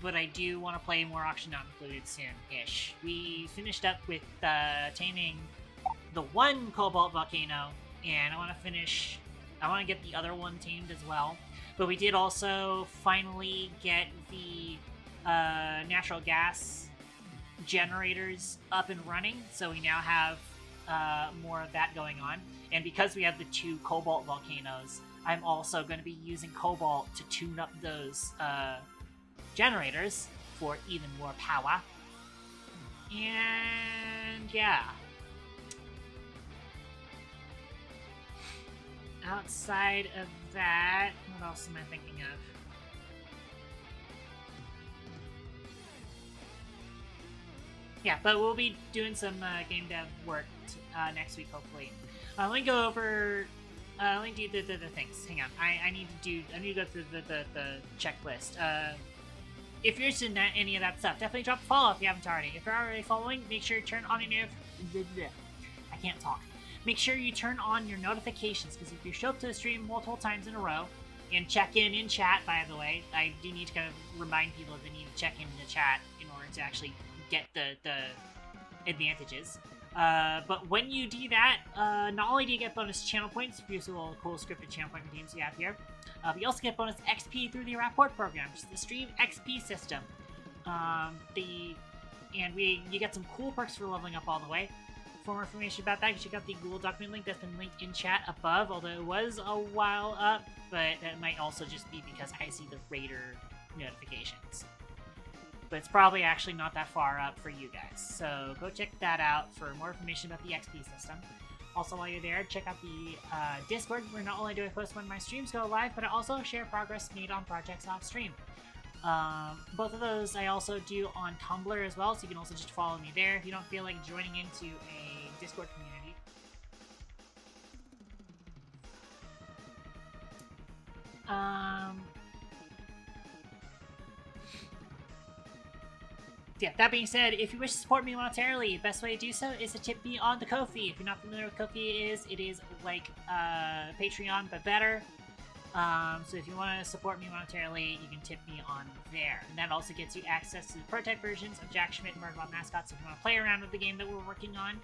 But I do want to play more Auction Not Included soon-ish. We finished up with taming the one Cobalt Volcano, and I want to get the other one tamed as well. But we did also finally get the natural gas generators up and running, so we now have more of that going on. And because we have the 2 Cobalt Volcanoes, I'm also going to be using Cobalt to tune up those generators for even more power. And yeah. outside of that, what else am I thinking of? Yeah, but we'll be doing some game dev work next week, hopefully. Let me go over. Let me do the things. Hang on, I need to go through the checklist. If you're interested in any of that stuff, definitely drop a follow if you haven't already. If you're already following, make sure you turn on your I can't talk. Make sure you turn on your notifications, because if you show up to the stream multiple times in a row and check in chat, by the way, I do need to kind of remind people that they need to check in the chat in order to actually get the advantages. But when you do that, not only do you get bonus channel points, beautiful, cool scripted channel point redeems you have here, but you also get bonus XP through the Rapport program, which is the stream XP system. You get some cool perks for leveling up all the way. For more information about that, you check out the Google document link that's been linked in chat above, although it was a while up, but that might also just be because I see the Raider notifications. But it's probably actually not that far up for you guys. So go check that out for more information about the XP system. Also, while you're there, check out the Discord, where not only do I post when my streams go live, but I also share progress made on projects off stream. Both of those I also do on Tumblr as well, so you can also just follow me there if you don't feel like joining into a Discord community. Yeah, that being said, if you wish to support me monetarily, the best way to do so is to tip me on the Ko-fi. If you're not familiar with Ko-fi, it is like Patreon, but better. So if you want to support me monetarily, you can tip me on there. And that also gets you access to the prototype versions of Jack Schmidt and Murderbot Mascots if you want to play around with the game that we're working on.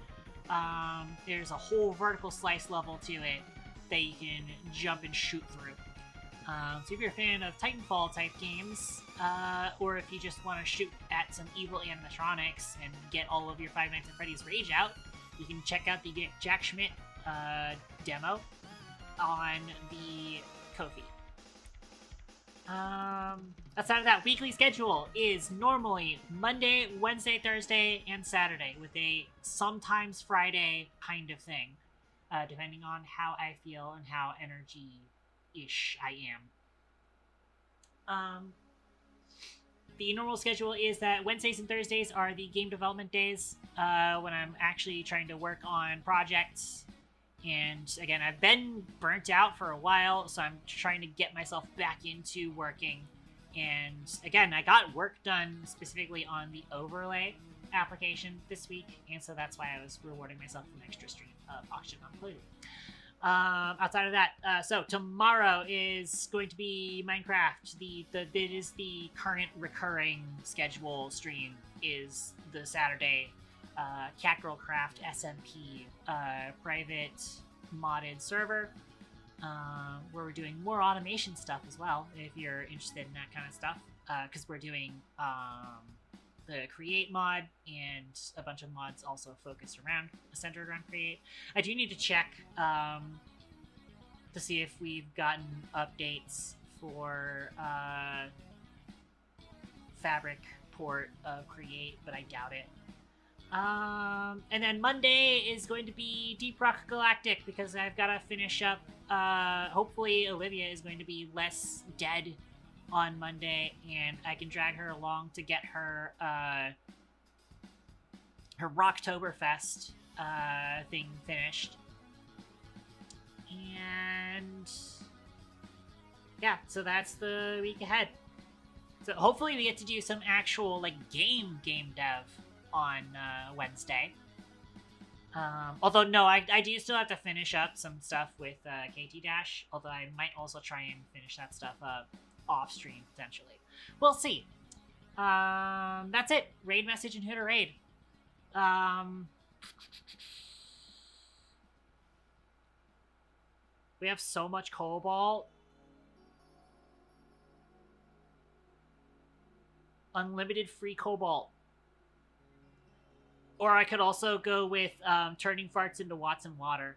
There's a whole vertical slice level to it that you can jump and shoot through. So if you're a fan of Titanfall type games, or if you just want to shoot at some evil animatronics and get all of your Five Nights at Freddy's rage out, you can check out the Jack Schmidt demo on the Ko-fi. Outside of that, weekly schedule is normally Monday, Wednesday, Thursday, and Saturday, with a sometimes Friday kind of thing, depending on how I feel and how energy-ish I am. The normal schedule is that Wednesdays and Thursdays are the game development days, when I'm actually trying to work on projects. And again, I've been burnt out for a while, so I'm trying to get myself back into working. And again, I got work done specifically on the overlay application this week, and so that's why I was rewarding myself with an extra stream of Oxygen Included. Outside of that, so tomorrow is going to be Minecraft. It is the current recurring schedule stream is the Saturday Catgirlcraft SMP private modded server, where we're doing more automation stuff as well, if you're interested in that kind of stuff, because we're doing the Create mod and a bunch of mods also focused around, centered around Create. I do need to check to see if we've gotten updates for Fabric port of Create, but I doubt it. And then Monday is going to be Deep Rock Galactic, because I've got to finish up, hopefully Olivia is going to be less dead on Monday, and I can drag her along to get her, her Rocktoberfest, thing finished. And yeah, so that's the week ahead. So hopefully we get to do some actual, like, game dev on Wednesday. Although no, I do still have to finish up some stuff with KT Dash, although I might also try and finish that stuff up off stream potentially. We'll see. That's it. Raid message and who to raid. We have so much cobalt. Unlimited free cobalt. Or I could also go with turning farts into Watson water.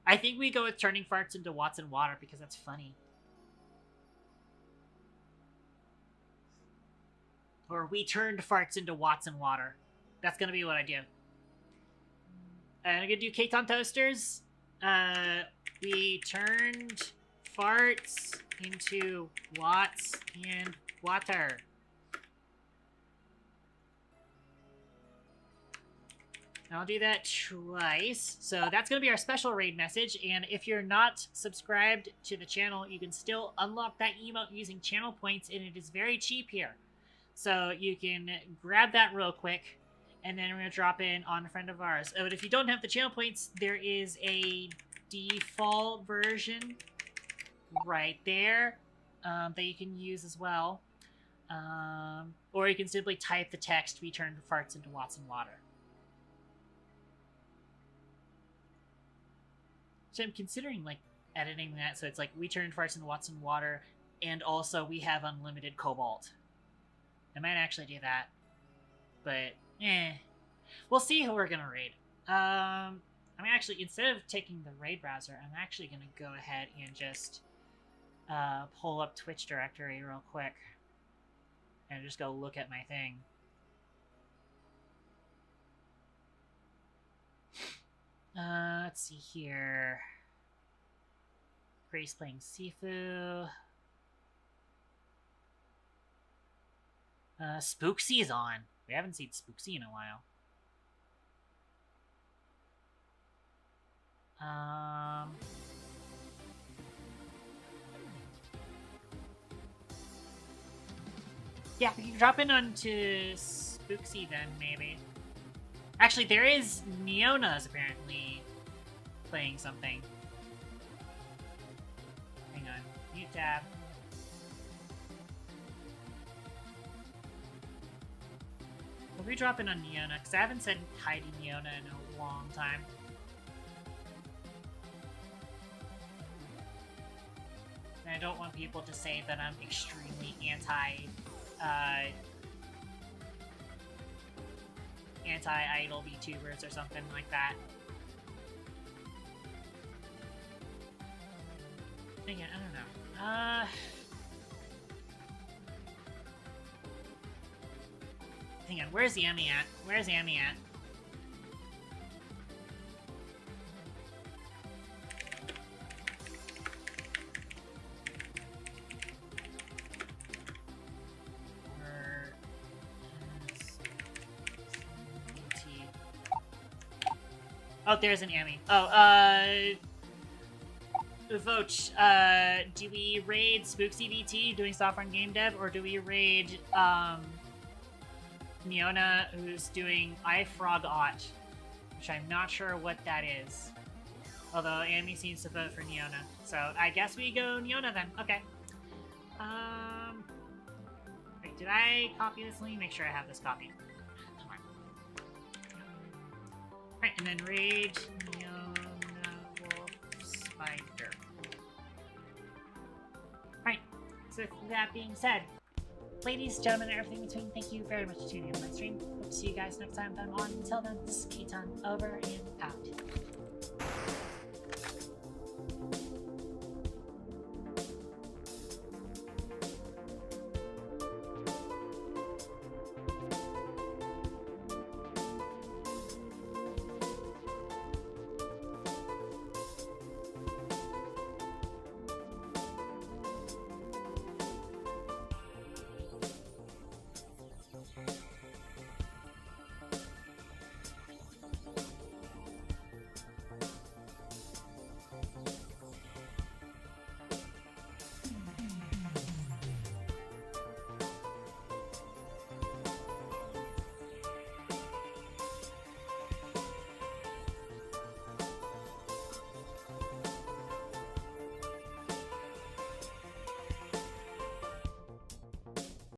I think we go with turning farts into Watson water because that's funny. Or we turned farts into Watson water. That's gonna be what I do. I'm gonna do Katon toasters. We turned farts into watts and water. I'll do that twice. So that's going to be our special raid message. And if you're not subscribed to the channel, you can still unlock that emote using channel points, and it is very cheap here. So you can grab that real quick, and then we're going to drop in on a friend of ours. But if you don't have the channel points, there is a default version right there that you can use as well. Or you can simply type the text, "We turned farts into watts and water." So I'm considering, like, editing that so it's like, "We turned farts into watts and water," and also we have unlimited cobalt. I might actually do that. But, we'll see who we're gonna raid. I'm actually, instead of taking the raid browser, I'm actually gonna go ahead and just pull up Twitch directory real quick. And just go look at my thing. Let's see here. Grace playing Sifu. Spooksy is on. We haven't seen Spooksy in a while. Yeah, we can drop in onto Spooksy then, maybe. Actually, there is Neona's apparently playing something. Hang on. Mute tab. Will we drop in on Neona? Because I haven't said hi to Neona in a long time. And I don't want people to say that I'm extremely anti-idol VTubers or something like that. Again, I don't know. Hang on, where's Yami at? Where's Yami at? Oh, there's an Amy. Oh, Voch, do we raid Spooksy VT doing software and game dev, or do we raid, Neona, who's doing iFrogOt, which I'm not sure what that is. Although Amy seems to vote for Neona. So I guess we go Neona then. Okay. Wait, did I copy this link? Make sure I have this copied. Come on. Alright, and then raid Neona Wolf Spider. Alright, so with that being said, ladies, gentlemen, and everything in between, thank you very much for tuning in to my stream. Hope to see you guys next time. Until then, this is Keaton, over and out.